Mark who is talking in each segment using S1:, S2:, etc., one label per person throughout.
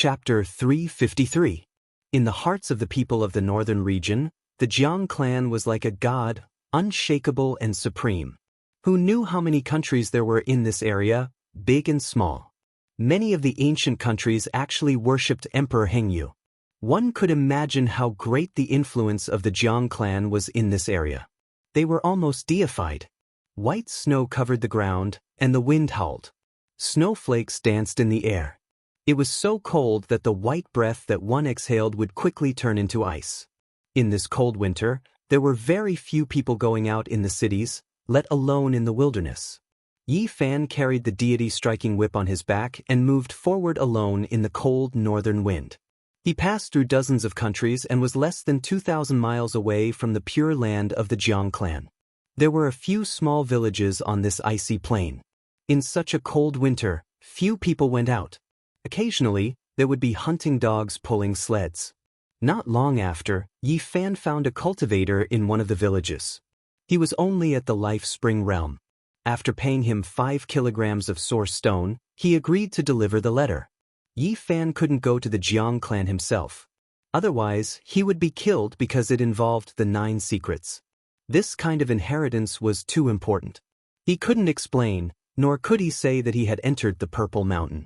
S1: Chapter 353. In the hearts of the people of the northern region, the Jiang clan was like a god, unshakable and supreme. Who knew how many countries there were in this area, big and small? Many of the ancient countries actually worshipped Emperor Hengyu. One could imagine how great the influence of the Jiang clan was in this area. They were almost deified. White snow covered the ground, and the wind howled. Snowflakes danced in the air. It was so cold that the white breath that one exhaled would quickly turn into ice. In this cold winter, there were very few people going out in the cities, let alone in the wilderness. Yi Fan carried the deity striking whip on his back and moved forward alone in the cold northern wind. He passed through dozens of countries and was less than 2,000 miles away from the pure land of the Jiang clan. There were a few small villages on this icy plain. In such a cold winter, few people went out. Occasionally, there would be hunting dogs pulling sleds. Not long after, Yi Fan found a cultivator in one of the villages. He was only at the Life Spring realm. After paying him 5 kilograms of source stone, he agreed to deliver the letter. Yi Fan couldn't go to the Jiang clan himself. Otherwise, he would be killed because it involved the 9 secrets. This kind of inheritance was too important. He couldn't explain, nor could he say that he had entered the Purple Mountain.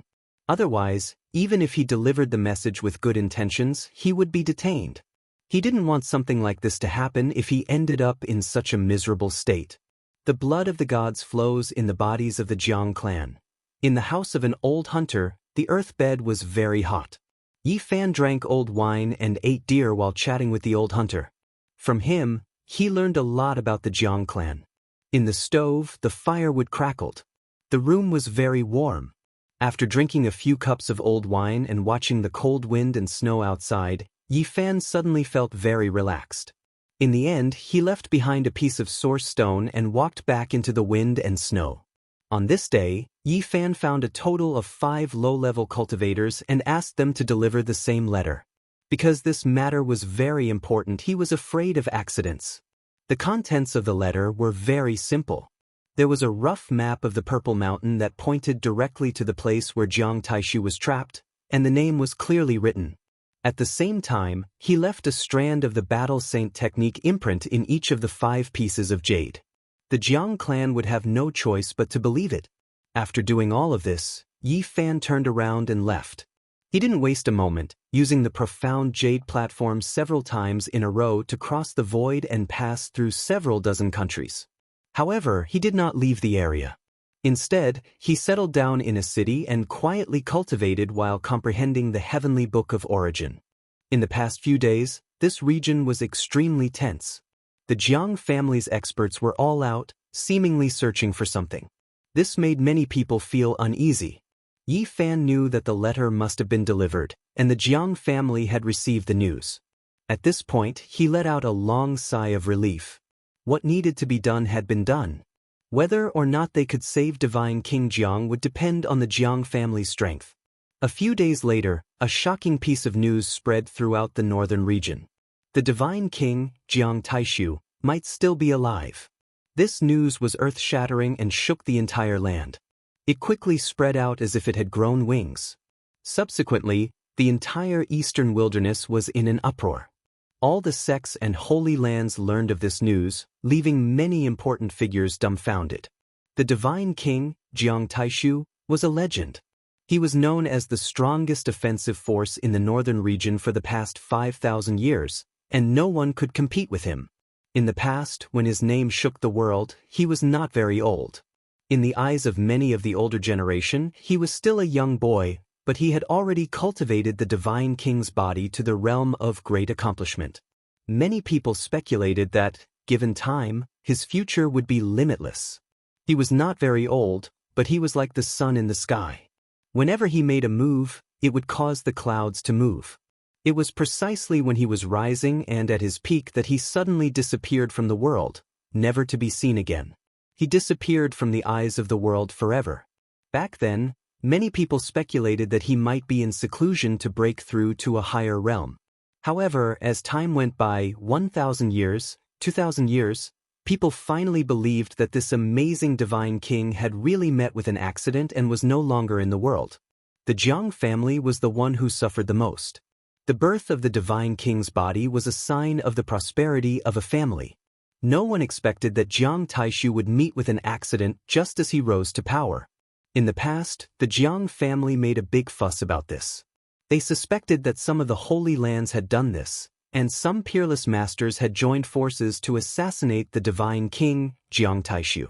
S1: Otherwise, even if he delivered the message with good intentions, he would be detained. He didn't want something like this to happen if he ended up in such a miserable state. The blood of the gods flows in the bodies of the Jiang clan. In the house of an old hunter, the earth bed was very hot. Yi Fan drank old wine and ate deer while chatting with the old hunter. From him, he learned a lot about the Jiang clan. In the stove, the firewood crackled. The room was very warm. After drinking a few cups of old wine and watching the cold wind and snow outside, Yi Fan suddenly felt very relaxed. In the end, he left behind a piece of source stone and walked back into the wind and snow. On this day, Yi Fan found a total of 5 low-level cultivators and asked them to deliver the same letter. Because this matter was very important, he was afraid of accidents. The contents of the letter were very simple. There was a rough map of the Purple Mountain that pointed directly to the place where Jiang Taishu was trapped, and the name was clearly written. At the same time, he left a strand of the Battle Saint technique imprint in each of the 5 pieces of jade. The Jiang clan would have no choice but to believe it. After doing all of this, Yi Fan turned around and left. He didn't waste a moment, using the profound jade platform several times in a row to cross the void and pass through several dozen countries. However, he did not leave the area. Instead, he settled down in a city and quietly cultivated while comprehending the heavenly book of origin. In the past few days, this region was extremely tense. The Jiang family's experts were all out, seemingly searching for something. This made many people feel uneasy. Yi Fan knew that the letter must have been delivered, and the Jiang family had received the news. At this point, he let out a long sigh of relief. What needed to be done had been done. Whether or not they could save Divine King Jiang would depend on the Jiang family's strength. A few days later, a shocking piece of news spread throughout the northern region. The Divine King, Jiang Taishu, might still be alive. This news was earth-shattering and shook the entire land. It quickly spread out as if it had grown wings. Subsequently, the entire eastern wilderness was in an uproar. All the sects and holy lands learned of this news, leaving many important figures dumbfounded. The Divine King, Jiang Taishu, was a legend. He was known as the strongest offensive force in the northern region for the past 5,000 years, and no one could compete with him. In the past, when his name shook the world, he was not very old. In the eyes of many of the older generation, he was still a young boy, but he had already cultivated the Divine King's body to the realm of great accomplishment. Many people speculated that, given time, his future would be limitless. He was not very old, but he was like the sun in the sky. Whenever he made a move, it would cause the clouds to move. It was precisely when he was rising and at his peak that he suddenly disappeared from the world, never to be seen again. He disappeared from the eyes of the world forever. Back then, many people speculated that he might be in seclusion to break through to a higher realm. However, as time went by, 1,000 years, 2,000 years, people finally believed that this amazing divine king had really met with an accident and was no longer in the world. The Jiang family was the one who suffered the most. The birth of the divine king's body was a sign of the prosperity of a family. No one expected that Jiang Taishu would meet with an accident just as he rose to power. In the past, the Jiang family made a big fuss about this. They suspected that some of the Holy Lands had done this, and some peerless masters had joined forces to assassinate the divine king, Jiang Taishu.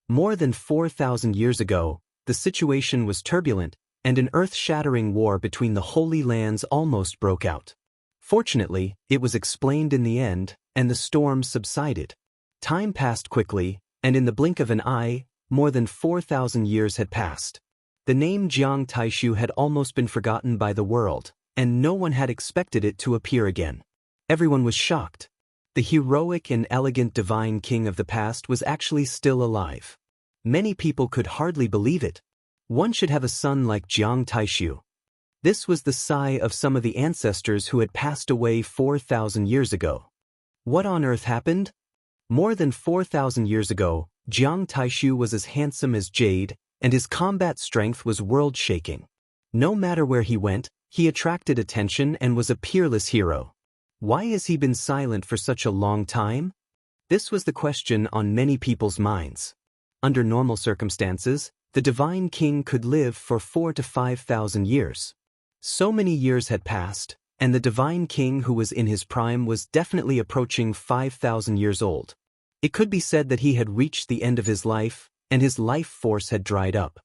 S1: More than 4,000 years ago, the situation was turbulent, and an earth-shattering war between the Holy Lands almost broke out. Fortunately, it was explained in the end, and the storm subsided. Time passed quickly, and in the blink of an eye, more than 4,000 years had passed. The name Jiang Taishu had almost been forgotten by the world, and no one had expected it to appear again. Everyone was shocked. The heroic and elegant divine king of the past was actually still alive. Many people could hardly believe it. One should have a son like Jiang Taishu. This was the sigh of some of the ancestors who had passed away 4,000 years ago. What on earth happened? More than 4,000 years ago, Jiang Taishu was as handsome as jade, and his combat strength was world-shaking. No matter where he went, he attracted attention and was a peerless hero. Why has he been silent for such a long time? This was the question on many people's minds. Under normal circumstances, the divine king could live for 4,000 to 5,000 years. So many years had passed, and the divine king who was in his prime was definitely approaching 5,000 years old. It could be said that he had reached the end of his life, and his life force had dried up.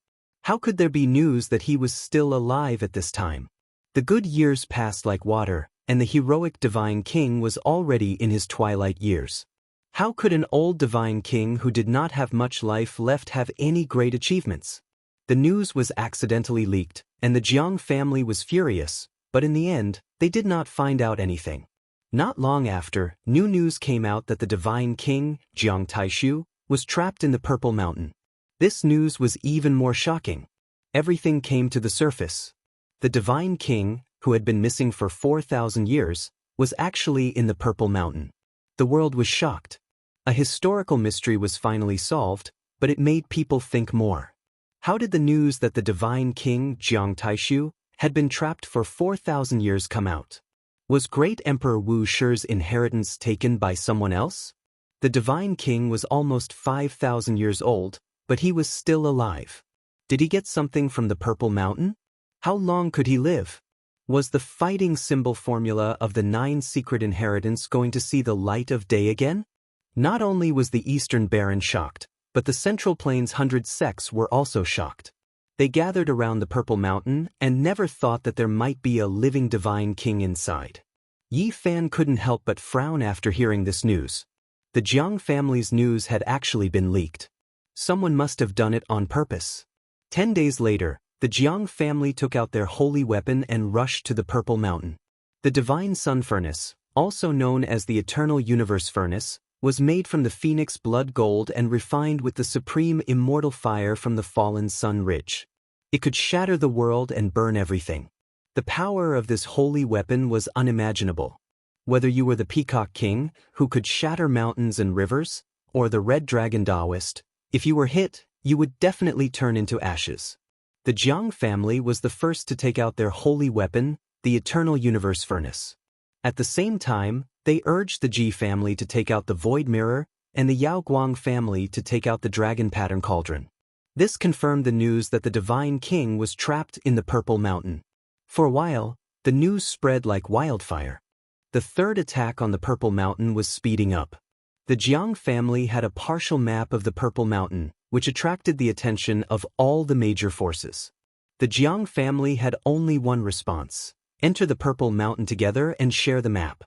S1: How could there be news that he was still alive at this time? The good years passed like water, and the heroic divine king was already in his twilight years. How could an old divine king who did not have much life left have any great achievements? The news was accidentally leaked, and the Jiang family was furious, but in the end, they did not find out anything. Not long after, new news came out that the divine king, Jiang Taishu, was trapped in the Purple Mountain. This news was even more shocking. Everything came to the surface. The divine king, who had been missing for 4,000 years, was actually in the Purple Mountain. The world was shocked. A historical mystery was finally solved, but it made people think more. How did the news that the divine king, Jiang Taishu, had been trapped for 4,000 years come out? Was great Emperor Wuxia's inheritance taken by someone else? The divine king was almost 5,000 years old, but he was still alive. Did he get something from the Purple Mountain? How long could he live? Was the fighting symbol formula of the 9 secret inheritance going to see the light of day again? Not only was the Eastern Baron shocked, but the Central Plains 100 sects were also shocked. They gathered around the Purple Mountain and never thought that there might be a living divine king inside. Yi Fan couldn't help but frown after hearing this news. The Jiang family's news had actually been leaked. Someone must have done it on purpose. 10 days later, the Jiang family took out their holy weapon and rushed to the Purple Mountain. The Divine Sun Furnace, also known as the Eternal Universe Furnace, was made from the phoenix blood gold and refined with the supreme immortal fire from the fallen Sun Ridge. It could shatter the world and burn everything. The power of this holy weapon was unimaginable. Whether you were the Peacock King, who could shatter mountains and rivers, or the Red Dragon Taoist, if you were hit, you would definitely turn into ashes. The Jiang family was the first to take out their holy weapon, the Eternal Universe Furnace. At the same time, they urged the Ji family to take out the Void Mirror and the Yao Guang family to take out the Dragon Pattern Cauldron. This confirmed the news that the Divine King was trapped in the Purple Mountain. For a while, the news spread like wildfire. The third attack on the Purple Mountain was speeding up. The Jiang family had a partial map of the Purple Mountain, which attracted the attention of all the major forces. The Jiang family had only one response: enter the Purple Mountain together and share the map.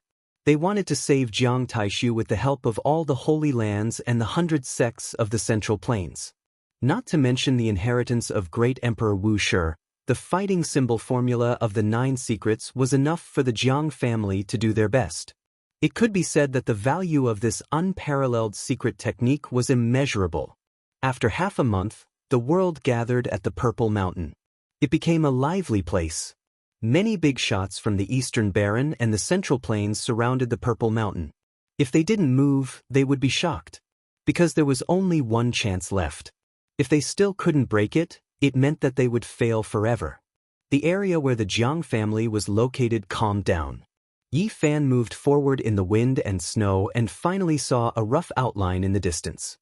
S1: They wanted to save Jiang Taishu with the help of all the Holy Lands and the 100 sects of the Central Plains. Not to mention the inheritance of great Emperor Wuxia, the fighting symbol formula of the 9 secrets was enough for the Jiang family to do their best. It could be said that the value of this unparalleled secret technique was immeasurable. After half a month, the world gathered at the Purple Mountain. It became a lively place. Many big shots from the Eastern Baron and the Central Plains surrounded the Purple Mountain. If they didn't move, they would be shocked. Because there was only one chance left. If they still couldn't break it, it meant that they would fail forever. The area where the Jiang family was located calmed down. Yi Fan moved forward in the wind and snow and finally saw a rough outline in the distance.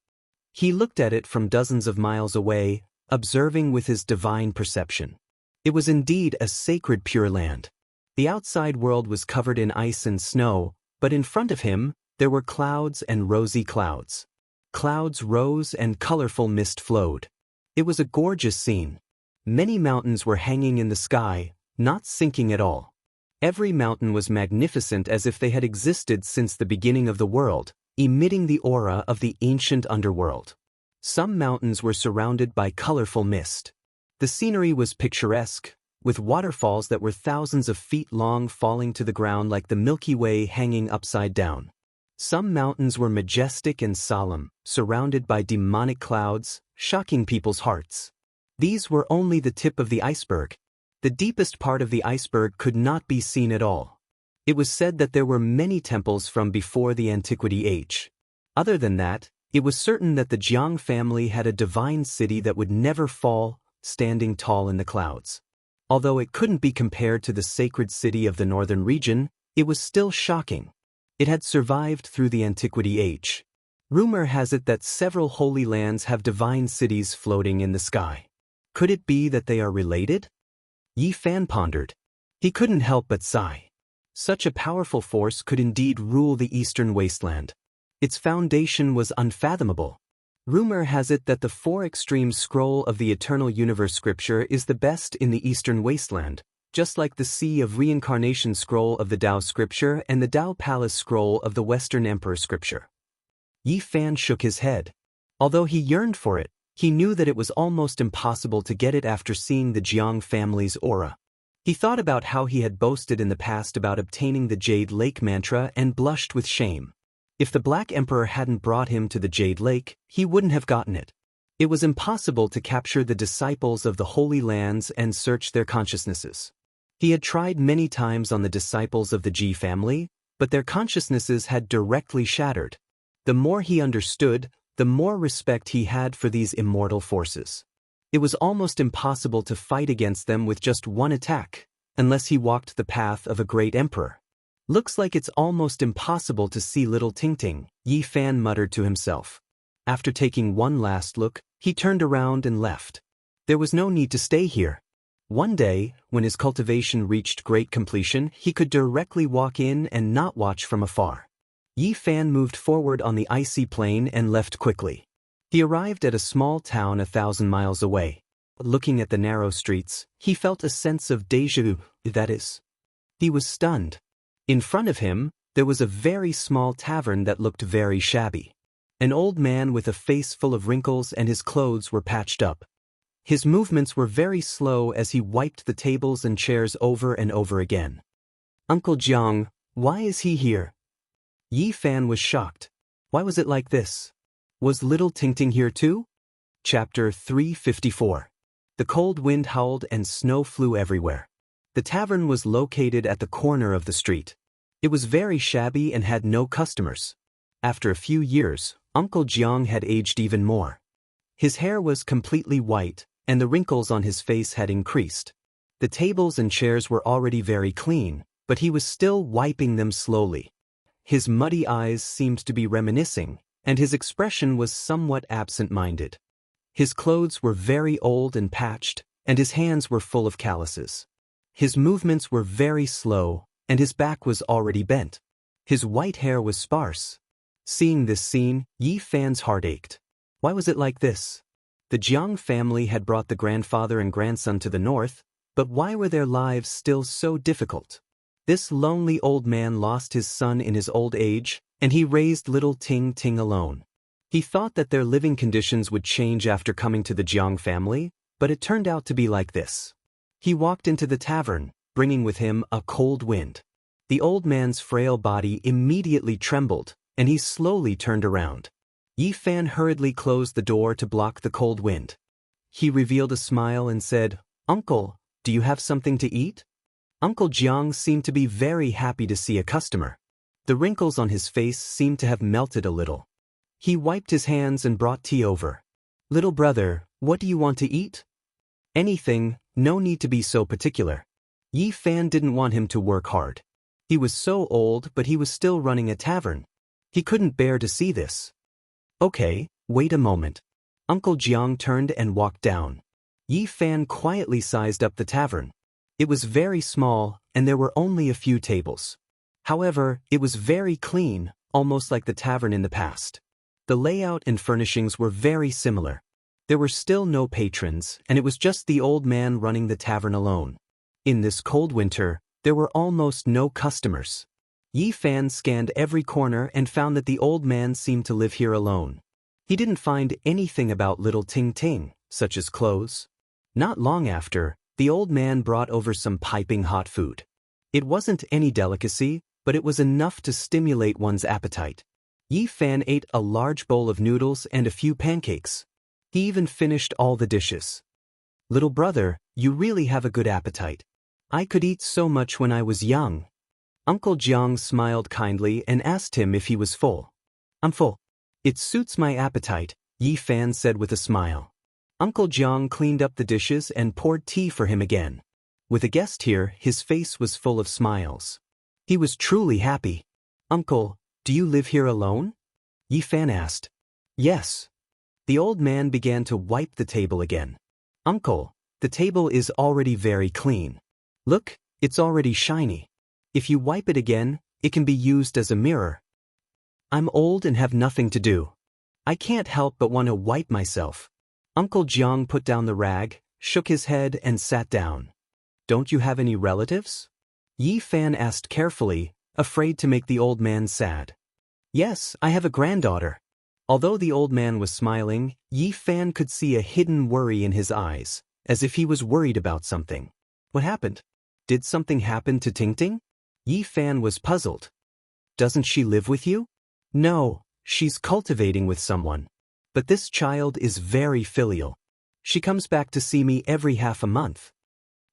S1: He looked at it from dozens of miles away, observing with his divine perception. It was indeed a sacred Pure Land. The outside world was covered in ice and snow, but in front of him, there were clouds and rosy clouds. Clouds rose and colorful mist flowed. It was a gorgeous scene. Many mountains were hanging in the sky, not sinking at all. Every mountain was magnificent as if they had existed since the beginning of the world, emitting the aura of the ancient underworld. Some mountains were surrounded by colorful mist. The scenery was picturesque, with waterfalls that were thousands of feet long falling to the ground like the Milky Way hanging upside down. Some mountains were majestic and solemn, surrounded by demonic clouds, shocking people's hearts. These were only the tip of the iceberg. The deepest part of the iceberg could not be seen at all. It was said that there were many temples from before the Antiquity Age. Other than that, it was certain that the Jiang family had a divine city that would never fall, standing tall in the clouds. Although it couldn't be compared to the sacred city of the northern region, it was still shocking. It had survived through the Antiquity Age. Rumor has it that several holy lands have divine cities floating in the sky. Could it be that they are related? Yi Fan pondered. He couldn't help but sigh. Such a powerful force could indeed rule the eastern wasteland. Its foundation was unfathomable. Rumor has it that the Four Extremes Scroll of the Eternal Universe scripture is the best in the eastern wasteland, just like the Sea of Reincarnation scroll of the Tao scripture and the Tao Palace scroll of the Western Emperor scripture. Yi Fan shook his head. Although he yearned for it, he knew that it was almost impossible to get it after seeing the Jiang family's aura. He thought about how he had boasted in the past about obtaining the Jade Lake mantra and blushed with shame. If the Black Emperor hadn't brought him to the Jade Lake, he wouldn't have gotten it. It was impossible to capture the disciples of the Holy Lands and search their consciousnesses. He had tried many times on the disciples of the Ji family, but their consciousnesses had directly shattered. The more he understood, the more respect he had for these immortal forces. It was almost impossible to fight against them with just one attack, unless he walked the path of a great emperor. Looks like it's almost impossible to see little Tingting, Yi Fan muttered to himself. After taking one last look, he turned around and left. There was no need to stay here. One day, when his cultivation reached great completion, he could directly walk in and not watch from afar. Yi Fan moved forward on the icy plain and left quickly. He arrived at a small town 1,000 miles away. Looking at the narrow streets, he felt a sense of déjà vu, that is. He was stunned. In front of him, there was a very small tavern that looked very shabby. An old man with a face full of wrinkles and his clothes were patched up. His movements were very slow as he wiped the tables and chairs over and over again. Uncle Jiang, why is he here? Yi Fan was shocked. Why was it like this? Was little Tingting here too? Chapter 354. The cold wind howled and snow flew everywhere. The tavern was located at the corner of the street. It was very shabby and had no customers. After a few years, Uncle Jiang had aged even more. His hair was completely white, and the wrinkles on his face had increased. The tables and chairs were already very clean, but he was still wiping them slowly. His muddy eyes seemed to be reminiscing, and his expression was somewhat absent-minded. His clothes were very old and patched, and his hands were full of calluses. His movements were very slow, and his back was already bent. His white hair was sparse. Seeing this scene, Yi Fan's heart ached. Why was it like this? The Jiang family had brought the grandfather and grandson to the north, but why were their lives still so difficult? This lonely old man lost his son in his old age, and he raised little Tingting alone. He thought that their living conditions would change after coming to the Jiang family, but it turned out to be like this. He walked into the tavern, bringing with him a cold wind. The old man's frail body immediately trembled, and he slowly turned around. Yi Fan hurriedly closed the door to block the cold wind. He revealed a smile and said, "Uncle, do you have something to eat?" Uncle Jiang seemed to be very happy to see a customer. The wrinkles on his face seemed to have melted a little. He wiped his hands and brought tea over. "Little brother, what do you want to eat?" "Anything," no need to be so particular. Yi Fan didn't want him to work hard. He was so old, but he was still running a tavern. He couldn't bear to see this. Okay, wait a moment. Uncle Jiang turned and walked down. Yi Fan quietly sized up the tavern. It was very small, and there were only a few tables. However, it was very clean, almost like the tavern in the past. The layout and furnishings were very similar. There were still no patrons, and it was just the old man running the tavern alone. In this cold winter, there were almost no customers. Yi Fan scanned every corner and found that the old man seemed to live here alone. He didn't find anything about little Ting Ting, such as clothes. Not long after, the old man brought over some piping hot food. It wasn't any delicacy, but it was enough to stimulate one's appetite. Yi Fan ate a large bowl of noodles and a few pancakes. He even finished all the dishes. Little brother, you really have a good appetite. I could eat so much when I was young. Uncle Jiang smiled kindly and asked him if he was full. I'm full. It suits my appetite, Yi Fan said with a smile. Uncle Jiang cleaned up the dishes and poured tea for him again. With a guest here, his face was full of smiles. He was truly happy. Uncle, do you live here alone? Yi Fan asked. Yes. The old man began to wipe the table again. Uncle, the table is already very clean. Look, it's already shiny. If you wipe it again, it can be used as a mirror. I'm old and have nothing to do. I can't help but want to wipe myself. Uncle Jiang put down the rag, shook his head and sat down. Don't you have any relatives? Yi Fan asked carefully, afraid to make the old man sad. Yes, I have a granddaughter. Although the old man was smiling, Yi Fan could see a hidden worry in his eyes, as if he was worried about something. What happened? Did something happen to Ting Ting? Yi Fan was puzzled. Doesn't she live with you? No, she's cultivating with someone. But this child is very filial. She comes back to see me every half a month.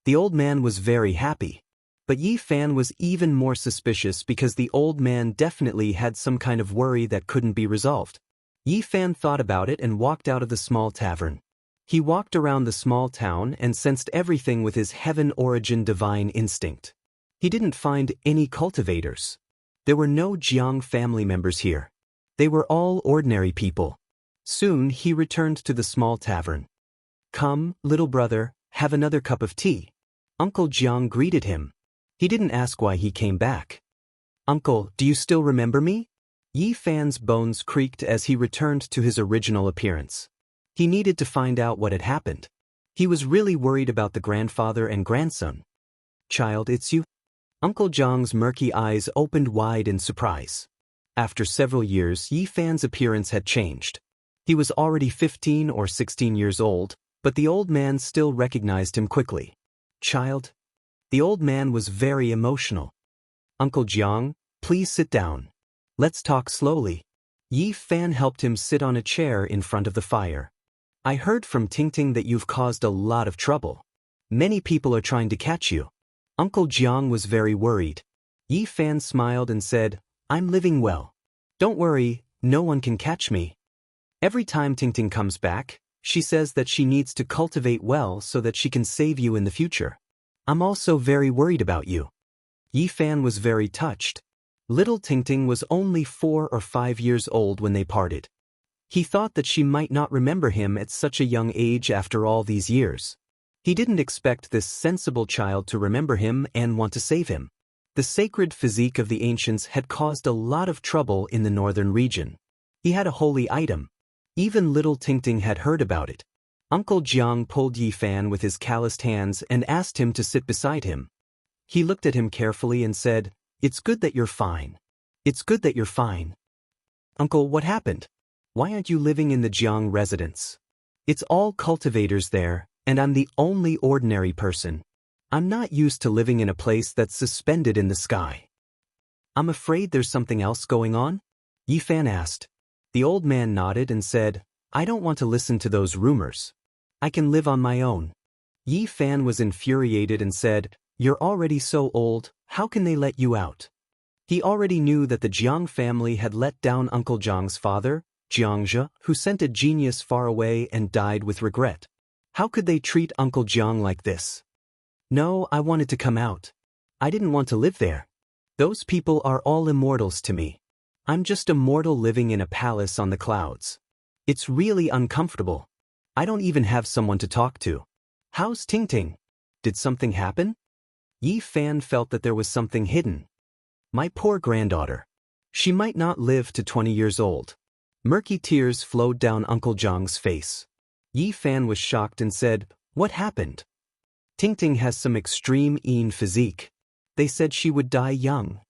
S1: The old man was very happy. But Yi Fan was even more suspicious because the old man definitely had some kind of worry that couldn't be resolved. Yi Fan thought about it and walked out of the small tavern. He walked around the small town and sensed everything with his heaven-origin divine instinct. He didn't find any cultivators. There were no Jiang family members here. They were all ordinary people. Soon he returned to the small tavern. Come, little brother, have another cup of tea. Uncle Jiang greeted him. He didn't ask why he came back. Uncle, do you still remember me? Yi Fan's bones creaked as he returned to his original appearance. He needed to find out what had happened. He was really worried about the grandfather and grandson. Child, it's you? Uncle Jiang's murky eyes opened wide in surprise. After several years, Yi Fan's appearance had changed. He was already 15 or 16 years old, but the old man still recognized him quickly. Child? The old man was very emotional. Uncle Jiang, please sit down. Let's talk slowly. Yi Fan helped him sit on a chair in front of the fire. I heard from Ting Ting that you've caused a lot of trouble. Many people are trying to catch you. Uncle Jiang was very worried. Yi Fan smiled and said, I'm living well. Don't worry, no one can catch me. Every time Ting Ting comes back, she says that she needs to cultivate well so that she can save you in the future. I'm also very worried about you. Yi Fan was very touched. Little Ting Ting was only 4 or 5 years old when they parted. He thought that she might not remember him at such a young age after all these years. He didn't expect this sensible child to remember him and want to save him. The sacred physique of the ancients had caused a lot of trouble in the northern region. He had a holy item. Even little Ting Ting had heard about it. Uncle Jiang pulled Yi Fan with his calloused hands and asked him to sit beside him. He looked at him carefully and said, It's good that you're fine. It's good that you're fine. Uncle, what happened? Why aren't you living in the Jiang residence? It's all cultivators there, and I'm the only ordinary person. I'm not used to living in a place that's suspended in the sky. I'm afraid there's something else going on? Yi Fan asked. The old man nodded and said, I don't want to listen to those rumors. I can live on my own. Yi Fan was infuriated and said, You're already so old, how can they let you out? He already knew that the Jiang family had let down Uncle Jiang's father, Xianxia, who sent a genius far away and died with regret. How could they treat Uncle Jiang like this? No, I wanted to come out. I didn't want to live there. Those people are all immortals to me. I'm just a mortal living in a palace on the clouds. It's really uncomfortable. I don't even have someone to talk to. How's Tingting? Did something happen? Yi Fan felt that there was something hidden. My poor granddaughter. She might not live to 20 years old. Murky tears flowed down Uncle Jiang's face. Yi Fan was shocked and said, "What happened?" Tingting has some extreme Yin physique. They said she would die young.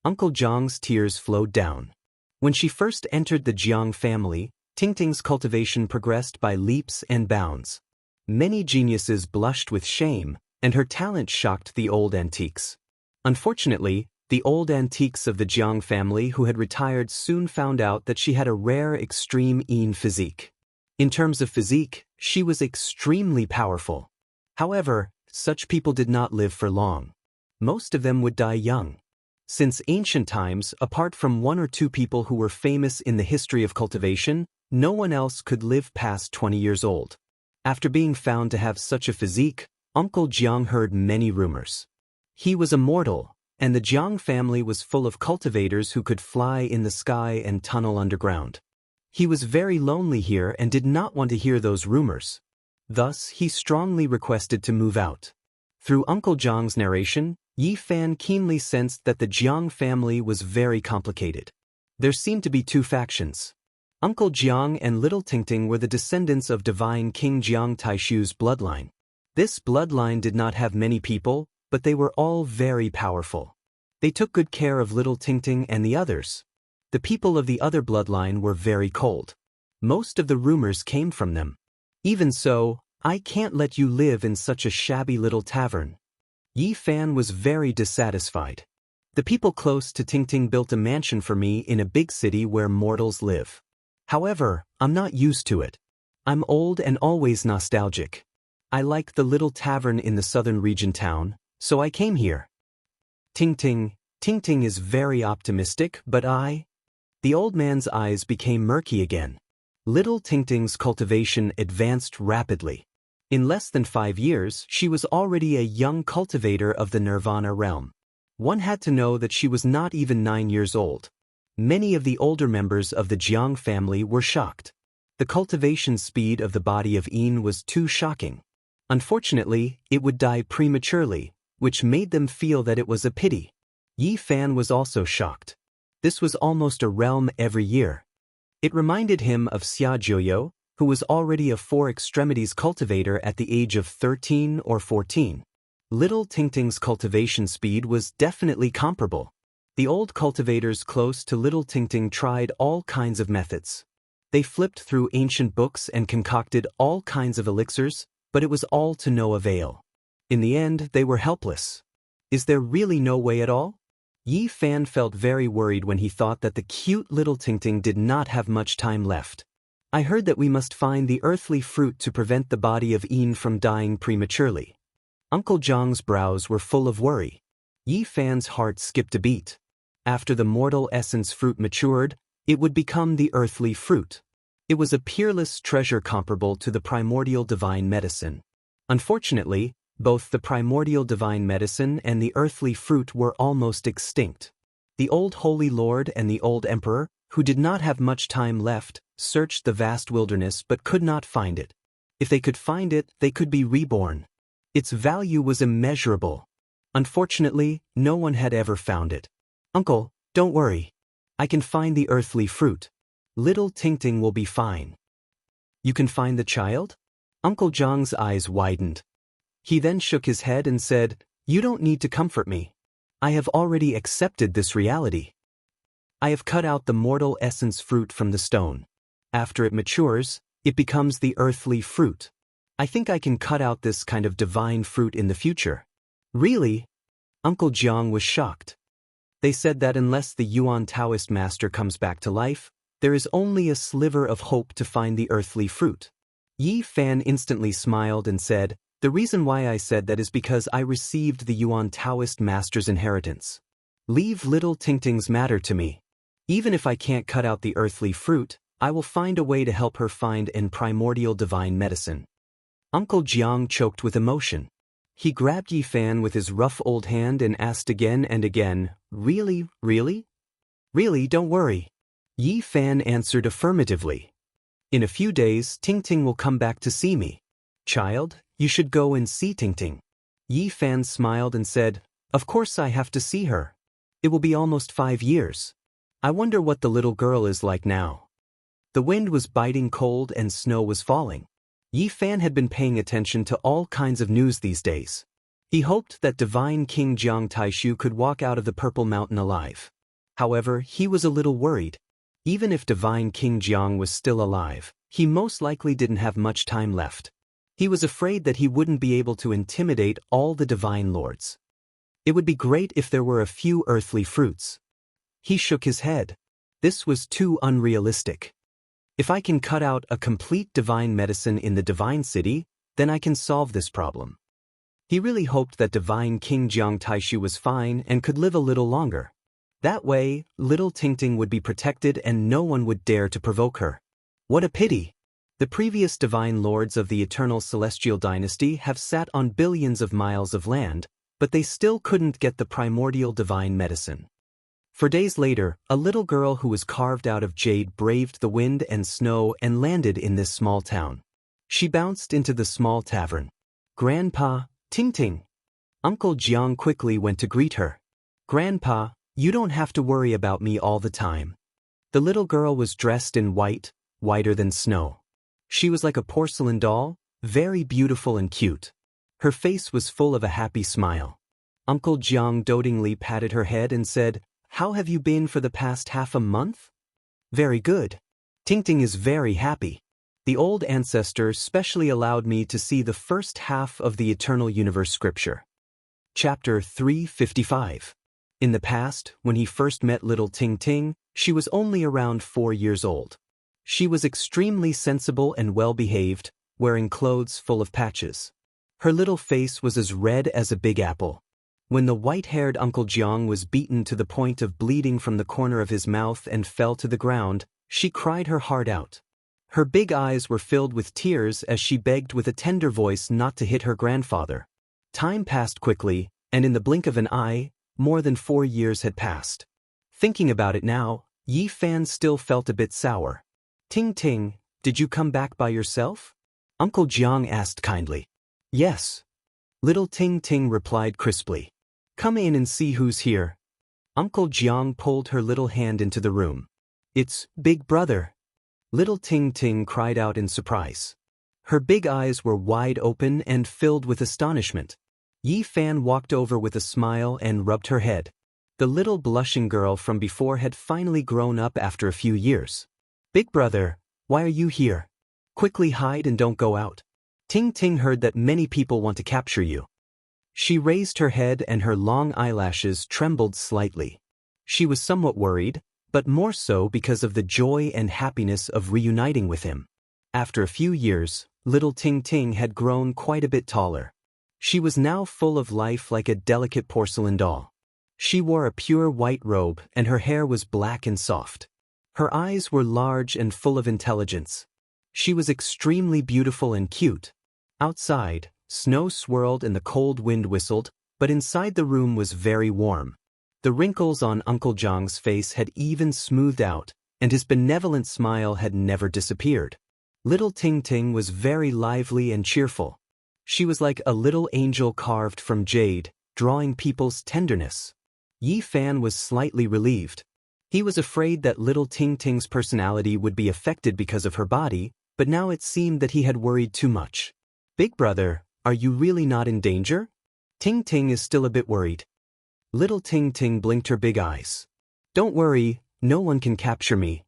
S1: Uncle Jiang's tears flowed down. When she first entered the Jiang family, Tingting's cultivation progressed by leaps and bounds. Many geniuses blushed with shame, and her talent shocked the old antiques. Unfortunately, the old antiques of the Jiang family who had retired soon found out that she had a rare extreme Yin physique. In terms of physique, she was extremely powerful. However, such people did not live for long. Most of them would die young. Since ancient times, apart from one or two people who were famous in the history of cultivation, no one else could live past 20 years old. After being found to have such a physique, Uncle Jiang heard many rumors. He was immortal, and the Jiang family was full of cultivators who could fly in the sky and tunnel underground. He was very lonely here and did not want to hear those rumors. Thus, he strongly requested to move out. Through Uncle Jiang's narration, Yi Fan keenly sensed that the Jiang family was very complicated. There seemed to be two factions. Uncle Jiang and little Tingting were the descendants of divine King Jiang Taishu's bloodline. This bloodline did not have many people, but they were all very powerful. They took good care of little Tingting and the others. The people of the other bloodline were very cold. Most of the rumors came from them. Even so, I can't let you live in such a shabby little tavern. Yi Fan was very dissatisfied. The people close to Tingting built a mansion for me in a big city where mortals live. However, I'm not used to it. I'm old and always nostalgic. I like the little tavern in the southern region town, so I came here. Tingting is very optimistic, but The old man's eyes became murky again. Little Tingting's cultivation advanced rapidly. In less than 5 years, she was already a young cultivator of the Nirvana realm. One had to know that she was not even 9 years old. Many of the older members of the Jiang family were shocked. The cultivation speed of the body of Yin was too shocking. Unfortunately, it would die prematurely, which made them feel that it was a pity. Yi Fan was also shocked. This was almost a realm every year. It reminded him of Xia Jiuyo, who was already a 4 extremities cultivator at the age of 13 or 14. Little Tingting's cultivation speed was definitely comparable. The old cultivators close to Little Tingting tried all kinds of methods. They flipped through ancient books and concocted all kinds of elixirs, but it was all to no avail. In the end, they were helpless. Is there really no way at all? Yi Fan felt very worried when he thought that the cute Little Tingting did not have much time left. I heard that we must find the earthly fruit to prevent the body of Yin from dying prematurely. Uncle Jiang's brows were full of worry. Yi Fan's heart skipped a beat. After the mortal essence fruit matured, it would become the earthly fruit. It was a peerless treasure comparable to the primordial divine medicine. Unfortunately, both the primordial divine medicine and the earthly fruit were almost extinct. The old Holy Lord and the old Emperor, who did not have much time left, searched the vast wilderness but could not find it. If they could find it, they could be reborn. Its value was immeasurable. Unfortunately, no one had ever found it. Uncle, don't worry. I can find the earthly fruit. Little Tingting will be fine. You can find the child? Uncle Jiang's eyes widened. He then shook his head and said, You don't need to comfort me. I have already accepted this reality. I have cut out the mortal essence fruit from the stone. After it matures, it becomes the earthly fruit. I think I can cut out this kind of divine fruit in the future. Really? Uncle Jiang was shocked. They said that unless the Yuan Taoist master comes back to life, there is only a sliver of hope to find the earthly fruit. Yi Fan instantly smiled and said, The reason why I said that is because I received the Yuan Taoist master's inheritance. Leave Little Tingting's matter to me. Even if I can't cut out the earthly fruit, I will find a way to help her find an primordial divine medicine. Uncle Jiang choked with emotion. He grabbed Yi Fan with his rough old hand and asked again and again, "Really, really? Really, don't worry." Yi Fan answered affirmatively. "In a few days, Ting Ting will come back to see me. Child, you should go and see Ting Ting." Yi Fan smiled and said, "Of course I have to see her. It will be almost 5 years. I wonder what the little girl is like now." The wind was biting cold and snow was falling. Yi Fan had been paying attention to all kinds of news these days. He hoped that divine King Jiang Taishu could walk out of the Purple Mountain alive. However, he was a little worried. Even if divine King Jiang was still alive, he most likely didn't have much time left. He was afraid that he wouldn't be able to intimidate all the divine lords. It would be great if there were a few earthly fruits. He shook his head. This was too unrealistic. If I can cut out a complete divine medicine in the divine city, then I can solve this problem. He really hoped that divine King Jiang Taishu was fine and could live a little longer. That way, little Ting Ting would be protected and no one would dare to provoke her. What a pity! The previous divine lords of the eternal celestial dynasty have sat on billions of miles of land, but they still couldn't get the primordial divine medicine. For days later, a little girl who was carved out of jade braved the wind and snow and landed in this small town. She bounced into the small tavern. "Grandpa, Ting Ting." Uncle Jiang quickly went to greet her. "Grandpa, you don't have to worry about me all the time." The little girl was dressed in white, whiter than snow. She was like a porcelain doll, very beautiful and cute. Her face was full of a happy smile. Uncle Jiang dotingly patted her head and said, "How have you been for the past half a month?" "Very good. Ting Ting is very happy. The old ancestor specially allowed me to see the first half of the Eternal Universe scripture." Chapter 355. In the past, when he first met little Ting Ting, she was only around 4 years old. She was extremely sensible and well-behaved, wearing clothes full of patches. Her little face was as red as a big apple. When the white-haired Uncle Jiang was beaten to the point of bleeding from the corner of his mouth and fell to the ground, she cried her heart out. Her big eyes were filled with tears as she begged with a tender voice not to hit her grandfather. Time passed quickly, and in the blink of an eye, more than 4 years had passed. Thinking about it now, Yi Fan still felt a bit sour. "Ting Ting, did you come back by yourself?" Uncle Jiang asked kindly. "Yes." Little Ting Ting replied crisply. "Come in and see who's here." Uncle Jiang pulled her little hand into the room. "It's Big Brother." Little Ting Ting cried out in surprise. Her big eyes were wide open and filled with astonishment. Yi Fan walked over with a smile and rubbed her head. The little blushing girl from before had finally grown up after a few years. "Big Brother, why are you here? Quickly hide and don't go out. Ting Ting heard that many people want to capture you." She raised her head and her long eyelashes trembled slightly. She was somewhat worried, but more so because of the joy and happiness of reuniting with him. After a few years, little Ting Ting had grown quite a bit taller. She was now full of life like a delicate porcelain doll. She wore a pure white robe and her hair was black and soft. Her eyes were large and full of intelligence. She was extremely beautiful and cute. Outside, snow swirled and the cold wind whistled, but inside the room was very warm. The wrinkles on Uncle Jiang's face had even smoothed out, and his benevolent smile had never disappeared. Little Ting Ting was very lively and cheerful. She was like a little angel carved from jade, drawing people's tenderness. Yi Fan was slightly relieved. He was afraid that little Ting Ting's personality would be affected because of her body, but now it seemed that he had worried too much. "Big Brother, are you really not in danger?" Ting Ting is still a bit worried. Little Ting Ting blinked her big eyes. "Don't worry, no one can capture me."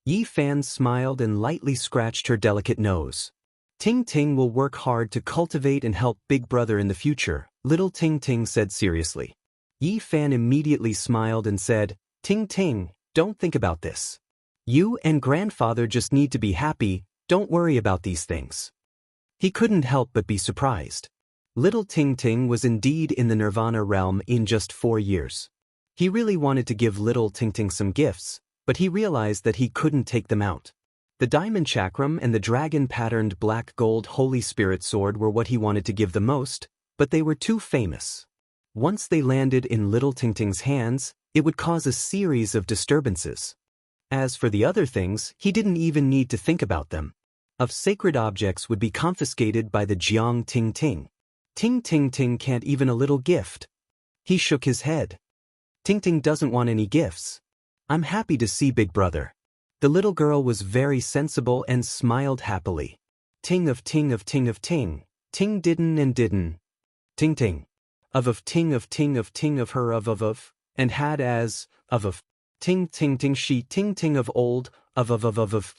S1: Yi Fan smiled and lightly scratched her delicate nose. "Ting Ting will work hard to cultivate and help Big Brother in the future," little Ting Ting said seriously. Yi Fan immediately smiled and said, "Ting Ting, don't think about this. You and Grandfather just need to be happy, don't worry about these things." He couldn't help but be surprised. Little Ting Ting was indeed in the Nirvana realm in just 4 years. He really wanted to give little Ting Ting some gifts, but he realized that he couldn't take them out. The diamond chakram and the dragon-patterned black gold Holy Spirit sword were what he wanted to give the most, but they were too famous. Once they landed in little Tingting's hands, it would cause a series of disturbances. As for the other things, he didn't even need to think about them. Of sacred objects would be confiscated by the Jiang Ting Ting. Ting Ting Ting can't even a little gift. He shook his head. Ting Ting doesn't want any gifts. I'm happy to see Big Brother. The little girl was very sensible and smiled happily. Ting of ting of ting of ting. Ting didn't and didn't. Ting ting. Of ting of ting of ting of her of, and had as, of. Ting ting ting she ting ting of old, of.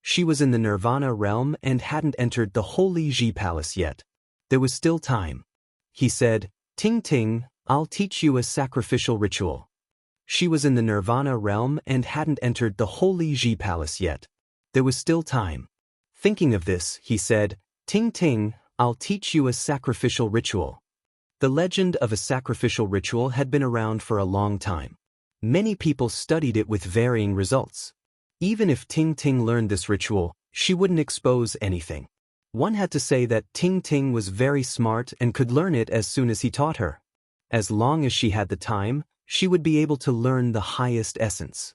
S1: She was in the Nirvana realm and hadn't entered the Holy Ji Palace yet. There was still time. He said, Ting ting, I'll teach you a sacrificial ritual. She was in the Nirvana realm and hadn't entered the Holy Ji Palace yet. There was still time. Thinking of this, he said, Ting ting, I'll teach you a sacrificial ritual. The legend of a sacrificial ritual had been around for a long time. Many people studied it with varying results. Even if Ting Ting learned this ritual, she wouldn't expose anything. One had to say that Ting Ting was very smart and could learn it as soon as he taught her. As long as she had the time, she would be able to learn the highest essence.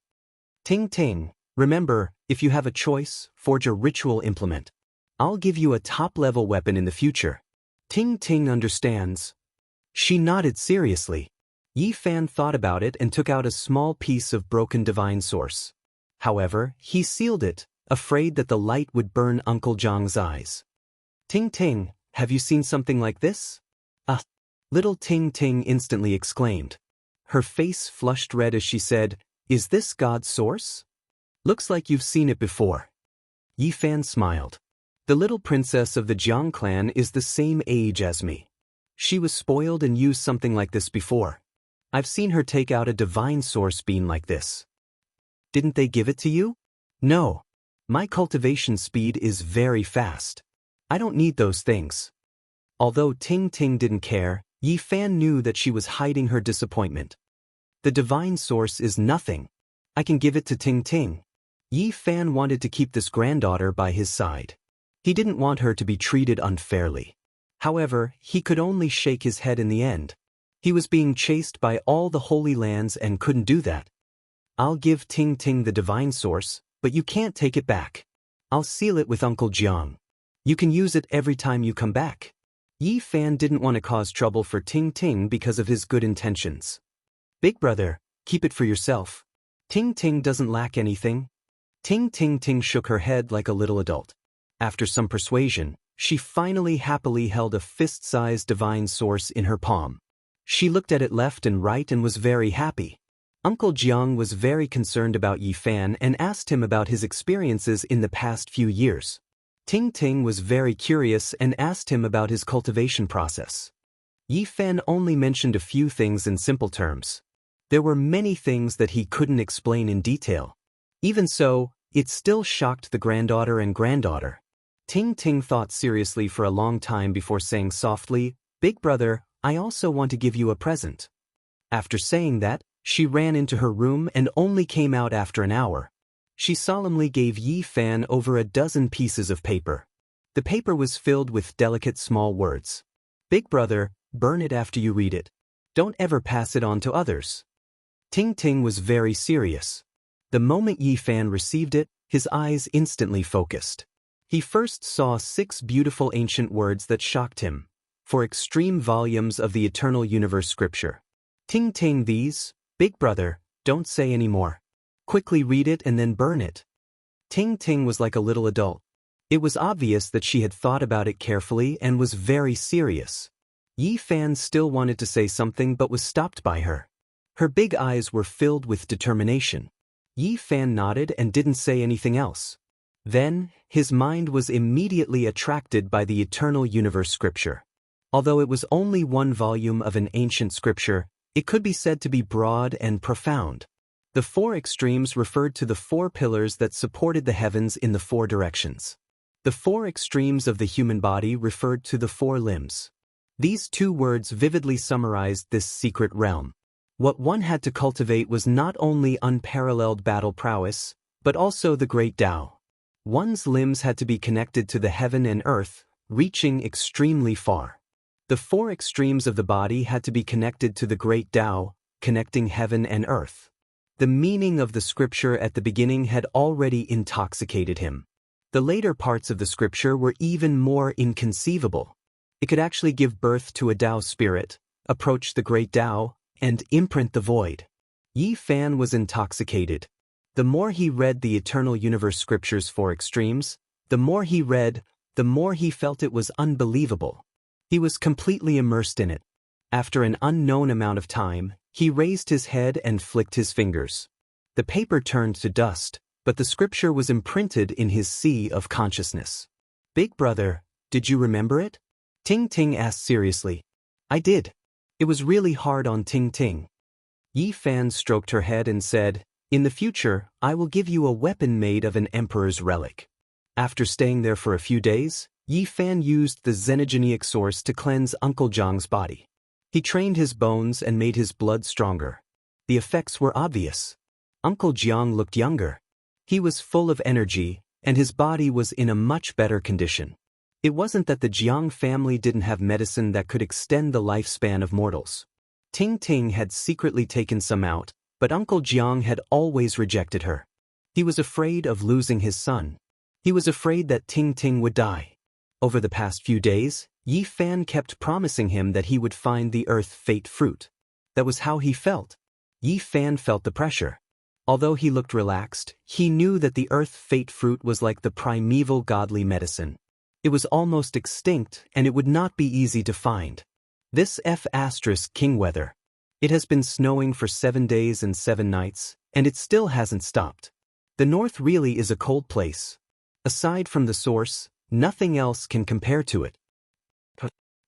S1: Ting Ting, remember, if you have a choice, forge a ritual implement. I'll give you a top-level weapon in the future. Ting Ting understands. She nodded seriously. Yi Fan thought about it and took out a small piece of broken divine source. However, he sealed it, afraid that the light would burn Uncle Zhang's eyes. Ting Ting, have you seen something like this? Ah! Little Ting Ting instantly exclaimed. Her face flushed red as she said, Is this God's source? Looks like you've seen it before. Yi Fan smiled. The little princess of the Jiang clan is the same age as me. She was spoiled and used something like this before. I've seen her take out a divine source beam like this. Didn't they give it to you? No. My cultivation speed is very fast. I don't need those things. Although Ting Ting didn't care, Yi Fan knew that she was hiding her disappointment. The divine source is nothing. I can give it to Ting Ting. Yi Fan wanted to keep this granddaughter by his side. He didn't want her to be treated unfairly. However, he could only shake his head in the end. He was being chased by all the Holy Lands and couldn't do that. I'll give Ting Ting the divine source, but you can't take it back. I'll seal it with Uncle Jiang. You can use it every time you come back. Yi Fan didn't want to cause trouble for Ting Ting because of his good intentions. Big brother, keep it for yourself. Ting Ting doesn't lack anything. Ting Ting shook her head like a little adult. After some persuasion, she finally happily held a fist-sized divine source in her palm. She looked at it left and right and was very happy. Uncle Jiang was very concerned about Yi Fan and asked him about his experiences in the past few years. Ting Ting was very curious and asked him about his cultivation process. Yi Fan only mentioned a few things in simple terms. There were many things that he couldn't explain in detail. Even so, it still shocked the granddaughter and granddaughter. Ting Ting thought seriously for a long time before saying softly, Big brother, I also want to give you a present. After saying that, she ran into her room and only came out after an hour. She solemnly gave Yi Fan over a dozen pieces of paper. The paper was filled with delicate small words. Big brother, burn it after you read it. Don't ever pass it on to others. Ting Ting was very serious. The moment Yi Fan received it, his eyes instantly focused. He first saw 6 beautiful ancient words that shocked him. For extreme volumes of the Eternal Universe scripture. Ting Ting, these, Big brother, don't say any more. Quickly read it and then burn it. Ting Ting was like a little adult. It was obvious that she had thought about it carefully and was very serious. Yi Fan still wanted to say something but was stopped by her. Her big eyes were filled with determination. Yi Fan nodded and didn't say anything else. Then, his mind was immediately attracted by the Eternal Universe scripture. Although it was only one volume of an ancient scripture, it could be said to be broad and profound. The 4 extremes referred to the 4 pillars that supported the heavens in the 4 directions. The 4 extremes of the human body referred to the 4 limbs. These 2 words vividly summarized this secret realm. What one had to cultivate was not only unparalleled battle prowess, but also the great Tao. One's limbs had to be connected to the heaven and earth, reaching extremely far. The four extremes of the body had to be connected to the great Tao, connecting heaven and earth. The meaning of the scripture at the beginning had already intoxicated him. The later parts of the scripture were even more inconceivable. It could actually give birth to a Tao spirit, approach the great Tao, and imprint the void. Yi Fan was intoxicated. The more he read the Eternal Universe Scriptures for extremes, the more he read, the more he felt it was unbelievable. He was completely immersed in it. After an unknown amount of time, he raised his head and flicked his fingers. The paper turned to dust, but the scripture was imprinted in his sea of consciousness. "Big brother, did you remember it?" Ting Ting asked seriously. "I did. It was really hard on Ting Ting." Yi Fan stroked her head and said, "In the future, I will give you a weapon made of an emperor's relic." After staying there for a few days, Yi Fan used the xenogenic source to cleanse Uncle Jiang's body. He trained his bones and made his blood stronger. The effects were obvious. Uncle Jiang looked younger. He was full of energy, and his body was in a much better condition. It wasn't that the Jiang family didn't have medicine that could extend the lifespan of mortals. Ting Ting had secretly taken some out, but Uncle Jiang had always rejected her. He was afraid of losing his son. He was afraid that Ting Ting would die. Over the past few days, Yi Fan kept promising him that he would find the earth fate fruit. That was how he felt. Yi Fan felt the pressure. Although he looked relaxed, he knew that the earth fate fruit was like the primeval godly medicine. It was almost extinct, and it would not be easy to find. This King weather. It has been snowing for 7 days and 7 nights, and it still hasn't stopped. The north really is a cold place. Aside from the source, nothing else can compare to it.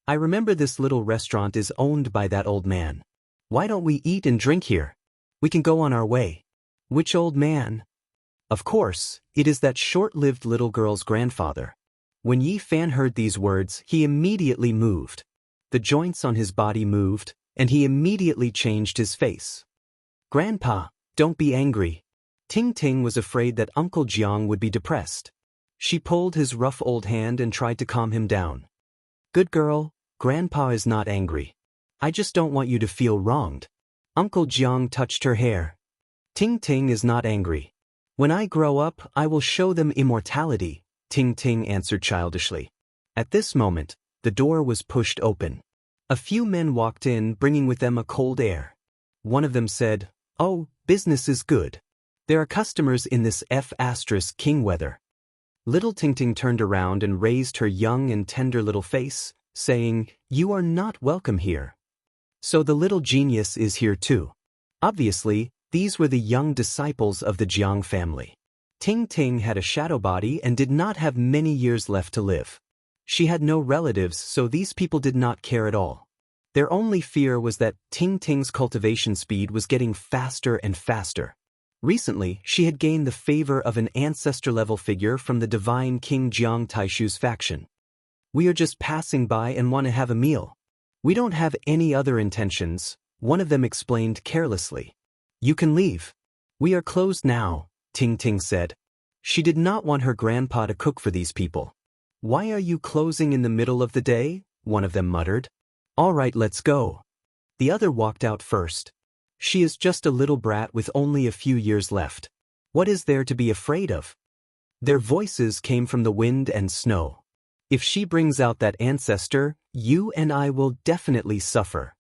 S1: I remember this little restaurant is owned by that old man. Why don't we eat and drink here? We can go on our way. Which old man? Of course, it is that short-lived little girl's grandfather. When Yi Fan heard these words, he immediately moved. The joints on his body moved, and he immediately changed his face. "Grandpa, don't be angry." Ting Ting was afraid that Uncle Jiang would be depressed. She pulled his rough old hand and tried to calm him down. "Good girl, Grandpa is not angry. I just don't want you to feel wronged." Uncle Jiang touched her hair. "Ting Ting is not angry. When I grow up, I will show them immortality," Ting Ting answered childishly. At this moment, the door was pushed open. A few men walked in, bringing with them a cold air. One of them said, "Oh, business is good. There are customers in this King weather." Little Ting Ting turned around and raised her young and tender little face, saying, "You are not welcome here." So the little genius is here too. Obviously, these were the young disciples of the Jiang family. Ting Ting had a shadow body and did not have many years left to live. She had no relatives, so these people did not care at all. Their only fear was that Ting Ting's cultivation speed was getting faster and faster. Recently, she had gained the favor of an ancestor-level figure from the divine King Jiang Taishu's faction. "We are just passing by and want to have a meal. We don't have any other intentions," one of them explained carelessly. "You can leave. We are closed now," Ting Ting said. She did not want her grandpa to cook for these people. "Why are you closing in the middle of the day?" one of them muttered. "All right, let's go." The other walked out first. "She is just a little brat with only a few years left. What is there to be afraid of?" Their voices came from the wind and snow. "If she brings out that ancestor, you and I will definitely suffer.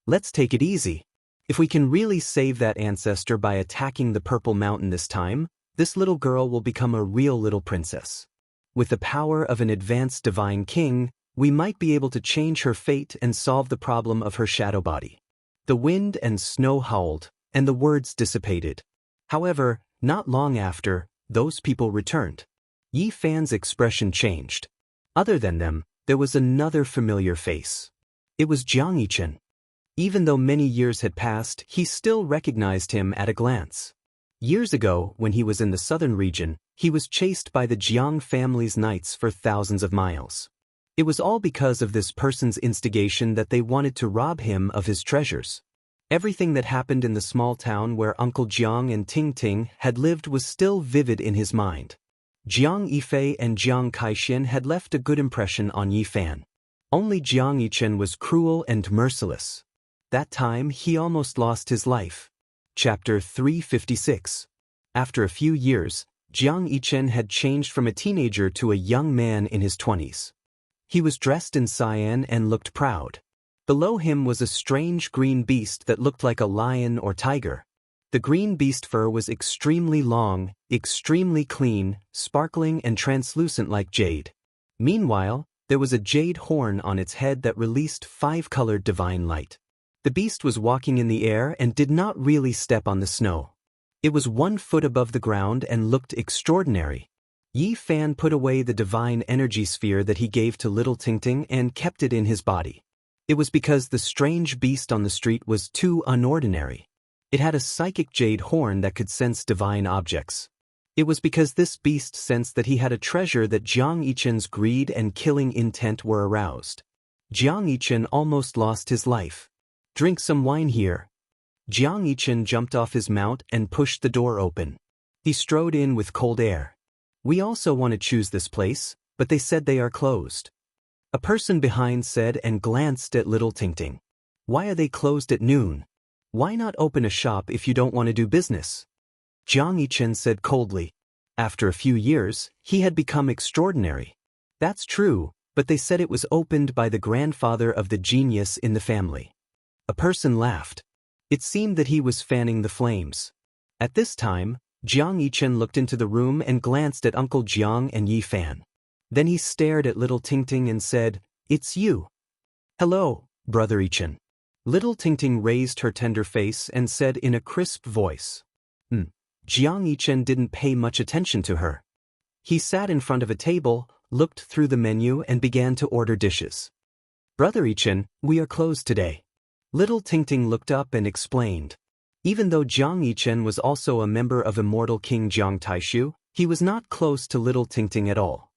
S1: Let's take it easy. If we can really save that ancestor by attacking the Purple Mountain this time, this little girl will become a real little princess. With the power of an advanced divine king, we might be able to change her fate and solve the problem of her shadow body." The wind and snow howled, and the words dissipated. However, not long after, those people returned. Yi Fan's expression changed. Other than them, there was another familiar face. It was Jiang Yichen. Even though many years had passed, he still recognized him at a glance. Years ago, when he was in the southern region, he was chased by the Jiang family's knights for thousands of miles. It was all because of this person's instigation that they wanted to rob him of his treasures. Everything that happened in the small town where Uncle Jiang and Ting Ting had lived was still vivid in his mind. Jiang Yifei and Jiang Kaixin had left a good impression on Yifan. Only Jiang Yichen was cruel and merciless. That time he almost lost his life. Chapter 356. After a few years, Jiang Yichen had changed from a teenager to a young man in his 20s. He was dressed in cyan and looked proud. Below him was a strange green beast that looked like a lion or tiger. The green beast fur was extremely long, extremely clean, sparkling and translucent like jade. Meanwhile, there was a jade horn on its head that released 5-colored divine light. The beast was walking in the air and did not really step on the snow. It was 1 foot above the ground and looked extraordinary. Yi Fan put away the divine energy sphere that he gave to little Tingting and kept it in his body. It was because the strange beast on the street was too unordinary. It had a psychic jade horn that could sense divine objects. It was because this beast sensed that he had a treasure that Jiang Yichen's greed and killing intent were aroused. Jiang Yichen almost lost his life. "Drink some wine here." Jiang Yichen jumped off his mount and pushed the door open. He strode in with cold air. "We also want to choose this place, but they said they are closed." A person behind said and glanced at little Tingting. "Why are they closed at noon? Why not open a shop if you don't want to do business?" Jiang Yichen said coldly. After a few years, he had become extraordinary. "That's true, but they said it was opened by the grandfather of the genius in the family." A person laughed. It seemed that he was fanning the flames. At this time, Jiang Yichen looked into the room and glanced at Uncle Jiang and Yi Fan. Then he stared at little Tingting and said, "It's you." "Hello, Brother Yichen." Little Tingting raised her tender face and said in a crisp voice. Jiang Yichen didn't pay much attention to her. He sat in front of a table, looked through the menu and began to order dishes. "Brother Yichen, we are closed today." Little Tingting looked up and explained. Even though Jiang Yichen was also a member of immortal King Jiang Taishu, he was not close to little Tingting at all.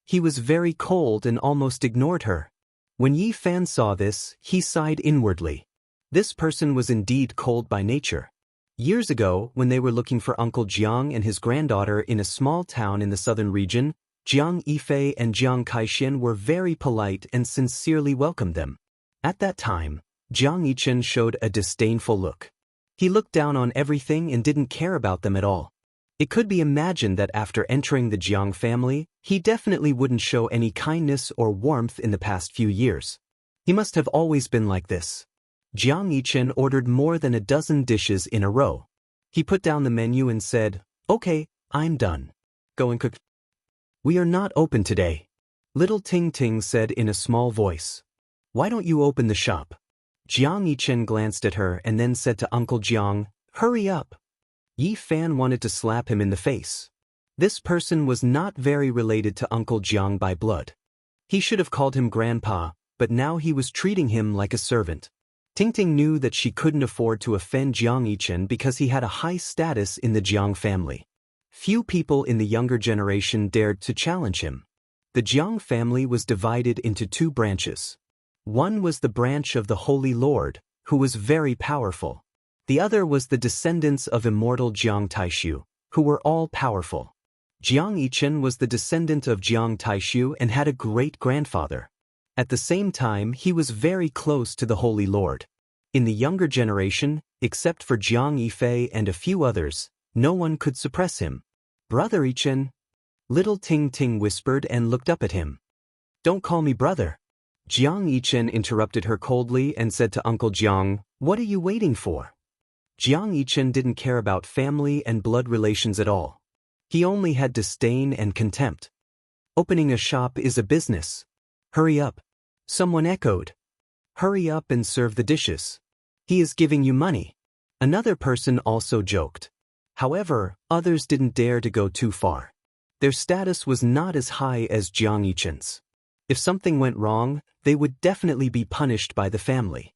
S1: He was very cold and almost ignored her. When Yi Fan saw this, he sighed inwardly. This person was indeed cold by nature. Years ago, when they were looking for Uncle Jiang and his granddaughter in a small town in the southern region, Jiang Yifei and Jiang Kaixin were very polite and sincerely welcomed them. At that time, Jiang Yichen showed a disdainful look. He looked down on everything and didn't care about them at all. It could be imagined that after entering the Jiang family, he definitely wouldn't show any kindness or warmth in the past few years. He must have always been like this. Jiang Yichen ordered more than a dozen dishes in a row. He put down the menu and said, "Okay, I'm done. Go and cook." "We are not open today," little Tingting said in a small voice. "Why don't you open the shop?" Jiang Yichen glanced at her and then said to Uncle Jiang, "Hurry up." Yi Fan wanted to slap him in the face. This person was not very related to Uncle Jiang by blood. He should have called him Grandpa, but now he was treating him like a servant. Tingting knew that she couldn't afford to offend Jiang Yichen because he had a high status in the Jiang family. Few people in the younger generation dared to challenge him. The Jiang family was divided into 2 branches. One was the branch of the Holy Lord, who was very powerful. The other was the descendants of immortal Jiang Taishu, who were all powerful. Jiang Yichen was the descendant of Jiang Taishu and had a great-grandfather. At the same time, he was very close to the Holy Lord. In the younger generation, except for Jiang Yifei and a few others, no one could suppress him. "Brother Yichen," little Tingting whispered and looked up at him. "Don't call me brother." Jiang Yichen interrupted her coldly and said to Uncle Jiang, "What are you waiting for?" Jiang Yichen didn't care about family and blood relations at all. He only had disdain and contempt. "Opening a shop is a business. Hurry up." Someone echoed. "Hurry up and serve the dishes. He is giving you money." Another person also joked. However, others didn't dare to go too far. Their status was not as high as Jiang Yichen's. If something went wrong, they would definitely be punished by the family.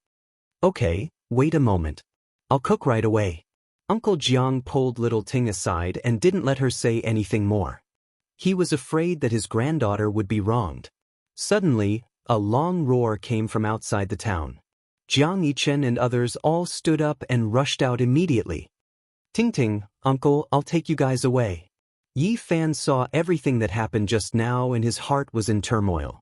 S1: "Okay, wait a moment. I'll cook right away." Uncle Jiang pulled little Ting aside and didn't let her say anything more. He was afraid that his granddaughter would be wronged. Suddenly, a long roar came from outside the town. Jiang Yichen and others all stood up and rushed out immediately. "Tingting, uncle, I'll take you guys away." Yi Fan saw everything that happened just now and his heart was in turmoil.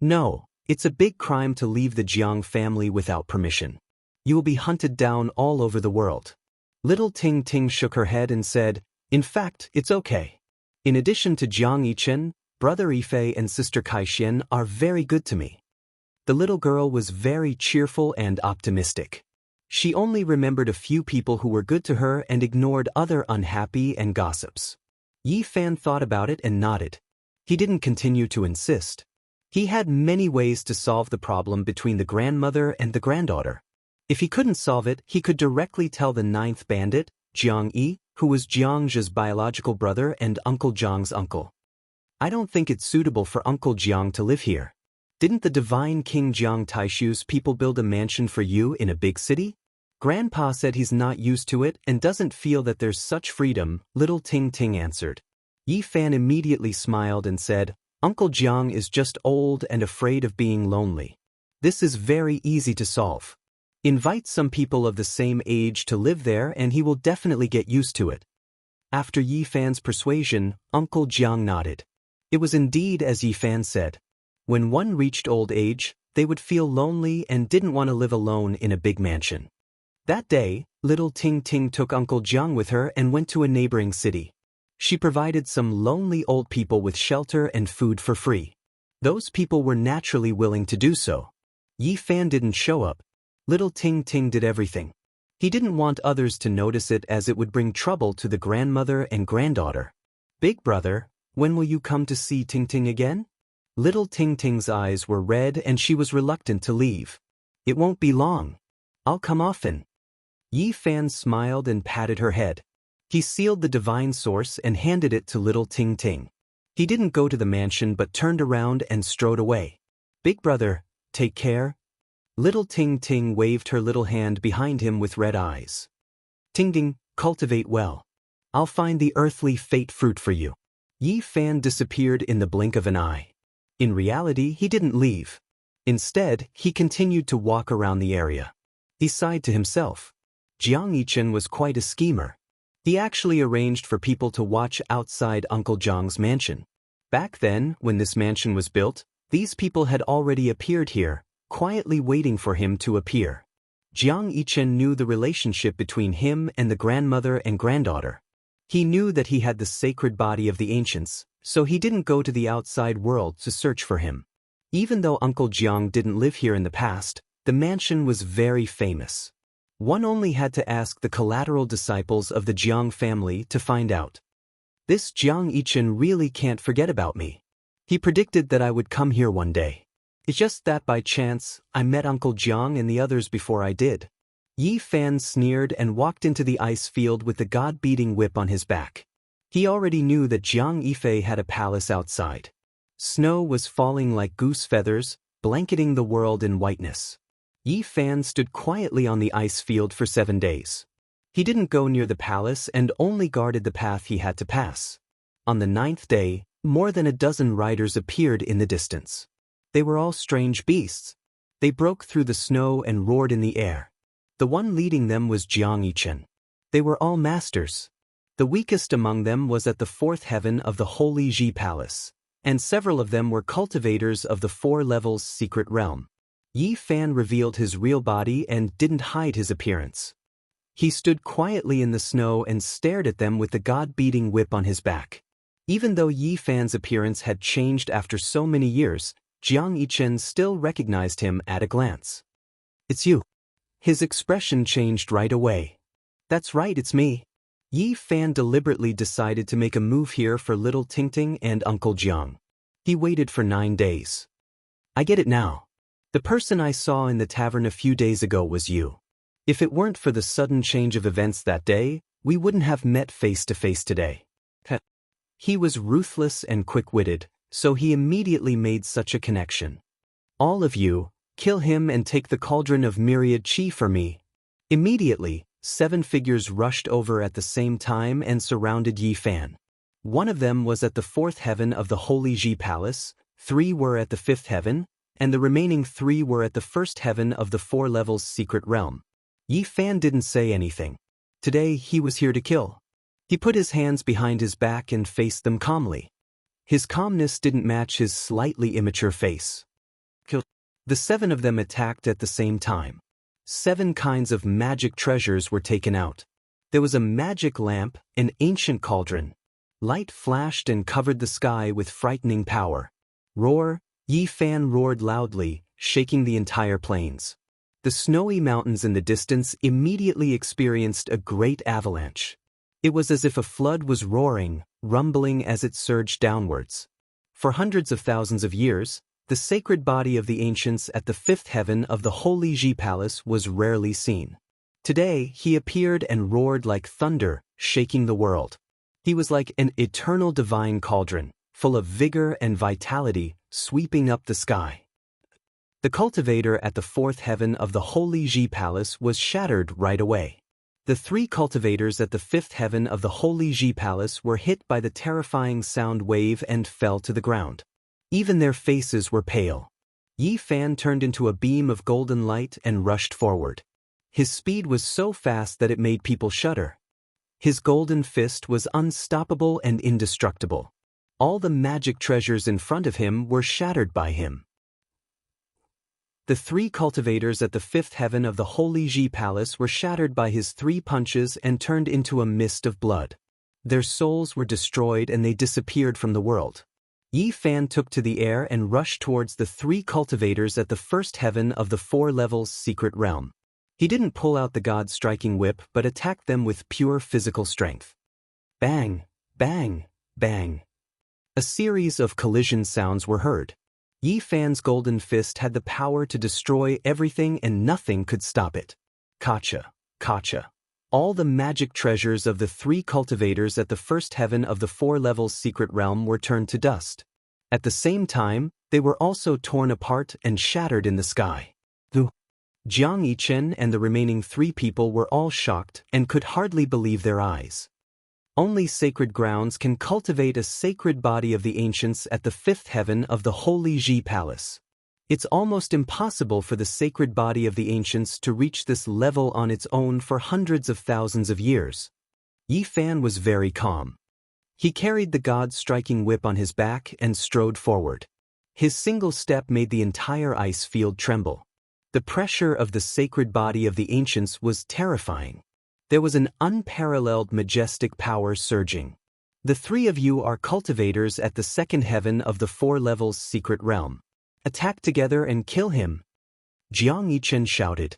S1: No, it's a big crime to leave the Jiang family without permission. You will be hunted down all over the world. Little Ting Ting shook her head and said, "In fact, it's okay. In addition to Jiang Yichen, brother Yifei and sister Kaixin are very good to me." The little girl was very cheerful and optimistic. She only remembered a few people who were good to her and ignored other unhappy and gossips. Yi Fan thought about it and nodded. He didn't continue to insist. He had many ways to solve the problem between the grandmother and the granddaughter. If he couldn't solve it, he could directly tell the ninth bandit, Jiang Yi, who was Jiang's biological brother and Uncle Jiang's uncle. "I don't think it's suitable for Uncle Jiang to live here. Didn't the divine King Jiang Taishu's people build a mansion for you in a big city? Grandpa said he's not used to it and doesn't feel that there's such freedom," Little Ting Ting answered. Yi Fan immediately smiled and said, "Uncle Jiang is just old and afraid of being lonely. This is very easy to solve. Invite some people of the same age to live there and he will definitely get used to it." After Yi Fan's persuasion, Uncle Jiang nodded. It was indeed as Yi Fan said. When one reached old age, they would feel lonely and didn't want to live alone in a big mansion. That day, Little Ting Ting took Uncle Jiang with her and went to a neighboring city. She provided some lonely old people with shelter and food for free. Those people were naturally willing to do so. Yi Fan didn't show up. Little Ting Ting did everything. He didn't want others to notice it as it would bring trouble to the grandmother and granddaughter. "Big brother, when will you come to see Ting Ting again?" Little Ting Ting's eyes were red and she was reluctant to leave. "It won't be long. I'll come often." Yi Fan smiled and patted her head. He sealed the divine source and handed it to Little Ting Ting. He didn't go to the mansion but turned around and strode away. "Big brother, take care." Little Ting Ting waved her little hand behind him with red eyes. "Ting Ting, cultivate well. I'll find the earthly fate fruit for you." Yi Fan disappeared in the blink of an eye. In reality, he didn't leave. Instead, he continued to walk around the area. He sighed to himself. Jiang Yichen was quite a schemer. He actually arranged for people to watch outside Uncle Jiang's mansion. Back then, when this mansion was built, these people had already appeared here, quietly waiting for him to appear. Jiang Yichen knew the relationship between him and the grandmother and granddaughter. He knew that he had the sacred body of the ancients, so he didn't go to the outside world to search for him. Even though Uncle Jiang didn't live here in the past, the mansion was very famous. One only had to ask the collateral disciples of the Jiang family to find out. "This Jiang Yichen really can't forget about me. He predicted that I would come here one day. It's just that by chance, I met Uncle Jiang and the others before I did." Yi Fan sneered and walked into the ice field with the god-beating whip on his back. He already knew that Jiang Yifei had a palace outside. Snow was falling like goose feathers, blanketing the world in whiteness. Yi Fan stood quietly on the ice field for 7 days. He didn't go near the palace and only guarded the path he had to pass. On the 9th day, more than a dozen riders appeared in the distance. They were all strange beasts. They broke through the snow and roared in the air. The one leading them was Jiang Yichen. They were all masters. The weakest among them was at the 4th heaven of the Holy Ji Palace, and several of them were cultivators of the 4 levels secret realm. Yi Fan revealed his real body and didn't hide his appearance. He stood quietly in the snow and stared at them with the god-beating whip on his back. Even though Yi Fan's appearance had changed after so many years, Jiang Yichen still recognized him at a glance. "It's you." His expression changed right away. "That's right, it's me." Yi Fan deliberately decided to make a move here for Little Ting Ting and Uncle Jiang. He waited for 9 days. "I get it now. The person I saw in the tavern a few days ago was you. If it weren't for the sudden change of events that day, we wouldn't have met face to face today." He was ruthless and quick-witted, so he immediately made such a connection. "All of you, kill him and take the cauldron of myriad qi for me." Immediately, 7 figures rushed over at the same time and surrounded Yi Fan. One of them was at the 4th heaven of the Holy Ji Palace, 3 were at the 5th heaven, and the remaining 3 were at the 1st heaven of the 4 levels secret realm. Yi Fan didn't say anything. Today he was here to kill. He put his hands behind his back and faced them calmly. His calmness didn't match his slightly immature face. The 7 of them attacked at the same time. 7 kinds of magic treasures were taken out. There was a magic lamp, an ancient cauldron. Light flashed and covered the sky with frightening power. Roar, Yi Fan roared loudly, shaking the entire plains. The snowy mountains in the distance immediately experienced a great avalanche. It was as if a flood was roaring, rumbling as it surged downwards. For hundreds of thousands of years, the sacred body of the ancients at the 5th heaven of the Holy Ji Palace was rarely seen. Today, he appeared and roared like thunder, shaking the world. He was like an eternal divine cauldron, full of vigor and vitality, sweeping up the sky. The cultivator at the 4th heaven of the Holy Ji Palace was shattered right away. The 3 cultivators at the 5th heaven of the Holy Ji Palace were hit by the terrifying sound wave and fell to the ground. Even their faces were pale. Yi Fan turned into a beam of golden light and rushed forward. His speed was so fast that it made people shudder. His golden fist was unstoppable and indestructible. All the magic treasures in front of him were shattered by him. The 3 cultivators at the 5th heaven of the Holy Ji Palace were shattered by his 3 punches and turned into a mist of blood. Their souls were destroyed and they disappeared from the world. Yi Fan took to the air and rushed towards the 3 cultivators at the 1st heaven of the 4 levels secret realm. He didn't pull out the god-striking whip but attacked them with pure physical strength. Bang, bang, bang. A series of collision sounds were heard. Yi Fan's golden fist had the power to destroy everything and nothing could stop it. Kacha, kacha. All the magic treasures of the 3 cultivators at the 1st heaven of the 4 levels secret realm were turned to dust. At the same time, they were also torn apart and shattered in the sky. Xianxia and the remaining 3 people were all shocked and could hardly believe their eyes. Only sacred grounds can cultivate a sacred body of the ancients at the 5th heaven of the Holy Ji Palace. It's almost impossible for the sacred body of the ancients to reach this level on its own for hundreds of thousands of years. Yi Fan was very calm. He carried the god-striking whip on his back and strode forward. His single step made the entire ice field tremble. The pressure of the sacred body of the ancients was terrifying. There was an unparalleled majestic power surging. The 3 of you are cultivators at the 2nd heaven of the 4 levels secret realm. Attack together and kill him. Xianxia shouted.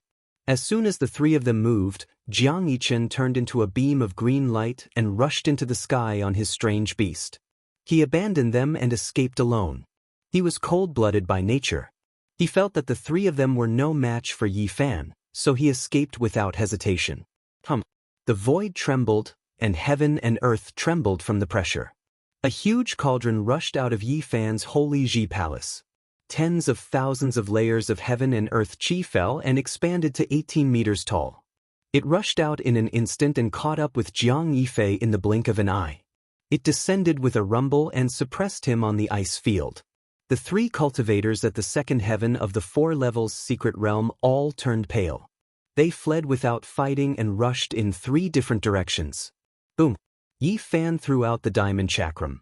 S1: As soon as the 3 of them moved, Xianxia turned into a beam of green light and rushed into the sky on his strange beast. He abandoned them and escaped alone. He was cold-blooded by nature. He felt that the 3 of them were no match for Yi Fan, so he escaped without hesitation. The void trembled, and heaven and earth trembled from the pressure. A huge cauldron rushed out of Yi Fan's Holy Ji Palace. Tens of thousands of layers of heaven and earth chi fell and expanded to 18 meters tall. It rushed out in an instant and caught up with Jiang Yifei in the blink of an eye. It descended with a rumble and suppressed him on the ice field. The 3 cultivators at the 2nd heaven of the 4 levels secret realm all turned pale. They fled without fighting and rushed in 3 different directions. Boom! Yi Fan threw out the diamond chakram.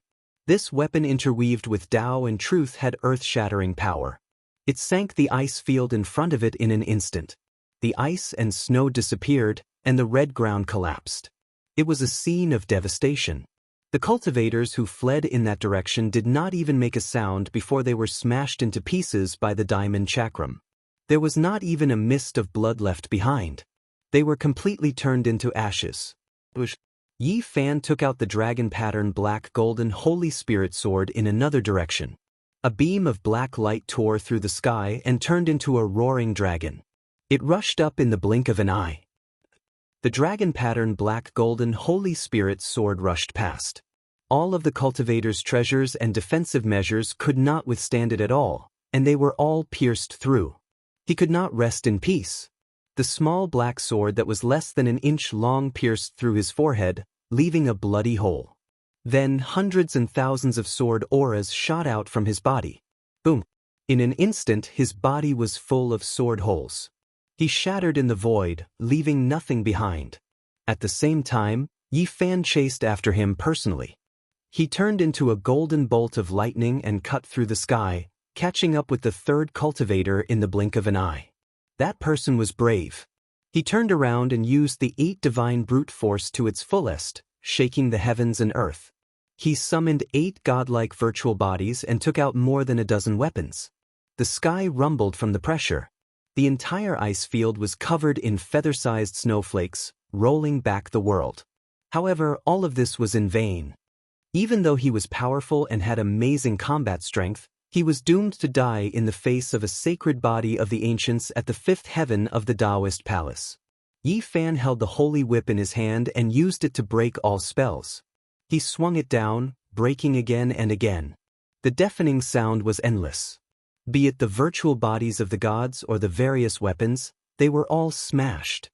S1: This weapon interweaved with Tao and truth had earth-shattering power. It sank the ice field in front of it in an instant. The ice and snow disappeared, and the red ground collapsed. It was a scene of devastation. The cultivators who fled in that direction did not even make a sound before they were smashed into pieces by the diamond chakram. There was not even a mist of blood left behind. They were completely turned into ashes. Yi Fan took out the dragon-pattern black golden Holy Spirit sword in another direction. A beam of black light tore through the sky and turned into a roaring dragon. It rushed up in the blink of an eye. The dragon-pattern black golden Holy Spirit sword rushed past. All of the cultivators' treasures and defensive measures could not withstand it at all, and they were all pierced through. He could not rest in peace. The small black sword that was less than an inch long pierced through his forehead, leaving a bloody hole. Then hundreds and thousands of sword auras shot out from his body. Boom! In an instant his body was full of sword holes. He shattered in the void, leaving nothing behind. At the same time, Yi Fan chased after him personally. He turned into a golden bolt of lightning and cut through the sky, catching up with the third cultivator in the blink of an eye. That person was brave. He turned around and used the 8 divine brute force to its fullest, shaking the heavens and earth. He summoned 8 godlike virtual bodies and took out more than a dozen weapons. The sky rumbled from the pressure. The entire ice field was covered in feather-sized snowflakes, rolling back the world. However, all of this was in vain. Even though he was powerful and had amazing combat strength, he was doomed to die in the face of a sacred body of the ancients at the 5th heaven of the Taoist palace. Yi Fan held the holy whip in his hand and used it to break all spells. He swung it down, breaking again and again. The deafening sound was endless. Be it the virtual bodies of the gods or the various weapons, they were all smashed.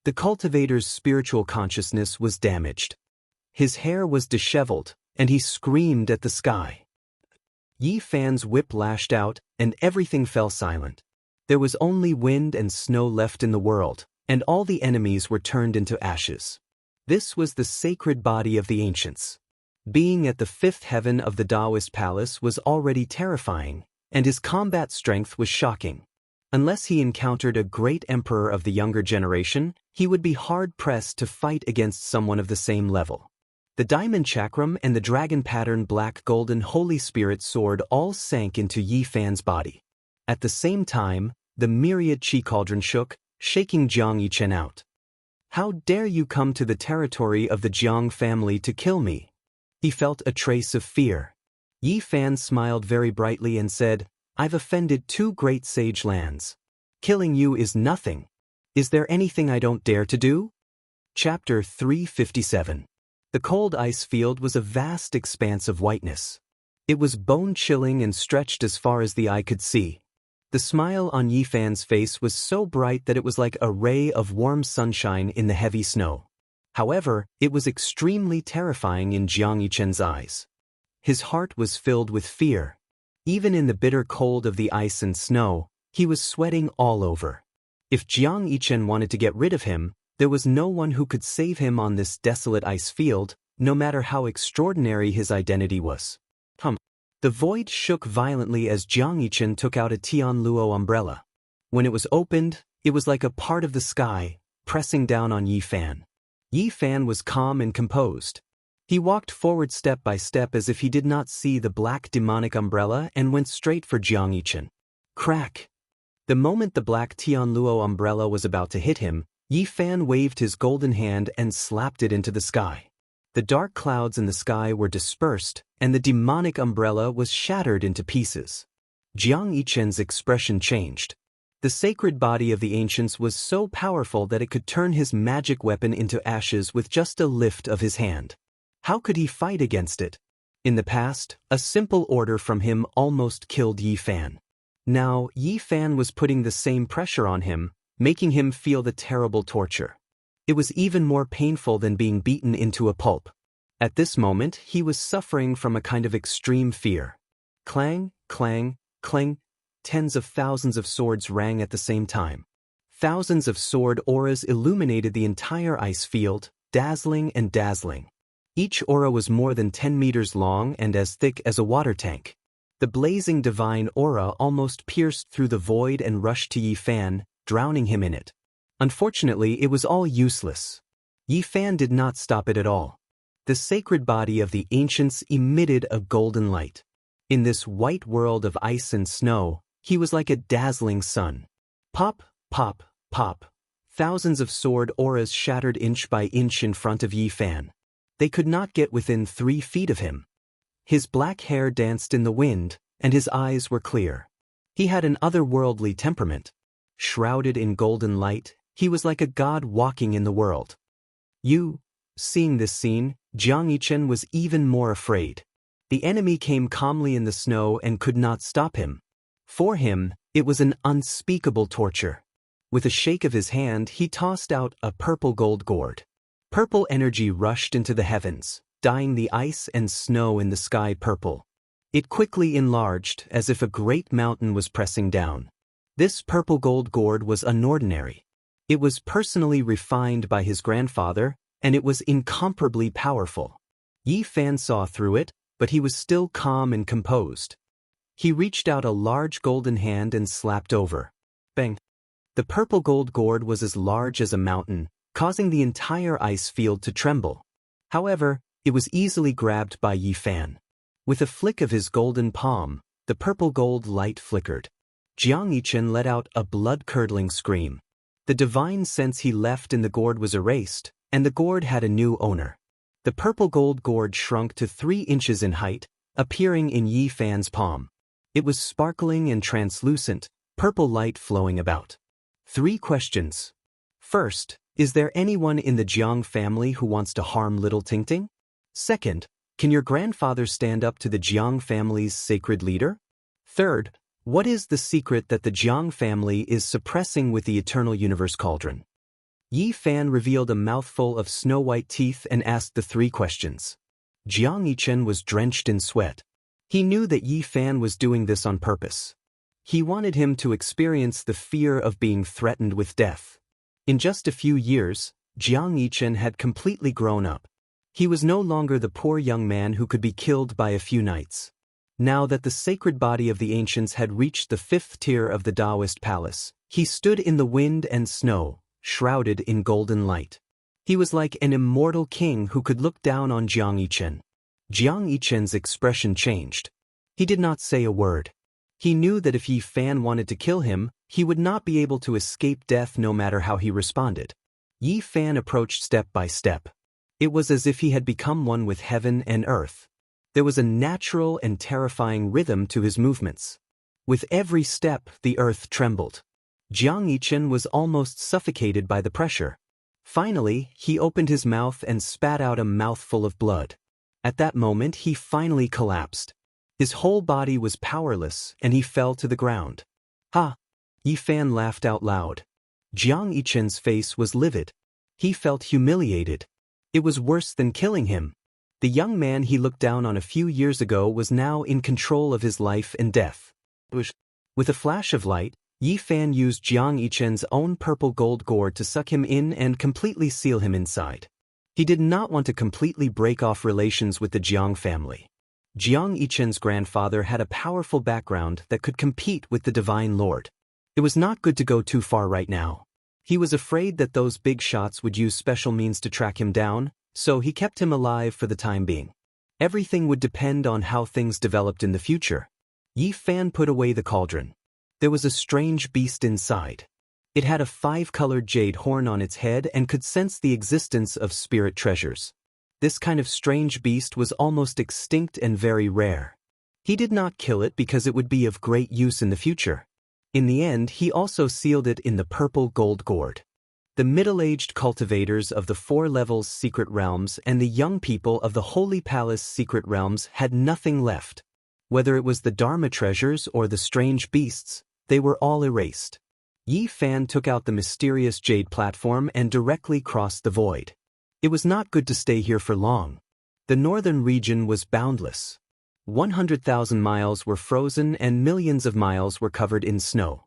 S1: The cultivator's spiritual consciousness was damaged. His hair was disheveled, and he screamed at the sky. Yi Fan's whip lashed out, and everything fell silent. There was only wind and snow left in the world, and all the enemies were turned into ashes. This was the sacred body of the ancients. Being at the 5th heaven of the Taoist palace was already terrifying, and his combat strength was shocking. Unless he encountered a great emperor of the younger generation, he would be hard-pressed to fight against someone of the same level. The diamond chakram and the dragon-pattern black-golden Holy Spirit sword all sank into Yi Fan's body. At the same time, the myriad chi cauldron shook, shaking Jiang Yichen out. "How dare you come to the territory of the Jiang family to kill me?" He felt a trace of fear. Yi Fan smiled very brightly and said, "I've offended 2 great sage lands. Killing you is nothing. Is there anything I don't dare to do?" Chapter 357. The cold ice field was a vast expanse of whiteness. It was bone-chilling and stretched as far as the eye could see. The smile on Yi Fan's face was so bright that it was like a ray of warm sunshine in the heavy snow. However, it was extremely terrifying in Jiang Yichen's eyes. His heart was filled with fear. Even in the bitter cold of the ice and snow, he was sweating all over. If Jiang Yichen wanted to get rid of him, there was no one who could save him on this desolate ice field, no matter how extraordinary his identity was. The void shook violently as Jiang Yichen took out a Tianluo umbrella. When it was opened, it was like a part of the sky, pressing down on Yi Fan. Yi Fan was calm and composed. He walked forward step by step as if he did not see the black demonic umbrella and went straight for Jiang Yichen. Crack! The moment the black Tianluo umbrella was about to hit him, Yi Fan waved his golden hand and slapped it into the sky. The dark clouds in the sky were dispersed, and the demonic umbrella was shattered into pieces. Jiang Yichen's expression changed. The sacred body of the ancients was so powerful that it could turn his magic weapon into ashes with just a lift of his hand. How could he fight against it? In the past, a simple order from him almost killed Yi Fan. Now, Yi Fan was putting the same pressure on him, making him feel the terrible torture. It was even more painful than being beaten into a pulp. At this moment, he was suffering from a kind of extreme fear. Clang, clang, clang. Tens of thousands of swords rang at the same time. Thousands of sword auras illuminated the entire ice field, dazzling and dazzling. Each aura was more than 10 meters long and as thick as a water tank. The blazing divine aura almost pierced through the void and rushed to Yi Fan, drowning him in it. Unfortunately, it was all useless. Yi Fan did not stop it at all. The sacred body of the ancients emitted a golden light. In this white world of ice and snow, he was like a dazzling sun. Pop, pop, pop. Thousands of sword auras shattered inch by inch in front of Yi Fan. They could not get within 3 feet of him. His black hair danced in the wind, and his eyes were clear. He had an otherworldly temperament. Shrouded in golden light, he was like a god walking in the world. Seeing this scene, Jiang Yichen was even more afraid. The enemy came calmly in the snow and could not stop him. For him, it was an unspeakable torture. With a shake of his hand, he tossed out a purple gold gourd. Purple energy rushed into the heavens, dyeing the ice and snow in the sky purple. It quickly enlarged as if a great mountain was pressing down. This purple gold gourd was unordinary. It was personally refined by his grandfather, and it was incomparably powerful. Yi Fan saw through it, but he was still calm and composed. He reached out a large golden hand and slapped over. Bang! The purple gold gourd was as large as a mountain, causing the entire ice field to tremble. However, it was easily grabbed by Yi Fan. With a flick of his golden palm, the purple gold light flickered. Xianxia let out a blood-curdling scream. The divine sense he left in the gourd was erased, and the gourd had a new owner. The purple gold gourd shrunk to 3 inches in height, appearing in Yi Fan's palm. It was sparkling and translucent, purple light flowing about. 3 questions. First, is there anyone in the Jiang family who wants to harm little Tingting? Second, can your grandfather stand up to the Jiang family's sacred leader? Third, what is the secret that the Jiang family is suppressing with the Eternal Universe Cauldron? Yi Fan revealed a mouthful of snow-white teeth and asked the 3 questions. Xianxia was drenched in sweat. He knew that Yi Fan was doing this on purpose. He wanted him to experience the fear of being threatened with death. In just a few years, Xianxia had completely grown up. He was no longer the poor young man who could be killed by a few knights. Now that the sacred body of the ancients had reached the 5th tier of the Taoist palace, he stood in the wind and snow, shrouded in golden light. He was like an immortal king who could look down on Xianxia. Xianxia's expression changed. He did not say a word. He knew that if Yi Fan wanted to kill him, he would not be able to escape death no matter how he responded. Yi Fan approached step by step. It was as if he had become one with heaven and earth. There was a natural and terrifying rhythm to his movements. With every step, the earth trembled. Xianxia was almost suffocated by the pressure. Finally, he opened his mouth and spat out a mouthful of blood. At that moment, he finally collapsed. His whole body was powerless, and he fell to the ground. Ha! Yi Fan laughed out loud. Xianxia's face was livid. He felt humiliated. It was worse than killing him. The young man he looked down on a few years ago was now in control of his life and death. With a flash of light, Yi Fan used Xianxia's own purple gold gourd to suck him in and completely seal him inside. He did not want to completely break off relations with the Jiang family. Xianxia's grandfather had a powerful background that could compete with the Divine Lord. It was not good to go too far right now. He was afraid that those big shots would use special means to track him down, so he kept him alive for the time being. Everything would depend on how things developed in the future. Yi Fan put away the cauldron. There was a strange beast inside. It had a 5-colored jade horn on its head and could sense the existence of spirit treasures. This kind of strange beast was almost extinct and very rare. He did not kill it because it would be of great use in the future. In the end, he also sealed it in the purple gold gourd. The middle-aged cultivators of the 4 levels secret realms and the young people of the Holy Palace secret realms had nothing left. Whether it was the Dharma treasures or the strange beasts, they were all erased. Yi Fan took out the mysterious jade platform and directly crossed the void. It was not good to stay here for long. The northern region was boundless. 100,000 miles were frozen and millions of miles were covered in snow.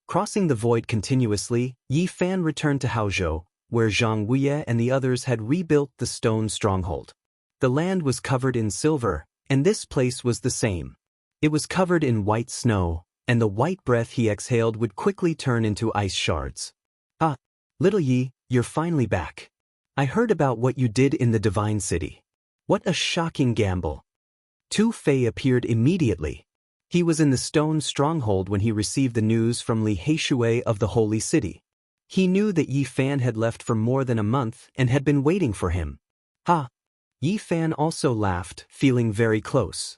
S1: Crossing the void continuously, Yi Fan returned to Haozhou, where Xianxia and the others had rebuilt the stone stronghold. The land was covered in silver, and this place was the same. It was covered in white snow, and the white breath he exhaled would quickly turn into ice shards. Ah, little Yi, you're finally back. I heard about what you did in the Divine City. What a shocking gamble. Tu Fei appeared immediately. He was in the stone stronghold when he received the news from Li Heishui of the Holy City. He knew that Yi Fan had left for more than a month and had been waiting for him. Ha! Yi Fan also laughed, feeling very close.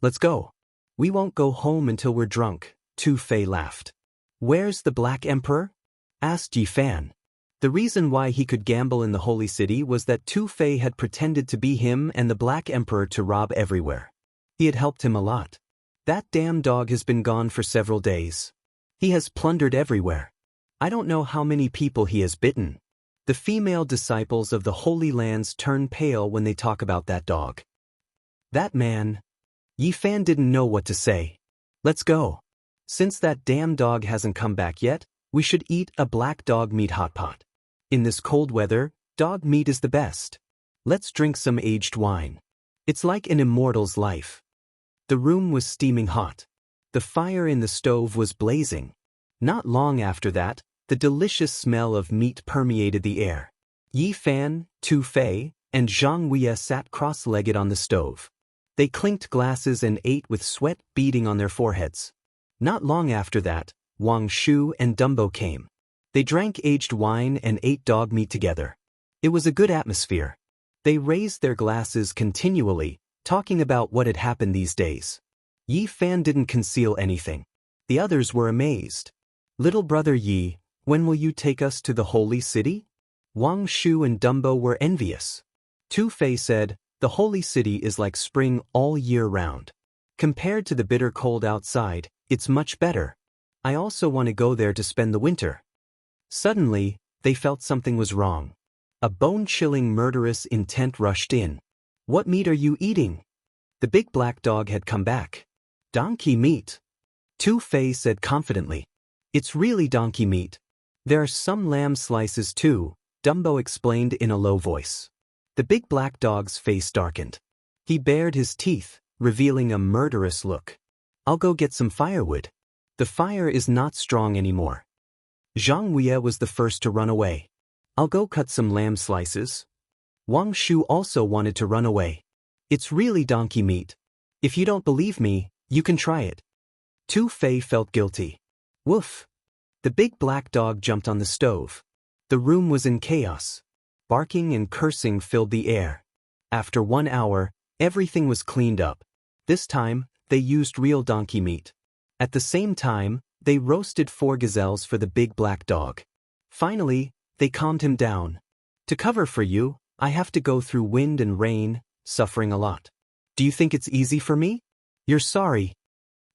S1: Let's go. We won't go home until we're drunk, Tu Fei laughed. Where's the Black Emperor? Asked Yi Fan. The reason why he could gamble in the Holy City was that Tu Fei had pretended to be him and the Black Emperor to rob everywhere. He had helped him a lot. That damn dog has been gone for several days. He has plundered everywhere. I don't know how many people he has bitten. The female disciples of the Holy Lands turn pale when they talk about that dog. That man. Yi Fan didn't know what to say. Let's go. Since that damn dog hasn't come back yet, we should eat a black dog meat hot pot. In this cold weather, Dog meat is the best. Let's drink some aged wine. It's like an immortal's life. The room was steaming hot. The fire in the stove was blazing. Not long after that, the delicious smell of meat permeated the air. Yi Fan, Tu Fei, and Xianxia sat cross-legged on the stove. They clinked glasses and ate with sweat beading on their foreheads. Not long after that, Wang Shu and Dumbo came. They drank aged wine and ate dog meat together. It was a good atmosphere. They raised their glasses continually, talking about what had happened these days. Yi Fan didn't conceal anything. The others were amazed. Little brother Yi, when will you take us to the holy city? Wang Shu and Dumbo were envious. Tu Fei said, the holy city is like spring all year round. Compared to the bitter cold outside, it's much better. I also want to go there to spend the winter. Suddenly, they felt something was wrong. A bone-chilling murderous intent rushed in. What meat are you eating? The big black dog had come back. Donkey meat. Tu Fei said confidently. It's really donkey meat. There are some lamb slices too, Dumbo explained in a low voice. The big black dog's face darkened. He bared his teeth, revealing a murderous look. I'll go get some firewood. The fire is not strong anymore. Xianxia was the first to run away. I'll go cut some lamb slices. Wang Shu also wanted to run away. It's really donkey meat. If you don't believe me, you can try it. Tu Fei felt guilty. Woof! The big black dog jumped on the stove. The room was in chaos. Barking and cursing filled the air. After 1 hour, everything was cleaned up. This time, they used real donkey meat. At the same time, they roasted 4 gazelles for the big black dog. Finally, they calmed him down. To cover for you, I have to go through wind and rain, suffering a lot. Do you think it's easy for me? You're sorry.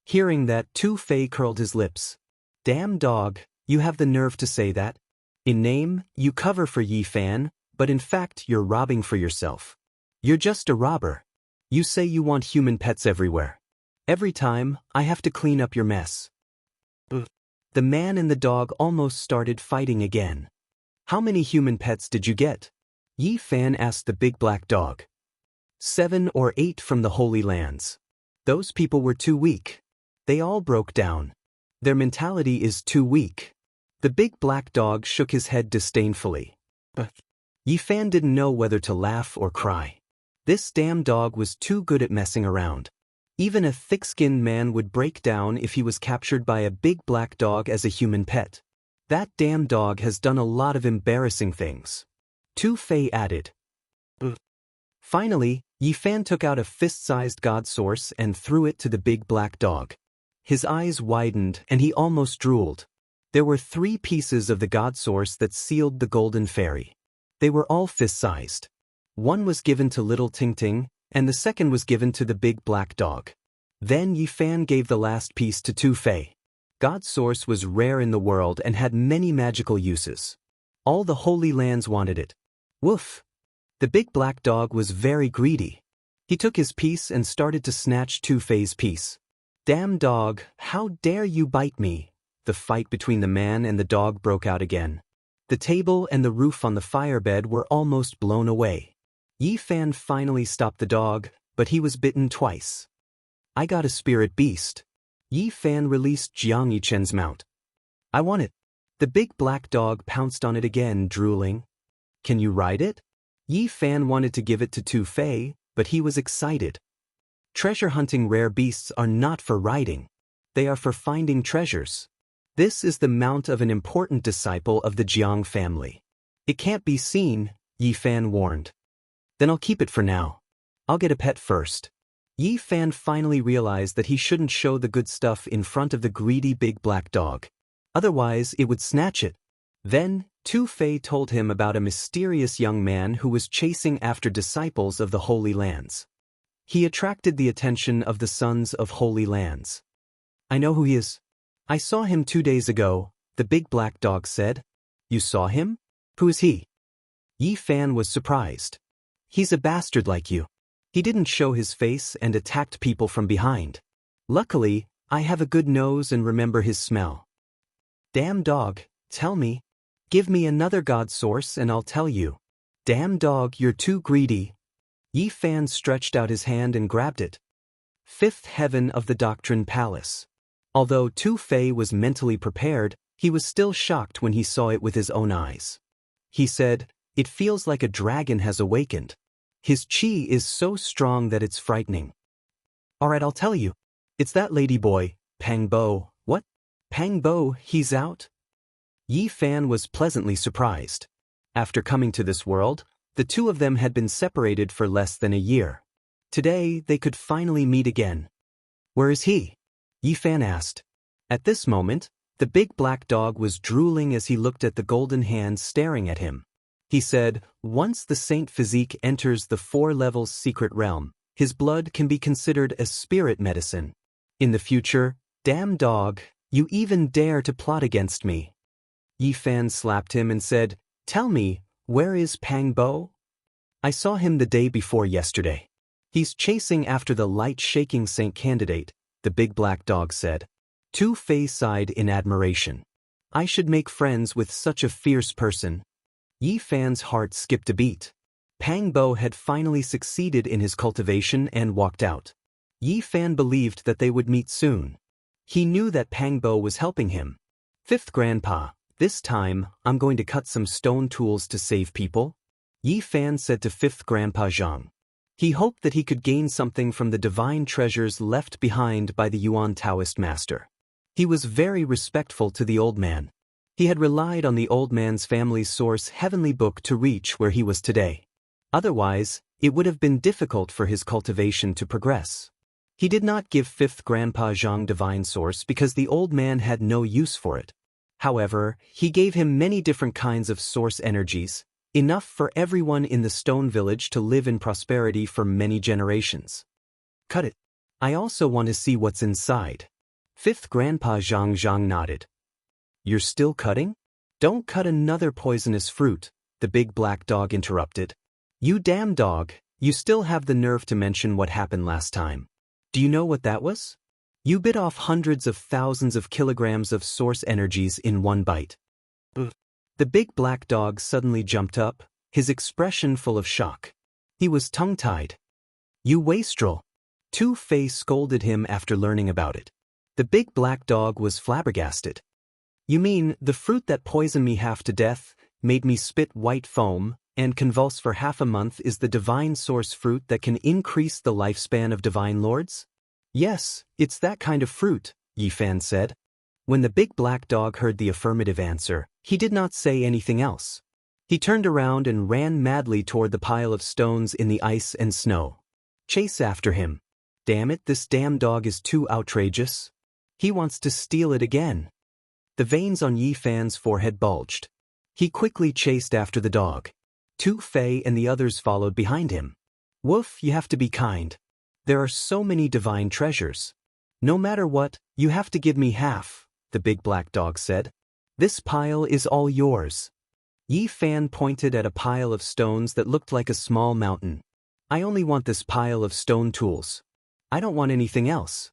S1: Hearing that, Tu Fei curled his lips. Damn dog, you have the nerve to say that? In name, you cover for Yi Fan, but in fact you're robbing for yourself. You're just a robber. You say you want human pets everywhere. Every time, I have to clean up your mess. The man and the dog almost started fighting again. How many human pets did you get? Yi Fan asked the big black dog. 7 or 8 from the Holy Lands. Those people were too weak. They all broke down. Their mentality is too weak. The big black dog shook his head disdainfully. Yi Fan didn't know whether to laugh or cry. This damn dog was too good at messing around. Even a thick-skinned man would break down if he was captured by a big black dog as a human pet. That damn dog has done a lot of embarrassing things. Tu Fei added. Finally, Yi Fan took out a fist-sized god source and threw it to the big black dog. His eyes widened and he almost drooled. There were 3 pieces of the god source that sealed the golden fairy. They were all fist-sized. One was given to little Ting Ting, and the second was given to the big black dog. Then Yi Fan gave the last piece to Tu Fei. God Source was rare in the world and had many magical uses. All the Holy Lands wanted it. Woof! The big black dog was very greedy. He took his piece and started to snatch Tu Fei's piece. Damn dog, how dare you bite me? The fight between the man and the dog broke out again. The table and the roof on the firebed were almost blown away. Yi Fan finally stopped the dog, but he was bitten twice. I got a spirit beast. Yi Fan released Xianxia's mount. I want it. The big black dog pounced on it again, drooling. Can you ride it? Yi Fan wanted to give it to Tu Fei, but he was excited. Treasure hunting rare beasts are not for riding. They are for finding treasures. This is the mount of an important disciple of the Jiang family. It can't be seen, Yi Fan warned. Then I'll keep it for now. I'll get a pet first. Yi Fan finally realized that he shouldn't show the good stuff in front of the greedy big black dog. Otherwise, it would snatch it. Then, Tu Fei told him about a mysterious young man who was chasing after disciples of the Holy Lands. He attracted the attention of the sons of Holy Lands. I know who he is. I saw him 2 days ago, the big black dog said. You saw him? Who is he? Yi Fan was surprised. He's a bastard like you. He didn't show his face and attacked people from behind. Luckily, I have a good nose and remember his smell. Damn dog, tell me. Give me another god source and I'll tell you. Damn dog, you're too greedy. Yi Fan stretched out his hand and grabbed it. Fifth heaven of the Doctrine Palace. Although Tu Fei was mentally prepared, he was still shocked when he saw it with his own eyes. He said, "It feels like a dragon has awakened. His chi is so strong that it's frightening." "Alright, I'll tell you. It's that lady boy, Pang Bo." "What? Pang Bo, he's out?" Yi Fan was pleasantly surprised. After coming to this world, the two of them had been separated for less than a year. Today, they could finally meet again. "Where is he?" Yi Fan asked. At this moment, the big black dog was drooling as he looked at the golden hand staring at him. He said, "Once the saint physique enters the 4 levels secret realm, his blood can be considered as spirit medicine. In the future, damn dog, you even dare to plot against me." Yi Fan slapped him and said, "Tell me, where is Pang Bo?" "I saw him the day before yesterday. He's chasing after the light-shaking saint candidate," the big black dog said. Tu Fei sighed in admiration. "I should make friends with such a fierce person." Yi Fan's heart skipped a beat. Pang Bo had finally succeeded in his cultivation and walked out. Yi Fan believed that they would meet soon. He knew that Pang Bo was helping him. "Fifth Grandpa, this time, I'm going to cut some stone tools to save people," Yi Fan said to Fifth Grandpa Zhang. He hoped that he could gain something from the divine treasures left behind by the Yuan Taoist master. He was very respectful to the old man. He had relied on the old man's family's source heavenly book to reach where he was today. Otherwise, it would have been difficult for his cultivation to progress. He did not give Fifth Grandpa Zhang divine source because the old man had no use for it. However, he gave him many different kinds of source energies, enough for everyone in the stone village to live in prosperity for many generations. "Cut it. I also want to see what's inside." Fifth Grandpa Zhang nodded. "You're still cutting? Don't cut another poisonous fruit," the big black dog interrupted. "You damn dog, you still have the nerve to mention what happened last time. Do you know what that was? You bit off hundreds of thousands of kilograms of source energies in one bite." The big black dog suddenly jumped up, his expression full of shock. He was tongue-tied. "You wastrel!" Tu Fei scolded him after learning about it. The big black dog was flabbergasted. "You mean the fruit that poisoned me half to death, made me spit white foam, and convulse for half a month is the divine source fruit that can increase the lifespan of divine lords?" "Yes, it's that kind of fruit," Yi Fan said. When the big black dog heard the affirmative answer, he did not say anything else. He turned around and ran madly toward the pile of stones in the ice and snow. "Chase after him. Damn it, this damn dog is too outrageous. He wants to steal it again." The veins on Yi Fan's forehead bulged. He quickly chased after the dog. Tu Fei and the others followed behind him. "Woof, you have to be kind. There are so many divine treasures. No matter what, you have to give me half," the big black dog said. "This pile is all yours." Yi Fan pointed at a pile of stones that looked like a small mountain. "I only want this pile of stone tools. I don't want anything else."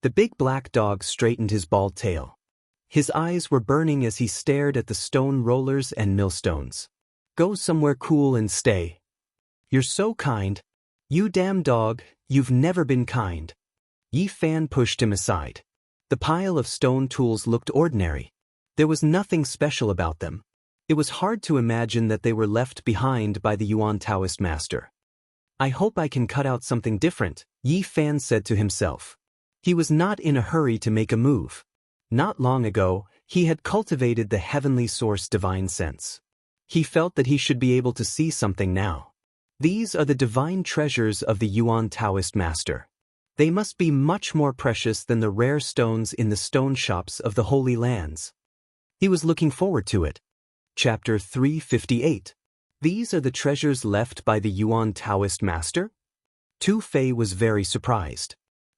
S1: The big black dog straightened his bald tail. His eyes were burning as he stared at the stone rollers and millstones. "Go somewhere cool and stay. You're so kind. You damn dog, you've never been kind." Yi Fan pushed him aside. The pile of stone tools looked ordinary. There was nothing special about them. It was hard to imagine that they were left behind by the Yuan Taoist master. "I hope I can cut out something different," Yi Fan said to himself. He was not in a hurry to make a move. Not long ago, he had cultivated the heavenly source divine sense. He felt that he should be able to see something now. These are the divine treasures of the Yuan Taoist master. They must be much more precious than the rare stones in the stone shops of the Holy Lands. He was looking forward to it. Chapter 358. These are the treasures left by the Yuan Taoist master? Tu Fei was very surprised.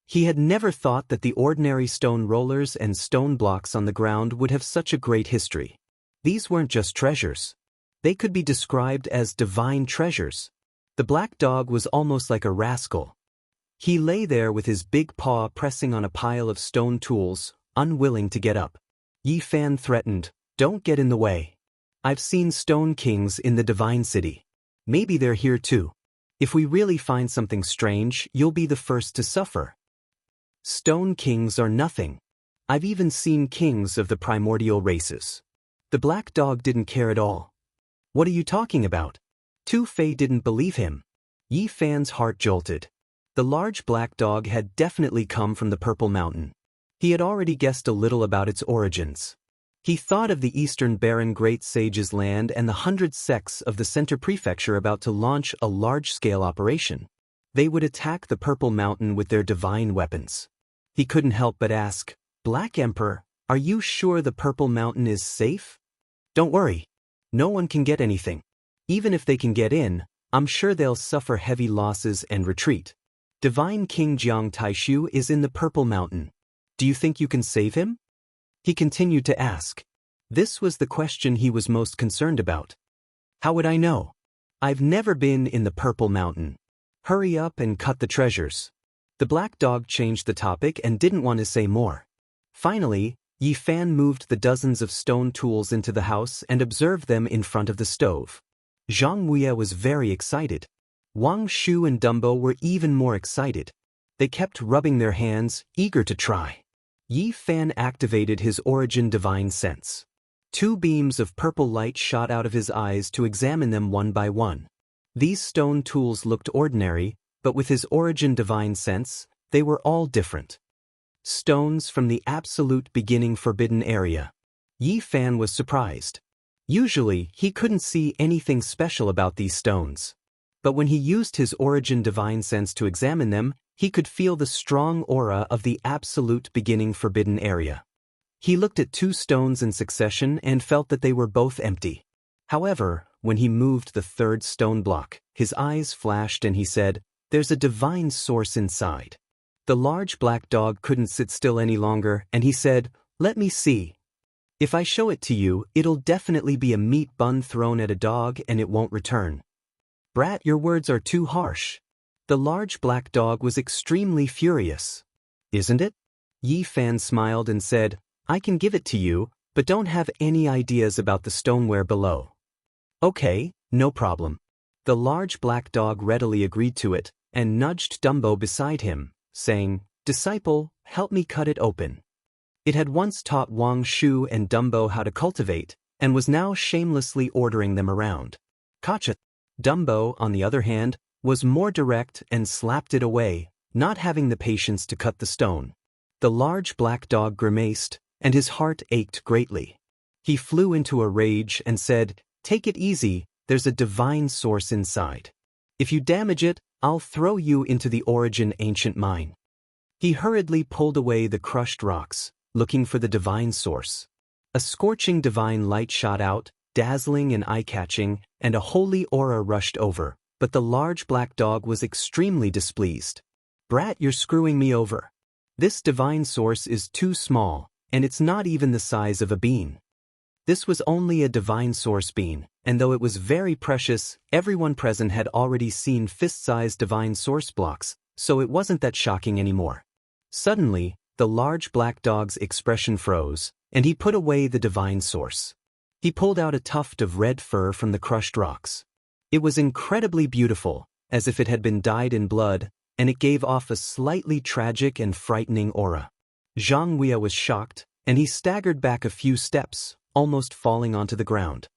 S1: He had never thought that the ordinary stone rollers and stone blocks on the ground would have such a great history. These weren't just treasures. They could be described as divine treasures. The black dog was almost like a rascal. He lay there with his big paw pressing on a pile of stone tools, unwilling to get up. Yi Fan threatened, "Don't get in the way. I've seen stone kings in the divine city. Maybe they're here too. If we really find something strange, you'll be the first to suffer. Stone kings are nothing. I've even seen kings of the primordial races. The black dog didn't care at all. What are you talking about? Tu Fei didn't believe him. Yi Fan's heart jolted. The large black dog had definitely come from the Purple Mountain. He had already guessed a little about its origins. He thought of the Eastern Baron Great Sage's land and the 100 sects of the Center Prefecture about to launch a large-scale operation. They would attack the Purple Mountain with their divine weapons. He couldn't help but ask, Black Emperor, are you sure the Purple Mountain is safe? Don't worry. No one can get anything. Even if they can get in, I'm sure they'll suffer heavy losses and retreat. Divine King Jiang Taishu is in the Purple Mountain. Do you think you can save him? He continued to ask. This was the question he was most concerned about. How would I know? I've never been in the Purple Mountain. Hurry up and cut the treasures. The black dog changed the topic and didn't want to say more. Finally, Yi Fan moved the dozens of stone tools into the house and observed them in front of the stove. Zhang Wuya was very excited. Wang Shu and Dumbo were even more excited. They kept rubbing their hands, eager to try. Yi Fan activated his origin divine sense. 2 beams of purple light shot out of his eyes to examine them one by one. These stone tools looked ordinary, but with his origin divine sense, they were all different. Stones from the absolute beginning forbidden area. Yi Fan was surprised. Usually, he couldn't see anything special about these stones. But when he used his origin divine sense to examine them, he could feel the strong aura of the absolute beginning forbidden area. He looked at 2 stones in succession and felt that they were both empty. However, when he moved the 3rd stone block, his eyes flashed and he said, There's a divine source inside. The large black dog couldn't sit still any longer and he said, Let me see. If I show it to you, it'll definitely be a meat bun thrown at a dog and it won't return. Brat, your words are too harsh. The large black dog was extremely furious. Isn't it? Yi Fan smiled and said, I can give it to you, but don't have any ideas about the stoneware below. Okay, no problem. The large black dog readily agreed to it and nudged Dumbo beside him, saying, Disciple, help me cut it open. It had once taught Wang Shu and Dumbo how to cultivate, and was now shamelessly ordering them around. Gotcha. Dumbo, on the other hand, was more direct and slapped it away, not having the patience to cut the stone. The large black dog grimaced, and his heart ached greatly. He flew into a rage and said, Take it easy, there's a divine source inside. If you damage it, I'll throw you into the origin ancient mine. He hurriedly pulled away the crushed rocks, looking for the divine source. A scorching divine light shot out, dazzling and eye-catching, and a holy aura rushed over, but the large black dog was extremely displeased. Brat, you're screwing me over. This divine source is too small, and it's not even the size of a bean. This was only a divine source bean, and though it was very precious, everyone present had already seen fist-sized divine source blocks, so it wasn't that shocking anymore. Suddenly, the large black dog's expression froze, and he put away the divine source. He pulled out a tuft of red fur from the crushed rocks. It was incredibly beautiful, as if it had been dyed in blood, and it gave off a slightly tragic and frightening aura. Zhang Wuya was shocked, and he staggered back a few steps, almost falling onto the ground.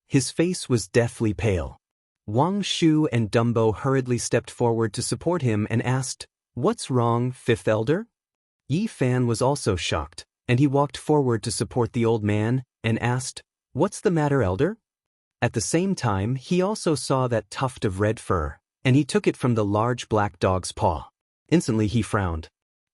S1: His face was deathly pale. Wang Shu and Dumbo hurriedly stepped forward to support him and asked, What's wrong, Fifth Elder? Yi Fan was also shocked, and he walked forward to support the old man and asked, What's the matter, Elder? At the same time, he also saw that tuft of red fur, and he took it from the large black dog's paw. Instantly he frowned.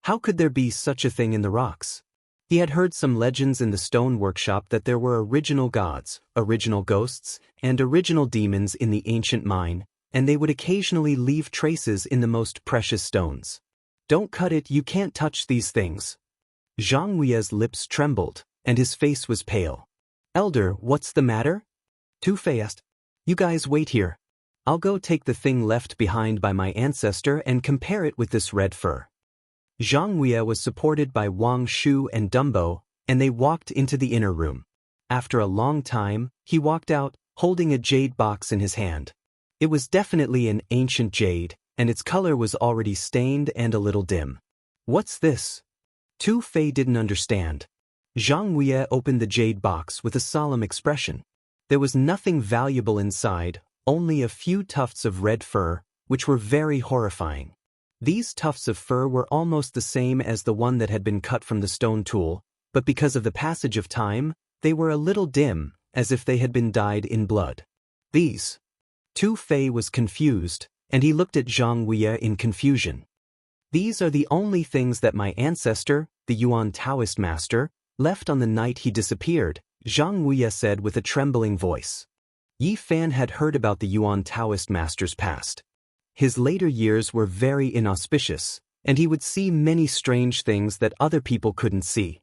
S1: How could there be such a thing in the rocks? He had heard some legends in the stone workshop that there were original gods, original ghosts, and original demons in the ancient mine, and they would occasionally leave traces in the most precious stones. Don't cut it, you can't touch these things. Zhang Wuya's lips trembled, and his face was pale. Elder, what's the matter? Too fast. You guys wait here. I'll go take the thing left behind by my ancestor and compare it with this red fur. Zhang Wuya was supported by Wang Shu and Dumbo, and they walked into the inner room. After a long time, he walked out, holding a jade box in his hand. It was definitely an ancient jade, and its color was already stained and a little dim. What's this? Tu Fei didn't understand. Xianxia opened the jade box with a solemn expression. There was nothing valuable inside, only a few tufts of red fur, which were very horrifying. These tufts of fur were almost the same as the one that had been cut from the stone tool, but because of the passage of time, they were a little dim, as if they had been dyed in blood. These. Tu Fei was confused, and he looked at Xianxia in confusion. These are the only things that my ancestor, the Yuan Taoist master, left on the night he disappeared, Xianxia said with a trembling voice. Yi Fan had heard about the Yuan Taoist master's past. His later years were very inauspicious, and he would see many strange things that other people couldn't see.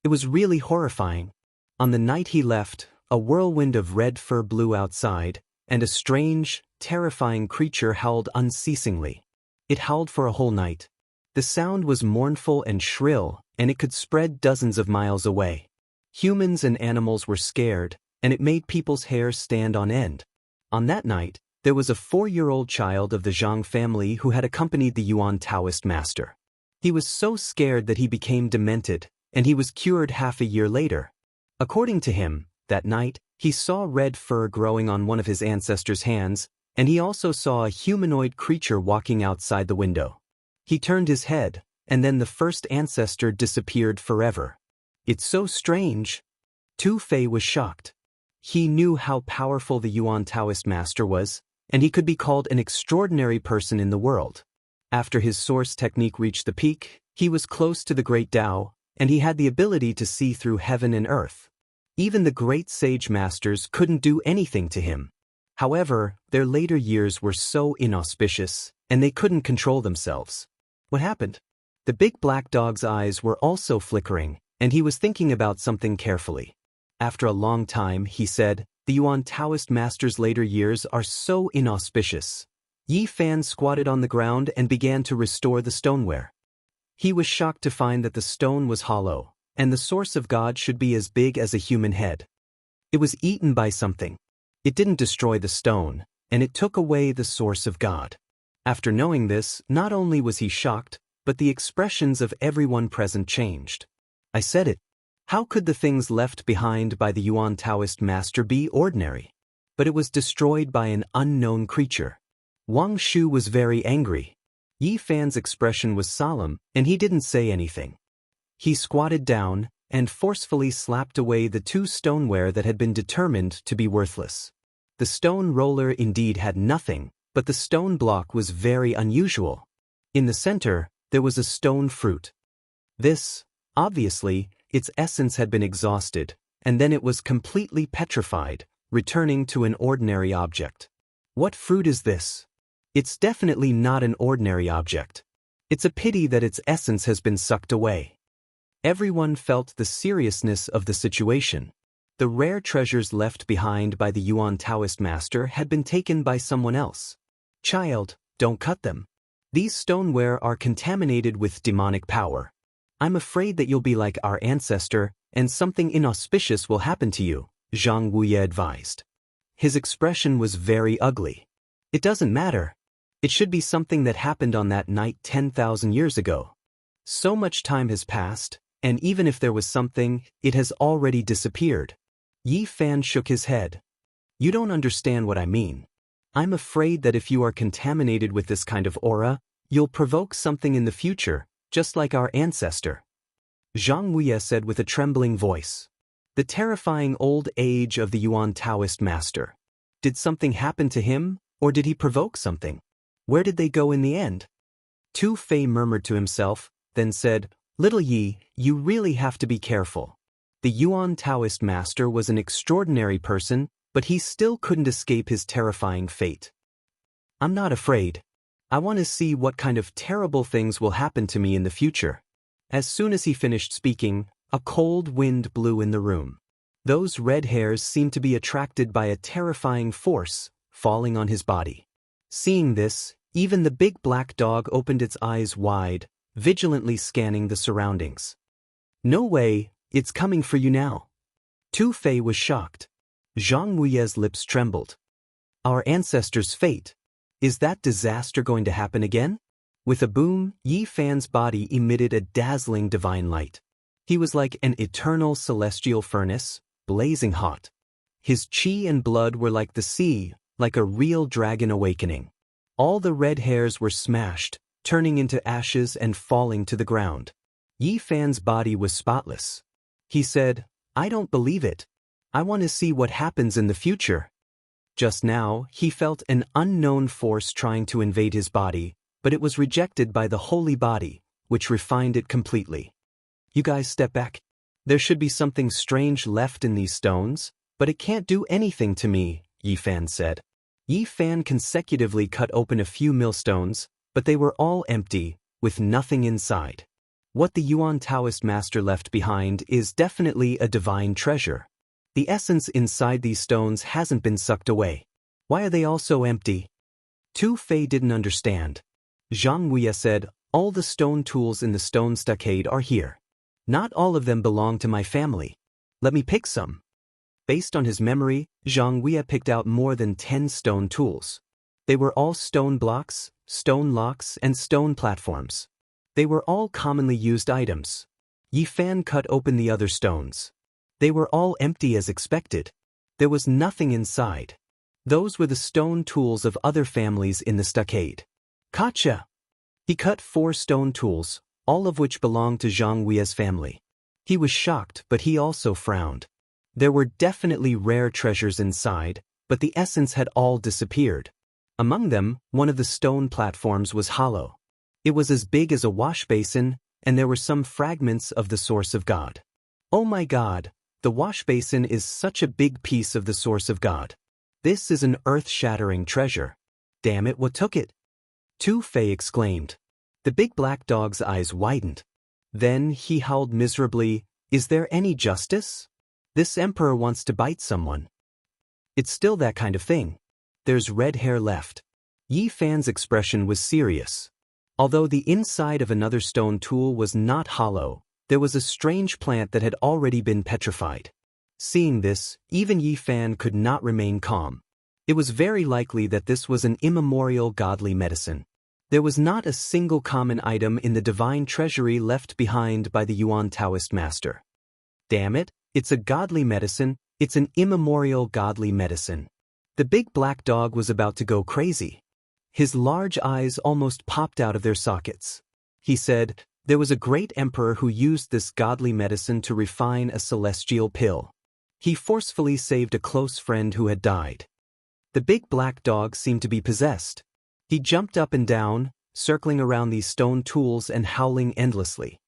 S1: It was really horrifying. On the night he left, a whirlwind of red fur blew outside, and a strange, terrifying creature howled unceasingly. It howled for a whole night. The sound was mournful and shrill, and it could spread dozens of miles away. Humans and animals were scared, and it made people's hair stand on end. On that night, there was a 4-year-old child of the Zhang family who had accompanied the Yuan Taoist master. He was so scared that he became demented, and he was cured half a year later. According to him, that night, he saw red fur growing on one of his ancestors' hands, and he also saw a humanoid creature walking outside the window. He turned his head, and then the first ancestor disappeared forever. It's so strange. Tu Fei was shocked. He knew how powerful the Yuan Taoist master was, and he could be called an extraordinary person in the world. After his source technique reached the peak, he was close to the great Tao, and he had the ability to see through heaven and earth. Even the great sage masters couldn't do anything to him. However, their later years were so inauspicious, and they couldn't control themselves. What happened? The big black dog's eyes were also flickering, and he was thinking about something carefully. After a long time, he said, the Yuan Taoist master's later years are so inauspicious. Yi Fan squatted on the ground and began to restore the stoneware. He was shocked to find that the stone was hollow, and the source of God should be as big as a human head. It was eaten by something. It didn't destroy the stone, and it took away the source of God. After knowing this, not only was he shocked, but the expressions of everyone present changed. I said it. How could the things left behind by the Yuan Taoist master be ordinary? But it was destroyed by an unknown creature. Wang Shu was very angry. Yi Fan's expression was solemn, and he didn't say anything. He squatted down and forcefully slapped away the 2 stoneware that had been determined to be worthless. The stone roller indeed had nothing, but the stone block was very unusual. In the center, there was a stone fruit. This, obviously, its essence had been exhausted, and then it was completely petrified, returning to an ordinary object. What fruit is this? It's definitely not an ordinary object. It's a pity that its essence has been sucked away. Everyone felt the seriousness of the situation. The rare treasures left behind by the Yuan Taoist master had been taken by someone else. Child, don't cut them. These stoneware are contaminated with demonic power. I'm afraid that you'll be like our ancestor, and something inauspicious will happen to you, Xianxia advised. His expression was very ugly. It doesn't matter. It should be something that happened on that night 10,000 years ago. So much time has passed, and even if there was something, it has already disappeared. Yi Fan shook his head. You don't understand what I mean. I'm afraid that if you are contaminated with this kind of aura, you'll provoke something in the future, just like our ancestor. Xianxia said with a trembling voice. The terrifying old age of the Yuan Taoist master. Did something happen to him, or did he provoke something? Where did they go in the end? Tu Fei murmured to himself, then said, Little Yi, you really have to be careful. The Yuan Taoist master was an extraordinary person, but he still couldn't escape his terrifying fate. I'm not afraid. I want to see what kind of terrible things will happen to me in the future. As soon as he finished speaking, a cold wind blew in the room. Those red hairs seemed to be attracted by a terrifying force, falling on his body. Seeing this, even the big black dog opened its eyes wide, vigilantly scanning the surroundings. No way, it's coming for you now. Tu Fei was shocked. Xianxia's lips trembled. Our ancestors' fate. Is that disaster going to happen again? With a boom, Yi Fan's body emitted a dazzling divine light. He was like an eternal celestial furnace, blazing hot. His chi and blood were like the sea, like a real dragon awakening. All the red hairs were smashed, turning into ashes and falling to the ground. Yi Fan's body was spotless. He said, "I don't believe it. I want to see what happens in the future." Just now, he felt an unknown force trying to invade his body, but it was rejected by the holy body, which refined it completely. "You guys step back. There should be something strange left in these stones, but it can't do anything to me," Yi Fan said. Yi Fan consecutively cut open a few millstones, but they were all empty, with nothing inside. What the Yuan Taoist master left behind is definitely a divine treasure. The essence inside these stones hasn't been sucked away. Why are they all so empty? Tu Fei didn't understand. Xianxia said, "All the stone tools in the stone stockade are here. Not all of them belong to my family. Let me pick some." Based on his memory, Xianxia picked out more than 10 stone tools. They were all stone blocks, stone locks, and stone platforms. They were all commonly used items. Yi Fan cut open the other stones. They were all empty as expected. There was nothing inside. Those were the stone tools of other families in the stockade. Gotcha! He cut 4 stone tools, all of which belonged to Xianxia's family. He was shocked, but he also frowned. There were definitely rare treasures inside, but the essence had all disappeared. Among them, one of the stone platforms was hollow. It was as big as a wash basin, and there were some fragments of the source of God. "Oh my God, the wash basin is such a big piece of the source of God. This is an earth-shattering treasure. Damn it, what took it?" Tu Fei exclaimed. The big black dog's eyes widened. Then he howled miserably, "Is there any justice? This emperor wants to bite someone." "It's still that kind of thing. There's red hair left." Yi Fan's expression was serious. Although the inside of another stone tool was not hollow, there was a strange plant that had already been petrified. Seeing this, even Yi Fan could not remain calm. It was very likely that this was an immemorial godly medicine. There was not a single common item in the divine treasury left behind by the Yuan Taoist master. Damn it, it's a godly medicine, it's an immemorial godly medicine. The big black dog was about to go crazy. His large eyes almost popped out of their sockets. He said, "There was a great emperor who used this godly medicine to refine a celestial pill. He forcefully saved a close friend who had died." The big black dog seemed to be possessed. He jumped up and down, circling around these stone tools and howling endlessly.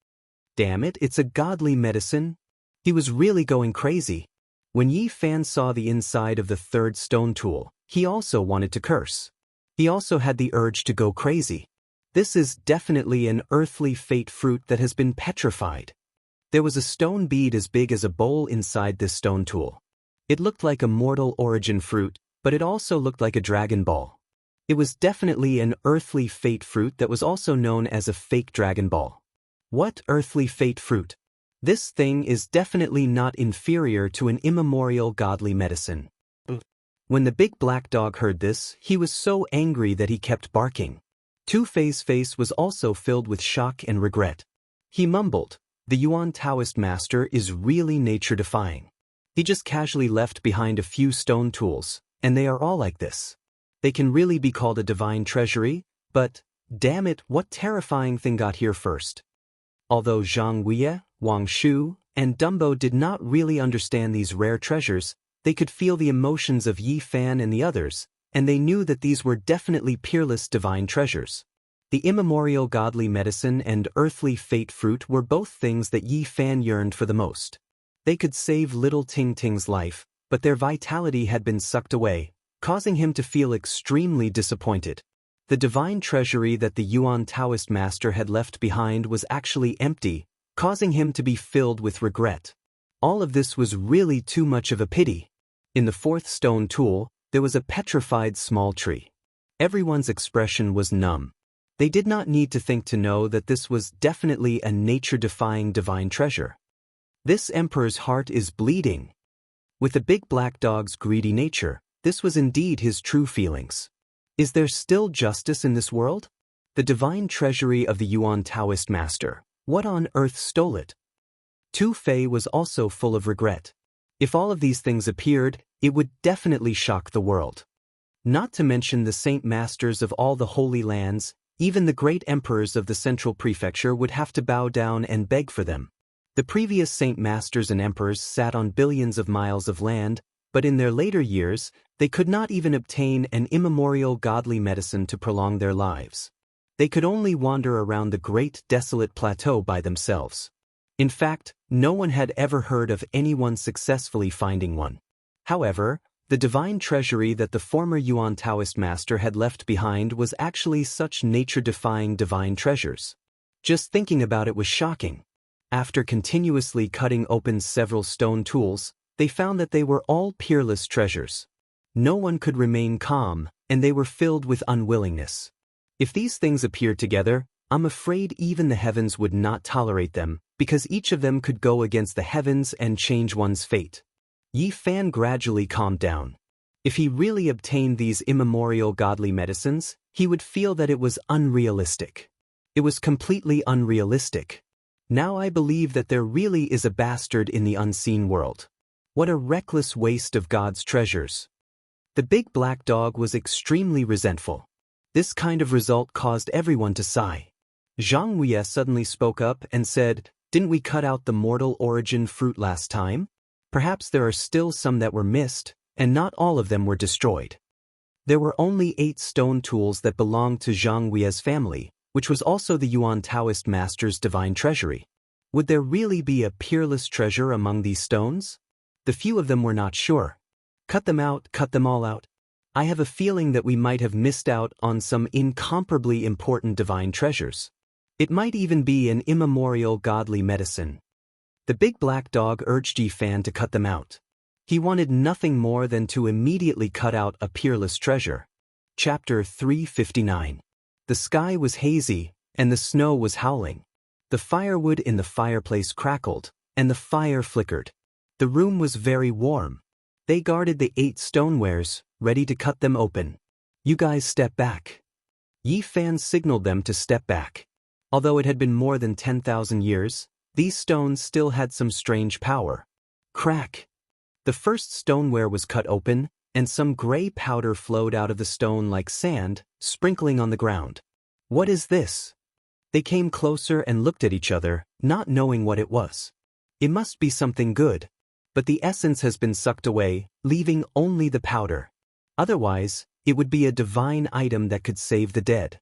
S1: Damn it, it's a godly medicine. He was really going crazy. When Yi Fan saw the inside of the third stone tool, he also wanted to curse. He also had the urge to go crazy. This is definitely an earthly fate fruit that has been petrified. There was a stone bead as big as a bowl inside this stone tool. It looked like a mortal origin fruit, but it also looked like a dragon ball. It was definitely an earthly fate fruit that was also known as a fake dragon ball. What earthly fate fruit? This thing is definitely not inferior to an immemorial godly medicine. When the big black dog heard this, he was so angry that he kept barking. Tu Fei's face was also filled with shock and regret. He mumbled, "The Yuan Taoist master is really nature-defying. He just casually left behind a few stone tools, and they are all like this. They can really be called a divine treasury, but, damn it, what terrifying thing got here first?" Although Zhang Wei, Wang Shu, and Dumbo did not really understand these rare treasures, they could feel the emotions of Yi Fan and the others, and they knew that these were definitely peerless divine treasures. The immemorial godly medicine and earthly fate fruit were both things that Yi Fan yearned for the most. They could save little Ting Ting's life, but their vitality had been sucked away, causing him to feel extremely disappointed. The divine treasury that the Yuan Taoist master had left behind was actually empty, causing him to be filled with regret. All of this was really too much of a pity. In the fourth stone tool, there was a petrified small tree. Everyone's expression was numb. They did not need to think to know that this was definitely a nature-defying divine treasure. This emperor's heart is bleeding. With the big black dog's greedy nature, This was indeed his true feelings. Is there still justice in this world? The divine treasury of the Yuan Taoist master. What on earth stole it? Tu Fei was also full of regret. If all of these things appeared, it would definitely shock the world. Not to mention the saint masters of all the holy lands, even the great emperors of the central prefecture would have to bow down and beg for them. The previous saint masters and emperors sat on billions of miles of land, but in their later years, they could not even obtain an immemorial godly medicine to prolong their lives. They could only wander around the great desolate plateau by themselves. In fact, no one had ever heard of anyone successfully finding one. However, the divine treasury that the former Yuan Taoist master had left behind was actually such nature-defying divine treasures. Just thinking about it was shocking. After continuously cutting open several stone tools, they found that they were all peerless treasures. No one could remain calm, and they were filled with unwillingness. If these things appeared together, I'm afraid even the heavens would not tolerate them, because each of them could go against the heavens and change one's fate. Yi Fan gradually calmed down. If he really obtained these immemorial godly medicines, he would feel that it was unrealistic. It was completely unrealistic. Now I believe that there really is a bastard in the unseen world. What a reckless waste of God's treasures. The big black dog was extremely resentful. This kind of result caused everyone to sigh. Xianxia suddenly spoke up and said, "Didn't we cut out the mortal origin fruit last time? Perhaps there are still some that were missed, and not all of them were destroyed." There were only 8 stone tools that belonged to Xianxia's family, which was also the Yuan Taoist master's divine treasury. Would there really be a peerless treasure among these stones? The few of them were not sure. Cut them out, cut them all out. I have a feeling that we might have missed out on some incomparably important divine treasures. It might even be an immemorial godly medicine. The big black dog urged Yi Fan to cut them out. He wanted nothing more than to immediately cut out a peerless treasure. Chapter 359. The sky was hazy, and the snow was howling. The firewood in the fireplace crackled, and the fire flickered. The room was very warm. They guarded the 8 stonewares, ready to cut them open. "You guys step back." Yi Fan signaled them to step back. Although it had been more than 10,000 years, these stones still had some strange power. Crack! The first stoneware was cut open, and some gray powder flowed out of the stone like sand, sprinkling on the ground. "What is this?" They came closer and looked at each other, not knowing what it was. It must be something good. But the essence has been sucked away, leaving only the powder. Otherwise, it would be a divine item that could save the dead.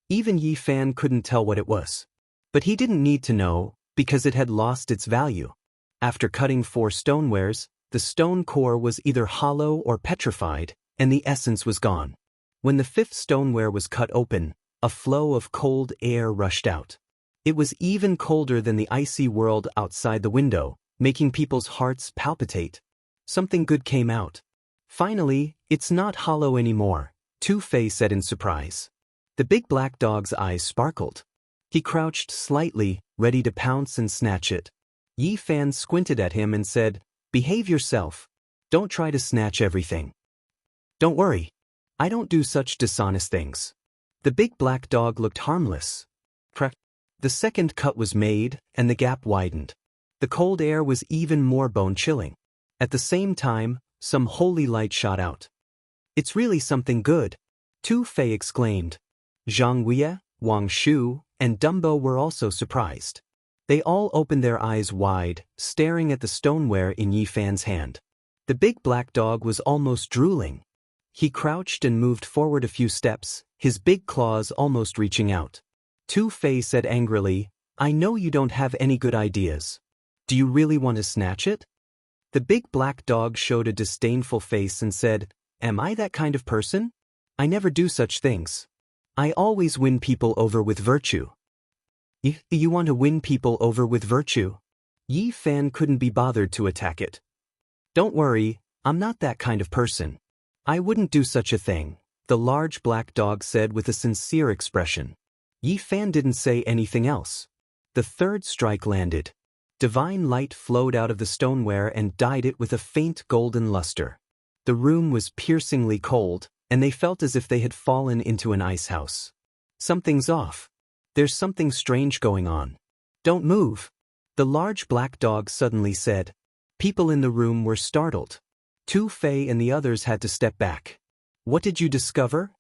S1: Even Yi Fan couldn't tell what it was. But he didn't need to know, because it had lost its value. After cutting 4 stonewares, the stone core was either hollow or petrified, and the essence was gone. When the 5th stoneware was cut open, a flow of cold air rushed out. It was even colder than the icy world outside the window, making people's hearts palpitate. Something good came out. "Finally, it's not hollow anymore," Tu Fei said in surprise. The big black dog's eyes sparkled. He crouched slightly, ready to pounce and snatch it. Yi Fan squinted at him and said, "Behave yourself. Don't try to snatch everything." "Don't worry. I don't do such dishonest things." The big black dog looked harmless. The second cut was made, and the gap widened. The cold air was even more bone-chilling. At the same time, some holy light shot out. "It's really something good," Tu Fei exclaimed. Xianxia, Wang Shu, and Dumbo were also surprised. They all opened their eyes wide, staring at the stoneware in Yi Fan's hand. The big black dog was almost drooling. He crouched and moved forward a few steps, his big claws almost reaching out. Tu Fei said angrily, "I know you don't have any good ideas. Do you really want to snatch it?" The big black dog showed a disdainful face and said, "Am I that kind of person? I never do such things. I always win people over with virtue." You want to win people over with virtue?" Yi Fan couldn't be bothered to attack it. "Don't worry, I'm not that kind of person. I wouldn't do such a thing," the large black dog said with a sincere expression. Yi Fan didn't say anything else. The 3rd strike landed. Divine light flowed out of the stoneware and dyed it with a faint golden luster. The room was piercingly cold, and they felt as if they had fallen into an ice house. Something's off. There's something strange going on. Don't move. The large black dog suddenly said. People in the room were startled. Tu Fei and the others had to step back. What did you discover?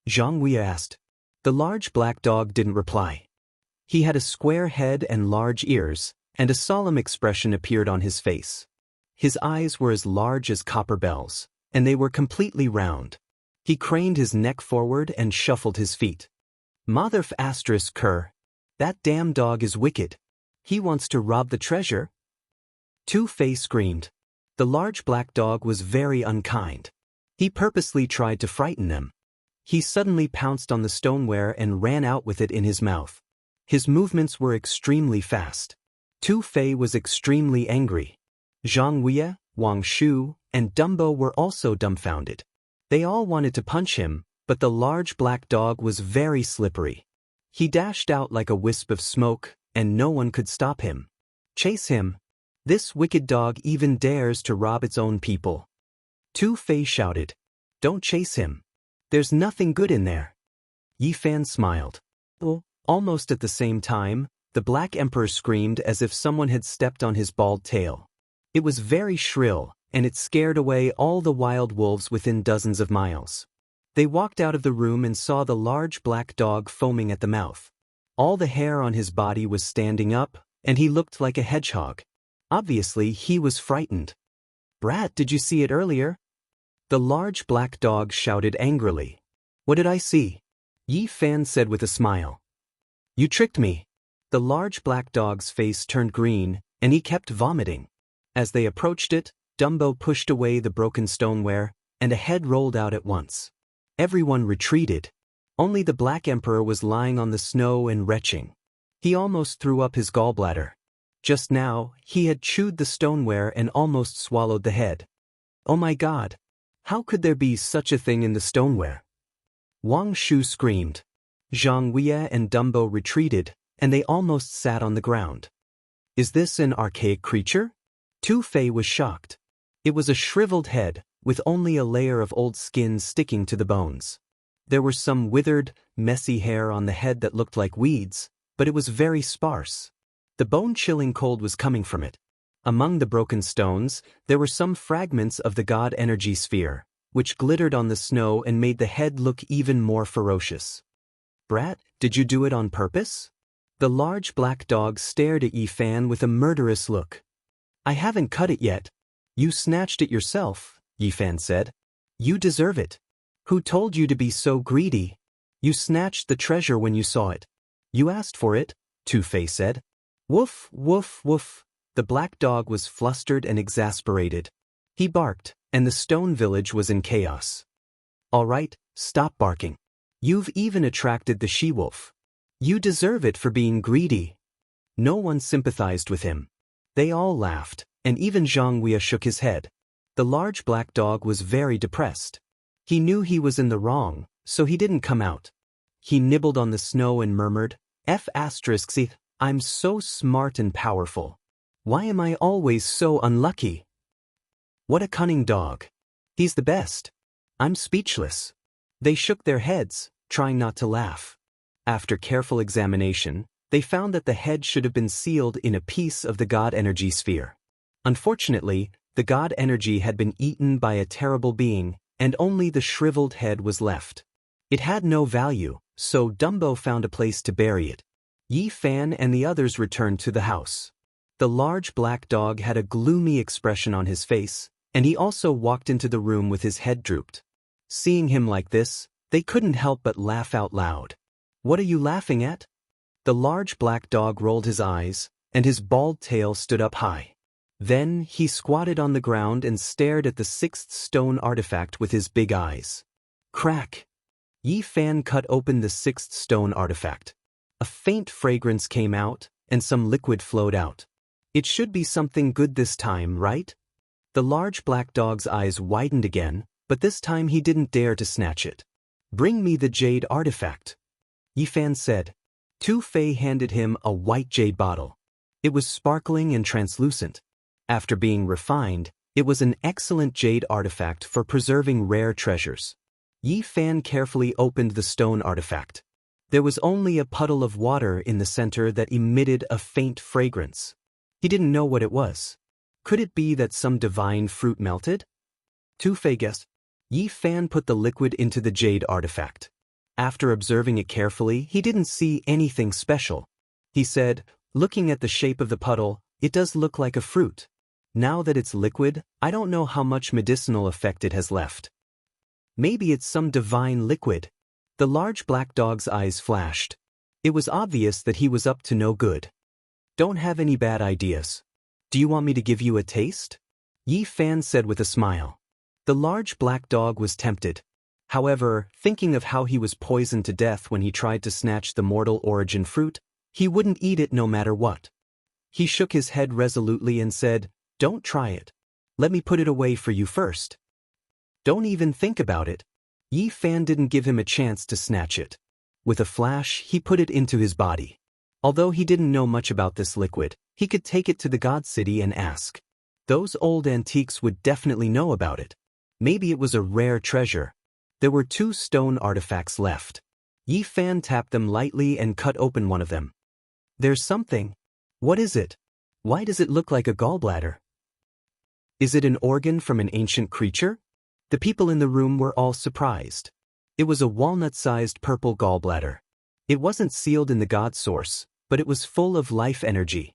S1: Xianxia asked. The large black dog didn't reply. He had a square head and large ears, and a solemn expression appeared on his face. His eyes were as large as copper bells, and they were completely round. He craned his neck forward and shuffled his feet. Motherf asterisk cur. That damn dog is wicked. He wants to rob the treasure. Tu Fei screamed. The large black dog was very unkind. He purposely tried to frighten them. He suddenly pounced on the stoneware and ran out with it in his mouth. His movements were extremely fast. Tu Fei was extremely angry. Xianxia, Wang Shu, and Dumbo were also dumbfounded. They all wanted to punch him, but the large black dog was very slippery. He dashed out like a wisp of smoke, and no one could stop him. Chase him. This wicked dog even dares to rob its own people. Tu Fei shouted. Don't chase him. There's nothing good in there. Yi Fan smiled. Almost at the same time, the Black Emperor screamed as if someone had stepped on his bald tail. It was very shrill, and it scared away all the wild wolves within dozens of miles. They walked out of the room and saw the large black dog foaming at the mouth. All the hair on his body was standing up, and he looked like a hedgehog. Obviously, he was frightened. Brat, did you see it earlier? The large black dog shouted angrily. What did I see? Yi Fan said with a smile. You tricked me. The large black dog's face turned green, and he kept vomiting. As they approached it, Dumbo pushed away the broken stoneware, and a head rolled out at once. Everyone retreated. Only the Black Emperor was lying on the snow and retching. He almost threw up his gallbladder. Just now, he had chewed the stoneware and almost swallowed the head. Oh my God! How could there be such a thing in the stoneware? Wang Shu screamed. Xianxia and Dumbo retreated, and they almost sat on the ground. Is this an archaic creature? Tu Fei was shocked. It was a shriveled head, with only a layer of old skin sticking to the bones. There were some withered, messy hair on the head that looked like weeds, but it was very sparse. The bone-chilling cold was coming from it. Among the broken stones, there were some fragments of the god energy sphere, which glittered on the snow and made the head look even more ferocious. Brat, did you do it on purpose? The large black dog stared at Yi Fan with a murderous look. I haven't cut it yet. You snatched it yourself, Yi Fan said. You deserve it. Who told you to be so greedy? You snatched the treasure when you saw it. You asked for it, Tu Fei said. Woof, woof, woof. The black dog was flustered and exasperated. He barked, and the stone village was in chaos. All right, stop barking. You've even attracted the she-wolf. You deserve it for being greedy. No one sympathized with him. They all laughed, and even Xianxia shook his head. The large black dog was very depressed. He knew he was in the wrong, so he didn't come out. He nibbled on the snow and murmured, I'm so smart and powerful. Why am I always so unlucky? What a cunning dog. He's the best. I'm speechless. They shook their heads, trying not to laugh. After careful examination, they found that the head should have been sealed in a piece of the god energy sphere. Unfortunately, the god energy had been eaten by a terrible being, and only the shriveled head was left. It had no value, so Dumbo found a place to bury it. Yi Fan and the others returned to the house. The large black dog had a gloomy expression on his face, and he also walked into the room with his head drooped. Seeing him like this, they couldn't help but laugh out loud. What are you laughing at? The large black dog rolled his eyes, and his bald tail stood up high. Then he squatted on the ground and stared at the sixth stone artifact with his big eyes. Crack! Yi Fan cut open the sixth stone artifact. A faint fragrance came out, and some liquid flowed out. It should be something good this time, right? The large black dog's eyes widened again, but this time he didn't dare to snatch it. Bring me the jade artifact, Yi Fan said. Tu Fei handed him a white jade bottle. It was sparkling and translucent. After being refined, It was an excellent jade artifact for preserving rare treasures. Yi Fan carefully opened the stone artifact. There was only a puddle of water in the center that emitted a faint fragrance. He didn't know what it was. Could it be that some divine fruit melted? Tu Fei guessed. Yi Fan put the liquid into the jade artifact. After observing it carefully, he didn't see anything special. He said, looking at the shape of the puddle, "It does look like a fruit. Now that it's liquid, I don't know how much medicinal effect it has left. Maybe it's some divine liquid." The large black dog's eyes flashed. It was obvious that he was up to no good. "Don't have any bad ideas. Do you want me to give you a taste?" Yi Fan said with a smile. The large black dog was tempted. However, thinking of how he was poisoned to death when he tried to snatch the mortal origin fruit, he wouldn't eat it no matter what. He shook his head resolutely and said, "Don't try it. Let me put it away for you first." "Don't even think about it." Yi Fan didn't give him a chance to snatch it. With a flash, he put it into his body. Although he didn't know much about this liquid, he could take it to the God City and ask. Those old antiques would definitely know about it. Maybe it was a rare treasure. There were 2 stone artifacts left. Yi Fan tapped them lightly and cut open one of them. "There's something." "What is it? Why does it look like a gallbladder?" "Is it an organ from an ancient creature?" The people in the room were all surprised. It was a walnut-sized purple gallbladder. It wasn't sealed in the God Source, but it was full of life energy.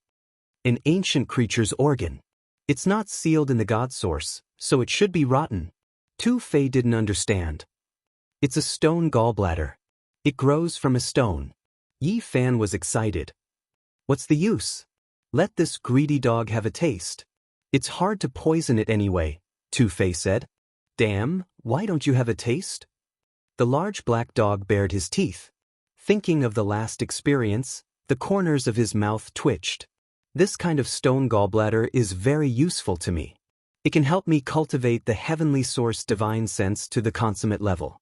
S1: An ancient creature's organ. It's not sealed in the God Source, so it should be rotten. Tu Fei didn't understand. It's a stone gallbladder. It grows from a stone. Yi Fan was excited. "What's the use? Let this greedy dog have a taste. It's hard to poison it anyway," Tu Fei said. "Damn, why don't you have a taste?" The large black dog bared his teeth. Thinking of the last experience, the corners of his mouth twitched. "This kind of stone gallbladder is very useful to me. It can help me cultivate the heavenly source divine sense to the consummate level."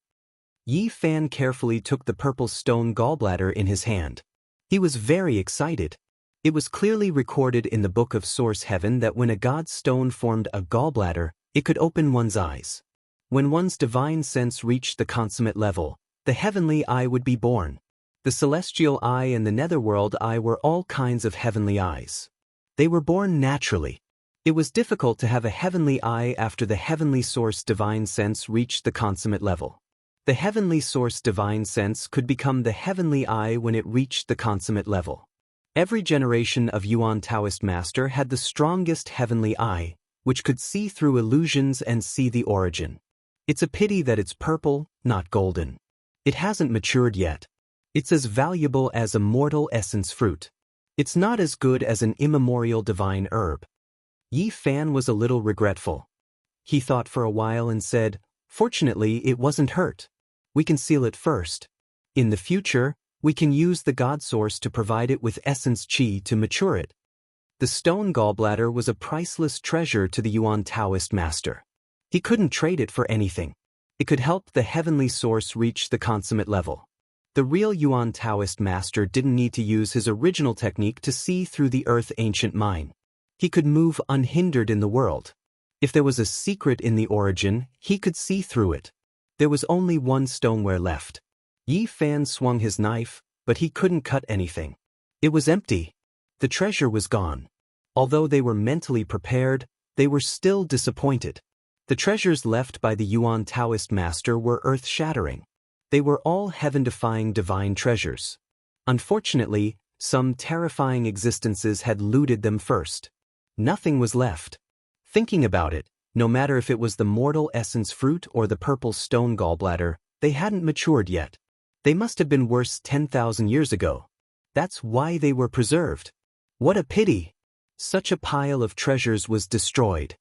S1: Yi Fan carefully took the purple stone gallbladder in his hand. He was very excited. It was clearly recorded in the Book of Source Heaven that when a god stone formed a gallbladder, it could open one's eyes. When one's divine sense reached the consummate level, the heavenly eye would be born. The celestial eye and the netherworld eye were all kinds of heavenly eyes. They were born naturally. It was difficult to have a heavenly eye after the heavenly source divine sense reached the consummate level. The heavenly source divine sense could become the heavenly eye when it reached the consummate level. Every generation of Yuan Taoist master had the strongest heavenly eye, which could see through illusions and see the origin. It's a pity that it's purple, not golden. It hasn't matured yet. It's as valuable as a mortal essence fruit. It's not as good as an immemorial divine herb. Yi Fan was a little regretful. He thought for a while and said, "Fortunately, it wasn't hurt. We can seal it first. In the future, we can use the God Source to provide it with essence qi to mature it." The stone gallbladder was a priceless treasure to the Yuan Taoist master. He couldn't trade it for anything. It could help the heavenly source reach the consummate level. The real Yuan Taoist master didn't need to use his original technique to see through the earth ancient mind. He could move unhindered in the world. If there was a secret in the origin, he could see through it. There was only one stoneware left. Yi Fan swung his knife, but he couldn't cut anything. It was empty. The treasure was gone. Although they were mentally prepared, they were still disappointed. The treasures left by the Yuan Taoist master were earth-shattering. They were all heaven-defying divine treasures. Unfortunately, some terrifying existences had looted them first. Nothing was left. Thinking about it, no matter if it was the mortal essence fruit or the purple stone gallbladder, they hadn't matured yet. They must have been worse 10,000 years ago. That's why they were preserved. What a pity! Such a pile of treasures was destroyed.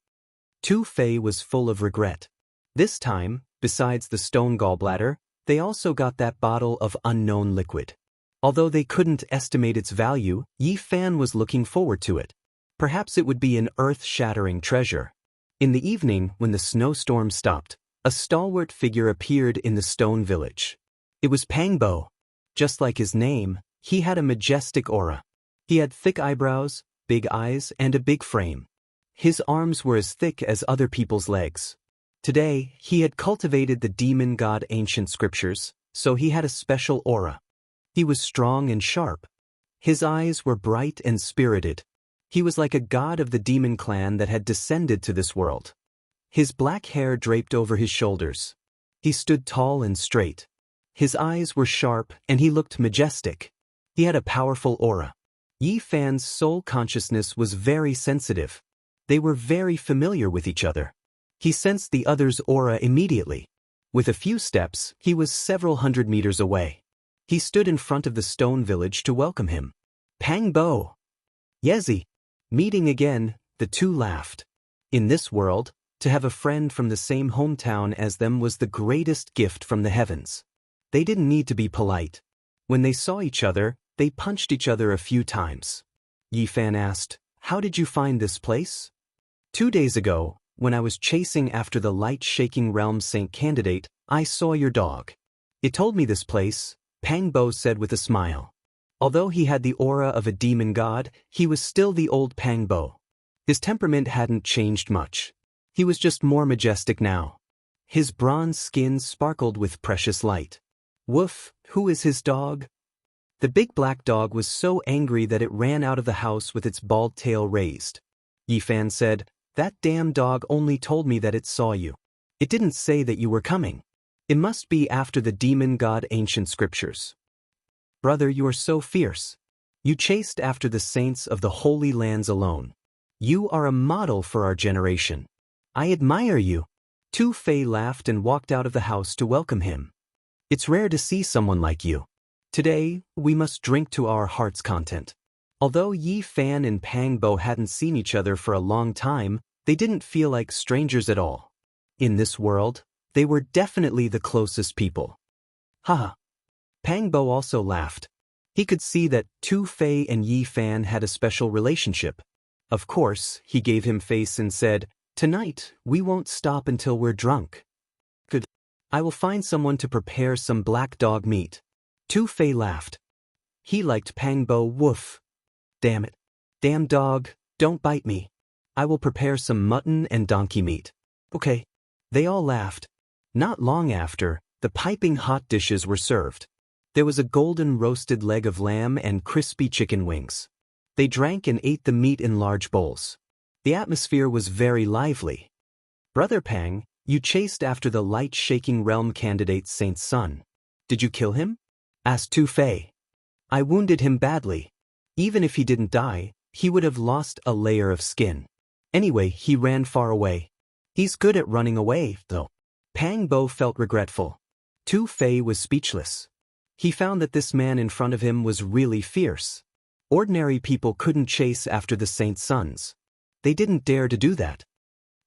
S1: Tu Fei was full of regret. This time, besides the stone gallbladder, they also got that bottle of unknown liquid. Although they couldn't estimate its value, Yi Fan was looking forward to it. Perhaps it would be an earth-shattering treasure. In the evening, when the snowstorm stopped, a stalwart figure appeared in the stone village. It was Pangbo. Just like his name, he had a majestic aura. He had thick eyebrows, big eyes, and a big frame. His arms were as thick as other people's legs. Today, he had cultivated the demon god ancient scriptures, so he had a special aura. He was strong and sharp. His eyes were bright and spirited. He was like a god of the demon clan that had descended to this world. His black hair draped over his shoulders. He stood tall and straight. His eyes were sharp and he looked majestic. He had a powerful aura. Yi Fan's soul consciousness was very sensitive. They were very familiar with each other. He sensed the other's aura immediately. With a few steps, he was several hundred meters away. He stood in front of the stone village to welcome him. Pang Bo! Yezi! Meeting again, the two laughed. In this world, to have a friend from the same hometown as them was the greatest gift from the heavens. They didn't need to be polite. When they saw each other, they punched each other a few times. Yi Fan asked, "How did you find this place?" 2 days ago, when I was chasing after the light-shaking realm saint candidate, I saw your dog. It told me this place, Pang Bo said with a smile. Although he had the aura of a demon god, he was still the old Pang Bo. His temperament hadn't changed much. He was just more majestic now. His bronze skin sparkled with precious light. Woof, who is his dog? The big black dog was so angry that it ran out of the house with its bald tail raised. Yi Fan said, "That damn dog only told me that it saw you. It didn't say that you were coming. It must be after the demon god ancient scriptures. Brother, you are so fierce. You chased after the saints of the Holy Lands alone. You are a model for our generation. I admire you." Tu Fei laughed and walked out of the house to welcome him. "It's rare to see someone like you. Today, we must drink to our heart's content." Although Yi Fan and Pang Bo hadn't seen each other for a long time, they didn't feel like strangers at all. In this world, they were definitely the closest people. Haha. Pang Bo also laughed. He could see that Tu Fei and Yi Fan had a special relationship. Of course, he gave him face and said, "Tonight, we won't stop until we're drunk." "Good. I will find someone to prepare some black dog meat." Tu Fei laughed. He liked Pang Bo. Woof. "Damn it. Damn dog, don't bite me. I will prepare some mutton and donkey meat." "Okay." They all laughed. Not long after, the piping hot dishes were served. There was a golden roasted leg of lamb and crispy chicken wings. They drank and ate the meat in large bowls. The atmosphere was very lively. "Brother Pang, you chased after the light-shaking realm candidate Saint's son. Did you kill him?" asked Tu Fei. "I wounded him badly. Even if he didn't die, he would have lost a layer of skin. Anyway, he ran far away. He's good at running away, though." Pang Bo felt regretful. Tu Fei was speechless. He found that this man in front of him was really fierce. Ordinary people couldn't chase after the saint's sons. They didn't dare to do that.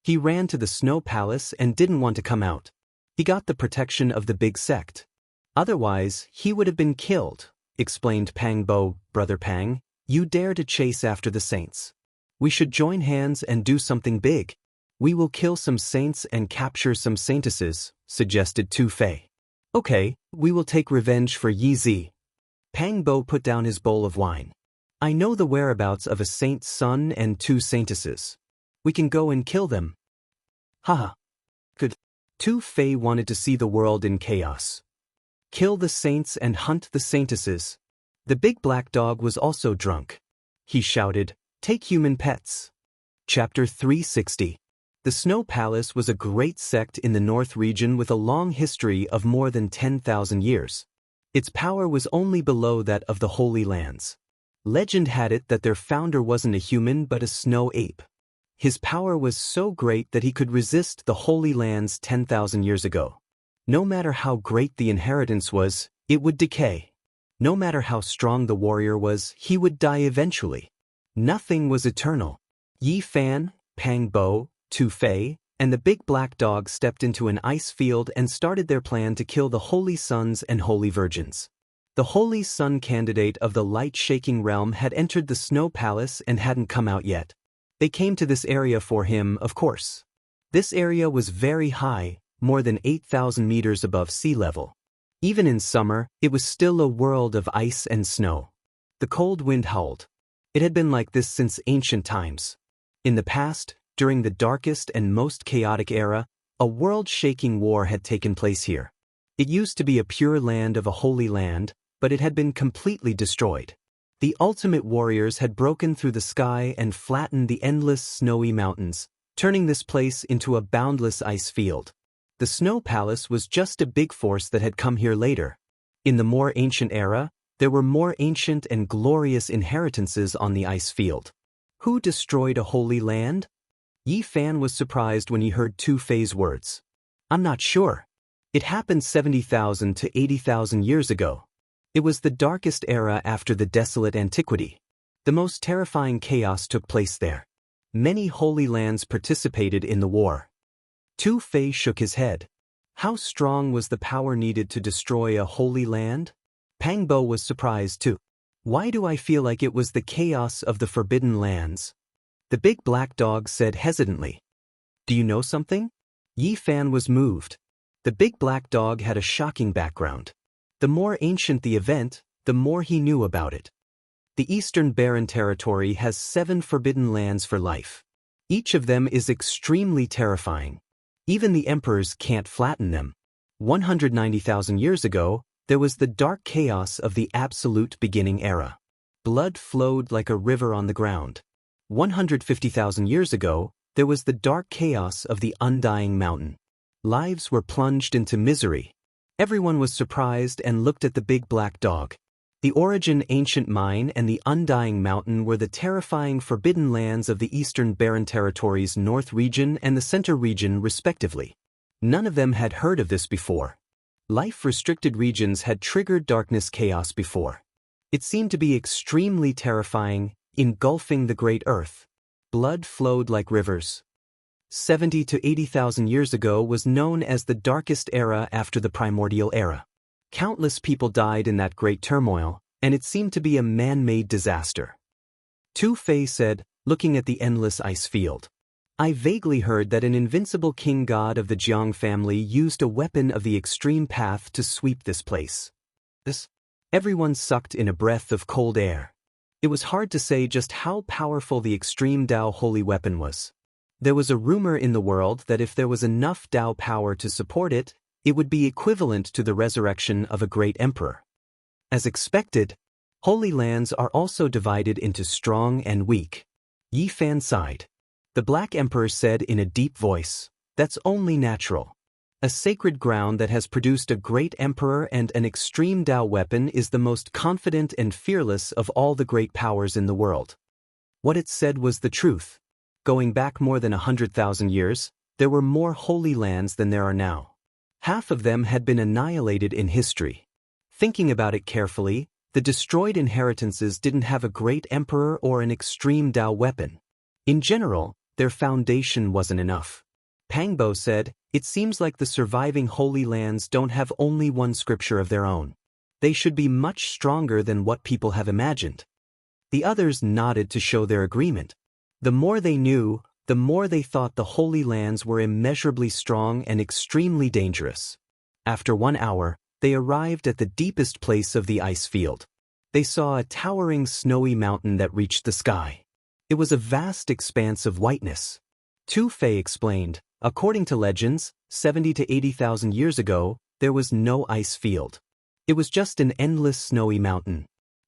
S1: He ran to the snow palace and didn't want to come out. He got the protection of the big sect. Otherwise, he would have been killed, explained Pang Bo. "Brother Pang, you dare to chase after the saints. We should join hands and do something big. We will kill some saints and capture some saintesses," suggested Tu Fei. "Okay, we will take revenge for Yi Zi." Pang Bo put down his bowl of wine. "I know the whereabouts of a saint's son and 2 saintesses. We can go and kill them." Haha. Good. Tu Fei wanted to see the world in chaos. Kill the saints and hunt the saintesses. The big black dog was also drunk. He shouted, "Take human pets." Chapter 360. The Snow Palace was a great sect in the North region with a long history of more than 10,000 years. Its power was only below that of the Holy Lands. Legend had it that their founder wasn't a human but a snow ape. His power was so great that he could resist the Holy Lands 10,000 years ago. No matter how great the inheritance was, it would decay. No matter how strong the warrior was, he would die eventually. Nothing was eternal. Yi Fan, Pang Bo, Tu Fei, and the big black dog stepped into an ice field and started their plan to kill the Holy Sons and Holy Virgins. The Holy Sun candidate of the light-shaking realm had entered the Snow Palace and hadn't come out yet. They came to this area for him, of course. This area was very high, more than 8,000 meters above sea level. Even in summer, it was still a world of ice and snow. The cold wind howled. It had been like this since ancient times. In the past, during the darkest and most chaotic era, a world-shaking war had taken place here. It used to be a pure land of a holy land, but it had been completely destroyed. The ultimate warriors had broken through the sky and flattened the endless snowy mountains, turning this place into a boundless ice field. The Snow Palace was just a big force that had come here later. In the more ancient era, there were more ancient and glorious inheritances on the ice field. Who destroyed a holy land? Yi Fan was surprised when he heard Tu Fei's words. I'm not sure. It happened 70,000 to 80,000 years ago. It was the darkest era after the desolate antiquity. The most terrifying chaos took place there. Many holy lands participated in the war. Tu Fei shook his head. How strong was the power needed to destroy a holy land? Pang Bo was surprised too. Why do I feel like it was the chaos of the Forbidden Lands? The big black dog said hesitantly. Do you know something? Yi Fan was moved. The big black dog had a shocking background. The more ancient the event, the more he knew about it. The Eastern Barren Territory has 7 forbidden lands for life. Each of them is extremely terrifying. Even the emperors can't flatten them. 190,000 years ago, there was the dark chaos of the absolute beginning era. Blood flowed like a river on the ground. 150,000 years ago, there was the dark chaos of the undying mountain. Lives were plunged into misery. Everyone was surprised and looked at the big black dog. The Origin Ancient Mine and the Undying Mountain were the terrifying forbidden lands of the Eastern Barren Territory's North region and the Center region respectively. None of them had heard of this before. Life-restricted regions had triggered darkness chaos before. It seemed to be extremely terrifying, engulfing the great earth. Blood flowed like rivers. 70 to 80,000 years ago was known as the darkest era after the primordial era. Countless people died in that great turmoil, and it seemed to be a man-made disaster. Tu Fei said, looking at the endless ice field. I vaguely heard that an invincible king god of the Jiang family used a weapon of the extreme path to sweep this place. Everyone sucked in a breath of cold air. It was hard to say just how powerful the extreme Dao holy weapon was. There was a rumor in the world that if there was enough Dao power to support it, it would be equivalent to the resurrection of a great emperor. As expected, holy lands are also divided into strong and weak. Yi Fan sighed. The Black Emperor said in a deep voice, that's only natural. A sacred ground that has produced a great emperor and an extreme Dao weapon is the most confident and fearless of all the great powers in the world. What it said was the truth. Going back more than 100,000 years, there were more holy lands than there are now. Half of them had been annihilated in history. Thinking about it carefully, the destroyed inheritances didn't have a great emperor or an extreme Dao weapon. In general, their foundation wasn't enough. Pang Bo said, it seems like the surviving holy lands don't have only one scripture of their own. They should be much stronger than what people have imagined. The others nodded to show their agreement. The more they knew, the more they thought the holy lands were immeasurably strong and extremely dangerous. After 1 hour, they arrived at the deepest place of the ice field. They saw a towering snowy mountain that reached the sky. It was a vast expanse of whiteness. Tu Fei explained, according to legends, 70 to 80,000 years ago, there was no ice field. It was just an endless snowy mountain.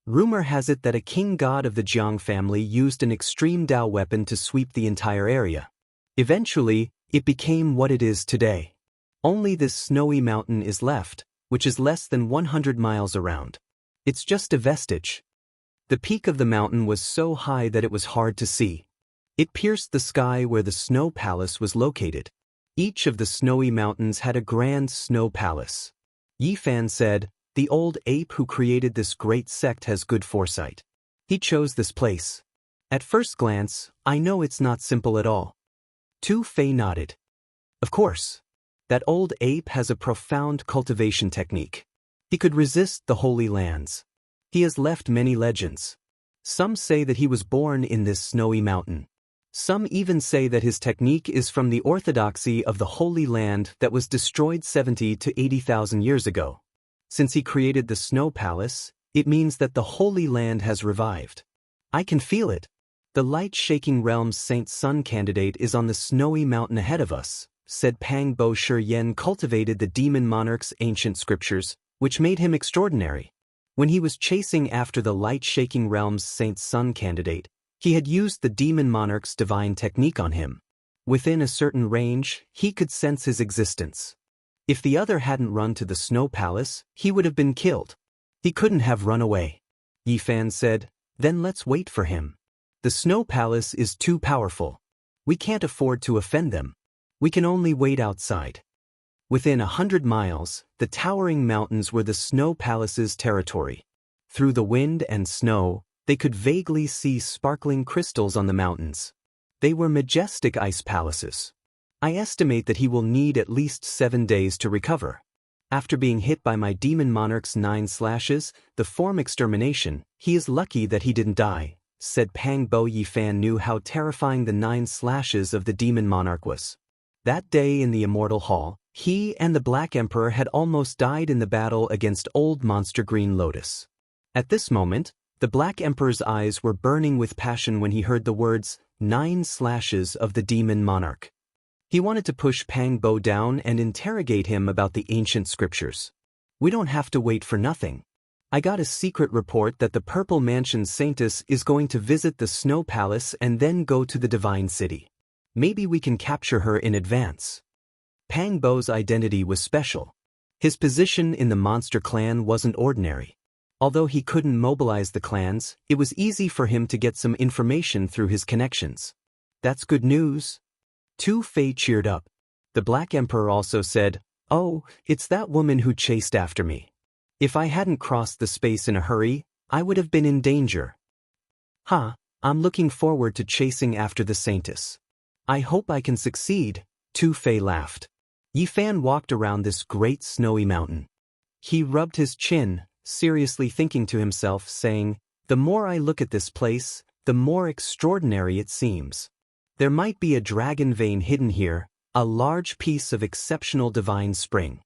S1: Rumor has it that a king god of the Jiang family used an extreme Dao weapon to sweep the entire area. Eventually, it became what it is today. Only this snowy mountain is left, which is less than 100 miles around. It's just a vestige. The peak of the mountain was so high that it was hard to see. It pierced the sky where the Snow Palace was located. Each of the snowy mountains had a grand snow palace. Yi Fan said, the old ape who created this great sect has good foresight. He chose this place. At first glance, I know it's not simple at all. Tu Fei nodded. Of course. That old ape has a profound cultivation technique. He could resist the holy lands. He has left many legends. Some say that he was born in this snowy mountain. Some even say that his technique is from the orthodoxy of the Holy Land that was destroyed 70 to 80,000 years ago. Since he created the Snow Palace, it means that the Holy Land has revived. I can feel it. The light-shaking realm's Saint Sun candidate is on the snowy mountain ahead of us, said Pang Bo Shi Yen cultivated the demon monarch's ancient scriptures, which made him extraordinary. When he was chasing after the light-shaking realm's Saint Sun candidate, he had used the demon monarch's divine technique on him. Within a certain range, he could sense his existence. If the other hadn't run to the snow palace, he would have been killed. He couldn't have run away. Yi Fan said, then let's wait for him. The snow palace is too powerful. We can't afford to offend them. We can only wait outside. Within 100 miles, the towering mountains were the snow palace's territory. Through the wind and snow, they could vaguely see sparkling crystals on the mountains. They were majestic ice palaces. I estimate that he will need at least 7 days to recover. After being hit by my demon monarch's 9 slashes, the form extermination, he is lucky that he didn't die, said Pang Bo. Yi Fan knew how terrifying the 9 slashes of the demon monarch was. That day in the Immortal Hall, he and the Black Emperor had almost died in the battle against Old Monster Green Lotus. At this moment, the Black Emperor's eyes were burning with passion when he heard the words, 9 slashes of the demon monarch. He wanted to push Pang Bo down and interrogate him about the ancient scriptures. We don't have to wait for nothing. I got a secret report that the Purple Mansion Saintess is going to visit the Snow Palace and then go to the Divine City. Maybe we can capture her in advance. Pang Bo's identity was special. His position in the monster clan wasn't ordinary. Although he couldn't mobilize the clans, it was easy for him to get some information through his connections. That's good news. Tu Fei cheered up. The Black Emperor also said, oh, it's that woman who chased after me. If I hadn't crossed the space in a hurry, I would have been in danger. I'm looking forward to chasing after the Saintess. I hope I can succeed, Tu Fei laughed. Yi Fan walked around this great snowy mountain. He rubbed his chin, seriously thinking to himself, saying, the more I look at this place, the more extraordinary it seems. There might be a dragon vein hidden here, a large piece of exceptional divine spring.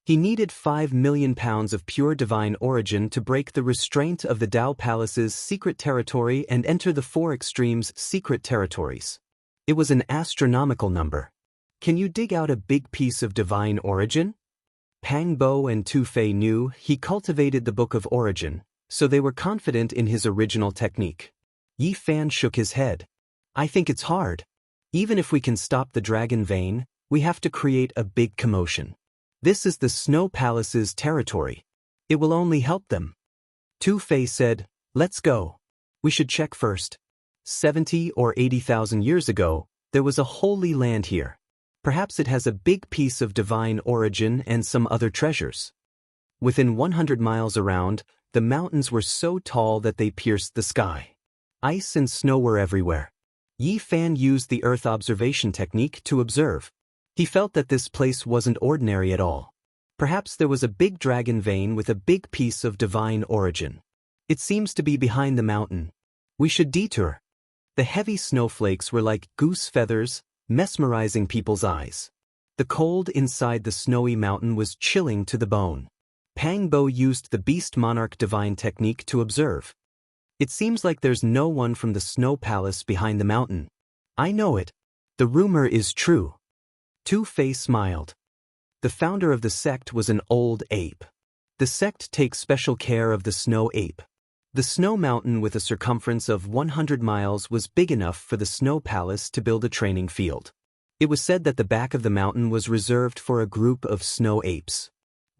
S1: He needed 5 million pounds of pure divine origin to break the restraint of the Dao Palace's secret territory and enter the 4 extremes' secret territories. It was an astronomical number. Can you dig out a big piece of divine origin? Pang Bo and Tu Fei knew he cultivated the Book of Origin, so they were confident in his original technique. Yi Fan shook his head. I think it's hard. Even if we can stop the dragon vein, we have to create a big commotion. This is the Snow Palace's territory. It will only help them. Tu Fei said, let's go. We should check first. 70 or 80,000 years ago, there was a holy land here. Perhaps it has a big piece of divine origin and some other treasures. Within 100 miles around, the mountains were so tall that they pierced the sky. Ice and snow were everywhere. Yi Fan used the Earth observation technique to observe. He felt that this place wasn't ordinary at all. Perhaps there was a big dragon vein with a big piece of divine origin. It seems to be behind the mountain. We should detour. The heavy snowflakes were like goose feathers, mesmerizing people's eyes. The cold inside the snowy mountain was chilling to the bone. Pang Bo used the Beast Monarch divine technique to observe. It seems like there's no one from the Snow Palace behind the mountain. I know it. The rumor is true. Tu Fei smiled. The founder of the sect was an old ape. The sect takes special care of the snow ape. The snow mountain with a circumference of 100 miles was big enough for the Snow Palace to build a training field. It was said that the back of the mountain was reserved for a group of snow apes.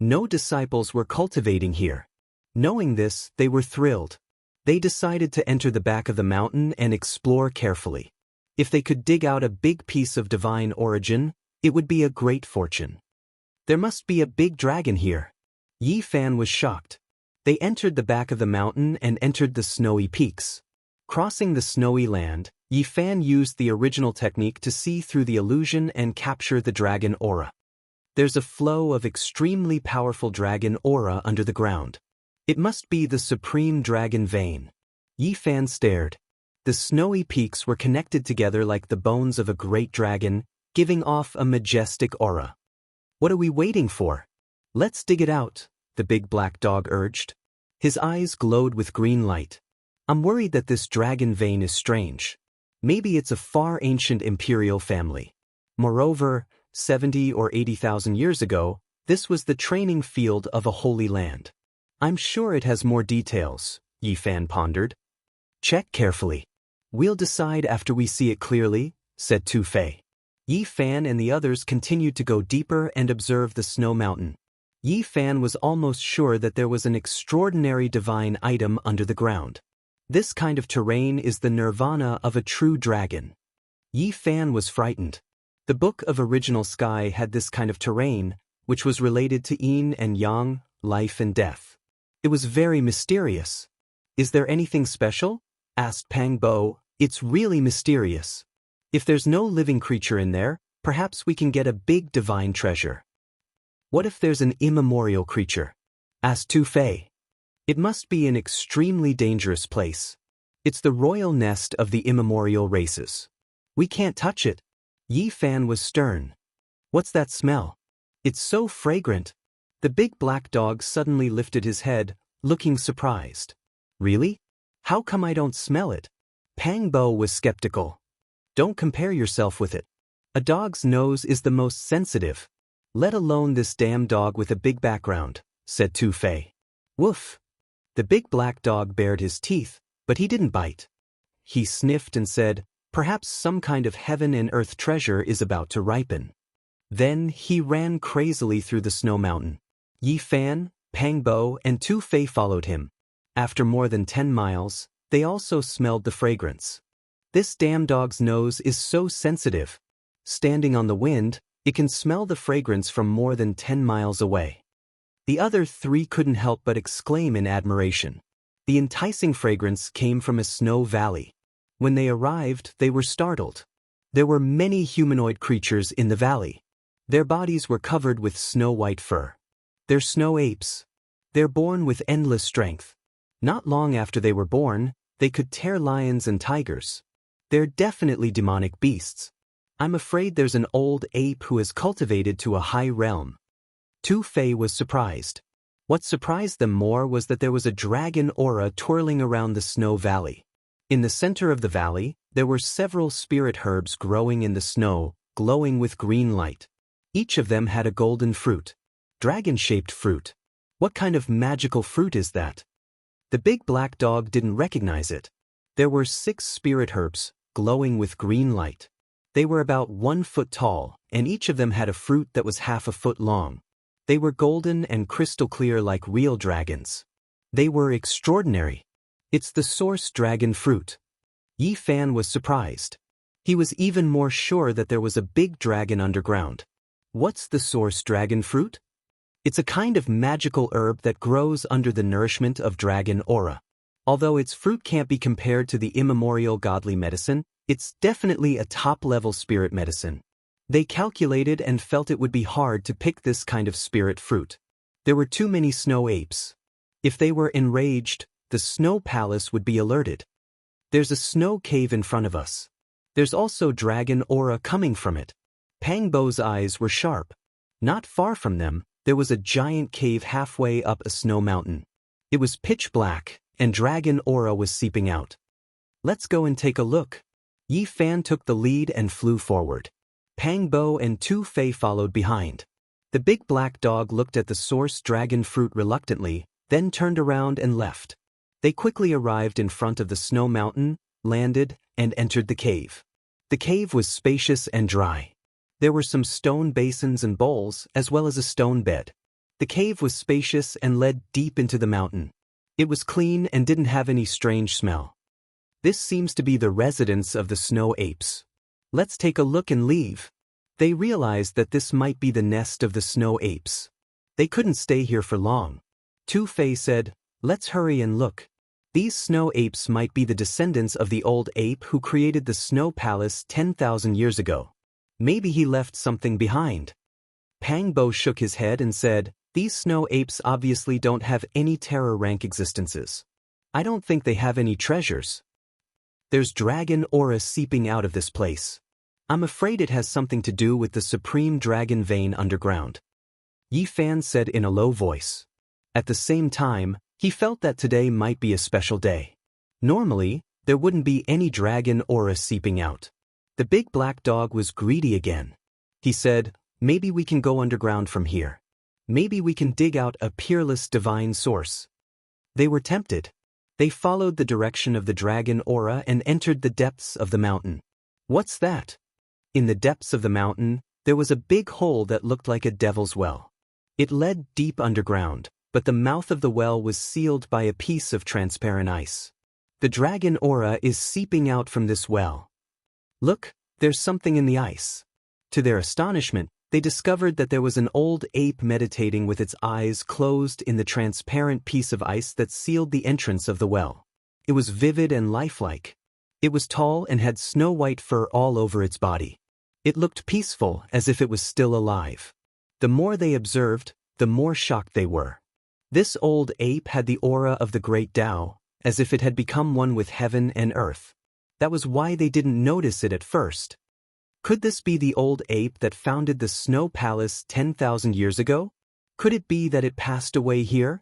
S1: No disciples were cultivating here. Knowing this, they were thrilled. They decided to enter the back of the mountain and explore carefully. If they could dig out a big piece of divine origin, it would be a great fortune. There must be a big dragon here. Yi Fan was shocked. They entered the back of the mountain and entered the snowy peaks. Crossing the snowy land, Yi Fan used the original technique to see through the illusion and capture the dragon aura. There's a flow of extremely powerful dragon aura under the ground. It must be the supreme dragon vein. Yi Fan stared. The snowy peaks were connected together like the bones of a great dragon, giving off a majestic aura. What are we waiting for? Let's dig it out, the big black dog urged. His eyes glowed with green light. I'm worried that this dragon vein is strange. Maybe it's a far ancient imperial family. Moreover, 70 or 80,000 years ago, this was the training field of a holy land. I'm sure it has more details, Yi Fan pondered. Check carefully. We'll decide after we see it clearly, said Tu Fei. Yi Fan and the others continued to go deeper and observe the snow mountain. Yi Fan was almost sure that there was an extraordinary divine item under the ground. This kind of terrain is the nirvana of a true dragon. Yi Fan was frightened. The Book of Original Sky had this kind of terrain, which was related to yin and yang, life and death. It was very mysterious. Is there anything special? Asked Pang Bo. It's really mysterious. If there's no living creature in there, perhaps we can get a big divine treasure. What if there's an immemorial creature? Asked Tu Fei. It must be an extremely dangerous place. It's the royal nest of the immemorial races. We can't touch it. Yi Fan was stern. What's that smell? It's so fragrant. The big black dog suddenly lifted his head, looking surprised. Really? How come I don't smell it? Pang Bo was skeptical. Don't compare yourself with it. A dog's nose is the most sensitive. Let alone this damn dog with a big background, said Tu Fei. Woof. The big black dog bared his teeth, but he didn't bite. He sniffed and said, perhaps some kind of heaven and earth treasure is about to ripen. Then he ran crazily through the snow mountain. Yi Fan, Pang Bo, and Tu Fei followed him. After more than 10 miles, they also smelled the fragrance. This damn dog's nose is so sensitive. Standing on the wind, it can smell the fragrance from more than 10 miles away. The other three couldn't help but exclaim in admiration. The enticing fragrance came from a snow valley. When they arrived, they were startled. There were many humanoid creatures in the valley. Their bodies were covered with snow-white fur. They're snow apes. They're born with endless strength. Not long after they were born, they could tear lions and tigers. They're definitely demonic beasts. I'm afraid there's an old ape who has cultivated to a high realm. Tu Fei was surprised. What surprised them more was that there was a dragon aura twirling around the snow valley. In the center of the valley, there were several spirit herbs growing in the snow, glowing with green light. Each of them had a golden fruit. Dragon-shaped fruit. What kind of magical fruit is that? The big black dog didn't recognize it. There were 6 spirit herbs, glowing with green light. They were about 1 foot tall, and each of them had a fruit that was half a foot long. They were golden and crystal clear like real dragons. They were extraordinary. It's the source dragon fruit. Yi Fan was surprised. He was even more sure that there was a big dragon underground. What's the source dragon fruit? It's a kind of magical herb that grows under the nourishment of dragon aura. Although its fruit can't be compared to the immemorial godly medicine, it's definitely a top-level spirit medicine. They calculated and felt it would be hard to pick this kind of spirit fruit. There were too many snow apes. If they were enraged, the snow palace would be alerted. There's a snow cave in front of us. There's also dragon aura coming from it. Pang Bo's eyes were sharp. Not far from them, there was a giant cave halfway up a snow mountain. It was pitch black, and dragon aura was seeping out. Let's go and take a look. Yi Fan took the lead and flew forward. Pang Bo and Tu Fei followed behind. The big black dog looked at the source dragon fruit reluctantly, then turned around and left. They quickly arrived in front of the snow mountain, landed, and entered the cave. The cave was spacious and dry. There were some stone basins and bowls, as well as a stone bed. The cave was spacious and led deep into the mountain. It was clean and didn't have any strange smell. This seems to be the residence of the snow apes. Let's take a look and leave. They realized that this might be the nest of the snow apes. They couldn't stay here for long. Tu Fei said, let's hurry and look. These snow apes might be the descendants of the old ape who created the snow palace 10,000 years ago. Maybe he left something behind. Pang Bo shook his head and said, these snow apes obviously don't have any terror rank existences. I don't think they have any treasures. There's dragon aura seeping out of this place. I'm afraid it has something to do with the supreme dragon vein underground. Yi Fan said in a low voice. At the same time, he felt that today might be a special day. Normally, there wouldn't be any dragon aura seeping out. The big black dog was greedy again. He said, "Maybe we can go underground from here. Maybe we can dig out a peerless divine source." They were tempted. They followed the direction of the dragon aura and entered the depths of the mountain. What's that? In the depths of the mountain, there was a big hole that looked like a devil's well. It led deep underground, but the mouth of the well was sealed by a piece of transparent ice. The dragon aura is seeping out from this well. Look, there's something in the ice. To their astonishment, they discovered that there was an old ape meditating with its eyes closed in the transparent piece of ice that sealed the entrance of the well. It was vivid and lifelike. It was tall and had snow-white fur all over its body. It looked peaceful, as if it was still alive. The more they observed, the more shocked they were. This old ape had the aura of the great Tao, as if it had become one with heaven and earth. That was why they didn't notice it at first. Could this be the old ape that founded the Snow Palace 10,000 years ago? Could it be that it passed away here?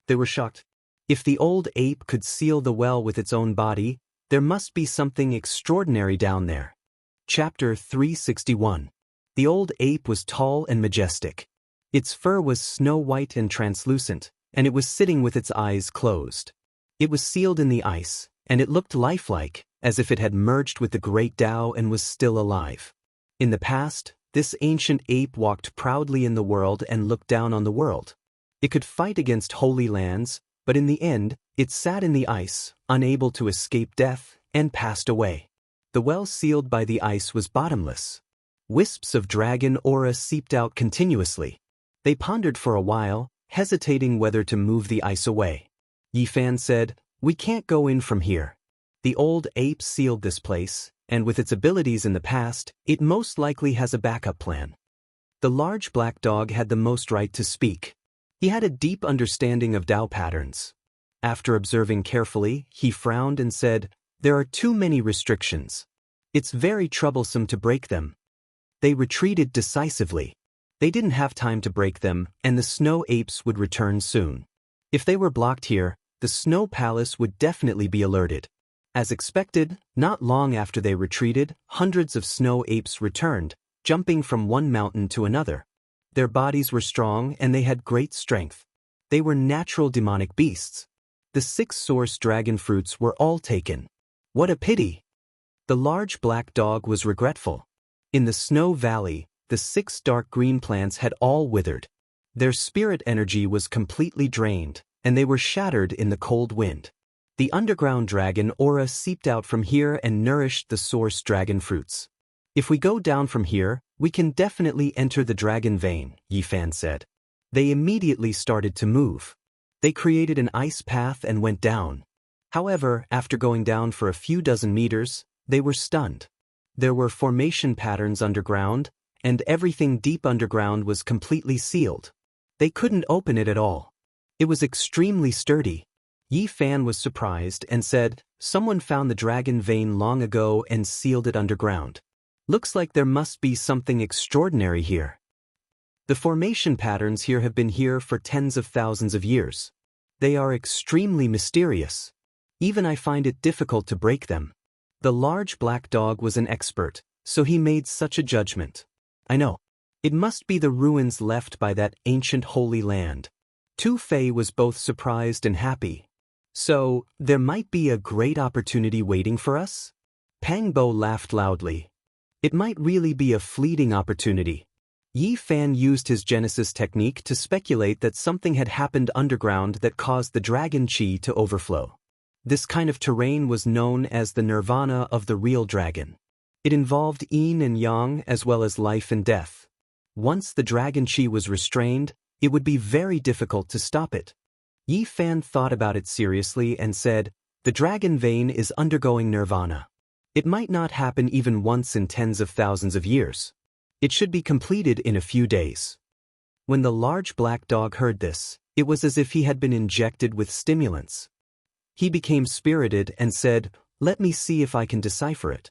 S1: They were shocked. If the old ape could seal the well with its own body, there must be something extraordinary down there. Chapter 361. The old ape was tall and majestic. Its fur was snow-white and translucent, and it was sitting with its eyes closed. It was sealed in the ice, and it looked lifelike, as if it had merged with the great Tao and was still alive. In the past, this ancient ape walked proudly in the world and looked down on the world. It could fight against holy lands, but in the end, it sat in the ice, unable to escape death, and passed away. The well sealed by the ice was bottomless. Wisps of dragon aura seeped out continuously. They pondered for a while, hesitating whether to move the ice away. Yifan said, "We can't go in from here. The old ape sealed this place, and with its abilities in the past, it most likely has a backup plan." The large black dog had the most right to speak. He had a deep understanding of Tao patterns. After observing carefully, he frowned and said, "There are too many restrictions. It's very troublesome to break them." They retreated decisively. They didn't have time to break them, and the snow apes would return soon. If they were blocked here, the Snow Palace would definitely be alerted. As expected, not long after they retreated, hundreds of snow apes returned, jumping from one mountain to another. Their bodies were strong and they had great strength. They were natural demonic beasts. The 6 source dragon fruits were all taken. What a pity! The large black dog was regretful. In the snow valley, the 6 dark green plants had all withered. Their spirit energy was completely drained, and they were shattered in the cold wind. The underground dragon aura seeped out from here and nourished the source dragon fruits. "If we go down from here, we can definitely enter the dragon vein," Yifan said. They immediately started to move. They created an ice path and went down. However, after going down for a few dozen meters, they were stunned. There were formation patterns underground, and everything deep underground was completely sealed. They couldn't open it at all. It was extremely sturdy. Yifan was surprised and said, "Someone found the dragon vein long ago and sealed it underground. Looks like there must be something extraordinary here. The formation patterns here have been here for tens of thousands of years. They are extremely mysterious. Even I find it difficult to break them." The large black dog was an expert, so he made such a judgment. "I know. It must be the ruins left by that ancient holy land." Tu Fei was both surprised and happy. "So, there might be a great opportunity waiting for us?" Pang Bo laughed loudly. "It might really be a fleeting opportunity." Yifan used his Genesis technique to speculate that something had happened underground that caused the dragon chi to overflow. This kind of terrain was known as the nirvana of the real dragon. It involved yin and yang as well as life and death. Once the dragon chi was restrained, it would be very difficult to stop it. Yifan thought about it seriously and said, "The dragon vein is undergoing nirvana. It might not happen even once in tens of thousands of years. It should be completed in a few days." When the large black dog heard this, it was as if he had been injected with stimulants. He became spirited and said, "Let me see if I can decipher it."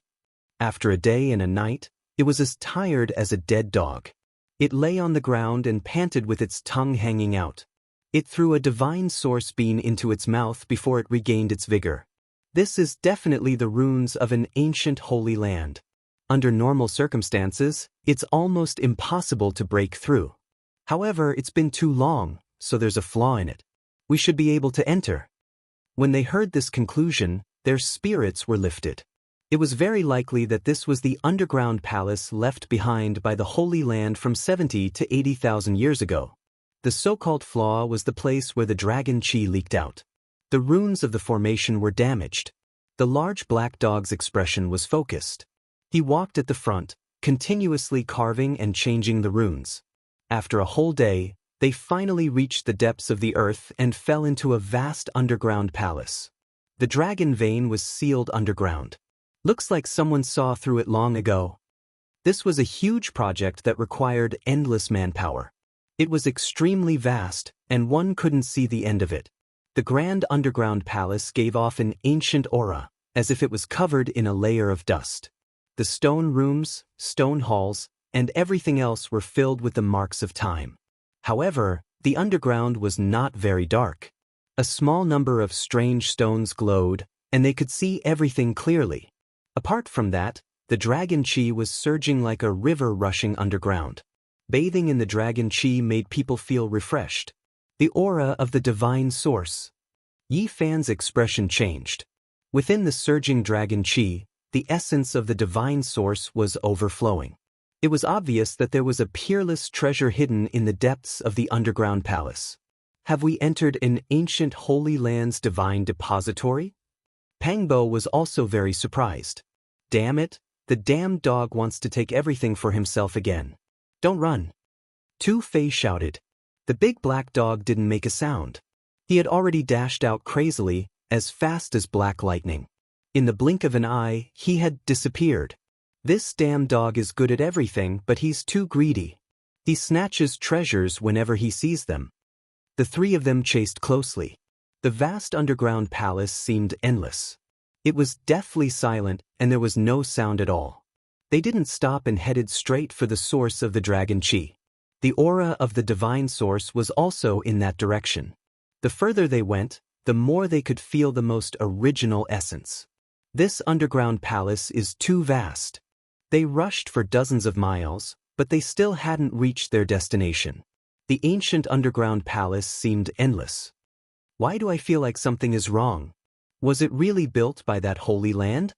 S1: After a day and a night, it was as tired as a dead dog. It lay on the ground and panted with its tongue hanging out. It threw a divine source bean into its mouth before it regained its vigor. This is definitely the ruins of an ancient holy land. Under normal circumstances, it's almost impossible to break through. However, it's been too long, so there's a flaw in it. We should be able to enter. When they heard this conclusion, their spirits were lifted. It was very likely that this was the underground palace left behind by the Holy Land from 70 to 80,000 years ago. The so-called flaw was the place where the dragon chi leaked out. The runes of the formation were damaged. The large black dog's expression was focused. He walked at the front, continuously carving and changing the runes. After a whole day, they finally reached the depths of the earth and fell into a vast underground palace. The dragon vein was sealed underground. Looks like someone saw through it long ago. This was a huge project that required endless manpower. It was extremely vast, and one couldn't see the end of it. The grand underground palace gave off an ancient aura, as if it was covered in a layer of dust. The stone rooms, stone halls, and everything else were filled with the marks of time. However, the underground was not very dark. A small number of strange stones glowed, and they could see everything clearly. Apart from that, the dragon chi was surging like a river rushing underground. Bathing in the dragon chi made people feel refreshed. The aura of the divine source. Yi Fan's expression changed. Within the surging dragon chi, the essence of the divine source was overflowing. It was obvious that there was a peerless treasure hidden in the depths of the underground palace. Have we entered an ancient holy land's divine depository? Pangbo was also very surprised. Damn it, the damned dog wants to take everything for himself again. Don't run. Tu Fei shouted. The big black dog didn't make a sound. He had already dashed out crazily, as fast as black lightning. In the blink of an eye, he had disappeared. This damn dog is good at everything, but he's too greedy. He snatches treasures whenever he sees them. The three of them chased closely. The vast underground palace seemed endless. It was deathly silent, and there was no sound at all. They didn't stop and headed straight for the source of the dragon chi. The aura of the divine source was also in that direction. The further they went, the more they could feel the most original essence. This underground palace is too vast. They rushed for dozens of miles, but they still hadn't reached their destination. The ancient underground palace seemed endless. Why do I feel like something is wrong? Was it really built by that holy land?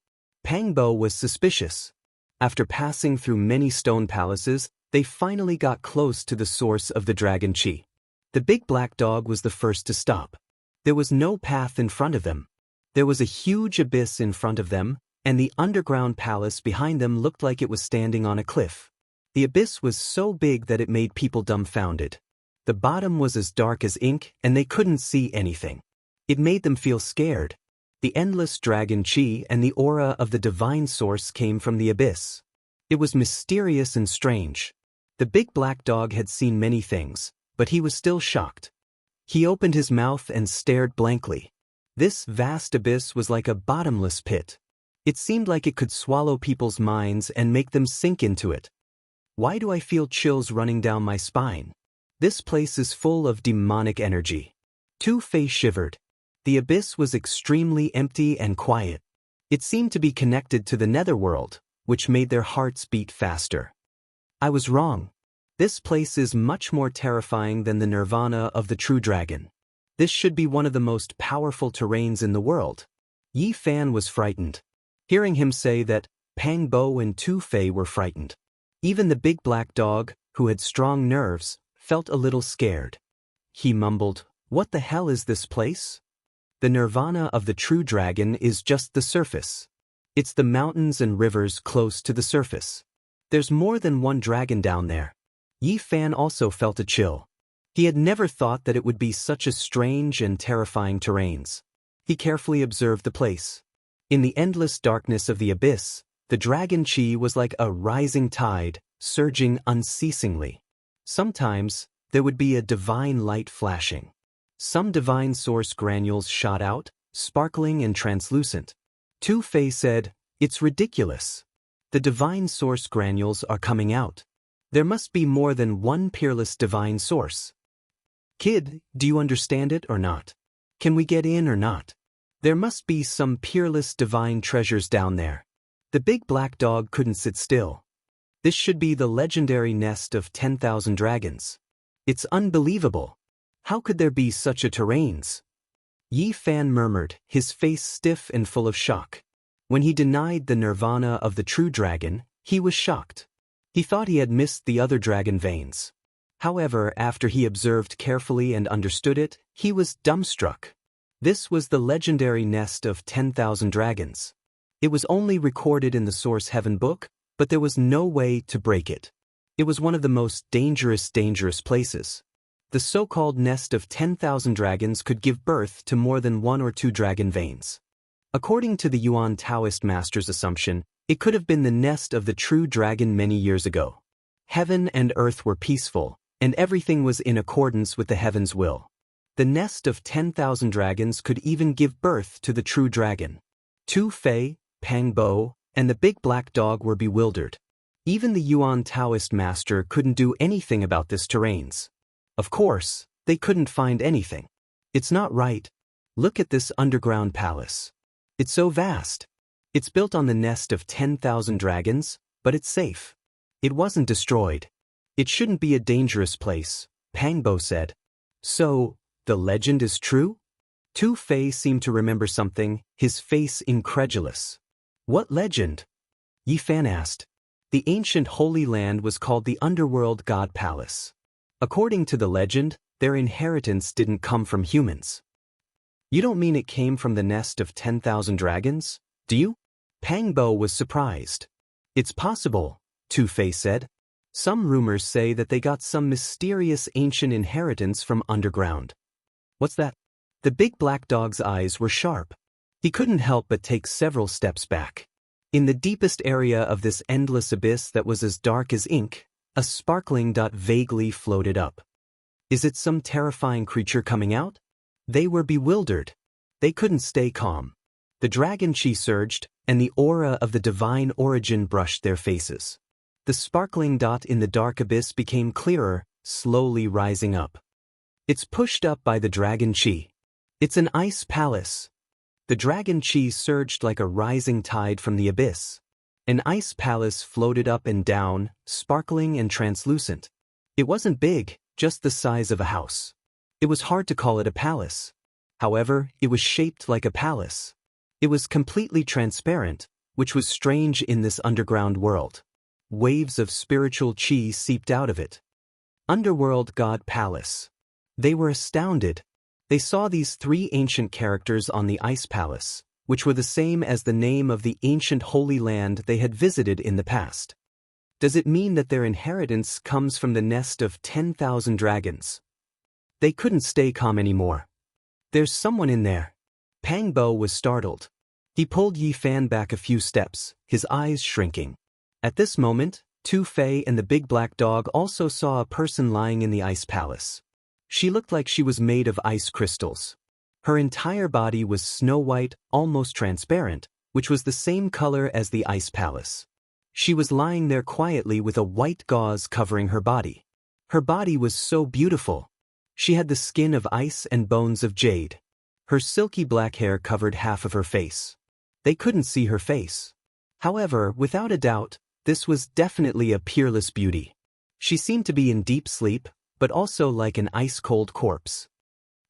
S1: Pangbo was suspicious. After passing through many stone palaces, they finally got close to the source of the dragon chi. The big black dog was the first to stop. There was no path in front of them. There was a huge abyss in front of them, and the underground palace behind them looked like it was standing on a cliff. The abyss was so big that it made people dumbfounded. The bottom was as dark as ink, and they couldn't see anything. It made them feel scared. The endless dragon chi and the aura of the divine source came from the abyss. It was mysterious and strange. The big black dog had seen many things, but he was still shocked. He opened his mouth and stared blankly. This vast abyss was like a bottomless pit. It seemed like it could swallow people's minds and make them sink into it. Why do I feel chills running down my spine? This place is full of demonic energy. Tu Fei shivered. The abyss was extremely empty and quiet. It seemed to be connected to the netherworld, which made their hearts beat faster. I was wrong. This place is much more terrifying than the nirvana of the true dragon. This should be one of the most powerful terrains in the world. Yi Fan was frightened. Hearing him say that, Pangbo and Tu Fei were frightened. Even the big black dog, who had strong nerves, felt a little scared. He mumbled, "What the hell is this place?" The nirvana of the true dragon is just the surface. It's the mountains and rivers close to the surface. There's more than one dragon down there. Yi Fan also felt a chill. He had never thought that it would be such a strange and terrifying terrains. He carefully observed the place. In the endless darkness of the abyss, the dragon chi was like a rising tide, surging unceasingly. Sometimes, there would be a divine light flashing. Some divine source granules shot out, sparkling and translucent. Tu Fei said, "It's ridiculous. The divine source granules are coming out. There must be more than one peerless divine source. Kid, do you understand it or not? Can we get in or not?" There must be some peerless divine treasures down there. The big black dog couldn't sit still. This should be the legendary nest of 10,000 dragons. It's unbelievable. How could there be such a terrains? Yi Fan murmured, his face stiff and full of shock. When he denied the nirvana of the true dragon, he was shocked. He thought he had missed the other dragon veins. However, after he observed carefully and understood it, he was dumbstruck. This was the legendary nest of 10,000 dragons. It was only recorded in the Source Heaven book, but there was no way to break it. It was one of the most dangerous places. The so-called nest of 10,000 dragons could give birth to more than 1 or 2 dragon veins. According to the Yuan Taoist master's assumption, it could have been the nest of the true dragon many years ago. Heaven and earth were peaceful, and everything was in accordance with the heaven's will. The nest of 10,000 dragons could even give birth to the true dragon. Tu Fei, Pang Bo, and the big black dog were bewildered. Even the Yuan Taoist master couldn't do anything about this terrains. Of course, they couldn't find anything. It's not right. Look at this underground palace. It's so vast. It's built on the nest of 10,000 dragons, but it's safe. It wasn't destroyed. It shouldn't be a dangerous place, Pang Bo said. So, the legend is true? Tu Fei seemed to remember something, his face incredulous. What legend? Yi Fan asked. The ancient Holy Land was called the Underworld God Palace. According to the legend, their inheritance didn't come from humans. You don't mean it came from the nest of 10,000 dragons, do you? Pang Bo was surprised. It's possible, Tu Fei said. Some rumors say that they got some mysterious ancient inheritance from underground. What's that? The big black dog's eyes were sharp. He couldn't help but take several steps back. In the deepest area of this endless abyss that was as dark as ink, a sparkling dot vaguely floated up. Is it some terrifying creature coming out? They were bewildered. They couldn't stay calm. The dragon chi surged, and the aura of the divine origin brushed their faces. The sparkling dot in the dark abyss became clearer, slowly rising up. It's pushed up by the dragon chi. It's an ice palace. The dragon chi surged like a rising tide from the abyss. An ice palace floated up and down, sparkling and translucent. It wasn't big, just the size of a house. It was hard to call it a palace. However, it was shaped like a palace. It was completely transparent, which was strange in this underground world. Waves of spiritual chi seeped out of it. Underworld God Palace. They were astounded. They saw these 3 ancient characters on the ice palace, which were the same as the name of the ancient Holy Land they had visited in the past. Does it mean that their inheritance comes from the nest of 10,000 dragons? They couldn't stay calm anymore. There's someone in there. Pang Bo was startled. He pulled Yi Fan back a few steps, his eyes shrinking. At this moment, Tu Fei and the big black dog also saw a person lying in the ice palace. She looked like she was made of ice crystals. Her entire body was snow-white, almost transparent, which was the same color as the ice palace. She was lying there quietly with a white gauze covering her body. Her body was so beautiful. She had the skin of ice and bones of jade. Her silky black hair covered half of her face. They couldn't see her face. However, without a doubt, this was definitely a peerless beauty. She seemed to be in deep sleep, but also like an ice-cold corpse.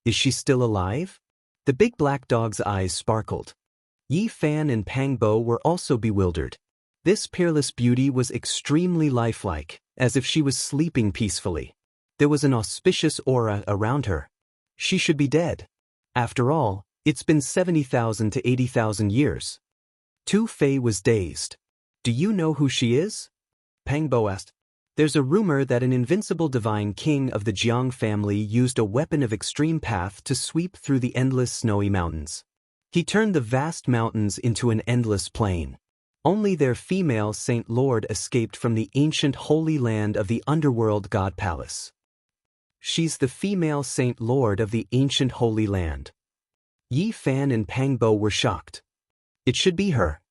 S1: Is she still alive? The big black dog's eyes sparkled. Yi Fan and Pang Bo were also bewildered. This peerless beauty was extremely lifelike, as if she was sleeping peacefully. There was an auspicious aura around her. She should be dead. After all, it's been 70,000 to 80,000 years. Tu Fei was dazed. Do you know who she is? Pang Bo asked. There's a rumor that an invincible divine king of the Jiang family used a weapon of extreme path to sweep through the endless snowy mountains. He turned the vast mountains into an endless plain. Only their female Saint Lord escaped from the ancient holy land of the underworld God Palace. She's the female Saint Lord of the ancient holy land. Yi Fan and Pang Bo were shocked. It should be her.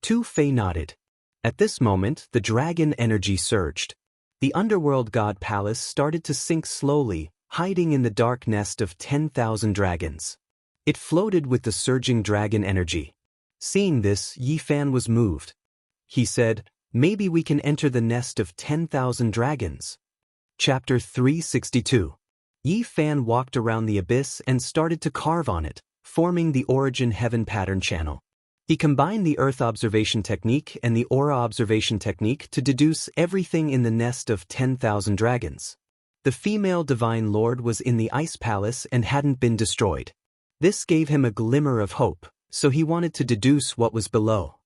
S1: Tu Fei nodded. At this moment, the dragon energy surged. The underworld God Palace started to sink slowly, hiding in the dark nest of 10,000 dragons. It floated with the surging dragon energy. Seeing this, Yi Fan was moved. He said, "Maybe we can enter the nest of 10,000 dragons." Chapter 362. Yi Fan walked around the abyss and started to carve on it, forming the origin heaven pattern channel. He combined the earth observation technique and the aura observation technique to deduce everything in the nest of 10,000 dragons. The female divine lord was in the ice palace and hadn't been destroyed. This gave him a glimmer of hope, so he wanted to deduce what was below.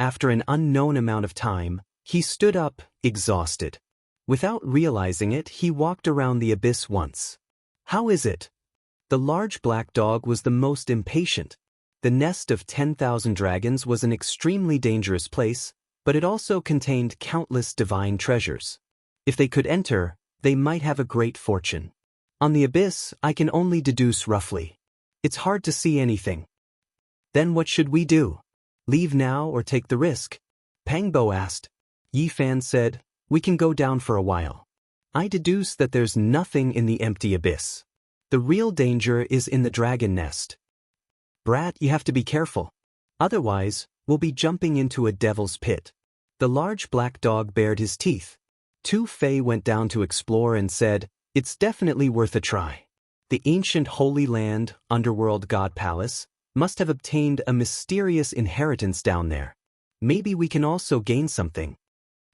S1: After an unknown amount of time, he stood up, exhausted. Without realizing it, he walked around the abyss once. "How is it?" The large black dog was the most impatient. The nest of 10,000 dragons was an extremely dangerous place, but it also contained countless divine treasures. If they could enter, they might have a great fortune. On the abyss, I can only deduce roughly. It's hard to see anything. Then what should we do? Leave now or take the risk? Pangbo asked. Yi Fan said, "We can go down for a while. I deduce that there's nothing in the empty abyss. The real danger is in the dragon nest. Brat, you have to be careful. Otherwise, we'll be jumping into a devil's pit." The large black dog bared his teeth. Tu Fei went down to explore and said, "It's definitely worth a try. The ancient Holy Land, underworld god palace, must have obtained a mysterious inheritance down there. Maybe we can also gain something."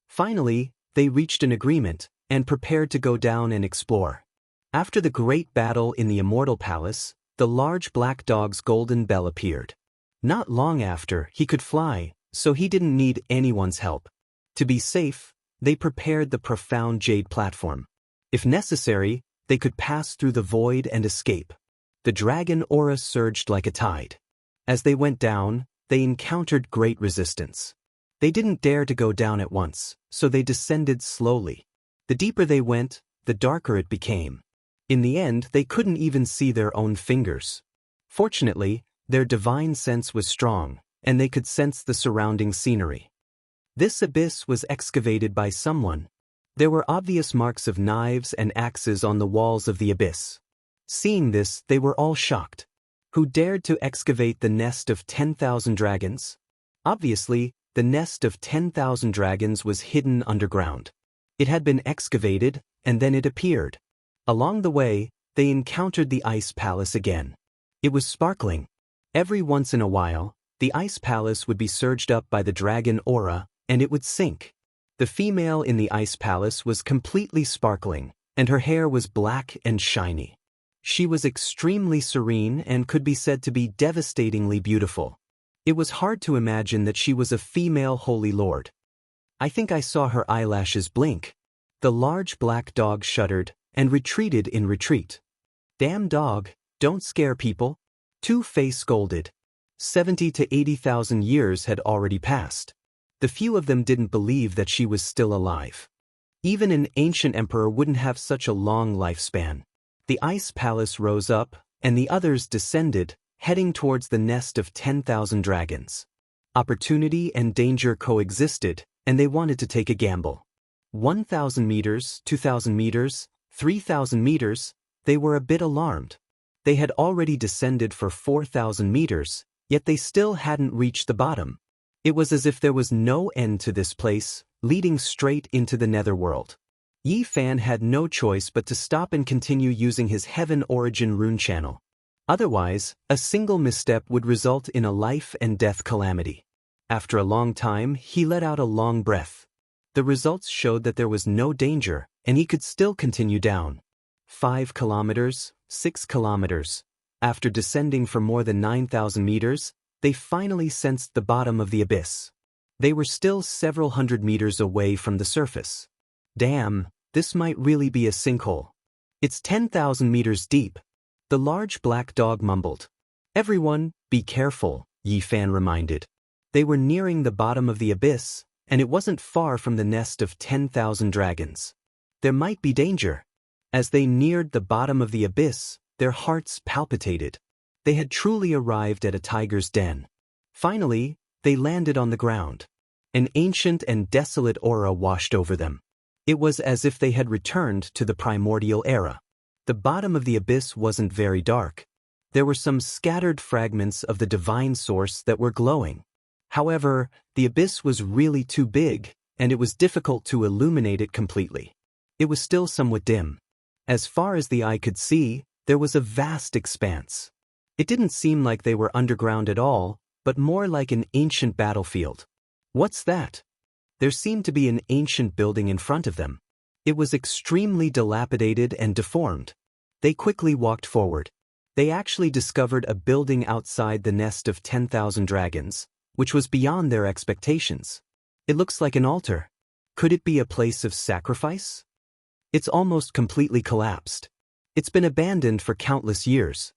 S1: Finally, they reached an agreement and prepared to go down and explore. After the great battle in the Immortal Palace, the large black dog's golden bell appeared. Not long after, he could fly, so he didn't need anyone's help. To be safe, they prepared the profound jade platform. If necessary, they could pass through the void and escape. The dragon aura surged like a tide. As they went down, they encountered great resistance. They didn't dare to go down at once, so they descended slowly. The deeper they went, the darker it became. In the end, they couldn't even see their own fingers. Fortunately, their divine sense was strong, and they could sense the surrounding scenery. This abyss was excavated by someone. There were obvious marks of knives and axes on the walls of the abyss. Seeing this, they were all shocked. Who dared to excavate the nest of 10,000 dragons? Obviously, the nest of 10,000 dragons was hidden underground. It had been excavated, and then it appeared. Along the way, they encountered the ice palace again. It was sparkling. Every once in a while, the ice palace would be surged up by the dragon aura, and it would sink. The female in the ice palace was completely sparkling, and her hair was black and shiny. She was extremely serene and could be said to be devastatingly beautiful. It was hard to imagine that she was a female holy lord. "I think I saw her eyelashes blink." The large black dog shuddered and retreated in retreat. "Damn dog, don't scare people." Tu Fei scolded. 70 to 80,000 years had already passed. The few of them didn't believe that she was still alive. Even an ancient emperor wouldn't have such a long lifespan. The ice palace rose up, and the others descended, heading towards the nest of 10,000 dragons. Opportunity and danger coexisted, and they wanted to take a gamble. 1,000 meters, 2,000 meters, 3,000 meters, they were a bit alarmed. They had already descended for 4,000 meters, yet they still hadn't reached the bottom. It was as if there was no end to this place, leading straight into the netherworld. Yi Fan had no choice but to stop and continue using his heaven origin rune channel. Otherwise, a single misstep would result in a life and death calamity. After a long time, he let out a long breath. The results showed that there was no danger, and he could still continue down. 5 kilometers, 6 kilometers. After descending for more than 9,000 meters, they finally sensed the bottom of the abyss. They were still several hundred meters away from the surface. Damn, this might really be a sinkhole. It's 10,000 meters deep. The large black dog mumbled. "Everyone, be careful," Yi Fan reminded. They were nearing the bottom of the abyss, and it wasn't far from the nest of 10,000 dragons. There might be danger. As they neared the bottom of the abyss, their hearts palpitated. They had truly arrived at a tiger's den. Finally, they landed on the ground. An ancient and desolate aura washed over them. It was as if they had returned to the primordial era. The bottom of the abyss wasn't very dark. There were some scattered fragments of the divine source that were glowing. However, the abyss was really too big, and it was difficult to illuminate it completely. It was still somewhat dim. As far as the eye could see, there was a vast expanse. It didn't seem like they were underground at all, but more like an ancient battlefield. What's that? There seemed to be an ancient building in front of them. It was extremely dilapidated and deformed. They quickly walked forward. They actually discovered a building outside the nest of 10,000 dragons, which was beyond their expectations. It looks like an altar. Could it be a place of sacrifice? It's almost completely collapsed. It's been abandoned for countless years.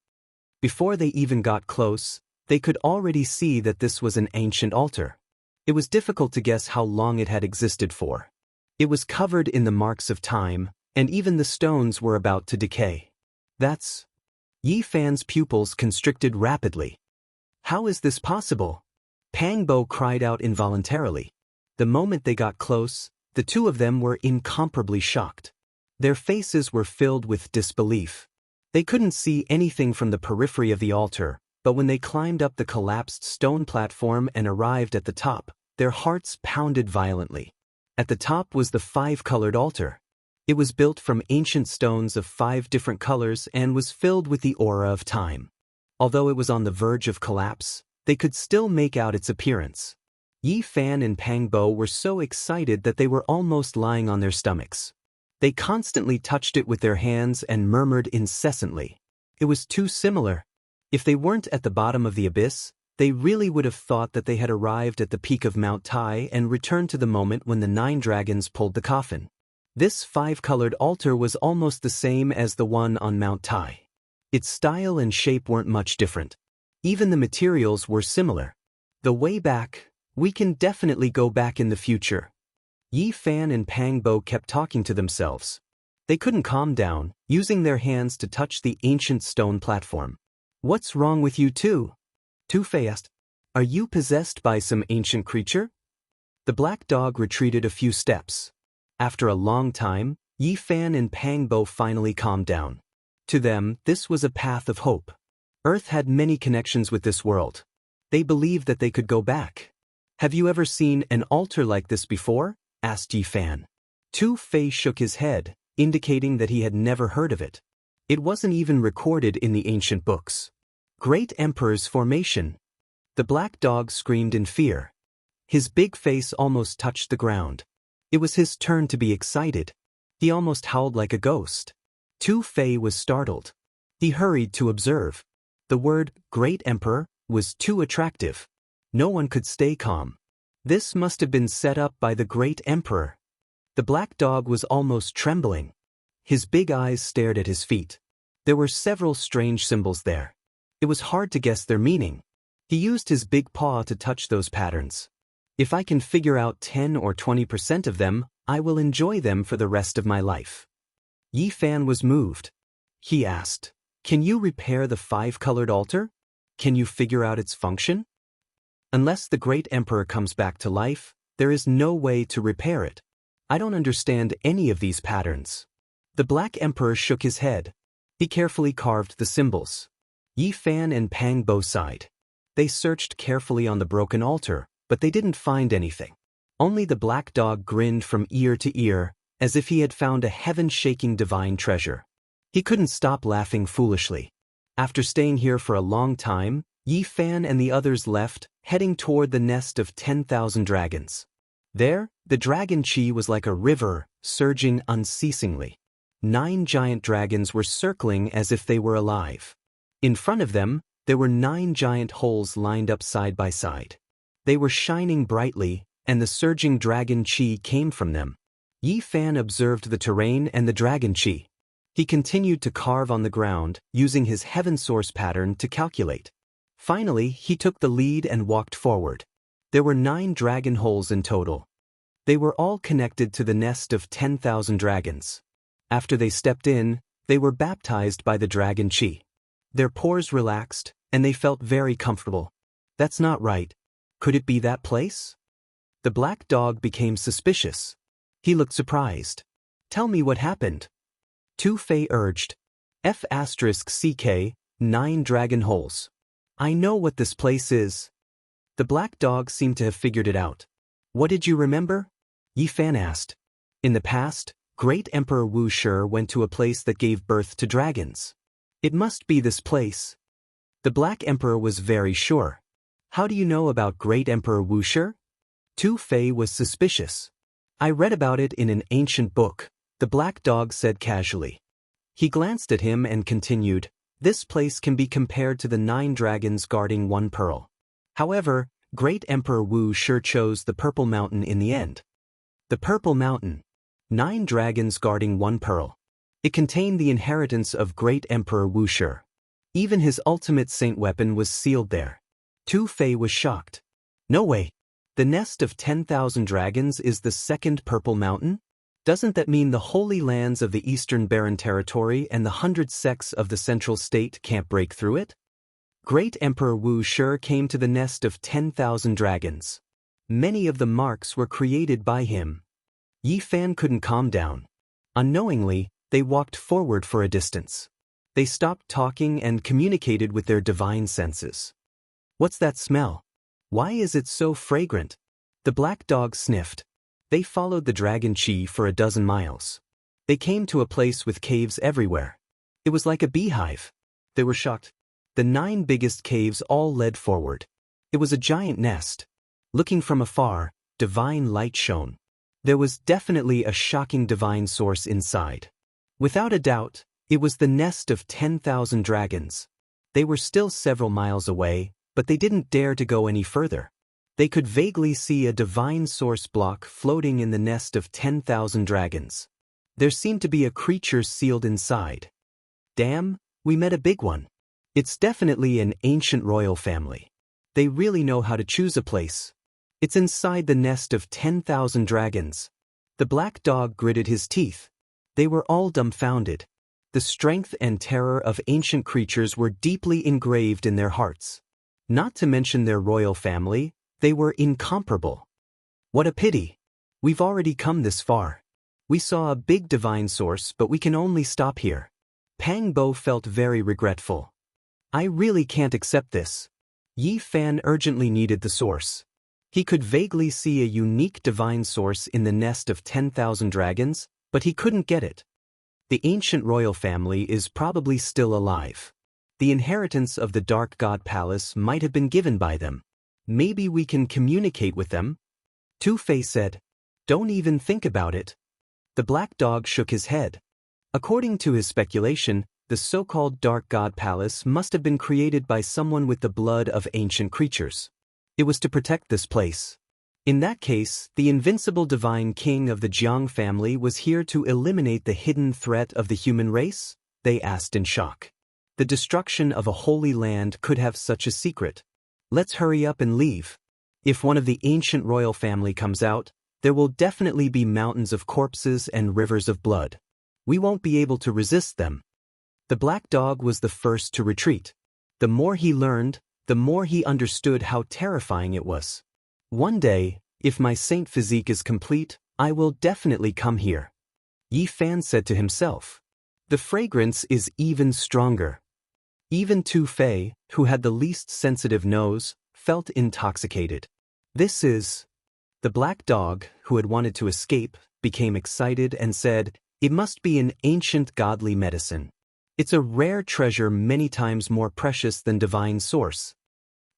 S1: Before they even got close, they could already see that this was an ancient altar. It was difficult to guess how long it had existed for. It was covered in the marks of time, and even the stones were about to decay. That's... Yi Fan's pupils constricted rapidly. How is this possible? Pang Bo cried out involuntarily. The moment they got close, the two of them were incomparably shocked. Their faces were filled with disbelief. They couldn't see anything from the periphery of the altar, but when they climbed up the collapsed stone platform and arrived at the top, their hearts pounded violently. At the top was the 5-colored altar. It was built from ancient stones of 5 different colors and was filled with the aura of time. Although it was on the verge of collapse, they could still make out its appearance. Yi Fan and Pang Bo were so excited that they were almost lying on their stomachs. They constantly touched it with their hands and murmured incessantly. It was too similar. If they weren't at the bottom of the abyss, they really would have thought that they had arrived at the peak of Mount Tai and returned to the moment when the 9 dragons pulled the coffin. This 5-colored altar was almost the same as the one on Mount Tai. Its style and shape weren't much different. Even the materials were similar. The way back, we can definitely go back in the future. Yi Fan and Pang Bo kept talking to themselves. They couldn't calm down, using their hands to touch the ancient stone platform. What's wrong with you two? Tu Fei asked. Are you possessed by some ancient creature? The black dog retreated a few steps. After a long time, Yi Fan and Pang Bo finally calmed down. To them, this was a path of hope. Earth had many connections with this world. They believed that they could go back. Have you ever seen an altar like this before? Asked Yi Fan. Tu Fei shook his head, indicating that he had never heard of it. It wasn't even recorded in the ancient books. Great Emperor's formation. The black dog screamed in fear. His big face almost touched the ground. It was his turn to be excited. He almost howled like a ghost. Tu Fei was startled. He hurried to observe. The word, Great Emperor, was too attractive. No one could stay calm. This must have been set up by the Great Emperor. The black dog was almost trembling. His big eyes stared at his feet. There were several strange symbols there. It was hard to guess their meaning. He used his big paw to touch those patterns. If I can figure out 10 or 20% of them, I will enjoy them for the rest of my life. Yi Fan was moved. He asked, Can you repair the 5-colored altar? Can you figure out its function? Unless the Great Emperor comes back to life, there is no way to repair it. I don't understand any of these patterns. The Black Emperor shook his head. He carefully carved the symbols. Yi Fan and Pang Bo sighed. They searched carefully on the broken altar, but they didn't find anything. Only the black dog grinned from ear to ear, as if he had found a heaven-shaking divine treasure. He couldn't stop laughing foolishly. After staying here for a long time, Yi Fan and the others left, heading toward the nest of 10,000 dragons. There, the dragon chi was like a river, surging unceasingly. 9 giant dragons were circling as if they were alive. In front of them, there were 9 giant holes lined up side by side. They were shining brightly, and the surging dragon chi came from them. Yi Fan observed the terrain and the dragon chi. He continued to carve on the ground, using his heaven source pattern to calculate. Finally, he took the lead and walked forward. There were 9 dragon holes in total. They were all connected to the nest of 10,000 dragons. After they stepped in, they were baptized by the dragon chi. Their pores relaxed, and they felt very comfortable. That's not right. Could it be that place? The black dog became suspicious. He looked surprised. Tell me what happened. Tu Fei urged. F*CK, 9 dragon holes. I know what this place is. The black dog seemed to have figured it out. What did you remember? Yi Fan asked. In the past, Great Emperor Wuxia went to a place that gave birth to dragons. It must be this place. The Black Emperor was very sure. How do you know about Great Emperor Wuxia? Tu Fei was suspicious. I read about it in an ancient book, the black dog said casually. He glanced at him and continued, this place can be compared to the 9 dragons guarding one pearl. However, Great Emperor Wuxia chose the Purple Mountain in the end. The Purple Mountain. 9 dragons guarding one pearl. It contained the inheritance of Great Emperor Wuxia. Even his ultimate saint weapon was sealed there. Tu Fei was shocked. No way. The nest of 10,000 dragons is the second Purple Mountain? Doesn't that mean the holy lands of the Eastern Barren Territory and the 100 sects of the Central State can't break through it? Great Emperor Wuxia came to the nest of 10,000 dragons. Many of the marks were created by him. Yi Fan couldn't calm down. Unknowingly, they walked forward for a distance. They stopped talking and communicated with their divine senses. What's that smell? Why is it so fragrant? The black dog sniffed. They followed the dragon chi for a dozen miles. They came to a place with caves everywhere. It was like a beehive. They were shocked. The 9 biggest caves all led forward. It was a giant nest. Looking from afar, divine light shone. There was definitely a shocking divine source inside. Without a doubt, it was the nest of 10,000 dragons. They were still several miles away, but they didn't dare to go any further. They could vaguely see a divine source block floating in the nest of 10,000 dragons. There seemed to be a creature sealed inside. Damn, we met a big one. It's definitely an ancient royal family. They really know how to choose a place. It's inside the nest of 10,000 dragons. The black dog gritted his teeth. They were all dumbfounded. The strength and terror of ancient creatures were deeply engraved in their hearts. Not to mention their royal family, they were incomparable. What a pity. We've already come this far. We saw a big divine source, but we can only stop here. Pang Bo felt very regretful. I really can't accept this. Yi Fan urgently needed the source. He could vaguely see a unique divine source in the nest of 10,000 dragons, but he couldn't get it. The ancient royal family is probably still alive. The inheritance of the Dark God Palace might have been given by them. Maybe we can communicate with them? Tu Fei said. Don't even think about it. The black dog shook his head. According to his speculation, the so-called Dark God Palace must have been created by someone with the blood of ancient creatures. It was to protect this place. In that case, the invincible divine king of the Jiang family was here to eliminate the hidden threat of the human race? They asked in shock. The destruction of a holy land could have such a secret. Let's hurry up and leave. If one of the ancient royal family comes out, there will definitely be mountains of corpses and rivers of blood. We won't be able to resist them. The black dog was the first to retreat. The more he learned, the more he understood how terrifying it was. One day, if my saint physique is complete, I will definitely come here. Yi Fan said to himself. The fragrance is even stronger. Even Tu Fei, who had the least sensitive nose, felt intoxicated. This is... The black dog, who had wanted to escape, became excited and said, it must be an ancient godly medicine. It's a rare treasure many times more precious than divine source.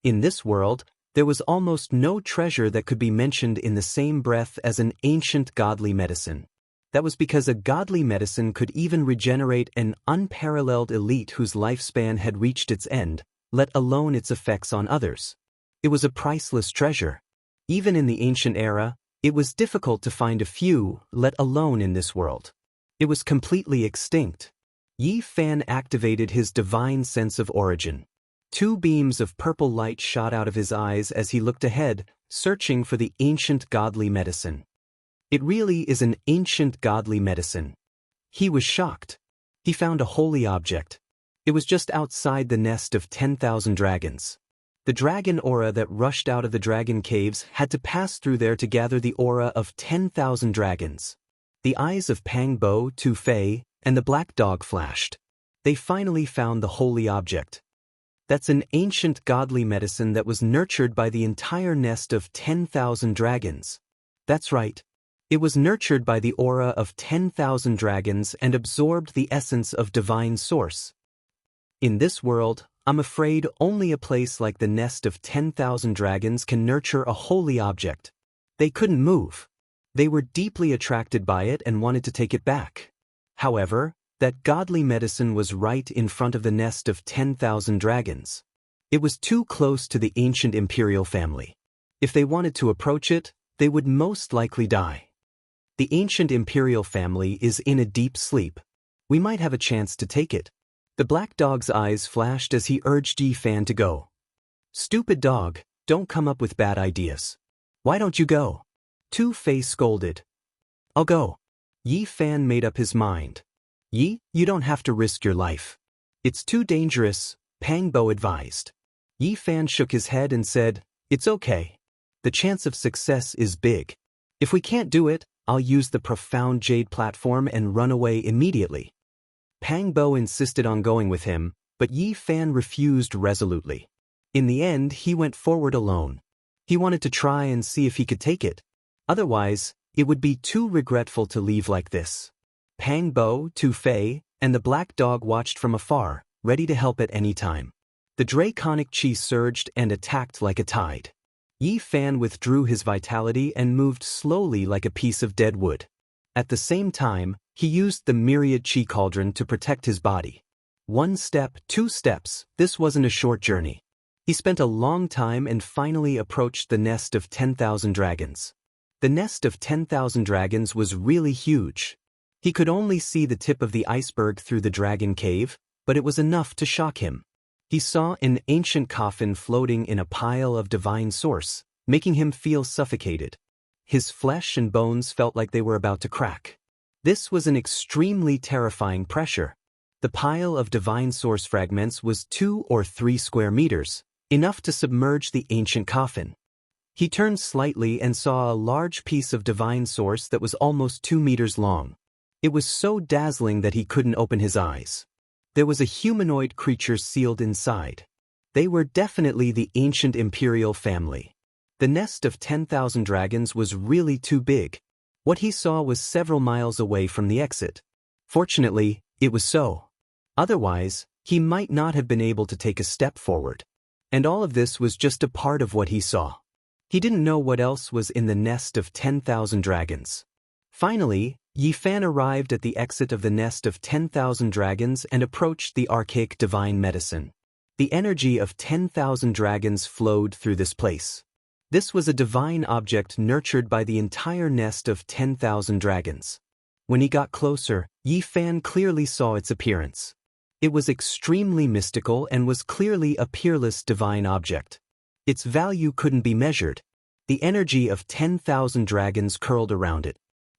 S1: In this world, there was almost no treasure that could be mentioned in the same breath as an ancient godly medicine. That was because a godly medicine could even regenerate an unparalleled elite whose lifespan had reached its end, let alone its effects on others. It was a priceless treasure. Even in the ancient era, it was difficult to find a few, let alone in this world. It was completely extinct. Yi Fan activated his divine sense of origin. 2 beams of purple light shot out of his eyes as he looked ahead, searching for the ancient godly medicine. It really is an ancient godly medicine. He was shocked. He found a holy object. It was just outside the nest of 10,000 dragons. The dragon aura that rushed out of the dragon caves had to pass through there to gather the aura of 10,000 dragons. The eyes of Pang Bo, Tu Fei, and the black dog flashed. They finally found the holy object. That's an ancient godly medicine that was nurtured by the entire nest of 10,000 dragons. That's right. It was nurtured by the aura of 10,000 dragons and absorbed the essence of divine source. In this world, I'm afraid only a place like the nest of 10,000 dragons can nurture a holy object. They couldn't move. They were deeply attracted by it and wanted to take it back. However, that godly medicine was right in front of the nest of 10,000 dragons. It was too close to the ancient imperial family. If they wanted to approach it, they would most likely die. The ancient imperial family is in a deep sleep. We might have a chance to take it. The black dog's eyes flashed as he urged Yi Fan to go. Stupid dog, don't come up with bad ideas. Why don't you go? Tu Fei scolded. I'll go. Yi Fan made up his mind. Yi, you don't have to risk your life. It's too dangerous, Pang Bo advised. Yi Fan shook his head and said, it's okay. The chance of success is big. If we can't do it, I'll use the profound jade platform and run away immediately. Pang Bo insisted on going with him, but Yi Fan refused resolutely. In the end, he went forward alone. He wanted to try and see if he could take it. Otherwise, it would be too regretful to leave like this. Pang Bo, Tu Fei, and the black dog watched from afar, ready to help at any time. The draconic chi surged and attacked like a tide. Yi Fan withdrew his vitality and moved slowly like a piece of dead wood. At the same time, he used the myriad chi cauldron to protect his body. 1 step, 2 steps, this wasn't a short journey. He spent a long time and finally approached the nest of 10,000 dragons. The nest of 10,000 dragons was really huge. He could only see the tip of the iceberg through the dragon cave, but it was enough to shock him. He saw an ancient coffin floating in a pile of divine source, making him feel suffocated. His flesh and bones felt like they were about to crack. This was an extremely terrifying pressure. The pile of divine source fragments was 2 or 3 square meters, enough to submerge the ancient coffin. He turned slightly and saw a large piece of divine source that was almost 2 meters long. It was so dazzling that he couldn't open his eyes. There was a humanoid creature sealed inside. They were definitely the ancient imperial family. The nest of 10,000 dragons was really too big. What he saw was several miles away from the exit. Fortunately, it was so. Otherwise, he might not have been able to take a step forward. And all of this was just a part of what he saw. He didn't know what else was in the nest of 10,000 dragons. Finally, Yi Fan arrived at the exit of the nest of 10,000 dragons and approached the archaic divine medicine. The energy of 10,000 dragons flowed through this place. This was a divine object nurtured by the entire nest of 10,000 dragons. When he got closer, Yi Fan clearly saw its appearance. It was extremely mystical and was clearly a peerless divine object. Its value couldn't be measured. The energy of 10,000 dragons curled around it.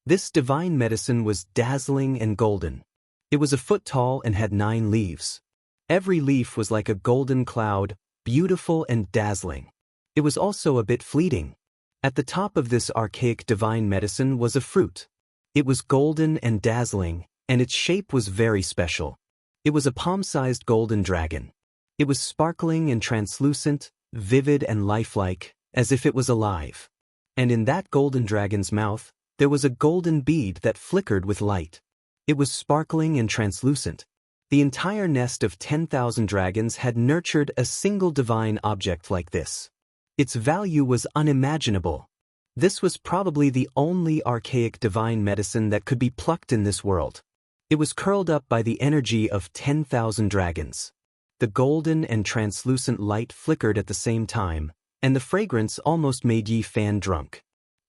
S1: This divine medicine was dazzling and golden. It was a foot tall and had 9 leaves. Every leaf was like a golden cloud, beautiful and dazzling. It was also a bit fleeting. At the top of this archaic divine medicine was a fruit. It was golden and dazzling, and its shape was very special. It was a palm-sized golden dragon. It was sparkling and translucent, vivid and lifelike, as if it was alive. And in that golden dragon's mouth, there was a golden bead that flickered with light. It was sparkling and translucent. The entire nest of 10,000 dragons had nurtured a single divine object like this. Its value was unimaginable. This was probably the only archaic divine medicine that could be plucked in this world. It was curled up by the energy of 10,000 dragons. The golden and translucent light flickered at the same time, and the fragrance almost made Yi Fan drunk.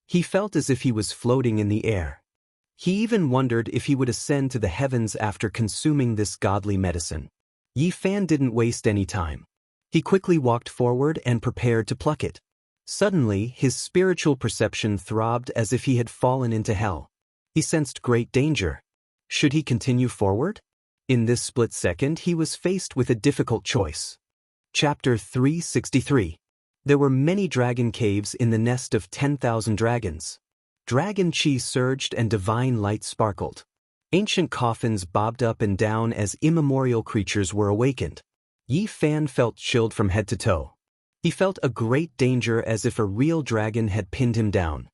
S1: He felt as if he was floating in the air. He even wondered if he would ascend to the heavens after consuming this godly medicine. Yi Fan didn't waste any time. He quickly walked forward and prepared to pluck it. Suddenly, his spiritual perception throbbed as if he had fallen into hell. He sensed great danger. Should he continue forward? In this split second, he was faced with a difficult choice. Chapter 363. There were many dragon caves in the nest of 10,000 dragons. Dragon chi surged and divine light sparkled. Ancient coffins bobbed up and down as immemorial creatures were awakened. Yi Fan felt chilled from head to toe. He felt a great danger, as if a real dragon had pinned him down.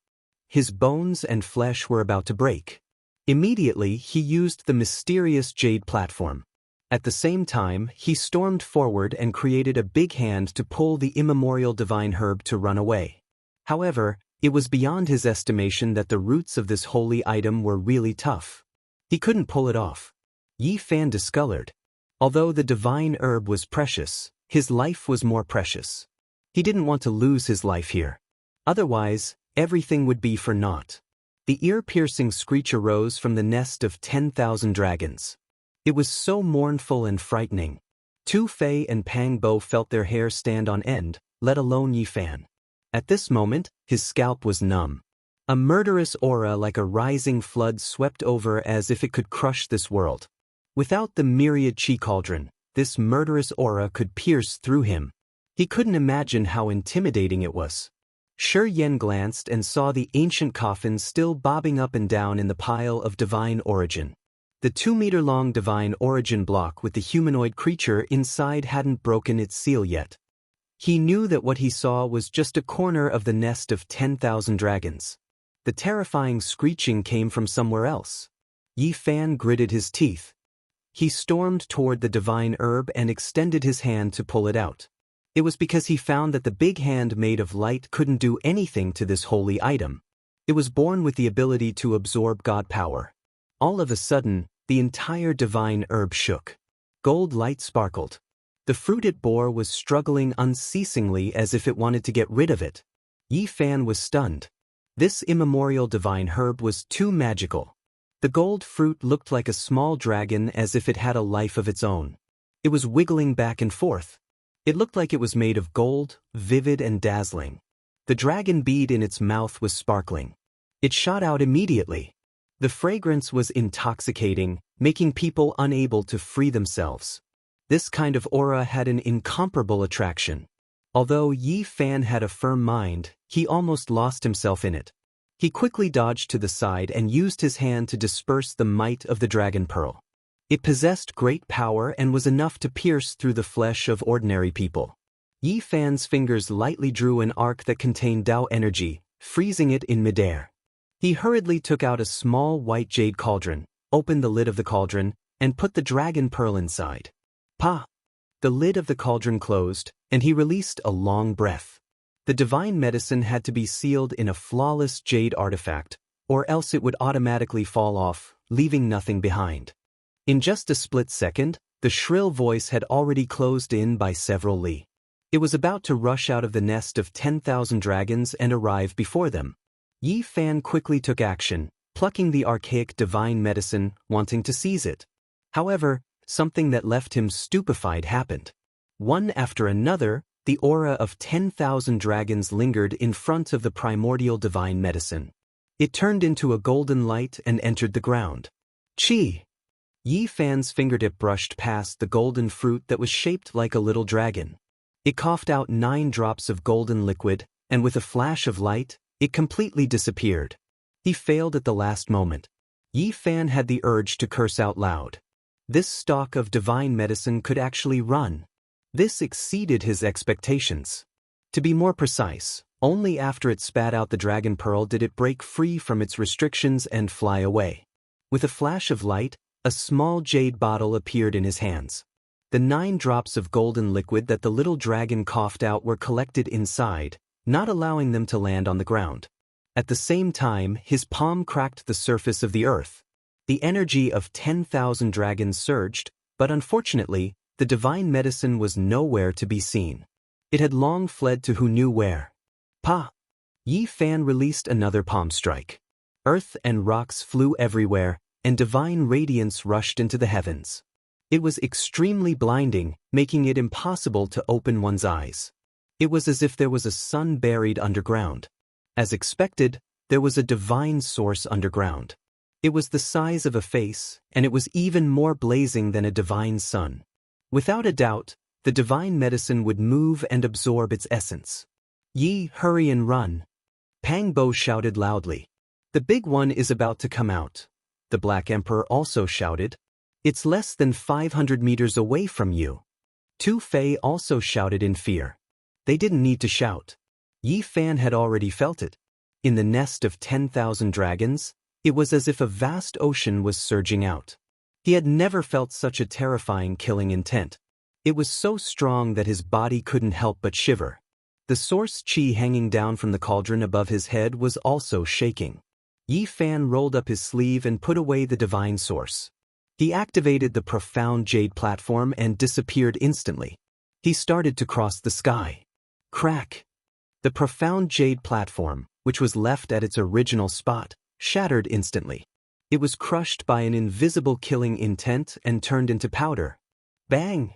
S1: His bones and flesh were about to break. Immediately, he used the mysterious jade platform. At the same time, he stormed forward and created a big hand to pull the immemorial divine herb to run away. However, it was beyond his estimation that the roots of this holy item were really tough. He couldn't pull it off. Yi Fan discolored. Although the divine herb was precious, his life was more precious. He didn't want to lose his life here. Otherwise, everything would be for naught. The ear-piercing screech arose from the nest of 10,000 dragons. It was so mournful and frightening. Tu Fei and Pang Bo felt their hair stand on end, let alone Yi Fan. At this moment, his scalp was numb. A murderous aura like a rising flood swept over, as if it could crush this world. Without the myriad chi cauldron, this murderous aura could pierce through him. He couldn't imagine how intimidating it was. Shi Yen glanced and saw the ancient coffin still bobbing up and down in the pile of divine origin. The 2-meter-long divine origin block with the humanoid creature inside hadn't broken its seal yet. He knew that what he saw was just a corner of the nest of 10,000 dragons. The terrifying screeching came from somewhere else. Yi Fan gritted his teeth. He stormed toward the divine herb and extended his hand to pull it out. It was because he found that the big hand made of light couldn't do anything to this holy item. It was born with the ability to absorb God power. All of a sudden, the entire divine herb shook. Gold light sparkled. The fruit it bore was struggling unceasingly, as if it wanted to get rid of it. Yi Fan was stunned. This immemorial divine herb was too magical. The gold fruit looked like a small dragon, as if it had a life of its own. It was wiggling back and forth. It looked like it was made of gold, vivid and dazzling. The dragon bead in its mouth was sparkling. It shot out immediately. The fragrance was intoxicating, making people unable to free themselves. This kind of aura had an incomparable attraction. Although Yi Fan had a firm mind, he almost lost himself in it. He quickly dodged to the side and used his hand to disperse the might of the dragon pearl. It possessed great power and was enough to pierce through the flesh of ordinary people. Yi Fan's fingers lightly drew an arc that contained Dao energy, freezing it in midair. He hurriedly took out a small white jade cauldron, opened the lid of the cauldron, and put the dragon pearl inside. Pa! The lid of the cauldron closed, and he released a long breath. The divine medicine had to be sealed in a flawless jade artifact, or else it would automatically fall off, leaving nothing behind. In just a split second, the shrill voice had already closed in by several li. It was about to rush out of the nest of 10,000 dragons and arrive before them. Yi Fan quickly took action, plucking the archaic divine medicine, wanting to seize it. However, something that left him stupefied happened. One after another, the aura of 10,000 dragons lingered in front of the primordial divine medicine. It turned into a golden light and entered the ground. Chi! Yi Fan's fingertip brushed past the golden fruit that was shaped like a little dragon. It coughed out 9 drops of golden liquid, and with a flash of light, it completely disappeared. He failed at the last moment. Yi Fan had the urge to curse out loud. This stock of divine medicine could actually run. This exceeded his expectations. To be more precise, only after it spat out the dragon pearl did it break free from its restrictions and fly away. With a flash of light, a small jade bottle appeared in his hands. The 9 drops of golden liquid that the little dragon coughed out were collected inside, not allowing them to land on the ground. At the same time, his palm cracked the surface of the earth. The energy of 10,000 dragons surged, but unfortunately, the divine medicine was nowhere to be seen. It had long fled to who knew where. Pa! Yi Fan released another palm strike. Earth and rocks flew everywhere, and divine radiance rushed into the heavens. It was extremely blinding, making it impossible to open one's eyes. It was as if there was a sun buried underground. As expected, there was a divine source underground. It was the size of a face, and it was even more blazing than a divine sun. Without a doubt, the divine medicine would move and absorb its essence. Yi, hurry and run! Pang Bo shouted loudly. The big one is about to come out. the Black Emperor also shouted. "It's less than 500 meters away from you." Tu Fei also shouted in fear. They didn't need to shout. Yi Fan had already felt it. In the nest of 10,000 dragons, it was as if a vast ocean was surging out. He had never felt such a terrifying killing intent. It was so strong that his body couldn't help but shiver. The source qi hanging down from the cauldron above his head was also shaking. Yi Fan rolled up his sleeve and put away the divine source. He activated the profound jade platform and disappeared instantly. He started to cross the sky. Crack! The profound jade platform, which was left at its original spot, shattered instantly. It was crushed by an invisible killing intent and turned into powder. Bang!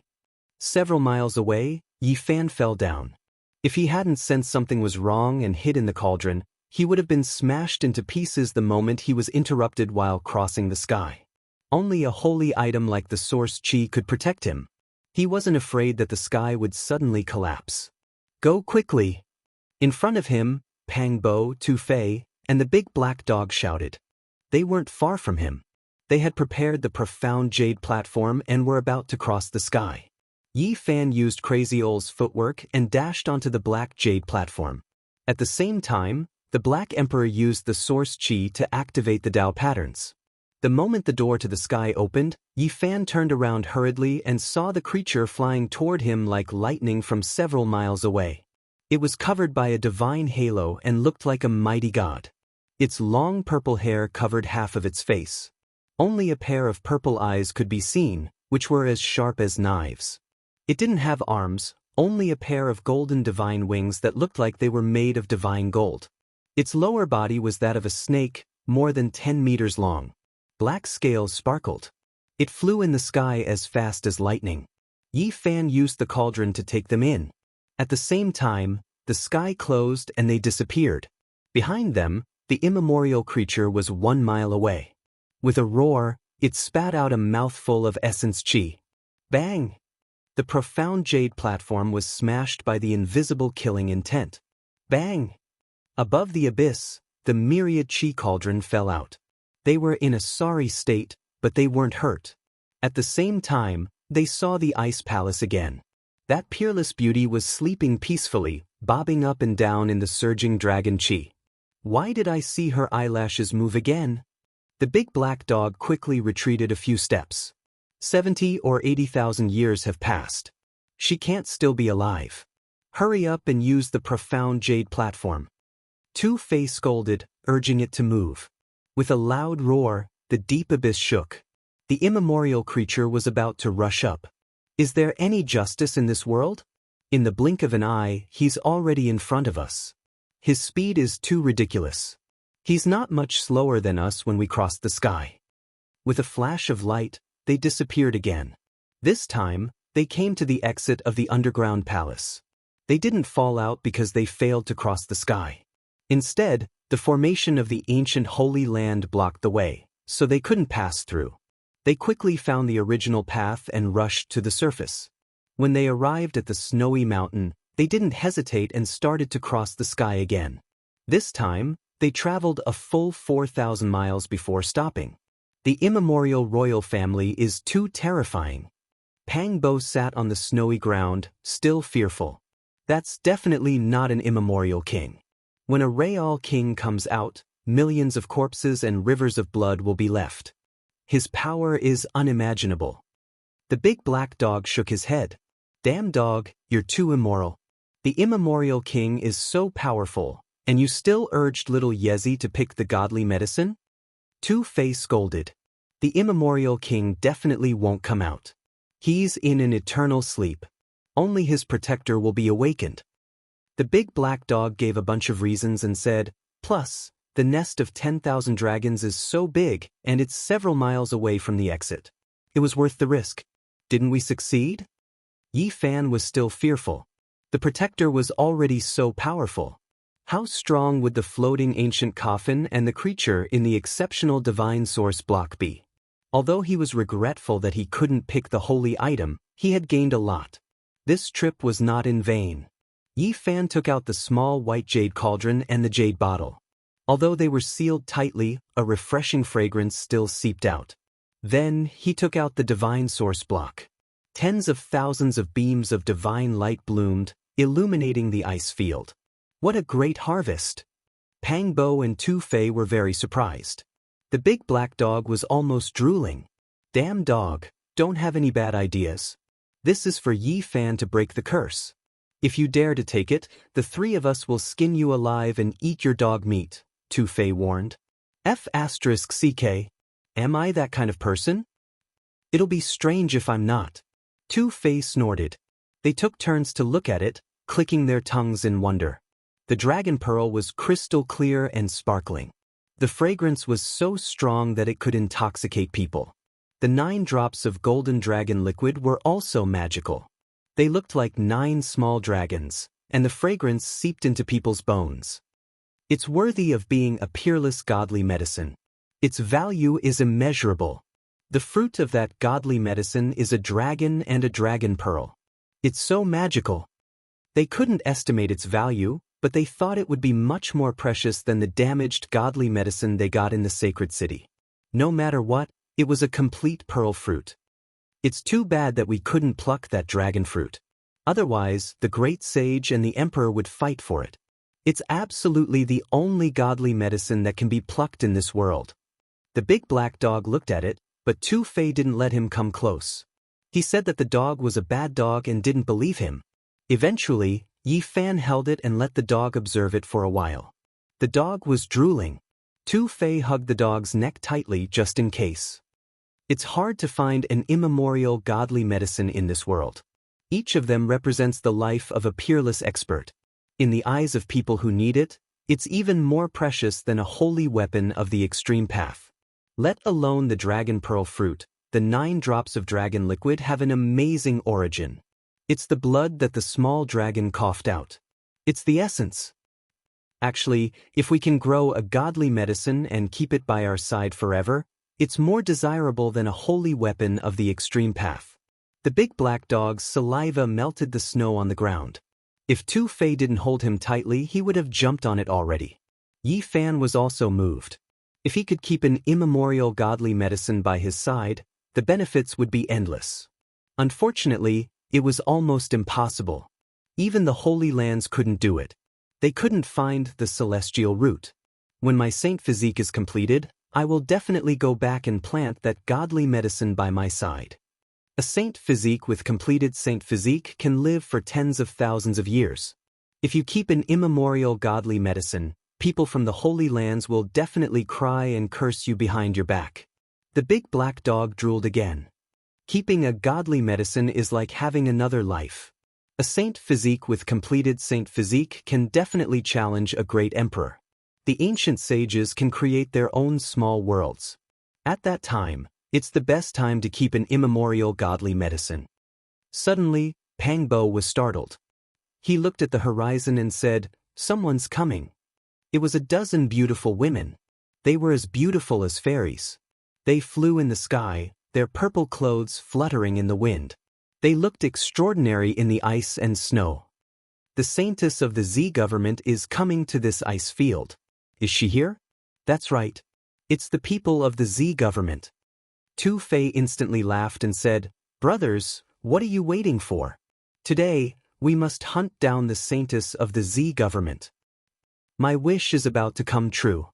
S1: Several miles away, Yi Fan fell down. If he hadn't sensed something was wrong and hid in the cauldron, he would have been smashed into pieces the moment he was interrupted while crossing the sky. Only a holy item like the source qi could protect him. He wasn't afraid that the sky would suddenly collapse. Go quickly! In front of him, Pang Bo, Tu Fei, and the big black dog shouted. They weren't far from him. They had prepared the profound jade platform and were about to cross the sky. Yi Fan used Crazy Ole's footwork and dashed onto the black jade platform. At the same time, the Black Emperor used the source qi to activate the Dao patterns. The moment the door to the sky opened, Yi Fan turned around hurriedly and saw the creature flying toward him like lightning from several miles away. It was covered by a divine halo and looked like a mighty god. Its long purple hair covered half of its face. Only a pair of purple eyes could be seen, which were as sharp as knives. It didn't have arms, only a pair of golden divine wings that looked like they were made of divine gold. Its lower body was that of a snake, more than 10 meters long. Black scales sparkled. It flew in the sky as fast as lightning. Yi Fan used the cauldron to take them in. At the same time, the sky closed and they disappeared. Behind them, the immemorial creature was 1 mile away. With a roar, it spat out a mouthful of essence qi. Bang! The profound jade platform was smashed by the invisible killing intent. Bang! Above the abyss, the myriad qi cauldron fell out. They were in a sorry state, but they weren't hurt. At the same time, they saw the ice palace again. That peerless beauty was sleeping peacefully, bobbing up and down in the surging dragon qi. Why did I see her eyelashes move again? The big black dog quickly retreated a few steps. 70 or 80,000 years have passed. She can't still be alive. Hurry up and use the profound jade platform. Tu Fei scolded, urging it to move. With a loud roar, the deep abyss shook. The immemorial creature was about to rush up. Is there any justice in this world? In the blink of an eye, he's already in front of us. His speed is too ridiculous. He's not much slower than us when we crossed the sky. With a flash of light, they disappeared again. This time, they came to the exit of the underground palace. They didn't fall out because they failed to cross the sky. Instead, the formation of the ancient Holy Land blocked the way, so they couldn't pass through. They quickly found the original path and rushed to the surface. When they arrived at the snowy mountain, they didn't hesitate and started to cross the sky again. This time, they traveled a full 4,000 miles before stopping. The immemorial royal family is too terrifying. Pang Bo sat on the snowy ground, still fearful. That's definitely not an immemorial king. When a real king comes out, millions of corpses and rivers of blood will be left. His power is unimaginable. The big black dog shook his head. Damn dog, you're too immoral. The immemorial king is so powerful, and you still urged little Yezi to pick the godly medicine? Tu Fei scolded. The immemorial king definitely won't come out. He's in an eternal sleep. Only his protector will be awakened. The big black dog gave a bunch of reasons and said, plus, the nest of 10,000 dragons is so big and it's several miles away from the exit. It was worth the risk. Didn't we succeed? Yi Fan was still fearful. The protector was already so powerful. How strong would the floating ancient coffin and the creature in the exceptional divine source block be? Although he was regretful that he couldn't pick the holy item, he had gained a lot. This trip was not in vain. Yi Fan took out the small white jade cauldron and the jade bottle. Although they were sealed tightly, a refreshing fragrance still seeped out. Then, he took out the divine source block. Tens of thousands of beams of divine light bloomed, illuminating the ice field. What a great harvest! Pang Bo and Tu Fei were very surprised. The big black dog was almost drooling. Damn dog, don't have any bad ideas. This is for Yi Fan to break the curse. If you dare to take it, the three of us will skin you alive and eat your dog meat, Tu Fei warned. F***CK. Am I that kind of person? It'll be strange if I'm not. Tu Fei snorted. They took turns to look at it, clicking their tongues in wonder. The dragon pearl was crystal clear and sparkling. The fragrance was so strong that it could intoxicate people. The 9 drops of golden dragon liquid were also magical. They looked like 9 small dragons, and the fragrance seeped into people's bones. It's worthy of being a peerless godly medicine. Its value is immeasurable. The fruit of that godly medicine is a dragon and a dragon pearl. It's so magical. They couldn't estimate its value, but they thought it would be much more precious than the damaged godly medicine they got in the sacred city. No matter what, it was a complete pearl fruit. It's too bad that we couldn't pluck that dragon fruit. Otherwise, the great sage and the emperor would fight for it. It's absolutely the only godly medicine that can be plucked in this world. The big black dog looked at it, but Tu Fei didn't let him come close. He said that the dog was a bad dog and didn't believe him. Eventually, Yi Fan held it and let the dog observe it for a while. The dog was drooling. Tu Fei hugged the dog's neck tightly just in case. It's hard to find an immemorial godly medicine in this world. Each of them represents the life of a peerless expert. In the eyes of people who need it, it's even more precious than a holy weapon of the extreme path. Let alone the dragon pearl fruit, the 9 drops of dragon liquid have an amazing origin. It's the blood that the small dragon coughed out. It's the essence. Actually, if we can grow a godly medicine and keep it by our side forever, it's more desirable than a holy weapon of the extreme path. The big black dog's saliva melted the snow on the ground. If Tu Fei didn't hold him tightly, he would have jumped on it already. Yi Fan was also moved. If he could keep an immemorial godly medicine by his side, the benefits would be endless. Unfortunately, it was almost impossible. Even the Holy Lands couldn't do it. They couldn't find the celestial root. When my saint physique is completed, I will definitely go back and plant that godly medicine by my side. A saint physique with completed saint physique can live for tens of thousands of years. If you keep an immemorial godly medicine, people from the Holy Lands will definitely cry and curse you behind your back. The big black dog drooled again. Keeping a godly medicine is like having another life. A saint physique with completed saint physique can definitely challenge a great emperor. The ancient sages can create their own small worlds. At that time, it's the best time to keep an immemorial godly medicine. Suddenly, Pang Bo was startled. He looked at the horizon and said, "Someone's coming." It was a dozen beautiful women. They were as beautiful as fairies. They flew in the sky, their purple clothes fluttering in the wind. They looked extraordinary in the ice and snow. The saintess of the Z government is coming to this ice field. Is she here? That's right. It's the people of the Z government. Tu Fei instantly laughed and said, "Brothers, what are you waiting for? Today, we must hunt down the saintess of the Z government. My wish is about to come true.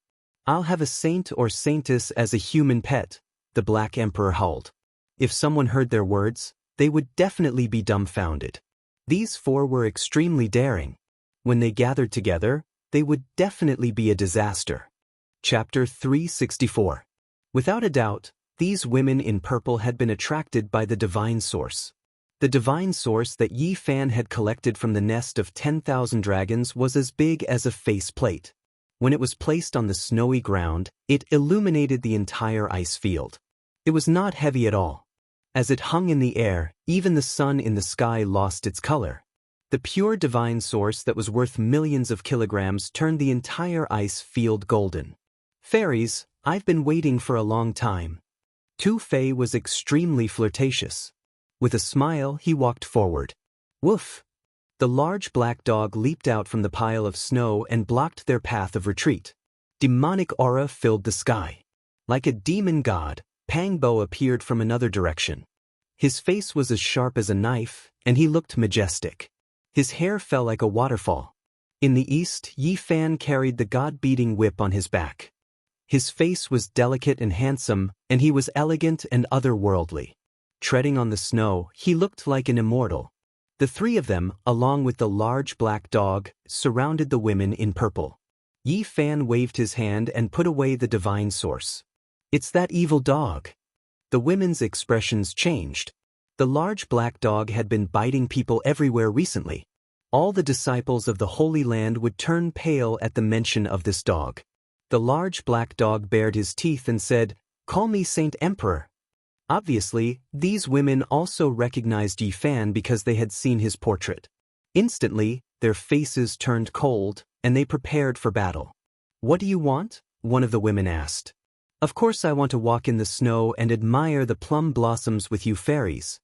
S1: I'll have a saint or saintess as a human pet," the Black Emperor howled. If someone heard their words, they would definitely be dumbfounded. These 4 were extremely daring. When they gathered together, they would definitely be a disaster. Chapter 364. Without a doubt, these women in purple had been attracted by the divine source. The divine source that Yi Fan had collected from the nest of 10,000 dragons was as big as a faceplate. When it was placed on the snowy ground, it illuminated the entire ice field. It was not heavy at all. As it hung in the air, even the sun in the sky lost its color. The pure divine source that was worth millions of kilograms turned the entire ice field golden. "Fairies, I've been waiting for a long time." Tu Fei was extremely flirtatious. With a smile, he walked forward. Woof! The large black dog leaped out from the pile of snow and blocked their path of retreat. Demonic aura filled the sky. Like a demon god, Pangbo appeared from another direction. His face was as sharp as a knife, and he looked majestic. His hair fell like a waterfall. In the east, Yi Fan carried the god-beating whip on his back. His face was delicate and handsome, and he was elegant and otherworldly. Treading on the snow, he looked like an immortal. The three of them, along with the large black dog, surrounded the women in purple. Yi Fan waved his hand and put away the divine source. "It's that evil dog." The women's expressions changed. The large black dog had been biting people everywhere recently. All the disciples of the Holy Land would turn pale at the mention of this dog. The large black dog bared his teeth and said, "Call me Saint Emperor." Obviously, these women also recognized Yi Fan because they had seen his portrait. Instantly, their faces turned cold, and they prepared for battle. "What do you want?" one of the women asked. "Of course I want to walk in the snow and admire the plum blossoms with you fairies."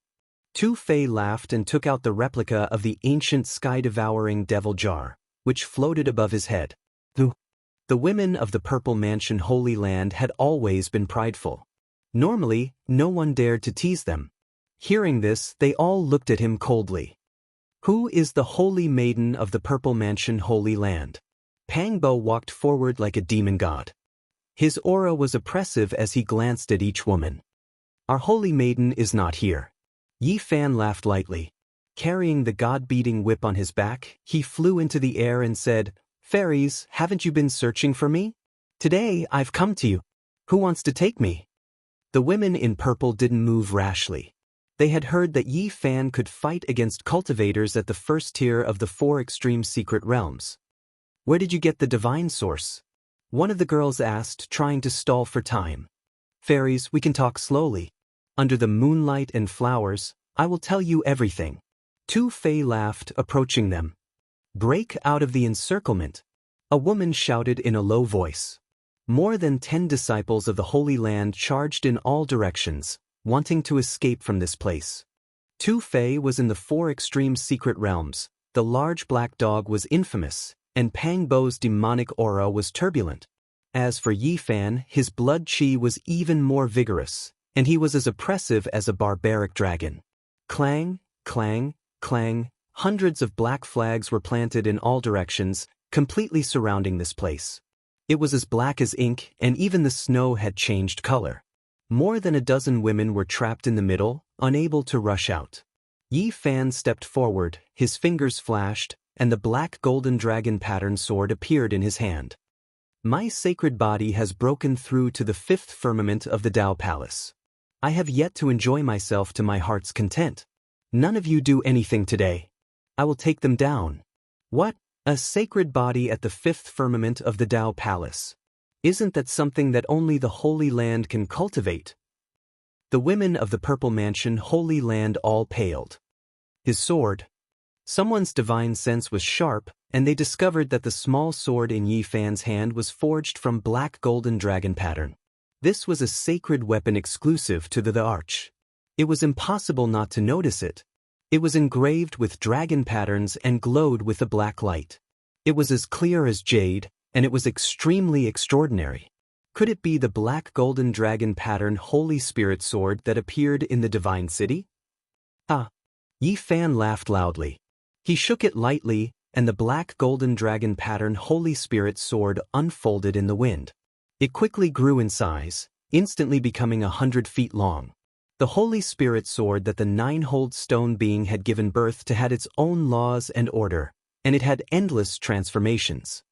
S1: Tu Fei laughed and took out the replica of the ancient sky-devouring devil jar, which floated above his head. The women of the Purple Mansion Holy Land had always been prideful. Normally, no one dared to tease them. Hearing this, they all looked at him coldly. "Who is the Holy Maiden of the Purple Mansion Holy Land?" Pangbo walked forward like a demon god. His aura was oppressive as he glanced at each woman. "Our Holy Maiden is not here." Yi Fan laughed lightly. Carrying the god-beating whip on his back, he flew into the air and said, "Fairies, haven't you been searching for me? Today, I've come to you. Who wants to take me?" The women in purple didn't move rashly. They had heard that Yi Fan could fight against cultivators at the first tier of the 4 extreme secret realms. "Where did you get the divine source?" one of the girls asked, trying to stall for time. "Fairies, we can talk slowly. Under the moonlight and flowers, I will tell you everything." Tu Fei laughed, approaching them. "Break out of the encirclement," a woman shouted in a low voice. More than 10 disciples of the Holy Land charged in all directions, wanting to escape from this place. Tu Fei was in the 4 extreme secret realms, the large black dog was infamous, and Pangbo's demonic aura was turbulent. As for Yi Fan, his blood qi was even more vigorous, and he was as oppressive as a barbaric dragon. Clang, clang, clang, hundreds of black flags were planted in all directions, completely surrounding this place. It was as black as ink, and even the snow had changed color. More than a dozen women were trapped in the middle, unable to rush out. Yi Fan stepped forward, his fingers flashed, and the black golden dragon pattern sword appeared in his hand. "My sacred body has broken through to the 5th firmament of the Tao Palace. I have yet to enjoy myself to my heart's content. None of you do anything today. I will take them down." "What? A sacred body at the 5th firmament of the Tao Palace? Isn't that something that only the Holy Land can cultivate?" The women of the Purple Mansion Holy Land all paled. "His sword." Someone's divine sense was sharp, and they discovered that the small sword in Yi Fan's hand was forged from black golden dragon pattern. This was a sacred weapon exclusive to the Arch. It was impossible not to notice it. It was engraved with dragon patterns and glowed with a black light. It was as clear as jade, and it was extremely extraordinary. Could it be the black golden dragon pattern Holy Spirit sword that appeared in the Divine City? "Ah!" Yi Fan laughed loudly. He shook it lightly, and the black golden dragon pattern Holy Spirit sword unfolded in the wind. It quickly grew in size, instantly becoming 100 feet long. The Holy Spirit sword that the 9-holed stone being had given birth to had its own laws and order, and it had endless transformations.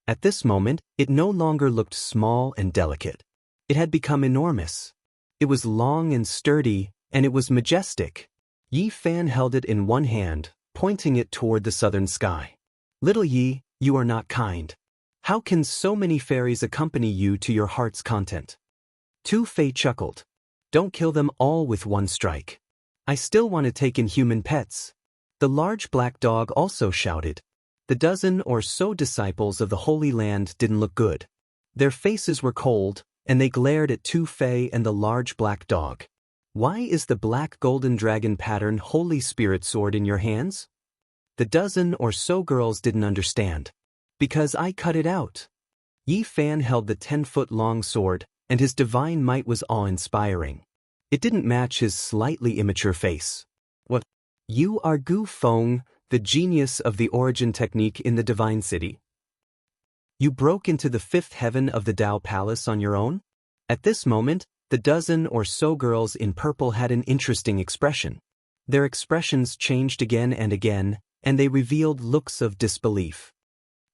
S1: At this moment, it no longer looked small and delicate. It had become enormous. It was long and sturdy, and it was majestic. Yi Fan held it in one hand, pointing it toward the southern sky. "Little Yi, you are not kind. How can so many fairies accompany you to your heart's content?" Tu Fei chuckled. "Don't kill them all with one strike. I still want to take in human pets." The large black dog also shouted. The dozen or so disciples of the Holy Land didn't look good. Their faces were cold, and they glared at Tu Fei and the large black dog. "Why is the black golden dragon pattern Holy Spirit sword in your hands?" The dozen or so girls didn't understand. "Because I cut it out." Yi Fan held the 10-foot-long sword, and his divine might was awe-inspiring. It didn't match his slightly immature face. What? You are Gu Feng, the genius of the origin technique in the Divine City? You broke into the fifth heaven of the Tao Palace on your own? At this moment, the dozen or so girls in purple had an interesting expression. Their expressions changed again and again, and they revealed looks of disbelief.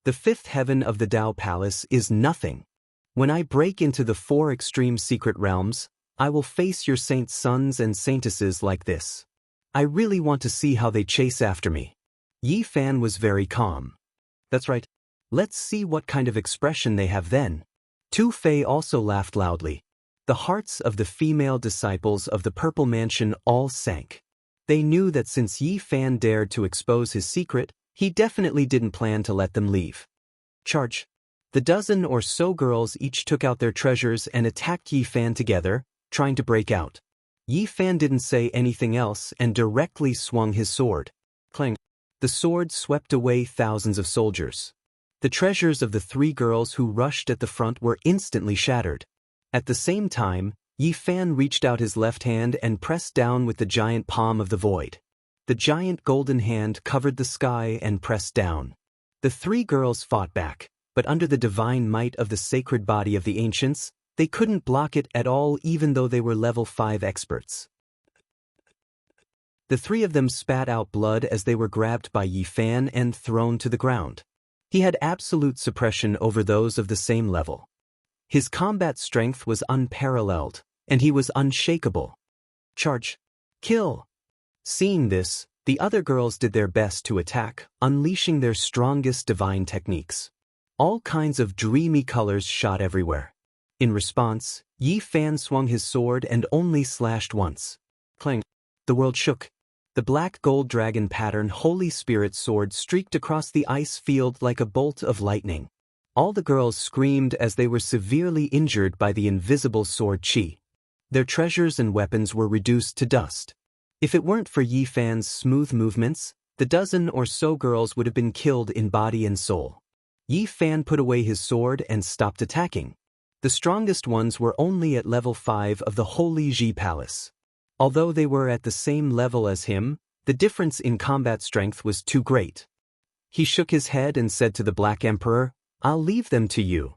S1: The fifth heaven of the Tao Palace is nothing. When I break into the 4 extreme secret realms, I will face your saints' sons and saintesses like this. I really want to see how they chase after me. Yi Fan was very calm. That's right. Let's see what kind of expression they have then. Tu Fei also laughed loudly. The hearts of the female disciples of the Purple Mansion all sank. They knew that since Yi Fan dared to expose his secret, he definitely didn't plan to let them leave. Charge. The dozen or so girls each took out their treasures and attacked Yi Fan together, trying to break out. Yi Fan didn't say anything else and directly swung his sword. Clang. The sword swept away thousands of soldiers. The treasures of the 3 girls who rushed at the front were instantly shattered. At the same time, Yi Fan reached out his left hand and pressed down with the giant palm of the void. The giant golden hand covered the sky and pressed down. The 3 girls fought back, but under the divine might of the sacred body of the ancients, they couldn't block it at all even though they were level 5 experts. The 3 of them spat out blood as they were grabbed by Yi Fan and thrown to the ground. He had absolute suppression over those of the same level. His combat strength was unparalleled, and he was unshakable. Charge. Kill. Seeing this, the other girls did their best to attack, unleashing their strongest divine techniques. All kinds of dreamy colors shot everywhere. In response, Yi Fan swung his sword and only slashed once. Clang. The world shook. The black gold dragon pattern Holy Spirit sword streaked across the ice field like a bolt of lightning. All the girls screamed as they were severely injured by the invisible sword chi. Their treasures and weapons were reduced to dust. If it weren't for Yi Fan's smooth movements, the dozen or so girls would have been killed in body and soul. Yi Fan put away his sword and stopped attacking. The strongest ones were only at level 5 of the Holy Ji Palace. Although they were at the same level as him, the difference in combat strength was too great. He shook his head and said to the Black Emperor, "I'll leave them to you."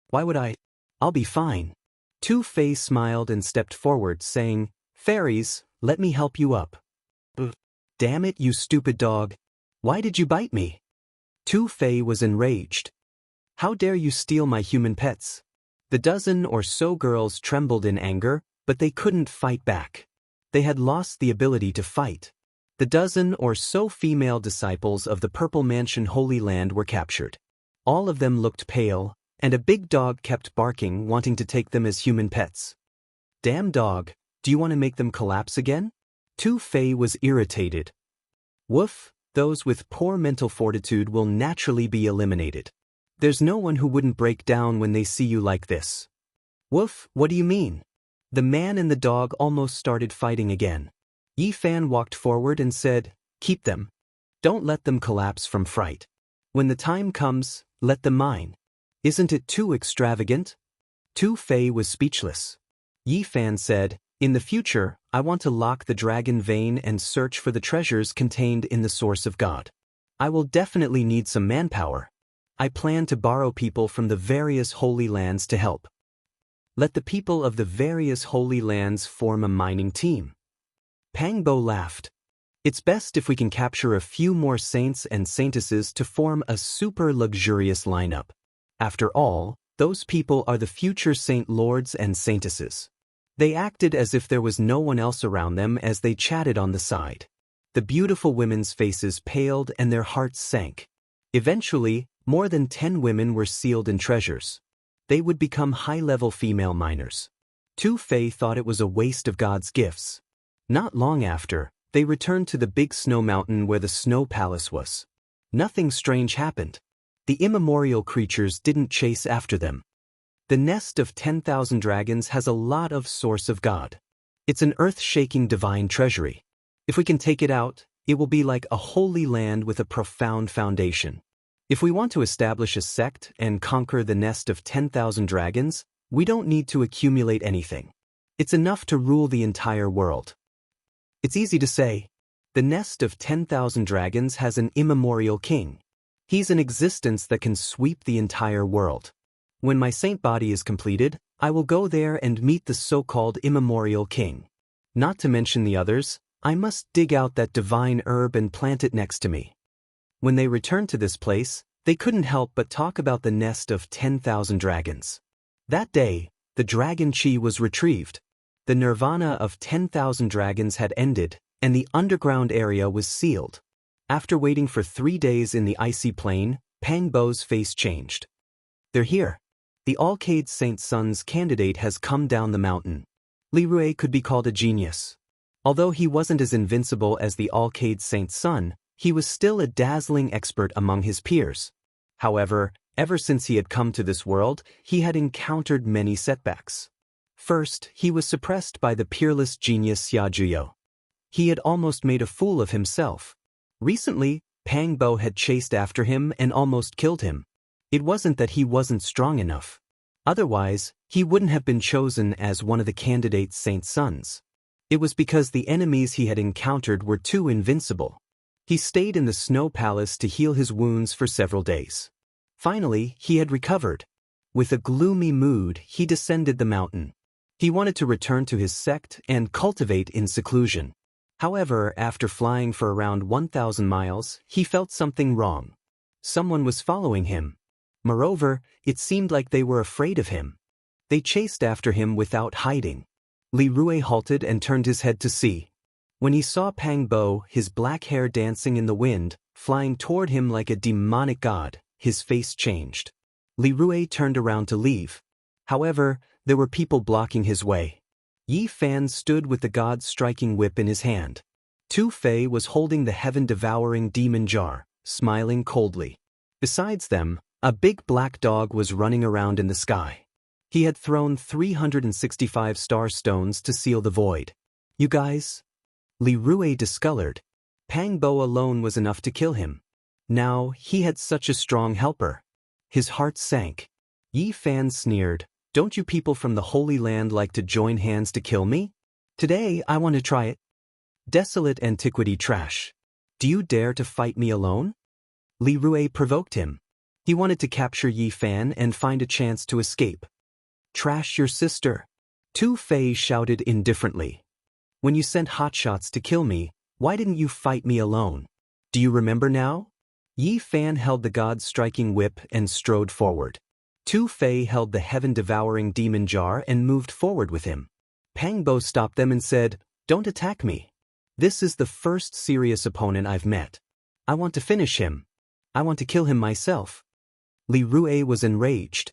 S1: "Why would I? I'll be fine." Tu Fei smiled and stepped forward, saying, "Fairies, let me help you up." "Damn it, you stupid dog. Why did you bite me?" Tu Fei was enraged. "How dare you steal my human pets?" The dozen or so girls trembled in anger, but they couldn't fight back. They had lost the ability to fight. The dozen or so female disciples of the Purple Mansion Holy Land were captured. All of them looked pale, and a big dog kept barking, wanting to take them as human pets. "Damn dog, do you want to make them collapse again?" Tu Fei was irritated. "Woof, those with poor mental fortitude will naturally be eliminated. There's no one who wouldn't break down when they see you like this." "Woof, what do you mean?" The man and the dog almost started fighting again. Yi Fan walked forward and said, "Keep them. Don't let them collapse from fright. When the time comes, let them mine. Isn't it too extravagant?" Tu Fei was speechless. Yi Fan said, "In the future, I want to lock the dragon vein and search for the treasures contained in the source of God. I will definitely need some manpower. I plan to borrow people from the various holy lands to help. Let the people of the various holy lands form a mining team." Pangbo laughed. "It's best if we can capture a few more saints and saintesses to form a super luxurious lineup. After all, those people are the future saint lords and saintesses." They acted as if there was no one else around them as they chatted on the side. The beautiful women's faces paled and their hearts sank. Eventually, more than 10 women were sealed in treasures. They would become high-level female miners. Tu Fei thought it was a waste of God's gifts. Not long after, they returned to the big snow mountain where the snow palace was. Nothing strange happened. The immemorial creatures didn't chase after them. The nest of 10,000 dragons has a lot of source of God. It's an earth-shaking divine treasury. If we can take it out, it will be like a holy land with a profound foundation. If we want to establish a sect and conquer the nest of 10,000 dragons, we don't need to accumulate anything. It's enough to rule the entire world. It's easy to say. The nest of 10,000 dragons has an immemorial king. He's an existence that can sweep the entire world. When my saint body is completed, I will go there and meet the so-called immemorial king. Not to mention the others, I must dig out that divine herb and plant it next to me. When they returned to this place, they couldn't help but talk about the nest of 10,000 dragons. That day, the dragon chi was retrieved. The nirvana of 10,000 dragons had ended, and the underground area was sealed. After waiting for 3 days in the icy plain, Pang Bo's face changed. They're here. The Alcade Saint Sun's candidate has come down the mountain. Li Rui could be called a genius. Although he wasn't as invincible as the Alcade Saint Sun, he was still a dazzling expert among his peers. However, ever since he had come to this world, he had encountered many setbacks. First, he was suppressed by the peerless genius Xianxia. He had almost made a fool of himself. Recently, Pang Bo had chased after him and almost killed him. It wasn't that he wasn't strong enough. Otherwise, he wouldn't have been chosen as one of the candidate Saint Sons. It was because the enemies he had encountered were too invincible. He stayed in the snow palace to heal his wounds for several days. Finally, he had recovered. With a gloomy mood, he descended the mountain. He wanted to return to his sect and cultivate in seclusion. However, after flying for around 1,000 miles, he felt something wrong. Someone was following him. Moreover, it seemed like they were afraid of him. They chased after him without hiding. Li Rui halted and turned his head to see. When he saw Pang Bo, his black hair dancing in the wind, flying toward him like a demonic god, his face changed. Li Rui turned around to leave. However, there were people blocking his way. Yi Fan stood with the god's striking whip in his hand. Tu Fei was holding the heaven-devouring demon jar, smiling coldly. Besides them, a big black dog was running around in the sky. He had thrown 365 star stones to seal the void. You guys? Li Rui discolored. Pang Bo alone was enough to kill him. Now, he had such a strong helper. His heart sank. Yi Fan sneered, "Don't you people from the Holy Land like to join hands to kill me? Today, I want to try it. Desolate antiquity trash. Do you dare to fight me alone?" Li Rui provoked him. He wanted to capture Yi Fan and find a chance to escape. "Trash your sister," Tu Fei shouted indifferently. "When you sent hotshots to kill me, why didn't you fight me alone? Do you remember now?" Yi Fan held the god's striking whip and strode forward. Tu Fei held the heaven-devouring demon jar and moved forward with him. Pang Bo stopped them and said, "Don't attack me. This is the first serious opponent I've met. I want to finish him. I want to kill him myself." Li Rui was enraged.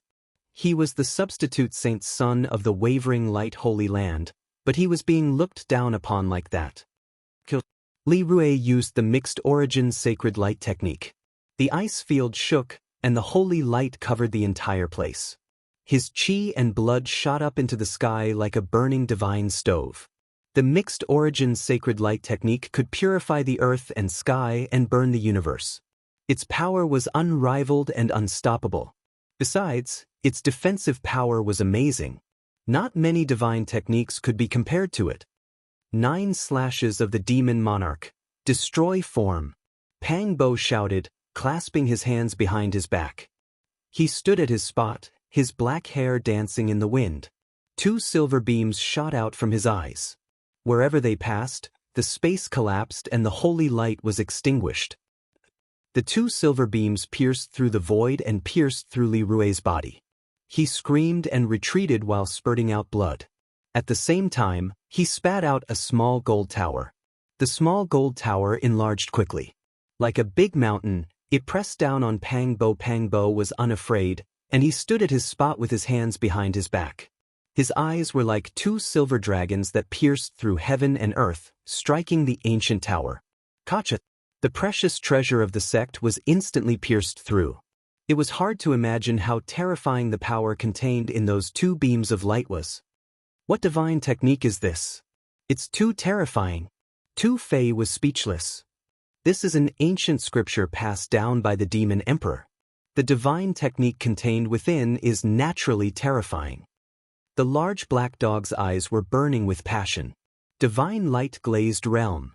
S1: He was the substitute Saint Son of the Wavering Light Holy Land, but he was being looked down upon like that. Li Rui used the mixed origin sacred light technique. The ice field shook, and the holy light covered the entire place. His chi and blood shot up into the sky like a burning divine stove. The mixed origin sacred light technique could purify the earth and sky and burn the universe. Its power was unrivaled and unstoppable. Besides, its defensive power was amazing. Not many divine techniques could be compared to it. 9 slashes of the demon monarch. Destroy form. Pang Bo shouted, clasping his hands behind his back. He stood at his spot, his black hair dancing in the wind. 2 silver beams shot out from his eyes. Wherever they passed, the space collapsed and the holy light was extinguished. The 2 silver beams pierced through the void and pierced through Li Rui's body. He screamed and retreated while spurting out blood. At the same time, he spat out a small gold tower. The small gold tower enlarged quickly. Like a big mountain, it pressed down on Pang Bo. Pang Bo was unafraid, and he stood at his spot with his hands behind his back. His eyes were like 2 silver dragons that pierced through heaven and earth, striking the ancient tower. Kacha, the precious treasure of the sect, was instantly pierced through. It was hard to imagine how terrifying the power contained in those 2 beams of light was. What divine technique is this? It's too terrifying. Tu Fei was speechless. This is an ancient scripture passed down by the demon emperor. The divine technique contained within is naturally terrifying. The large black dog's eyes were burning with passion. Divine light glazed realm.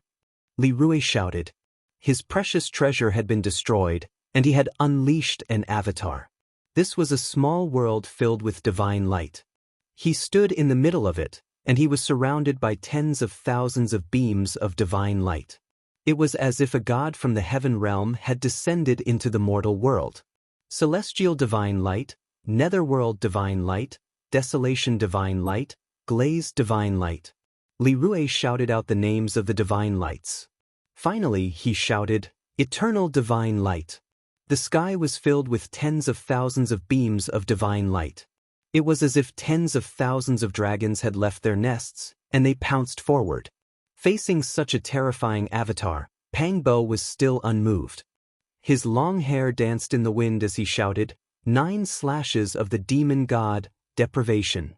S1: Li Rui shouted. His precious treasure had been destroyed, and he had unleashed an avatar. This was a small world filled with divine light. He stood in the middle of it, and he was surrounded by tens of thousands of beams of divine light. It was as if a god from the heaven realm had descended into the mortal world. Celestial divine light, netherworld divine light, desolation divine light, glazed divine light. Li Rui shouted out the names of the divine lights. Finally, he shouted, Eternal divine light. The sky was filled with tens of thousands of beams of divine light. It was as if tens of thousands of dragons had left their nests, and they pounced forward. Facing such a terrifying avatar, Pang Bo was still unmoved. His long hair danced in the wind as he shouted, 9 slashes of the demon god, deprivation.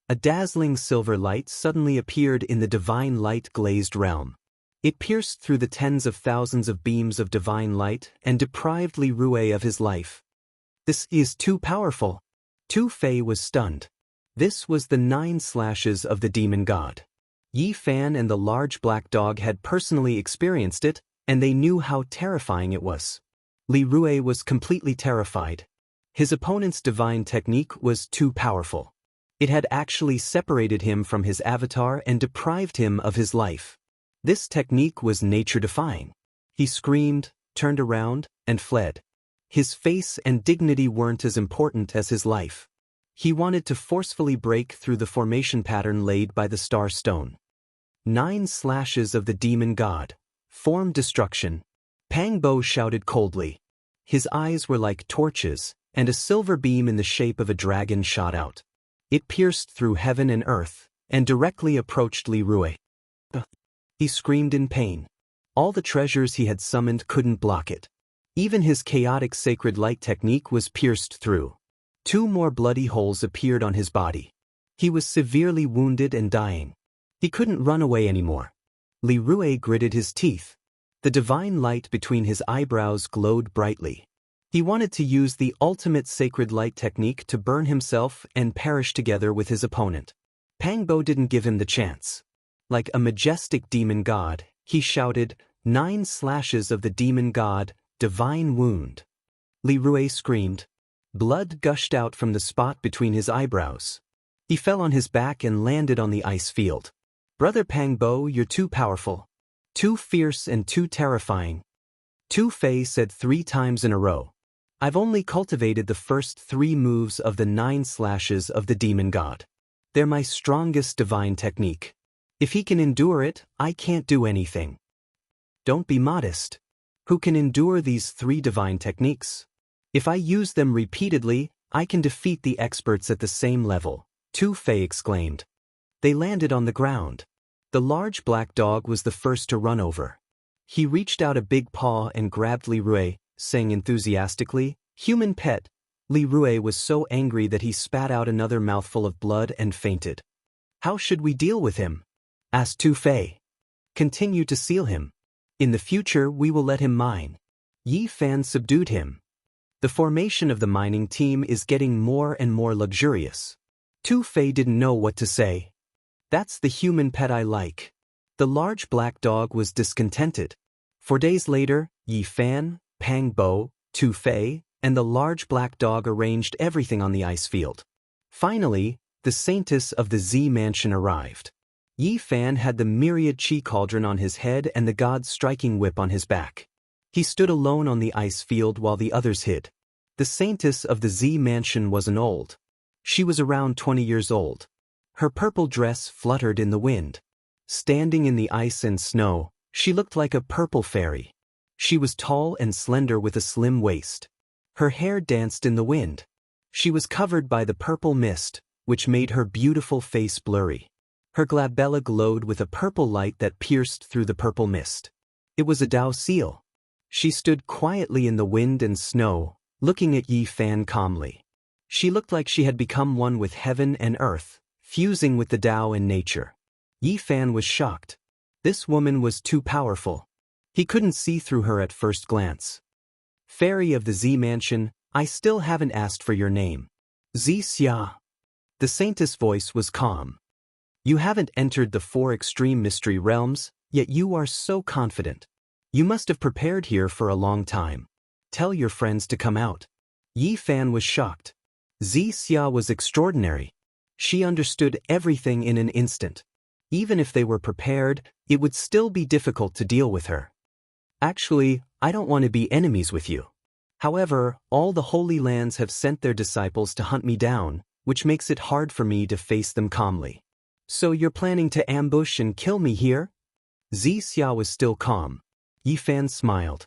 S1: A dazzling silver light suddenly appeared in the divine light-glazed realm. It pierced through the tens of thousands of beams of divine light and deprived Li Rui of his life. This is too powerful. Tu Fei was stunned. This was the 9 slashes of the demon god. Yi Fan and the large black dog had personally experienced it, and they knew how terrifying it was. Li Rui was completely terrified. His opponent's divine technique was too powerful. It had actually separated him from his avatar and deprived him of his life. This technique was nature-defying. He screamed, turned around, and fled. His face and dignity weren't as important as his life. He wanted to forcefully break through the formation pattern laid by the star stone. 9 slashes of the demon god. Form destruction. Pang Bo shouted coldly. His eyes were like torches, and a silver beam in the shape of a dragon shot out. It pierced through heaven and earth, and directly approached Li Rui. He screamed in pain. All the treasures he had summoned couldn't block it. Even his chaotic sacred light technique was pierced through. 2 more bloody holes appeared on his body. He was severely wounded and dying. He couldn't run away anymore. Li Rui gritted his teeth. The divine light between his eyebrows glowed brightly. He wanted to use the ultimate sacred light technique to burn himself and perish together with his opponent. Pang Bo didn't give him the chance. Like a majestic demon god, he shouted, 9 slashes of the demon god, divine wound. Li Rui screamed. Blood gushed out from the spot between his eyebrows. He fell on his back and landed on the ice field. Brother Pang Bo, you're too powerful. Too fierce and too terrifying. Tu Fei said 3 times in a row. I've only cultivated the first 3 moves of the 9 slashes of the demon god. They're my strongest divine technique. If he can endure it, I can't do anything. Don't be modest. Who can endure these 3 divine techniques? If I use them repeatedly, I can defeat the experts at the same level, Tu Fei exclaimed. They landed on the ground. The large black dog was the first to run over. He reached out a big paw and grabbed Li Rui, saying enthusiastically, Human pet. Li Rui was so angry that he spat out another mouthful of blood and fainted. How should we deal with him? Asked Tu Fei. Continue to seal him. In the future we will let him mine. Yi Fan subdued him. The formation of the mining team is getting more and more luxurious. Tu Fei didn't know what to say. That's the human pet I like. The large black dog was discontented. 4 days later, Yi Fan, Pang Bo, Tu Fei, and the large black dog arranged everything on the ice field. Finally, the saintess of the Z mansion arrived. Yi Fan had the myriad chi cauldron on his head and the god's striking whip on his back. He stood alone on the ice field while the others hid. The saintess of the Z mansion wasn't old. She was around 20 years old. Her purple dress fluttered in the wind. Standing in the ice and snow, she looked like a purple fairy. She was tall and slender with a slim waist. Her hair danced in the wind. She was covered by the purple mist, which made her beautiful face blurry. Her glabella glowed with a purple light that pierced through the purple mist. It was a Dao seal. She stood quietly in the wind and snow, looking at Yi Fan calmly. She looked like she had become one with heaven and earth, fusing with the Tao and nature. Yi Fan was shocked. This woman was too powerful. He couldn't see through her at first glance. Fairy of the Z Mansion, I still haven't asked for your name. Xianxia. The saintess voice was calm. You haven't entered the 4 extreme mystery realms, yet you are so confident. You must have prepared here for a long time. Tell your friends to come out. Yi Fan was shocked. Xianxia was extraordinary. She understood everything in an instant. Even if they were prepared, it would still be difficult to deal with her. Actually, I don't want to be enemies with you. However, all the Holy Lands have sent their disciples to hunt me down, which makes it hard for me to face them calmly. So you're planning to ambush and kill me here? Xianxia was still calm. Yi Fan smiled.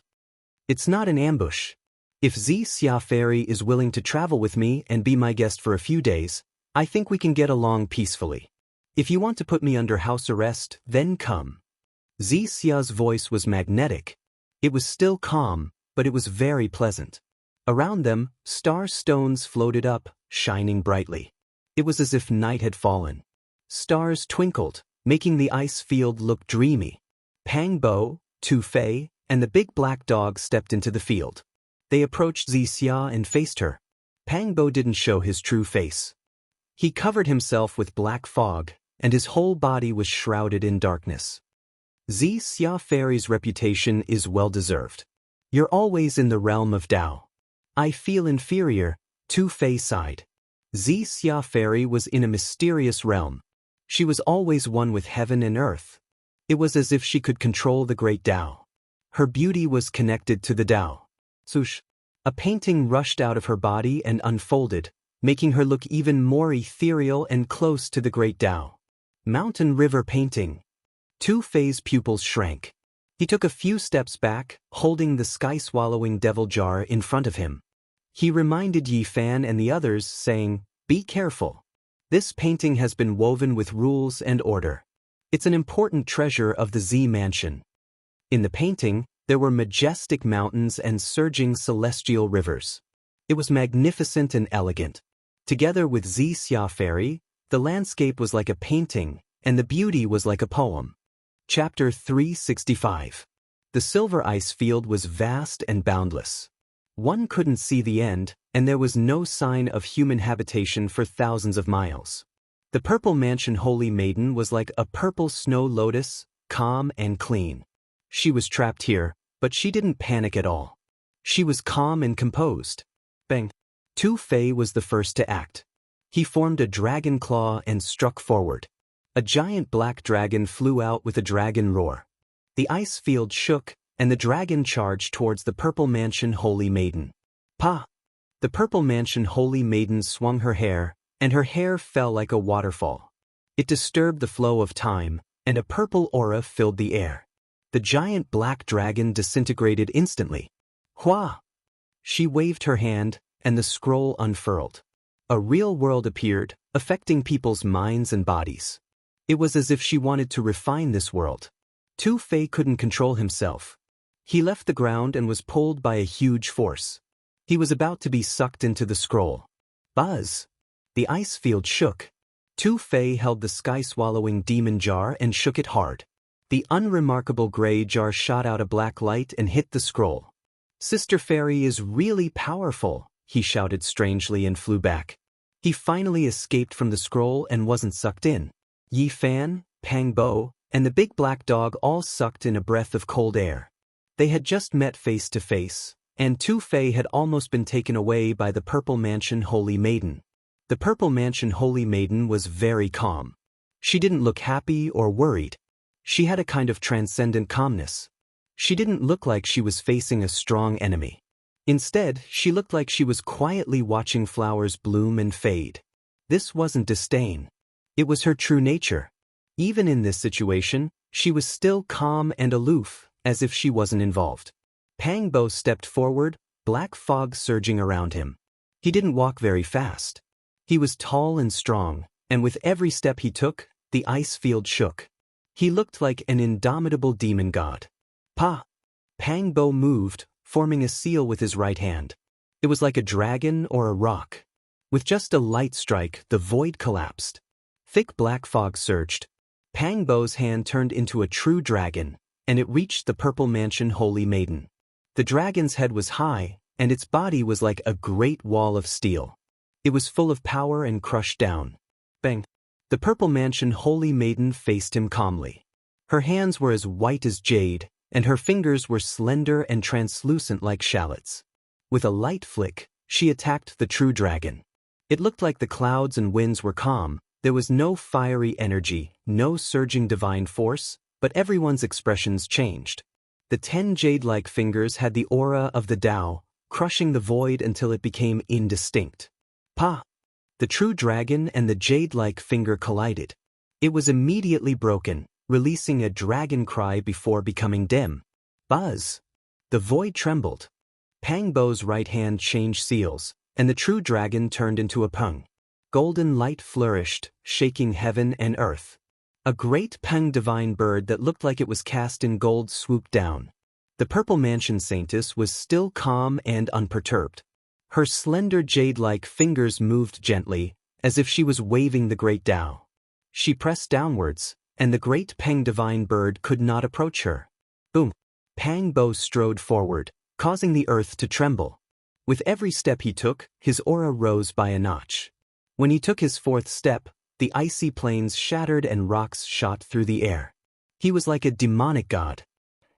S1: It's not an ambush. If Xianxia Fairy is willing to travel with me and be my guest for a few days, I think we can get along peacefully. If you want to put me under house arrest, then come. Xiaxia's voice was magnetic. It was still calm, but it was very pleasant. Around them, star stones floated up, shining brightly. It was as if night had fallen. Stars twinkled, making the ice field look dreamy. Pang Bo, Tu Fei, and the big black dog stepped into the field. They approached Xianxia and faced her. Pang Bo didn't show his true face. He covered himself with black fog, and his whole body was shrouded in darkness. Xianxia Fairy's reputation is well-deserved. You're always in the realm of Tao. I feel inferior, Tu Fei sighed. Xianxia Fairy was in a mysterious realm. She was always one with heaven and earth. It was as if she could control the great Tao. Her beauty was connected to the Tao. Swoosh! A painting rushed out of her body and unfolded, making her look even more ethereal and close to the great Tao. Mountain River Painting. Tu Fei's pupils shrank. He took a few steps back, holding the sky-swallowing devil jar in front of him. He reminded Yi Fan and the others, saying, "Be careful. This painting has been woven with rules and order. It's an important treasure of the Z Mansion." In the painting, there were majestic mountains and surging celestial rivers. It was magnificent and elegant. Together with Xianxia Fairy, the landscape was like a painting, and the beauty was like a poem. Chapter 365. The silver ice field was vast and boundless. One couldn't see the end, and there was no sign of human habitation for thousands of miles. The purple mansion Holy Maiden was like a purple snow lotus, calm and clean. She was trapped here, but she didn't panic at all. She was calm and composed. Bang! Tu Fei was the first to act. He formed a dragon claw and struck forward. A giant black dragon flew out with a dragon roar. The ice field shook, and the dragon charged towards the Purple Mansion Holy Maiden. Pa! The Purple Mansion Holy Maiden swung her hair, and her hair fell like a waterfall. It disturbed the flow of time, and a purple aura filled the air. The giant black dragon disintegrated instantly. Hua! She waved her hand, and the scroll unfurled. A real world appeared, affecting people's minds and bodies. It was as if she wanted to refine this world. Tu Fei couldn't control himself. He left the ground and was pulled by a huge force. He was about to be sucked into the scroll. Buzz! The ice field shook. Tu Fei held the sky-swallowing demon jar and shook it hard. The unremarkable gray jar shot out a black light and hit the scroll. Sister Fairy is really powerful, he shouted strangely and flew back. He finally escaped from the scroll and wasn't sucked in. Yi Fan, Pang Bo, and the big black dog all sucked in a breath of cold air. They had just met face to face, and Tu Fei had almost been taken away by the Purple Mansion Holy Maiden. The Purple Mansion Holy Maiden was very calm. She didn't look happy or worried. She had a kind of transcendent calmness. She didn't look like she was facing a strong enemy. Instead, she looked like she was quietly watching flowers bloom and fade. This wasn't disdain. It was her true nature. Even in this situation, she was still calm and aloof, as if she wasn't involved. Pang Bo stepped forward, black fog surging around him. He didn't walk very fast. He was tall and strong, and with every step he took, the ice field shook. He looked like an indomitable demon god. Pa! Pang Bo moved, forming a seal with his right hand. It was like a dragon or a rock. With just a light strike, the void collapsed. Thick black fog surged. Pang Bo's hand turned into a true dragon, and it reached the Purple Mansion Holy Maiden. The dragon's head was high, and its body was like a great wall of steel. It was full of power and crushed down. Bang! The Purple Mansion Holy Maiden faced him calmly. Her hands were as white as jade, and her fingers were slender and translucent like shallots. With a light flick, she attacked the true dragon. It looked like the clouds and winds were calm. There was no fiery energy, no surging divine force, but everyone's expressions changed. The 10 jade-like fingers had the aura of the Tao, crushing the void until it became indistinct. Pa! The true dragon and the jade-like finger collided. It was immediately broken, releasing a dragon cry before becoming dim. Buzz! The void trembled. Pang Bo's right hand changed seals, and the true dragon turned into a pung. Golden light flourished, shaking heaven and earth. A great pung divine bird that looked like it was cast in gold swooped down. The Purple Mansion Saintess was still calm and unperturbed. Her slender jade-like fingers moved gently, as if she was waving the great Tao. She pressed downwards, and the great Peng divine bird could not approach her. Boom! Pang Bo strode forward, causing the earth to tremble. With every step he took, his aura rose by a notch. When he took his 4th step, the icy plains shattered and rocks shot through the air. He was like a demonic god.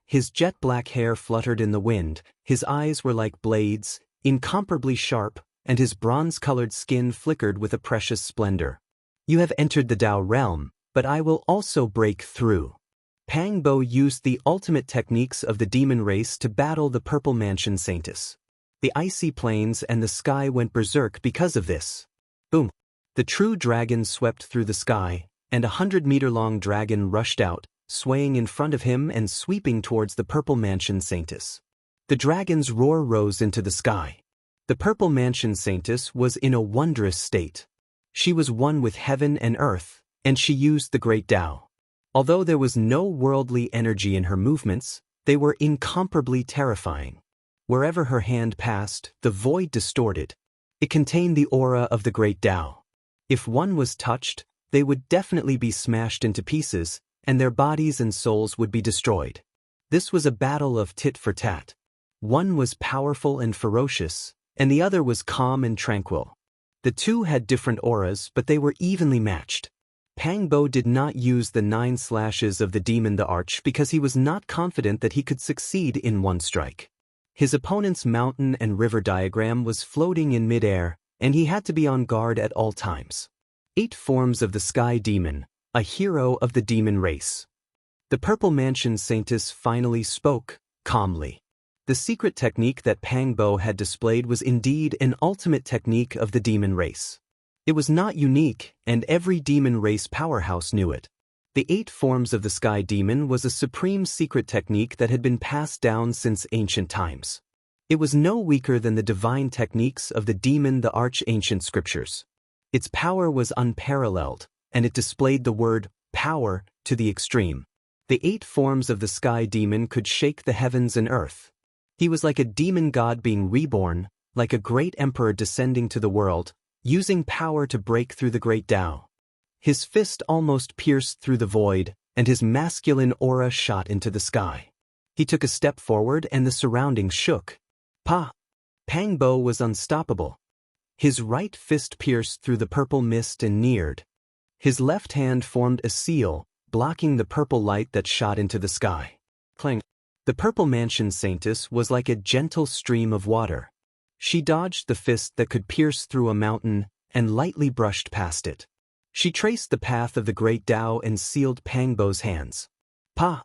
S1: His jet-black hair fluttered in the wind, his eyes were like blades, incomparably sharp, and his bronze-colored skin flickered with a precious splendor. You have entered the Tao realm, but I will also break through. Pang Bo used the ultimate techniques of the demon race to battle the Purple Mansion Saintess. The icy plains and the sky went berserk because of this. Boom! The true dragon swept through the sky, and a 100-meter-long dragon rushed out, swaying in front of him and sweeping towards the Purple Mansion Saintess. The dragon's roar rose into the sky. The Purple Mansion Saintess was in a wondrous state. She was one with heaven and earth, and she used the great Tao. Although there was no worldly energy in her movements, they were incomparably terrifying. Wherever her hand passed, the void distorted. It contained the aura of the great Tao. If one was touched, they would definitely be smashed into pieces, and their bodies and souls would be destroyed. This was a battle of tit for tat. One was powerful and ferocious, and the other was calm and tranquil. The two had different auras, but they were evenly matched. Pang Bo did not use the 9 slashes of the demon the Arch because he was not confident that he could succeed in one strike. His opponent's mountain and river diagram was floating in midair, and he had to be on guard at all times. 8 forms of the Sky Demon, a hero of the demon race. The Purple Mansion Saintess finally spoke, calmly. The secret technique that Pang Bo had displayed was indeed an ultimate technique of the demon race. It was not unique, and every demon race powerhouse knew it. The 8 forms of the Sky Demon was a supreme secret technique that had been passed down since ancient times. It was no weaker than the divine techniques of the demon the Arch ancient scriptures. Its power was unparalleled, and it displayed the word power to the extreme. The 8 forms of the Sky Demon could shake the heavens and earth. He was like a demon god being reborn, like a great emperor descending to the world, using power to break through the great Tao. His fist almost pierced through the void, and his masculine aura shot into the sky. He took a step forward and the surroundings shook. Pa! Pang Bo was unstoppable. His right fist pierced through the purple mist and neared. His left hand formed a seal, blocking the purple light that shot into the sky. Clang! The Purple Mansion Saintess was like a gentle stream of water. She dodged the fist that could pierce through a mountain and lightly brushed past it. She traced the path of the great Tao and sealed Pang Bo's hands. Pa!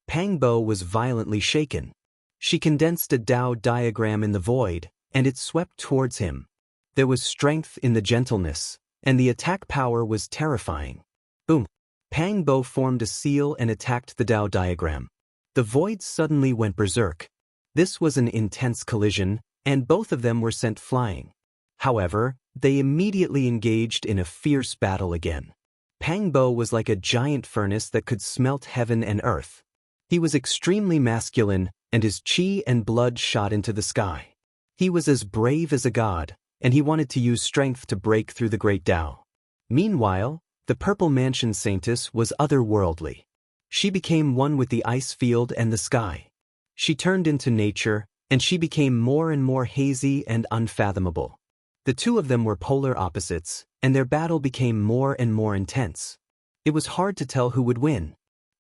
S1: Pang Bo was violently shaken. She condensed a Tao diagram in the void, and it swept towards him. There was strength in the gentleness, and the attack power was terrifying. Boom! Pang Bo formed a seal and attacked the Tao diagram. The void suddenly went berserk. This was an intense collision, and both of them were sent flying. However, they immediately engaged in a fierce battle again. Pang Bo was like a giant furnace that could smelt heaven and earth. He was extremely masculine, and his chi and blood shot into the sky. He was as brave as a god, and he wanted to use strength to break through the great Tao. Meanwhile, the Purple Mansion Saintess was otherworldly. She became one with the ice field and the sky. She turned into nature, and she became more and more hazy and unfathomable. The two of them were polar opposites, and their battle became more and more intense. It was hard to tell who would win.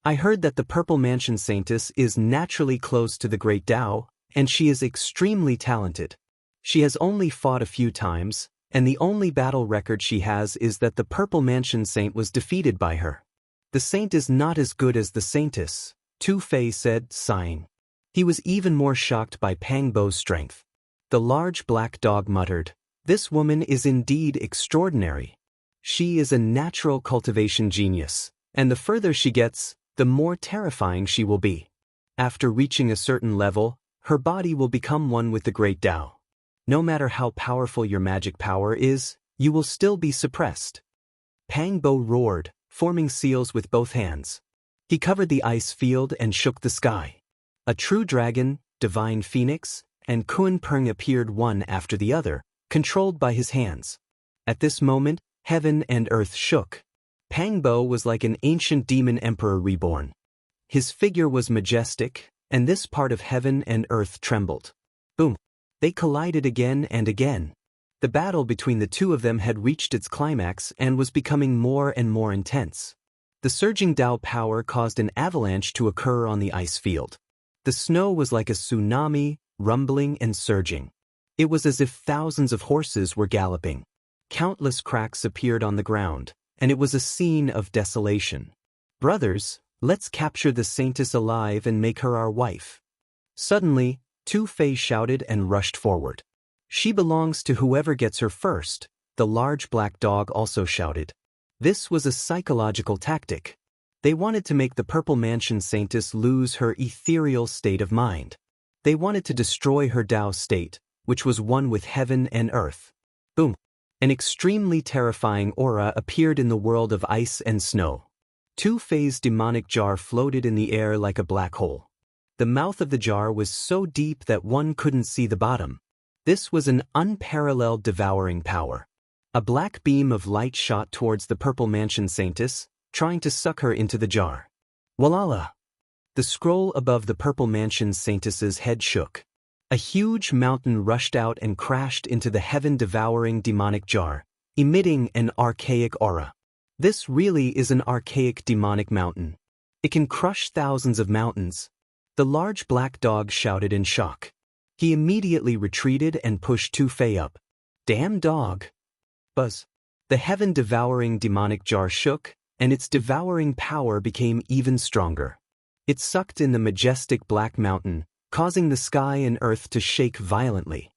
S1: I heard that the Purple Mansion Saintess is naturally close to the Great Tao, and she is extremely talented. She has only fought a few times, and the only battle record she has is that the Purple Mansion Saint was defeated by her. The saint is not as good as the saintess, Tu Fei said, sighing. He was even more shocked by Pang Bo's strength. The large black dog muttered, "This woman is indeed extraordinary. She is a natural cultivation genius, and the further she gets, the more terrifying she will be. After reaching a certain level, her body will become one with the Great Tao. No matter how powerful your magic power is, you will still be suppressed." Pang Bo roared, forming seals with both hands. He covered the ice field and shook the sky. A true dragon, divine phoenix, and Kun Peng appeared one after the other, controlled by his hands. At this moment, heaven and earth shook. Pang Bo was like an ancient demon emperor reborn. His figure was majestic, and this part of heaven and earth trembled. Boom! They collided again and again. The battle between the two of them had reached its climax and was becoming more and more intense. The surging Tao power caused an avalanche to occur on the ice field. The snow was like a tsunami, rumbling and surging. It was as if thousands of horses were galloping. Countless cracks appeared on the ground, and it was a scene of desolation. "Brothers, let's capture the saintess alive and make her our wife." Suddenly, Tu Fei shouted and rushed forward. "She belongs to whoever gets her first," the large black dog also shouted. This was a psychological tactic. They wanted to make the Purple Mansion Saintess lose her ethereal state of mind. They wanted to destroy her Tao state, which was one with heaven and earth. Boom! An extremely terrifying aura appeared in the world of ice and snow. Tu Fei's demonic jar floated in the air like a black hole. The mouth of the jar was so deep that one couldn't see the bottom. This was an unparalleled devouring power. A black beam of light shot towards the Purple Mansion Saintess, trying to suck her into the jar. Walala! The scroll above the Purple Mansion Saintess's head shook. A huge mountain rushed out and crashed into the heaven-devouring demonic jar, emitting an archaic aura. This really is an archaic demonic mountain. It can crush thousands of mountains. The large black dog shouted in shock. He immediately retreated and pushed Tu Fei up. "Damn dog!" Buzz. The heaven-devouring demonic jar shook, and its devouring power became even stronger. It sucked in the majestic black mountain, causing the sky and earth to shake violently.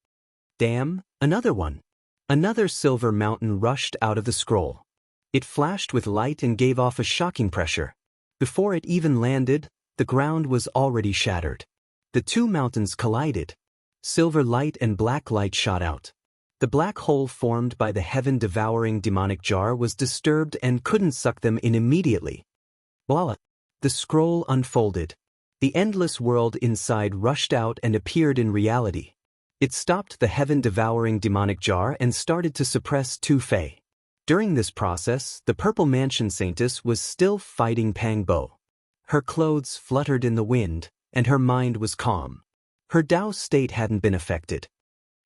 S1: Damn, another one. Another silver mountain rushed out of the scroll. It flashed with light and gave off a shocking pressure. Before it even landed, the ground was already shattered. The two mountains collided. Silver light and black light shot out. The black hole formed by the heaven-devouring demonic jar was disturbed and couldn't suck them in immediately. Voila! The scroll unfolded. The endless world inside rushed out and appeared in reality. It stopped the heaven-devouring demonic jar and started to suppress Tu Fei. During this process, the Purple Mansion Saintess was still fighting Pang Bo. Her clothes fluttered in the wind, and her mind was calm. Her Tao state hadn't been affected.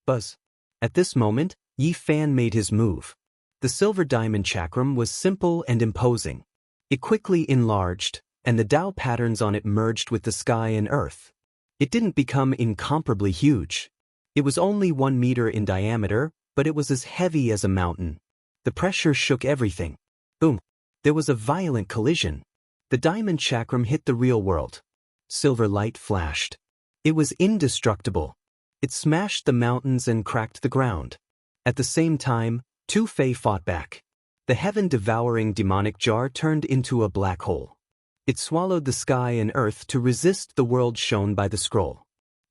S1: Buzz. At this moment, Yi Fan made his move. The silver diamond chakram was simple and imposing. It quickly enlarged, and the Tao patterns on it merged with the sky and earth. It didn't become incomparably huge. It was only 1 meter in diameter, but it was as heavy as a mountain. The pressure shook everything. Boom! There was a violent collision. The diamond chakram hit the real world. Silver light flashed. It was indestructible. It smashed the mountains and cracked the ground. At the same time, Tu Fei fought back. The heaven-devouring demonic jar turned into a black hole. It swallowed the sky and earth to resist the world shown by the scroll.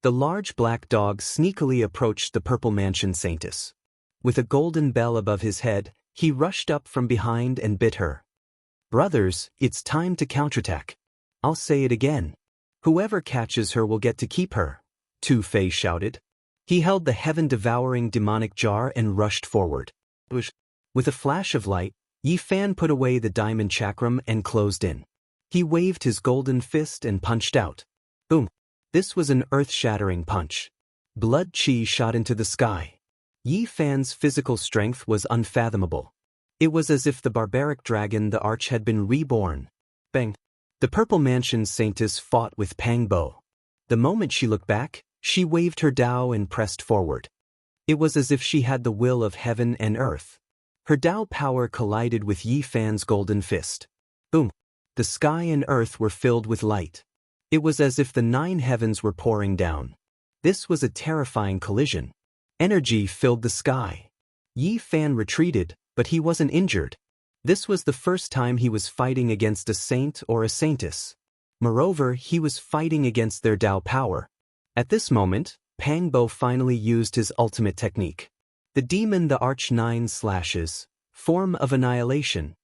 S1: The large black dog sneakily approached the Purple Mansion Saintess. With a golden bell above his head, he rushed up from behind and bit her. "Brothers, it's time to counterattack. I'll say it again. Whoever catches her will get to keep her," Tu Fei shouted. He held the heaven-devouring demonic jar and rushed forward. With a flash of light, Yi Fan put away the diamond chakram and closed in. He waved his golden fist and punched out. Boom! This was an earth-shattering punch. Blood chi shot into the sky. Yi Fan's physical strength was unfathomable. It was as if the barbaric dragon the Arch had been reborn. Bang! The Purple Mansion Saintess fought with Pang Bo. The moment she looked back, she waved her Dao and pressed forward. It was as if she had the will of heaven and earth. Her Dao power collided with Yi Fan's golden fist. Boom! The sky and earth were filled with light. It was as if the 9 heavens were pouring down. This was a terrifying collision. Energy filled the sky. Yi Fan retreated, but he wasn't injured. This was the first time he was fighting against a saint or a saintess. Moreover, he was fighting against their Dao power. At this moment, Pang Bo finally used his ultimate technique. The demon the Arch 9 slashes, form of annihilation.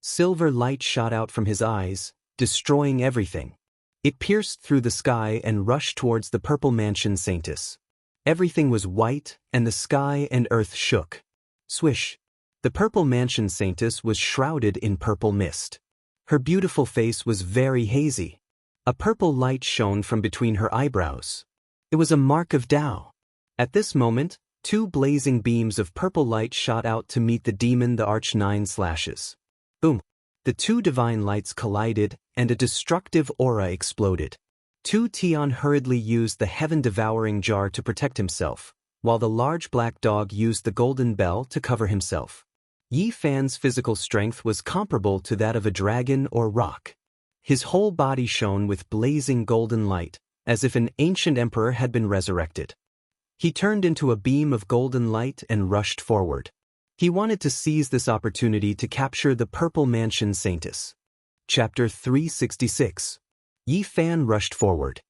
S1: Silver light shot out from his eyes, destroying everything. It pierced through the sky and rushed towards the Purple Mansion Saintess. Everything was white, and the sky and earth shook. Swish! The Purple Mansion Saintess was shrouded in purple mist. Her beautiful face was very hazy. A purple light shone from between her eyebrows. It was a mark of Tao. At this moment, 2 blazing beams of purple light shot out to meet the demon the Arch 9 slashes. Boom! The 2 divine lights collided, and a destructive aura exploded. Tu Tian hurriedly used the heaven-devouring jar to protect himself, while the large black dog used the golden bell to cover himself. Yi Fan's physical strength was comparable to that of a dragon or rock. His whole body shone with blazing golden light, as if an ancient emperor had been resurrected. He turned into a beam of golden light and rushed forward. He wanted to seize this opportunity to capture the Purple Mansion Saintess. Chapter 366. Yi Fan rushed forward.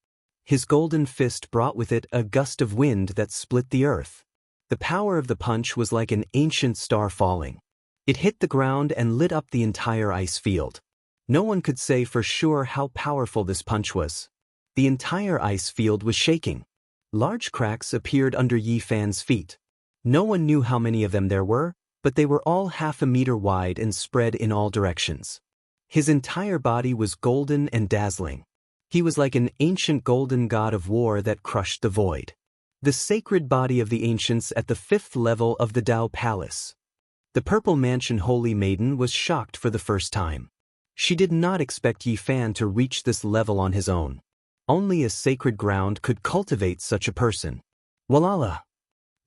S1: His golden fist brought with it a gust of wind that split the earth. The power of the punch was like an ancient star falling. It hit the ground and lit up the entire ice field. No one could say for sure how powerful this punch was. The entire ice field was shaking. Large cracks appeared under Yi Fan's feet. No one knew how many of them there were, but they were all half a meter wide and spread in all directions. His entire body was golden and dazzling. He was like an ancient golden god of war that crushed the void. The sacred body of the ancients at the 5th level of the Dao Palace. The Purple Mansion Holy Maiden was shocked for the first time. She did not expect Yi Fan to reach this level on his own. Only a sacred ground could cultivate such a person. Walala!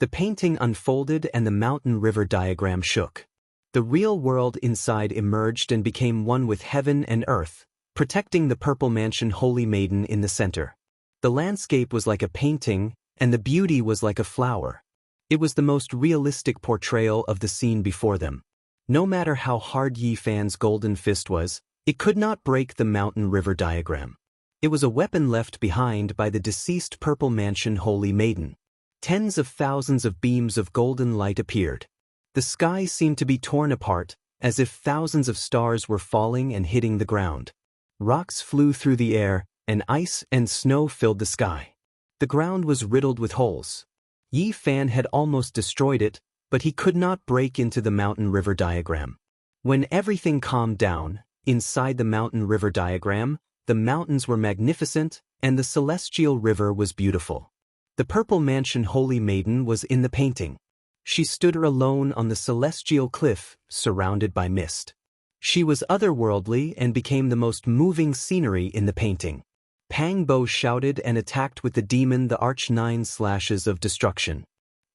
S1: The painting unfolded and the mountain river diagram shook. The real world inside emerged and became one with heaven and earth, protecting the Purple Mansion Holy Maiden in the center. The landscape was like a painting, and the beauty was like a flower. It was the most realistic portrayal of the scene before them. No matter how hard Yi Fan's golden fist was, it could not break the mountain river diagram. It was a weapon left behind by the deceased Purple Mansion Holy Maiden. Tens of thousands of beams of golden light appeared. The sky seemed to be torn apart, as if thousands of stars were falling and hitting the ground. Rocks flew through the air, and ice and snow filled the sky. The ground was riddled with holes. Yi Fan had almost destroyed it, but he could not break into the mountain river diagram. When everything calmed down, inside the mountain river diagram, the mountains were magnificent, and the celestial river was beautiful. The Purple Mansion Holy Maiden was in the painting. She stood alone on the celestial cliff, surrounded by mist. She was otherworldly and became the most moving scenery in the painting. Pang Bo shouted and attacked with the demon the Arch 9 slashes of destruction.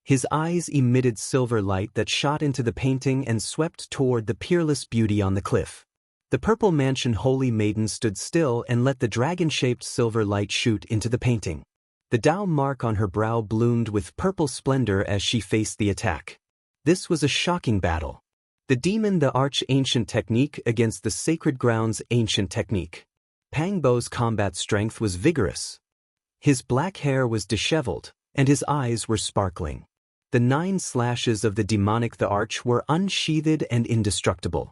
S1: His eyes emitted silver light that shot into the painting and swept toward the peerless beauty on the cliff. The Purple Mansion Holy Maiden stood still and let the dragon-shaped silver light shoot into the painting. The Dao mark on her brow bloomed with purple splendor as she faced the attack. This was a shocking battle. The demon the Arch Ancient Technique against the Sacred Grounds Ancient Technique. Pang Bo's combat strength was vigorous. His black hair was disheveled, and his eyes were sparkling. The 9 slashes of the demonic the Arch were unsheathed and indestructible.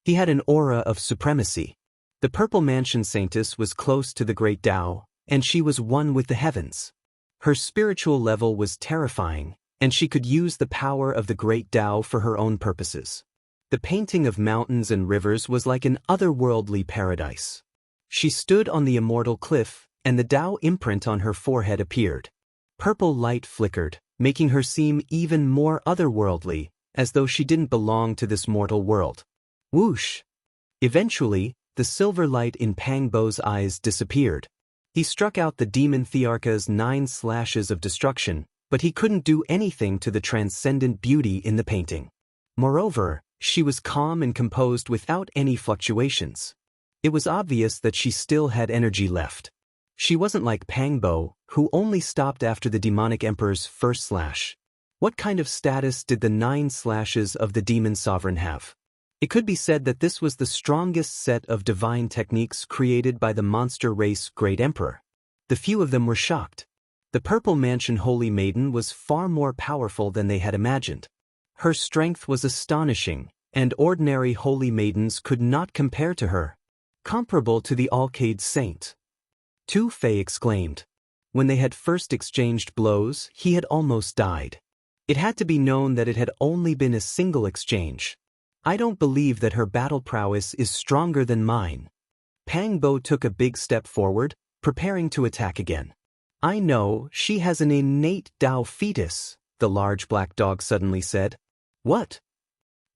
S1: He had an aura of supremacy. The Purple Mansion Saintess was close to the great Tao, and she was one with the heavens. Her spiritual level was terrifying, and she could use the power of the great Tao for her own purposes. The painting of mountains and rivers was like an otherworldly paradise. She stood on the immortal cliff, and the Tao imprint on her forehead appeared. Purple light flickered, making her seem even more otherworldly, as though she didn't belong to this mortal world. Whoosh! Eventually, the silver light in Pang Bo's eyes disappeared. He struck out the demon Thearka's 9 slashes of destruction, but he couldn't do anything to the transcendent beauty in the painting. Moreover, she was calm and composed without any fluctuations. It was obvious that she still had energy left. She wasn't like Pang Bo, who only stopped after the demonic emperor's first slash. What kind of status did the 9 slashes of the demon sovereign have? It could be said that this was the strongest set of divine techniques created by the monster race Great Emperor. The few of them were shocked. The Purple Mansion Holy Maiden was far more powerful than they had imagined. Her strength was astonishing, and ordinary holy maidens could not compare to her. Comparable to the Alcade Saint. Tu Fei exclaimed. When they had first exchanged blows, he had almost died. It had to be known that it had only been a single exchange. I don't believe that her battle prowess is stronger than mine. Pang Bo took a big step forward, preparing to attack again. I know, she has an innate Tao fetus, the large black dog suddenly said. What?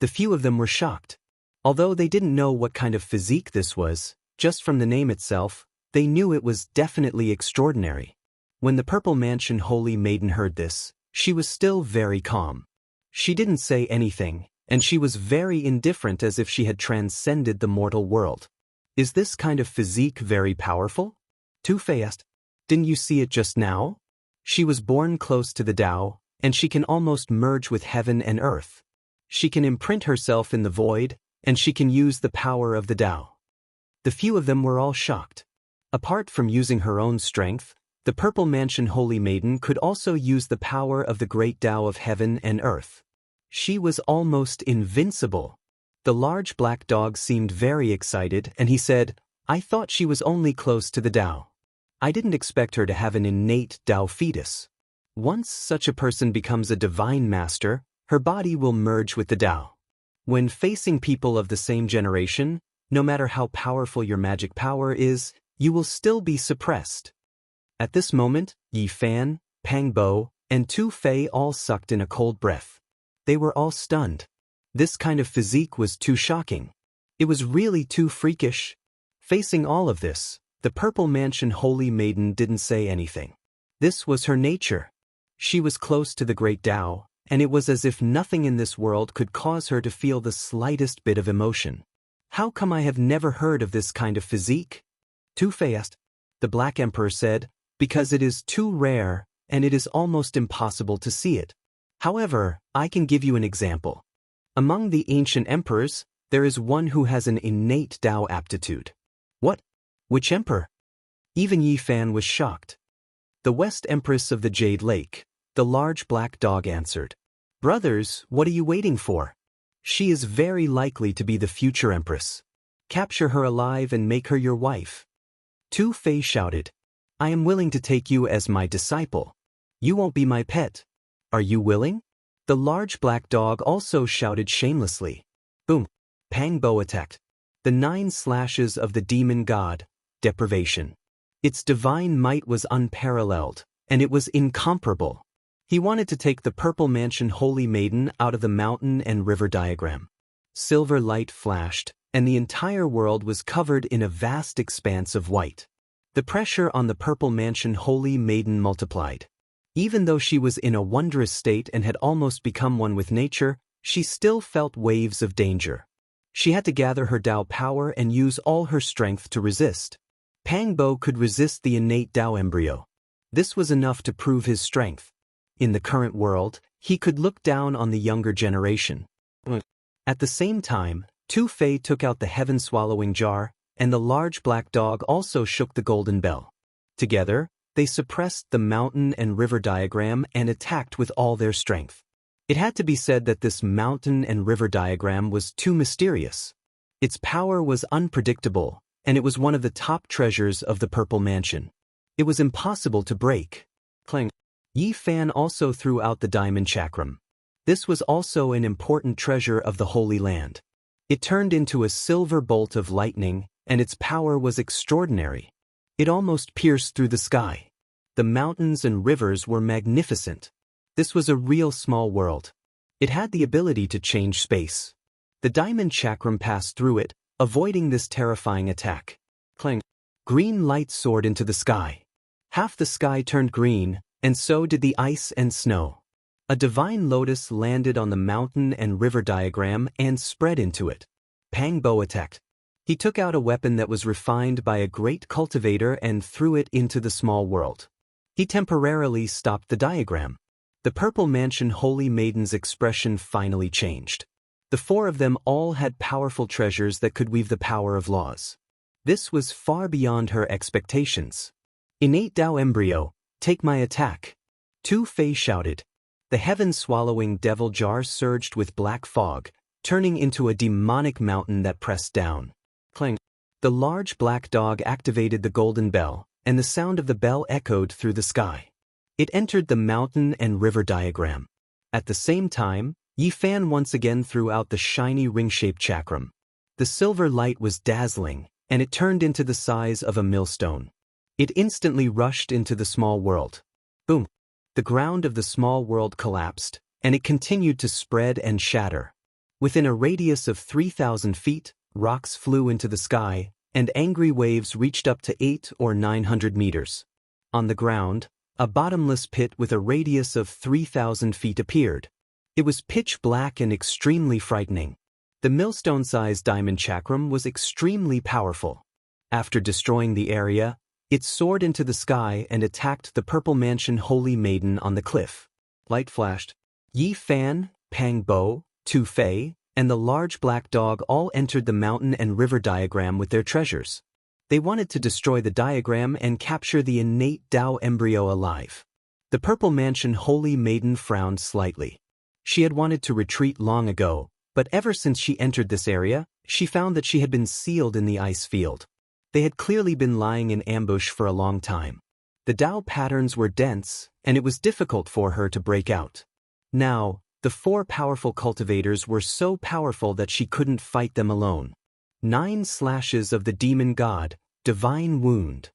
S1: The few of them were shocked. Although they didn't know what kind of physique this was, just from the name itself, they knew it was definitely extraordinary. When the Purple Mansion Holy Maiden heard this, she was still very calm. She didn't say anything, and she was very indifferent, as if she had transcended the mortal world. Is this kind of physique very powerful? Tu Fei asked. Didn't you see it just now? She was born close to the Tao, and she can almost merge with heaven and earth. She can imprint herself in the void, and she can use the power of the Tao. The few of them were all shocked. Apart from using her own strength, the Purple Mansion Holy Maiden could also use the power of the great Tao of heaven and earth. She was almost invincible. The large black dog seemed very excited, and he said, I thought she was only close to the Tao. I didn't expect her to have an innate Tao fetus. Once such a person becomes a divine master, her body will merge with the Tao. When facing people of the same generation, no matter how powerful your magic power is, you will still be suppressed. At this moment, Yi Fan, Pang Bo, and Tu Fei all sucked in a cold breath. They were all stunned. This kind of physique was too shocking. It was really too freakish. Facing all of this, the Purple Mansion Holy Maiden didn't say anything. This was her nature. She was close to the great Tao, and it was as if nothing in this world could cause her to feel the slightest bit of emotion. How come I have never heard of this kind of physique? Tu Fei asked. The Black Emperor said, because it is too rare, and it is almost impossible to see it. However, I can give you an example. Among the ancient emperors, there is one who has an innate Tao aptitude. What? Which emperor? Even Yi Fan was shocked. The West Empress of the Jade Lake, the large black dog answered. Brothers, what are you waiting for? She is very likely to be the future empress. Capture her alive and make her your wife. Tu Fei shouted. I am willing to take you as my disciple. You won't be my pet. Are you willing? The large black dog also shouted shamelessly. Boom! Pang Bo attacked. The 9 slashes of the demon god, Deprivation. Its divine might was unparalleled, and it was incomparable. He wanted to take the Purple Mansion Holy Maiden out of the mountain and river diagram. Silver light flashed, and the entire world was covered in a vast expanse of white. The pressure on the Purple Mansion Holy Maiden multiplied. Even though she was in a wondrous state and had almost become one with nature, she still felt waves of danger. She had to gather her Tao power and use all her strength to resist. Pang Bo could resist the innate Tao embryo. This was enough to prove his strength. In the current world, he could look down on the younger generation. At the same time, Tu Fei took out the heaven-swallowing jar, and the large black dog also shook the golden bell. Together, they suppressed the mountain and river diagram and attacked with all their strength. It had to be said that this mountain and river diagram was too mysterious. Its power was unpredictable, and it was one of the top treasures of the Purple Mansion. It was impossible to break. Clang. Yi Fan also threw out the diamond chakram. This was also an important treasure of the Holy Land. It turned into a silver bolt of lightning, and its power was extraordinary. It almost pierced through the sky. The mountains and rivers were magnificent. This was a real small world. It had the ability to change space. The diamond chakram passed through it, avoiding this terrifying attack. Clang! Green light soared into the sky. Half the sky turned green, and so did the ice and snow. A divine lotus landed on the mountain and river diagram and spread into it. Pang Bo attacked. He took out a weapon that was refined by a great cultivator and threw it into the small world. He temporarily stopped the diagram. The Purple Mansion Holy Maiden's expression finally changed. The four of them all had powerful treasures that could weave the power of laws. This was far beyond her expectations. Innate Tao embryo, take my attack. Tu Fei shouted. The heaven-swallowing devil jar surged with black fog, turning into a demonic mountain that pressed down. Clang! The large black dog activated the golden bell, and the sound of the bell echoed through the sky. It entered the mountain and river diagram. At the same time, Yi Fan once again threw out the shiny ring-shaped chakram. The silver light was dazzling, and it turned into the size of a millstone. It instantly rushed into the small world. Boom! The ground of the small world collapsed, and it continued to spread and shatter. Within a radius of 3,000 feet, rocks flew into the sky, and angry waves reached up to 800 or 900 meters. On the ground, a bottomless pit with a radius of 3,000 feet appeared. It was pitch black and extremely frightening. The millstone-sized diamond chakram was extremely powerful. After destroying the area, it soared into the sky and attacked the Purple Mansion Holy Maiden on the cliff. Light flashed. Yi Fan, Pang Bo, Tu Fei, and the large black dog all entered the mountain and river diagram with their treasures. They wanted to destroy the diagram and capture the innate Tao embryo alive. The Purple Mansion Holy Maiden frowned slightly. She had wanted to retreat long ago, but ever since she entered this area, she found that she had been sealed in the ice field. They had clearly been lying in ambush for a long time. The Tao patterns were dense, and it was difficult for her to break out. Now, the four powerful cultivators were so powerful that she couldn't fight them alone. 9 slashes of the demon god, divine wound.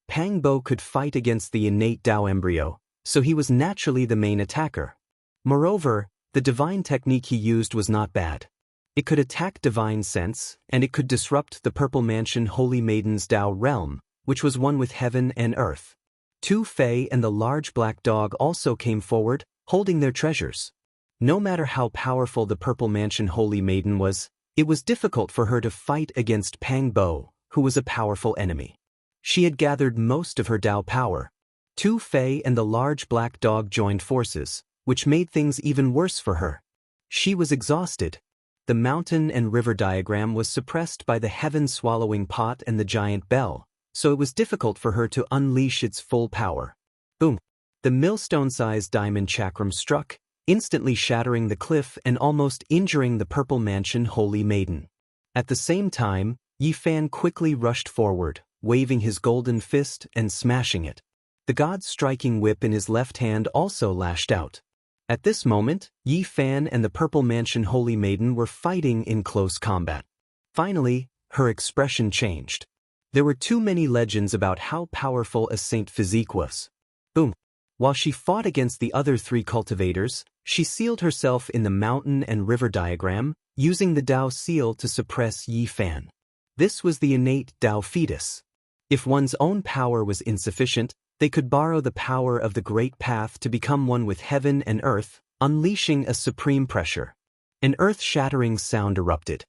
S1: Pang Bo could fight against the innate Tao embryo, so he was naturally the main attacker. Moreover, the divine technique he used was not bad. It could attack divine sense, and it could disrupt the Purple Mansion Holy Maiden's Tao realm, which was one with heaven and earth. Tu Fei and the large black dog also came forward, holding their treasures. No matter how powerful the Purple Mansion Holy Maiden was, it was difficult for her to fight against Pang Bo, who was a powerful enemy. She had gathered most of her Tao power. Tu Fei and the large black dog joined forces, which made things even worse for her. She was exhausted. The mountain and river diagram was suppressed by the heaven-swallowing pot and the giant bell, so it was difficult for her to unleash its full power. Boom! The millstone-sized diamond chakram struck, instantly shattering the cliff and almost injuring the Purple Mansion Holy Maiden. At the same time, Yi Fan quickly rushed forward, waving his golden fist and smashing it. The god's striking whip in his left hand also lashed out. At this moment, Yi Fan and the Purple Mansion Holy Maiden were fighting in close combat. Finally, her expression changed. There were too many legends about how powerful a Saint Physique was. Boom! While she fought against the other 3 cultivators, she sealed herself in the mountain and river diagram, using the Tao seal to suppress Yi Fan. This was the innate Tao fetus. If one's own power was insufficient, they could borrow the power of the Great Path to become one with heaven and earth, unleashing a supreme pressure. An earth-shattering sound erupted.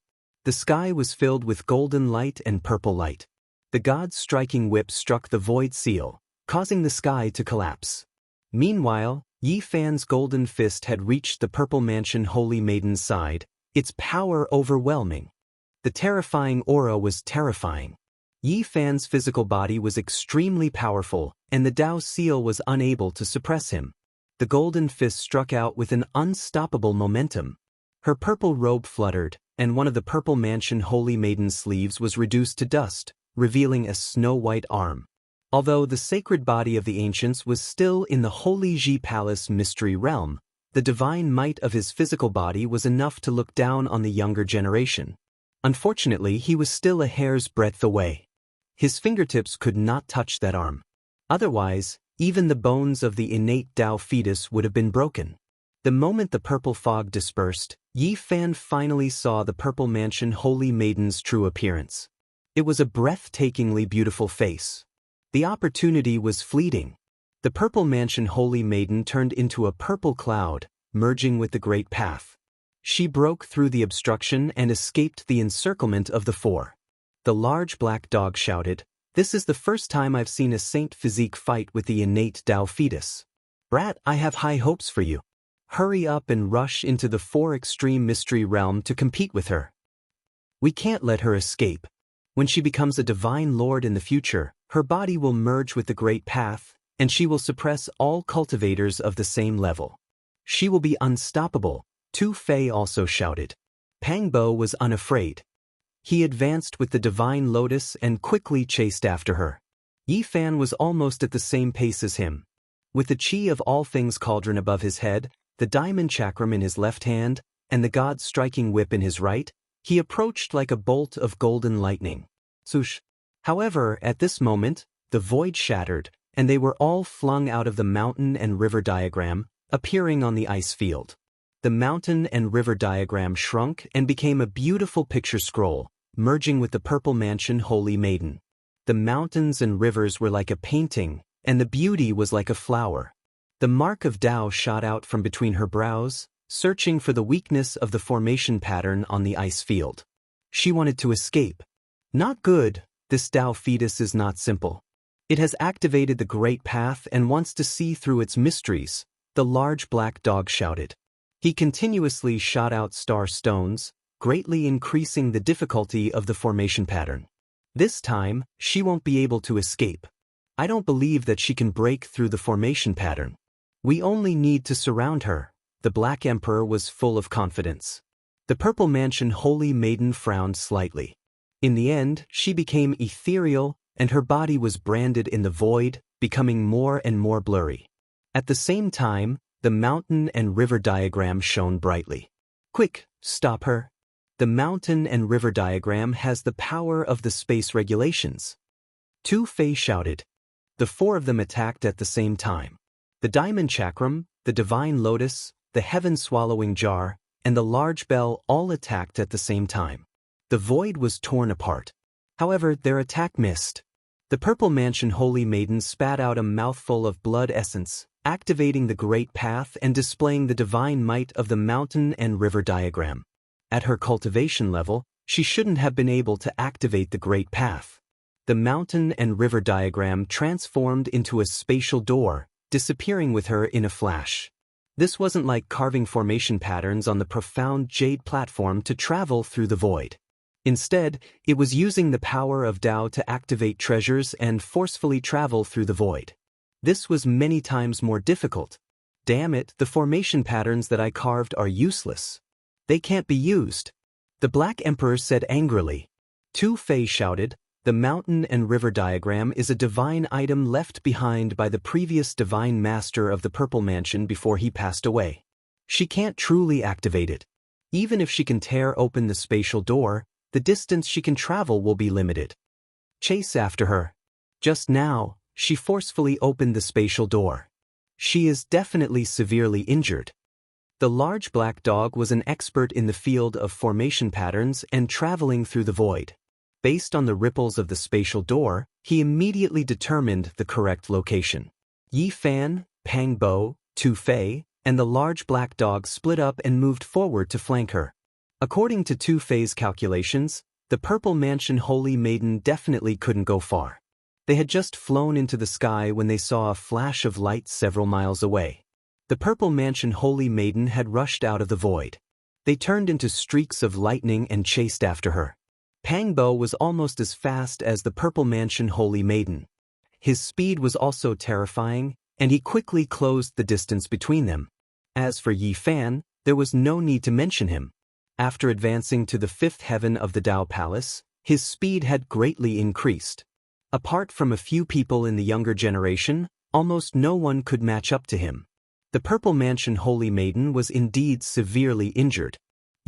S1: The sky was filled with golden light and purple light. The god's striking whip struck the void seal, causing the sky to collapse. Meanwhile, Yi Fan's golden fist had reached the Purple Mansion Holy Maiden's side, its power overwhelming. The terrifying aura was terrifying. Yi Fan's physical body was extremely powerful, and the Tao seal was unable to suppress him. The golden fist struck out with an unstoppable momentum. Her purple robe fluttered, and one of the Purple Mansion Holy Maiden's sleeves was reduced to dust, revealing a snow-white arm. Although the sacred body of the ancients was still in the Holy Ji Palace mystery realm, the divine might of his physical body was enough to look down on the younger generation. Unfortunately, he was still a hair's breadth away. His fingertips could not touch that arm. Otherwise, even the bones of the innate Tao fetus would have been broken. The moment the purple fog dispersed, Yi Fan finally saw the Purple Mansion Holy Maiden's true appearance. It was a breathtakingly beautiful face. The opportunity was fleeting. The Purple Mansion Holy Maiden turned into a purple cloud, merging with the Great Path. She broke through the obstruction and escaped the encirclement of the four. The large black dog shouted, "This is the first time I've seen a saint physique fight with the innate Tao fetus. Brat, I have high hopes for you. Hurry up and rush into the four extreme mystery realm to compete with her. We can't let her escape. When she becomes a divine lord in the future, her body will merge with the Great Path, and she will suppress all cultivators of the same level. She will be unstoppable," Tu Fei also shouted. Pang Bo was unafraid. He advanced with the divine lotus and quickly chased after her. Yi Fan was almost at the same pace as him. With the chi of all things cauldron above his head, the diamond chakram in his left hand, and the god's striking whip in his right, he approached like a bolt of golden lightning. Swoosh! However, at this moment, the void shattered, and they were all flung out of the mountain and river diagram, appearing on the ice field. The mountain and river diagram shrunk and became a beautiful picture scroll, merging with the Purple Mansion Holy Maiden. The mountains and rivers were like a painting, and the beauty was like a flower. The mark of Tao shot out from between her brows, searching for the weakness of the formation pattern on the ice field. She wanted to escape. Not good, this Tao fetus is not simple. It has activated the Great Path and wants to see through its mysteries, the large black dog shouted. He continuously shot out star stones, greatly increasing the difficulty of the formation pattern. This time, she won't be able to escape. I don't believe that she can break through the formation pattern. We only need to surround her. The Black Emperor was full of confidence. The Purple Mansion Holy Maiden frowned slightly. In the end, she became ethereal, and her body was branded in the void, becoming more and more blurry. At the same time, the mountain and river diagram shone brightly. Quick, stop her. The mountain and river diagram has the power of the space regulations. Tu Fei shouted. The four of them attacked at the same time. The diamond chakram, the divine lotus, the heaven-swallowing jar, and the large bell all attacked at the same time. The void was torn apart. However, their attack missed. The Purple Mansion Holy Maiden spat out a mouthful of blood essence, activating the Great Path and displaying the divine might of the mountain and river diagram. At her cultivation level, she shouldn't have been able to activate the Great Path. The mountain and river diagram transformed into a spatial door, disappearing with her in a flash. This wasn't like carving formation patterns on the profound jade platform to travel through the void. Instead, it was using the power of Tao to activate treasures and forcefully travel through the void. This was many times more difficult. Damn it, the formation patterns that I carved are useless. They can't be used. The Black Emperor said angrily. Tu Fei shouted, "The mountain and river diagram is a divine item left behind by the previous divine master of the Purple Mansion before he passed away. She can't truly activate it. Even if she can tear open the spatial door, the distance she can travel will be limited. Chase after her." Just now, she forcefully opened the spatial door. She is definitely severely injured. The large black dog was an expert in the field of formation patterns and traveling through the void. Based on the ripples of the spatial door, he immediately determined the correct location. Yi Fan, Pang Bo, Tu Fei, and the large black dog split up and moved forward to flank her. According to Tu Fei's calculations, the Purple Mansion Holy Maiden definitely couldn't go far. They had just flown into the sky when they saw a flash of light several miles away. The Purple Mansion Holy Maiden had rushed out of the void. They turned into streaks of lightning and chased after her. Pang Bo was almost as fast as the Purple Mansion Holy Maiden. His speed was also terrifying, and he quickly closed the distance between them. As for Yi Fan, there was no need to mention him. After advancing to the fifth heaven of the Tao Palace, his speed had greatly increased. Apart from a few people in the younger generation, almost no one could match up to him. The Purple Mansion Holy Maiden was indeed severely injured.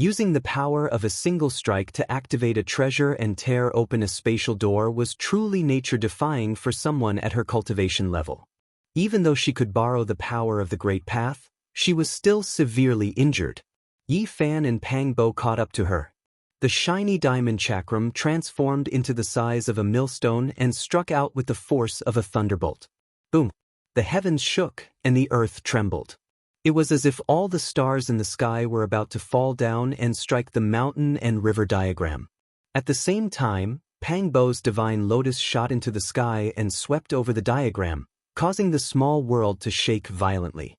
S1: Using the power of a single strike to activate a treasure and tear open a spatial door was truly nature-defying for someone at her cultivation level. Even though she could borrow the power of the Great Path, she was still severely injured. Yi Fan and Pang Bo caught up to her. The shiny diamond chakram transformed into the size of a millstone and struck out with the force of a thunderbolt. Boom! The heavens shook and the earth trembled. It was as if all the stars in the sky were about to fall down and strike the mountain and river diagram. At the same time, Pang Bo's divine lotus shot into the sky and swept over the diagram, causing the small world to shake violently.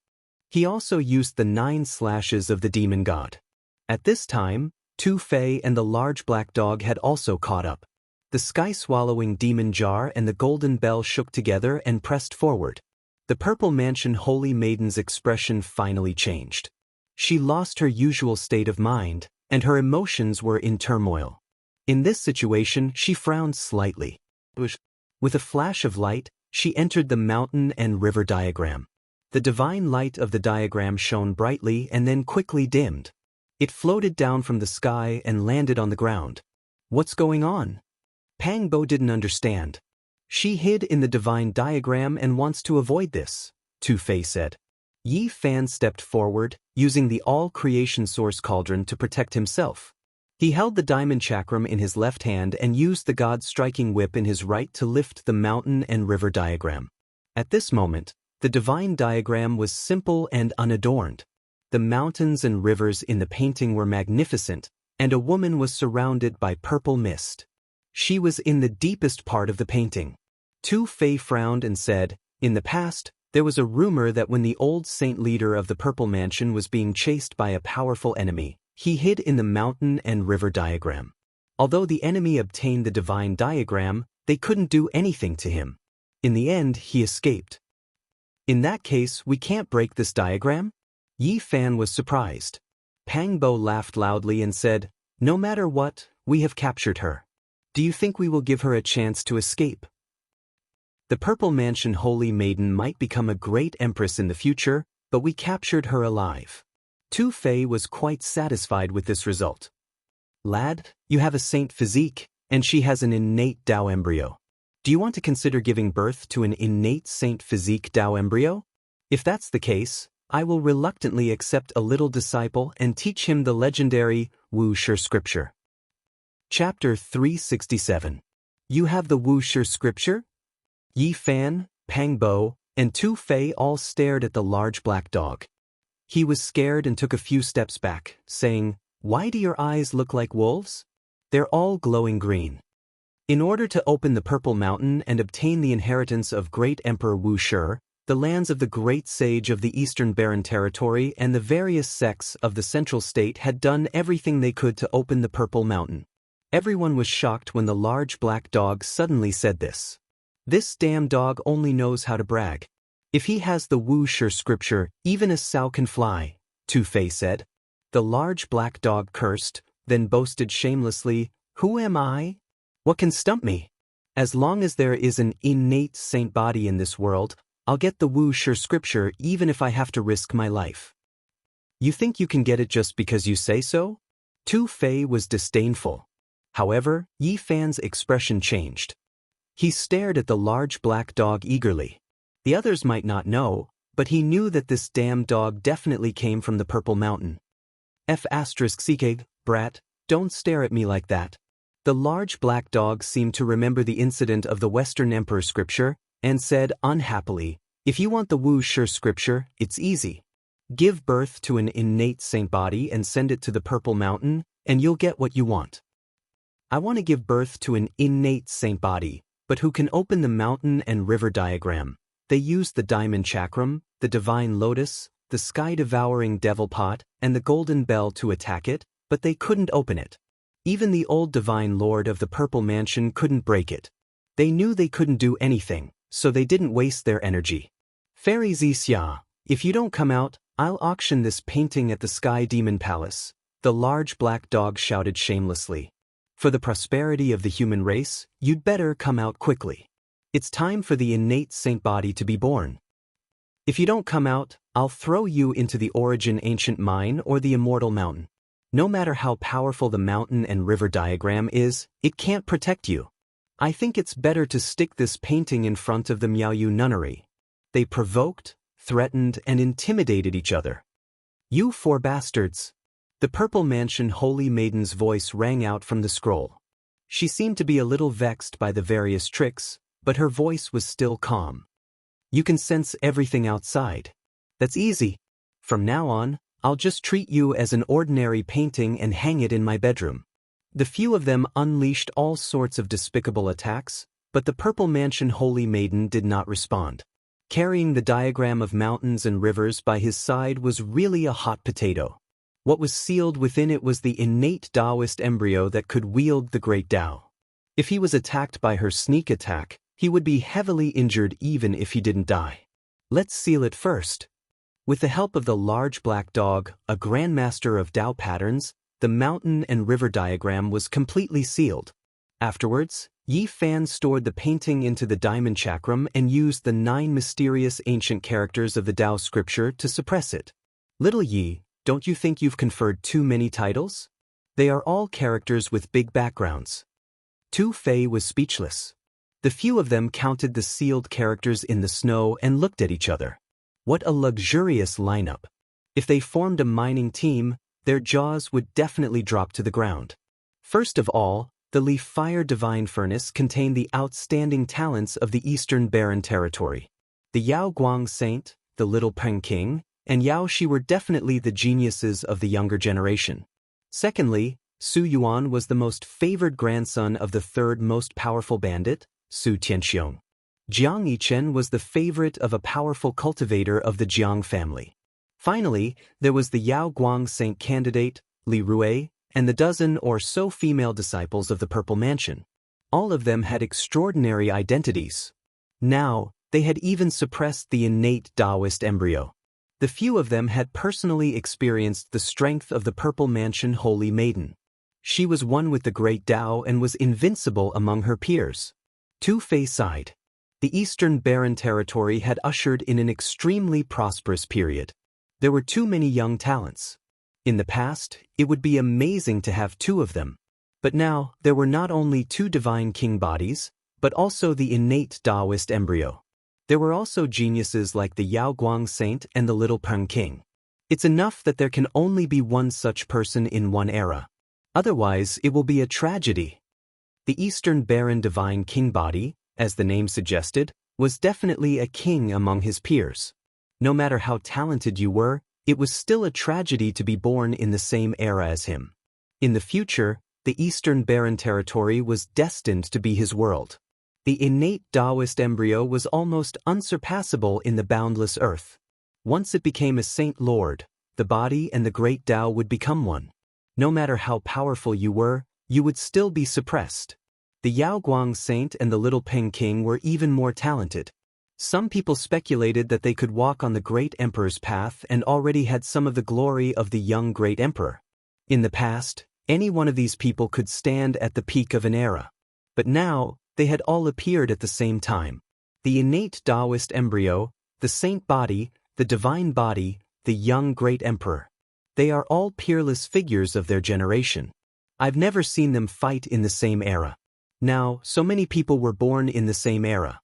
S1: He also used the 9 slashes of the demon god. At this time, Tu Fei and the large black dog had also caught up. The sky-swallowing demon jar and the golden bell shook together and pressed forward. The Purple Mansion Holy Maiden's expression finally changed. She lost her usual state of mind, and her emotions were in turmoil. In this situation, she frowned slightly. With a flash of light, she entered the mountain and river diagram. The divine light of the diagram shone brightly and then quickly dimmed. It floated down from the sky and landed on the ground. What's going on? Pang Bo didn't understand. She hid in the divine diagram and wants to avoid this, Tu Fei said. Yi Fan stepped forward, using the all-creation source cauldron to protect himself. He held the diamond chakram in his left hand and used the god's striking whip in his right to lift the mountain and river diagram. At this moment, the divine diagram was simple and unadorned. The mountains and rivers in the painting were magnificent, and a woman was surrounded by purple mist. She was in the deepest part of the painting. Tu Fei frowned and said, "In the past, there was a rumor that when the old saint leader of the Purple Mansion was being chased by a powerful enemy, he hid in the mountain and river diagram. Although the enemy obtained the divine diagram, they couldn't do anything to him. In the end, he escaped. In that case, we can't break this diagram?" Yi Fan was surprised. Pang Bo laughed loudly and said, "No matter what, we have captured her. Do you think we will give her a chance to escape? The Purple Mansion Holy Maiden might become a great empress in the future, but we captured her alive." Tu Fei was quite satisfied with this result. "Lad, you have a saint physique, and she has an innate Tao embryo. Do you want to consider giving birth to an innate saint physique Tao embryo? If that's the case, I will reluctantly accept a little disciple and teach him the legendary Wuxia scripture." Chapter 367. You have the Wuxia scripture? Yi Fan, Pang Bo, and Tu Fei all stared at the large black dog. He was scared and took a few steps back, saying, "Why do your eyes look like wolves? They're all glowing green." In order to open the Purple Mountain and obtain the inheritance of Great Emperor Wuxia, the lands of the Great Sage of the Eastern Barren Territory and the various sects of the Central State had done everything they could to open the Purple Mountain. Everyone was shocked when the large black dog suddenly said this. "This damn dog only knows how to brag. If he has the Wuxia scripture, even a sow can fly," Tu Fei said. The large black dog cursed, then boasted shamelessly, "Who am I? What can stump me? As long as there is an innate saint body in this world, I'll get the Wuxia scripture even if I have to risk my life." "You think you can get it just because you say so?" Tu Fei was disdainful. However, Yi Fan's expression changed. He stared at the large black dog eagerly. The others might not know, but he knew that this damn dog definitely came from the Purple Mountain. F***ck, brat, don't stare at me like that. The large black dog seemed to remember the incident of the Western Emperor scripture, and said unhappily, "If you want the Wuxia scripture, it's easy. Give birth to an innate saint body and send it to the Purple Mountain, and you'll get what you want." "I want to give birth to an innate saint body, but who can open the mountain and river diagram?" They used the diamond chakram, the divine lotus, the sky-devouring devil pot, and the golden bell to attack it, but they couldn't open it. Even the old divine lord of the Purple Mansion couldn't break it. They knew they couldn't do anything, so they didn't waste their energy. "Fairy Xianxia, if you don't come out, I'll auction this painting at the Sky Demon Palace," the large black dog shouted shamelessly. "For the prosperity of the human race, you'd better come out quickly. It's time for the innate saint body to be born. If you don't come out, I'll throw you into the Origin Ancient Mine or the Immortal Mountain." No matter how powerful the mountain and river diagram is, it can't protect you. I think it's better to stick this painting in front of the Miaoyu nunnery. They provoked, threatened, and intimidated each other. You four bastards! The Purple Mansion Holy Maiden's voice rang out from the scroll. She seemed to be a little vexed by the various tricks, but her voice was still calm. You can sense everything outside. That's easy. From now on, I'll just treat you as an ordinary painting and hang it in my bedroom. The few of them unleashed all sorts of despicable attacks, but the Purple Mansion Holy Maiden did not respond. Carrying the diagram of mountains and rivers by his side was really a hot potato. What was sealed within it was the innate Taoist embryo that could wield the great Tao. If he was attacked by her sneak attack, he would be heavily injured even if he didn't die. Let's seal it first. With the help of the large black dog, a grandmaster of Tao patterns, the mountain and river diagram was completely sealed. Afterwards, Yi Fan stored the painting into the diamond chakram and used the 9 mysterious ancient characters of the Tao scripture to suppress it. Little Yi, don't you think you've conferred too many titles? They are all characters with big backgrounds. Tu Fei was speechless. The few of them counted the sealed characters in the snow and looked at each other. What a luxurious lineup. If they formed a mining team, their jaws would definitely drop to the ground. First of all, the Leaf Fire Divine Furnace contained the outstanding talents of the Eastern Barren Territory. The Yao Guang Saint, the Little Peng King, and Yao Shi were definitely the geniuses of the younger generation. Secondly, Su Yuan was the most favored grandson of the third most powerful bandit, Su Tianxiong. Jiang Yichen was the favorite of a powerful cultivator of the Jiang family. Finally, there was the Yao Guang Saint candidate, Li Rui, and the dozen or so female disciples of the Purple Mansion. All of them had extraordinary identities. Now, they had even suppressed the innate Taoist embryo. The few of them had personally experienced the strength of the Purple Mansion Holy Maiden. She was one with the great Tao and was invincible among her peers. Tu Fei sighed. The Eastern Barren Territory had ushered in an extremely prosperous period. There were too many young talents. In the past, it would be amazing to have 2 of them. But now, there were not only 2 divine king bodies, but also the innate Taoist embryo. There were also geniuses like the Yao Guang Saint and the Little Peng King. It's enough that there can only be one such person in one era. Otherwise, it will be a tragedy. The Eastern Barren Divine King body, as the name suggested, was definitely a king among his peers. No matter how talented you were, it was still a tragedy to be born in the same era as him. In the future, the Eastern Barren Territory was destined to be his world. The innate Taoist embryo was almost unsurpassable in the boundless earth. Once it became a Saint Lord, the body and the great Tao would become one. No matter how powerful you were, you would still be suppressed. The Yao Guang Saint and the Little Peng King were even more talented. Some people speculated that they could walk on the great emperor's path and already had some of the glory of the young great emperor. In the past, any one of these people could stand at the peak of an era. But now, they had all appeared at the same time. The innate Taoist embryo, the saint body, the divine body, the young great emperor. They are all peerless figures of their generation. I've never seen them fight in the same era. Now, so many people were born in the same era.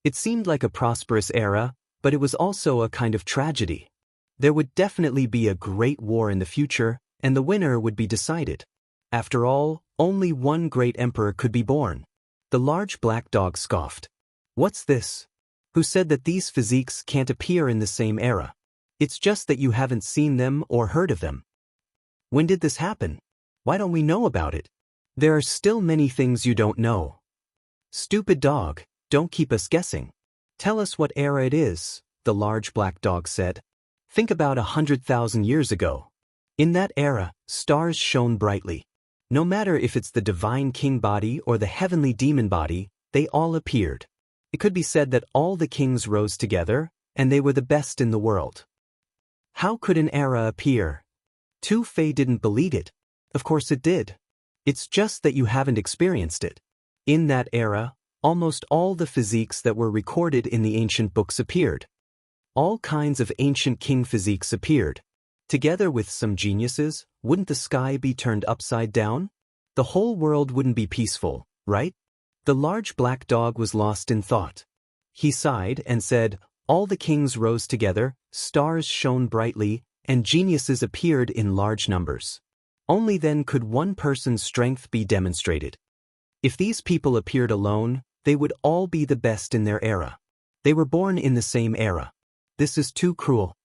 S1: It seemed like a prosperous era, but it was also a kind of tragedy. There would definitely be a great war in the future, and the winner would be decided. After all, only one great emperor could be born. The large black dog scoffed. What's this? Who said that these physiques can't appear in the same era? It's just that you haven't seen them or heard of them. When did this happen? Why don't we know about it? There are still many things you don't know. Stupid dog, don't keep us guessing. Tell us what era it is, the large black dog said. Think about 100,000 years ago. In that era, stars shone brightly. No matter if it's the divine king body or the heavenly demon body, they all appeared. It could be said that all the kings rose together, and they were the best in the world. How could an era appear? Tu Fei didn't believe it. Of course it did. It's just that you haven't experienced it. In that era, almost all the physiques that were recorded in the ancient books appeared. All kinds of ancient king physiques appeared. Together with some geniuses, wouldn't the sky be turned upside down? The whole world wouldn't be peaceful, right? The large black dog was lost in thought. He sighed and said, "All the kings rose together, stars shone brightly, and geniuses appeared in large numbers. Only then could one person's strength be demonstrated. If these people appeared alone, they would all be the best in their era. They were born in the same era. This is too cruel."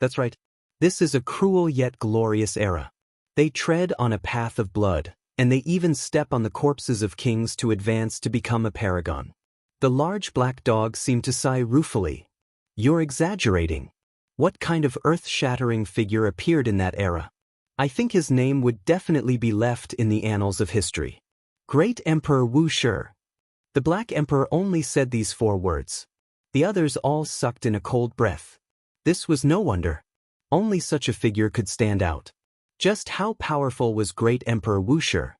S1: That's right. This is a cruel yet glorious era. They tread on a path of blood, and they even step on the corpses of kings to advance to become a paragon. The large black dog seemed to sigh ruefully. "You're exaggerating. What kind of earth-shattering figure appeared in that era? I think his name would definitely be left in the annals of history. Great Emperor Wuxia." The Black Emperor only said these 4 words. The others all sucked in a cold breath. This was no wonder. Only such a figure could stand out. Just how powerful was Great Emperor Wuxia?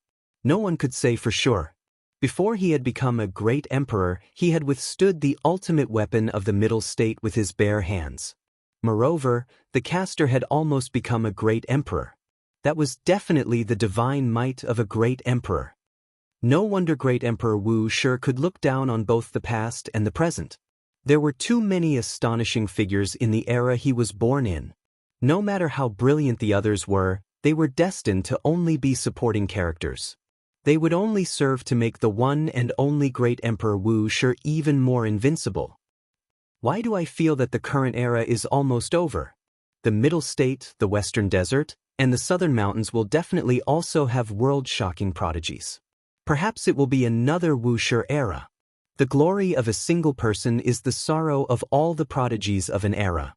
S1: No one could say for sure. Before he had become a great emperor, he had withstood the ultimate weapon of the Middle State with his bare hands. Moreover, the caster had almost become a great emperor. That was definitely the divine might of a great emperor. No wonder Great Emperor Wuxia could look down on both the past and the present. There were too many astonishing figures in the era he was born in. No matter how brilliant the others were, they were destined to only be supporting characters. They would only serve to make the one and only Great Emperor Wuxia even more invincible. Why do I feel that the current era is almost over? The Middle State, the Western Desert, and the Southern Mountains will definitely also have world-shocking prodigies. Perhaps it will be another Wuxia era. The glory of a single person is the sorrow of all the prodigies of an era.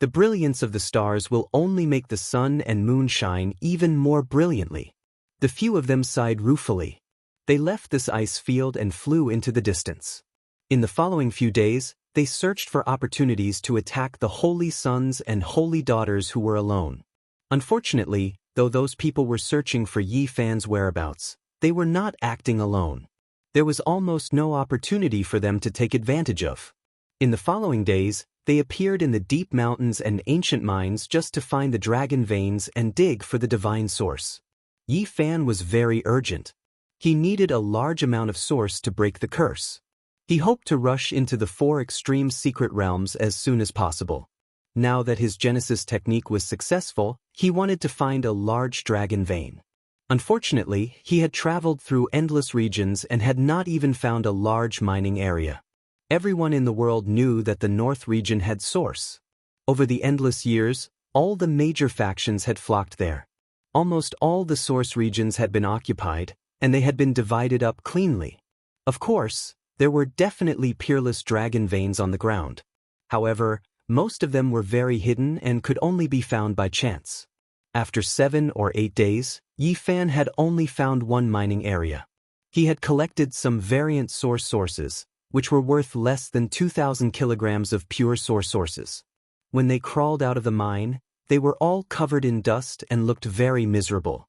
S1: The brilliance of the stars will only make the sun and moon shine even more brilliantly. The few of them sighed ruefully. They left this ice field and flew into the distance. In the following few days, they searched for opportunities to attack the holy sons and holy daughters who were alone. Unfortunately, though those people were searching for Yi Fan's whereabouts, they were not acting alone. There was almost no opportunity for them to take advantage of. In the following days, they appeared in the deep mountains and ancient mines just to find the dragon veins and dig for the divine source. Yi Fan was very urgent. He needed a large amount of source to break the curse. He hoped to rush into the 4 extreme secret realms as soon as possible. Now that his Genesis technique was successful, he wanted to find a large dragon vein. Unfortunately, he had traveled through endless regions and had not even found a large mining area. Everyone in the world knew that the North region had source. Over the endless years, all the major factions had flocked there. Almost all the source regions had been occupied, and they had been divided up cleanly. Of course, there were definitely peerless dragon veins on the ground. However, most of them were very hidden and could only be found by chance. After 7 or 8 days, Yi Fan had only found one mining area. He had collected some variant sources, which were worth less than 2,000 kilograms of pure sources. When they crawled out of the mine, they were all covered in dust and looked very miserable.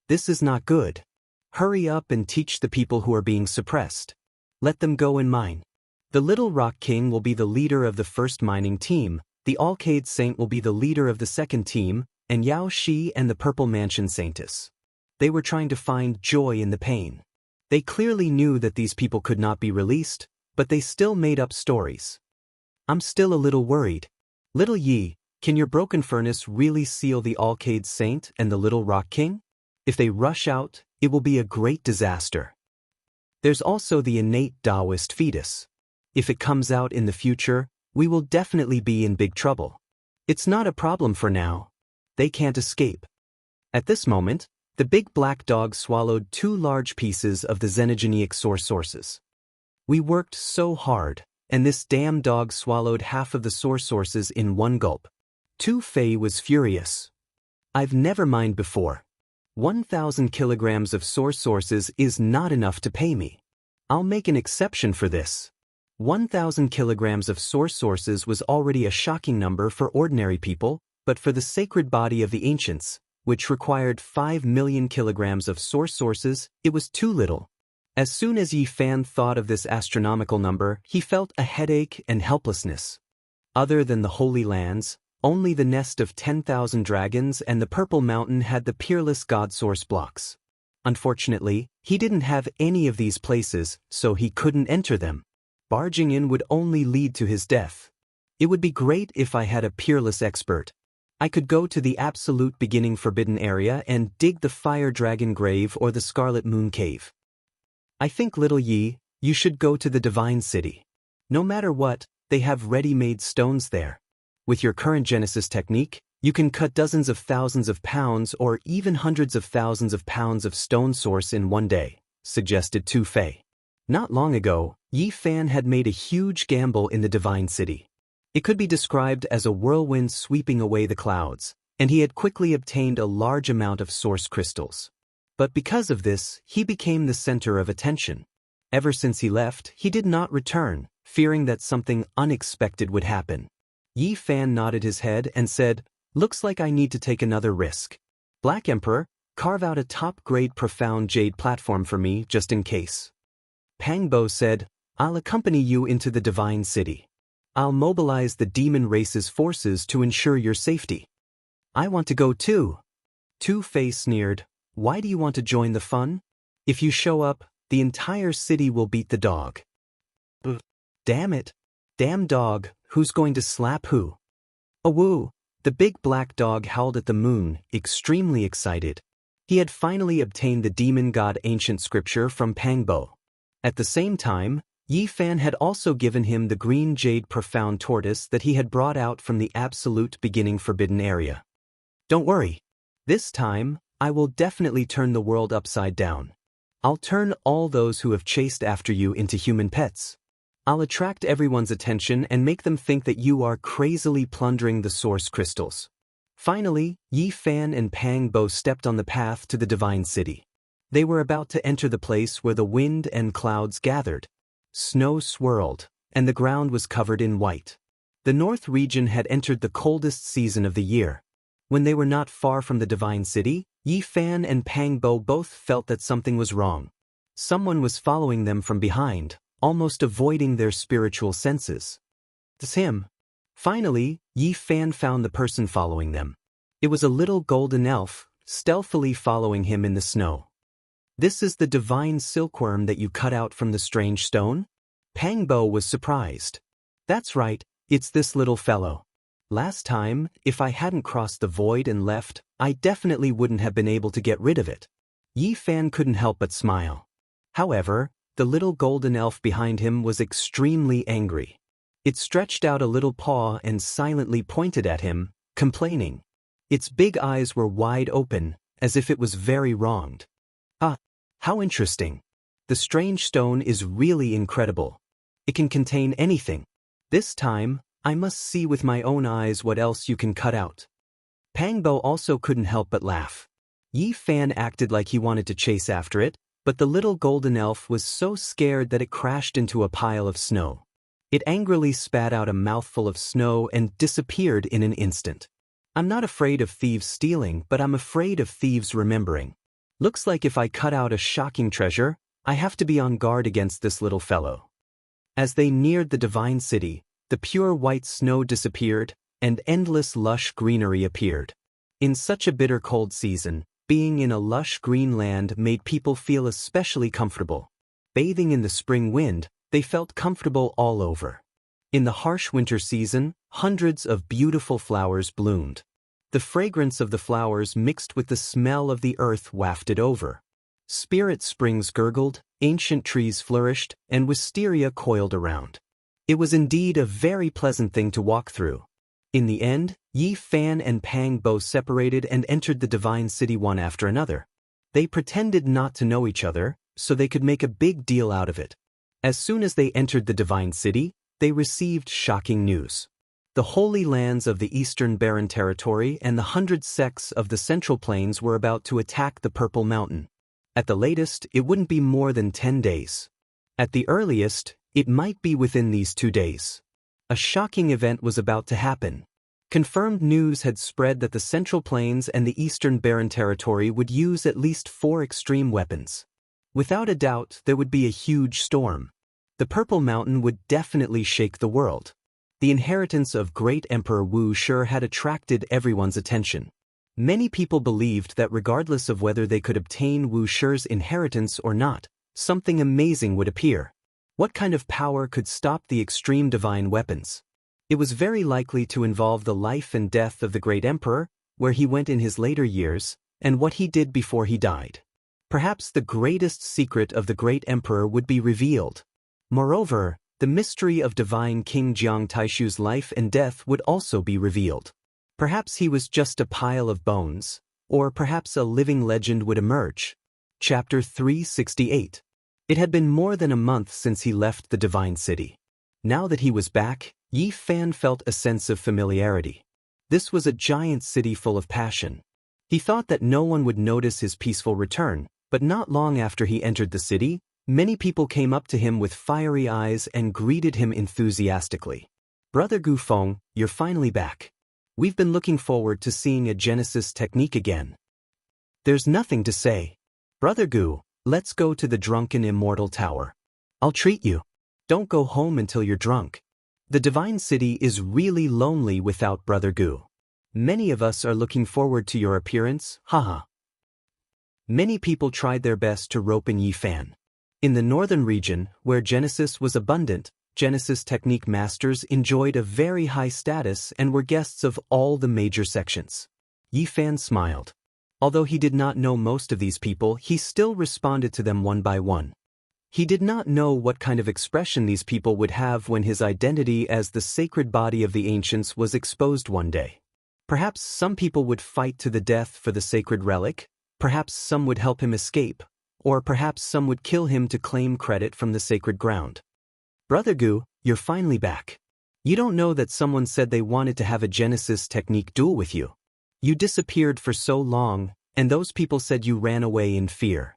S1: This is not good. Hurry up and teach the people who are being suppressed. Let them go and mine. The Little Rock King will be the leader of the first mining team, the Alcade Saint will be the leader of the second team, and Yao Shi and the Purple Mansion Saintess. They were trying to find joy in the pain. They clearly knew that these people could not be released, but they still made up stories. I'm still a little worried. Little Yi, can your broken furnace really seal the Alcade Saint and the Little Rock King? If they rush out, it will be a great disaster. There's also the innate Taoist fetus. If it comes out in the future, we will definitely be in big trouble. It's not a problem for now. They can't escape. At this moment, the big black dog swallowed 2 large pieces of the xenogeneic sources. We worked so hard, and this damn dog swallowed half of the sources in one gulp. Tu Fei was furious. I've never mined before. 1,000 kilograms of sources is not enough to pay me. I'll make an exception for this. 1,000 kilograms of sources was already a shocking number for ordinary people, but for the sacred body of the ancients, which required 5 million kilograms of sources, it was too little. As soon as Yi Fan thought of this astronomical number, he felt a headache and helplessness. Other than the Holy Lands, only the nest of 10,000 dragons and the Purple Mountain had the peerless god source blocks. Unfortunately, he didn't have any of these places, so he couldn't enter them. Barging in would only lead to his death. It would be great if I had a peerless expert. I could go to the absolute beginning forbidden area and dig the Fire Dragon Grave or the Scarlet Moon Cave. I think, little Yi, you should go to the Divine City. No matter what, they have ready-made stones there. With your current Genesis technique, you can cut dozens of thousands of pounds or even hundreds of thousands of pounds of stone source in one day, suggested Tu Fei. Not long ago, Yi Fan had made a huge gamble in the Divine City. It could be described as a whirlwind sweeping away the clouds, and he had quickly obtained a large amount of source crystals. But because of this, he became the center of attention. Ever since he left, he did not return, fearing that something unexpected would happen. Yi Fan nodded his head and said, "Looks like I need to take another risk. Black Emperor, carve out a top-grade profound jade platform for me just in case." Pang Bo said, "I'll accompany you into the Divine City. I'll mobilize the demon race's forces to ensure your safety." "I want to go too." Tu Fei sneered, "Why do you want to join the fun? If you show up, the entire city will beat the dog." "Damn it. Damn dog, who's going to slap who?" "Awoo!" The big black dog howled at the moon, extremely excited. He had finally obtained the demon god ancient scripture from Pang Bo. At the same time, Yi Fan had also given him the green jade profound tortoise that he had brought out from the absolute beginning forbidden area. "Don't worry. This time, I will definitely turn the world upside down. I'll turn all those who have chased after you into human pets. I'll attract everyone's attention and make them think that you are crazily plundering the source crystals." Finally, Yi Fan and Pang Bo stepped on the path to the Divine City. They were about to enter the place where the wind and clouds gathered. Snow swirled, and the ground was covered in white. The North region had entered the coldest season of the year. When they were not far from the Divine City, Yi Fan and Pang Bo both felt that something was wrong. Someone was following them from behind, almost avoiding their spiritual senses. "It's him." Finally, Yi Fan found the person following them. It was a little golden elf, stealthily following him in the snow. "This is the divine silkworm that you cut out from the strange stone?" Pang Bo was surprised. "That's right, it's this little fellow. Last time, if I hadn't crossed the void and left, I definitely wouldn't have been able to get rid of it." Yi Fan couldn't help but smile. However, the little golden elf behind him was extremely angry. It stretched out a little paw and silently pointed at him, complaining. Its big eyes were wide open, as if it was very wronged. "Ah, how interesting. The strange stone is really incredible. It can contain anything. This time, I must see with my own eyes what else you can cut out." Pang Bo also couldn't help but laugh. Yi Fan acted like he wanted to chase after it, but the little golden elf was so scared that it crashed into a pile of snow. It angrily spat out a mouthful of snow and disappeared in an instant. "I'm not afraid of thieves stealing, but I'm afraid of thieves remembering. Looks like if I cut out a shocking treasure, I have to be on guard against this little fellow." As they neared the Divine City, the pure white snow disappeared, and endless lush greenery appeared. In such a bitter cold season, being in a lush green land made people feel especially comfortable. Bathing in the spring wind, they felt comfortable all over. In the harsh winter season, hundreds of beautiful flowers bloomed. The fragrance of the flowers mixed with the smell of the earth wafted over. Spirit springs gurgled, ancient trees flourished, and wisteria coiled around. It was indeed a very pleasant thing to walk through. In the end, Yi Fan and Pang Bo separated and entered the Divine City one after another. They pretended not to know each other, so they could make a big deal out of it. As soon as they entered the Divine City, they received shocking news. The Holy Lands of the Eastern Barren Territory and the 100 sects of the Central Plains were about to attack the Purple Mountain. At the latest, it wouldn't be more than 10 days. At the earliest, it might be within these 2 days. A shocking event was about to happen. Confirmed news had spread that the Central Plains and the Eastern Barren Territory would use at least 4 extreme weapons. Without a doubt, there would be a huge storm. The Purple Mountain would definitely shake the world. The inheritance of great Emperor Wuxia had attracted everyone's attention. Many people believed that regardless of whether they could obtain Wuxia's inheritance or not, something amazing would appear. What kind of power could stop the extreme divine weapons? It was very likely to involve the life and death of the great emperor, where he went in his later years, and what he did before he died. Perhaps the greatest secret of the great emperor would be revealed. Moreover, the mystery of divine King Jiang Taishu's life and death would also be revealed. Perhaps he was just a pile of bones, or perhaps a living legend would emerge. Chapter 368. It had been more than a month since he left the divine city. Now that he was back, Yi Fan felt a sense of familiarity. This was a giant city full of passion. He thought that no one would notice his peaceful return, but not long after he entered the city, many people came up to him with fiery eyes and greeted him enthusiastically. "Brother Gu Feng, you're finally back. We've been looking forward to seeing a Genesis technique again." "There's nothing to say. Brother Gu, let's go to the drunken immortal tower. I'll treat you. Don't go home until you're drunk. The divine city is really lonely without Brother Gu. Many of us are looking forward to your appearance, haha." Many people tried their best to rope in Yi Fan. In the northern region, where Genesis was abundant, Genesis technique masters enjoyed a very high status and were guests of all the major sections. Yi Fan smiled. Although he did not know most of these people, he still responded to them one by one. He did not know what kind of expression these people would have when his identity as the sacred body of the ancients was exposed one day. Perhaps some people would fight to the death for the sacred relic, perhaps some would help him escape, or perhaps some would kill him to claim credit from the sacred ground. "Brother Gu, you're finally back. You don't know that someone said they wanted to have a Genesis technique duel with you. You disappeared for so long, and those people said you ran away in fear.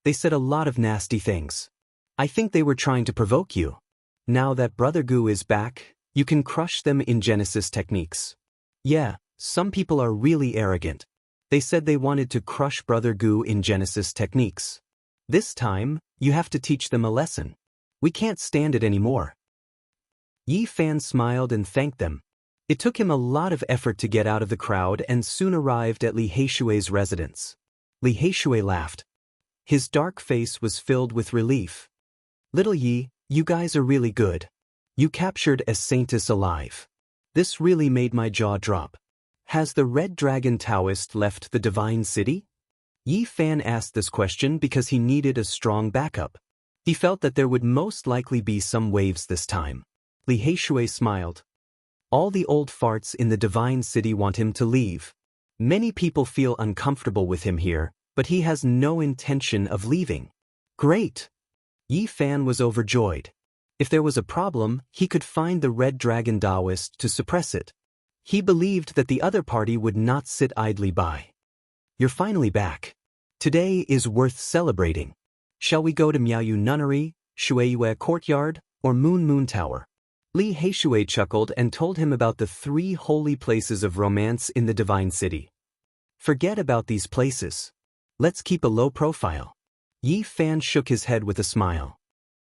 S1: They said a lot of nasty things. I think they were trying to provoke you. Now that Brother Gu is back, you can crush them in Genesis techniques." Yeah, some people are really arrogant. They said they wanted to crush Brother Gu in Genesis techniques. This time, you have to teach them a lesson. We can't stand it anymore. Yi Fan smiled and thanked them. It took him a lot of effort to get out of the crowd and soon arrived at Li Heishui's residence. Li Heishui laughed. His dark face was filled with relief. "Little Yi, you guys are really good. You captured a saintess alive. This really made my jaw drop. Has the Red Dragon Taoist left the divine city?" Yi Fan asked this question because he needed a strong backup. He felt that there would most likely be some waves this time. Li Heishui smiled. "All the old farts in the divine city want him to leave. Many people feel uncomfortable with him here, but he has no intention of leaving." "Great!" Yi Fan was overjoyed. If there was a problem, he could find the Red Dragon Taoist to suppress it. He believed that the other party would not sit idly by. "You're finally back. Today is worth celebrating. Shall we go to Miaoyu Nunnery, Shueyue Courtyard, or Moon Tower?" Li Heishui chuckled and told him about the 3 holy places of romance in the divine city. "Forget about these places. Let's keep a low profile." Yi Fan shook his head with a smile.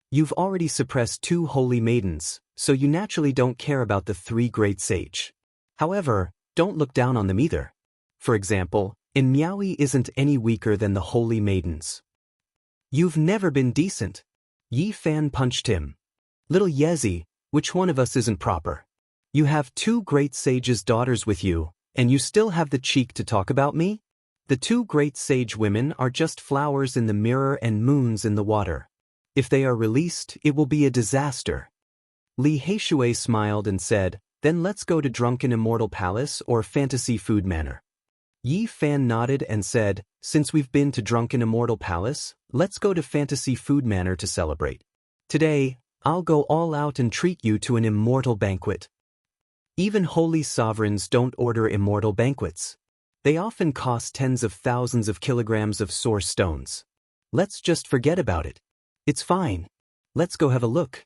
S1: "You've already suppressed 2 holy maidens, so you naturally don't care about the 3 great sage. However, don't look down on them either. For example, in Miaoyi isn't any weaker than the holy maidens." "You've never been decent." Yi Fan punched him. "Little Yezi, which one of us isn't proper? You have 2 great sages' daughters with you, and you still have the cheek to talk about me? The 2 great sage women are just flowers in the mirror and moons in the water. If they are released, it will be a disaster." Li Heishui smiled and said, "Then let's go to Drunken Immortal Palace or Fantasy Food Manor." Yi Fan nodded and said, "Since we've been to Drunken Immortal Palace, let's go to Fantasy Food Manor to celebrate. Today, I'll go all out and treat you to an immortal banquet." Even holy sovereigns don't order immortal banquets. They often cost tens of thousands of kilograms of source stones. Let's just forget about it. It's fine. Let's go have a look.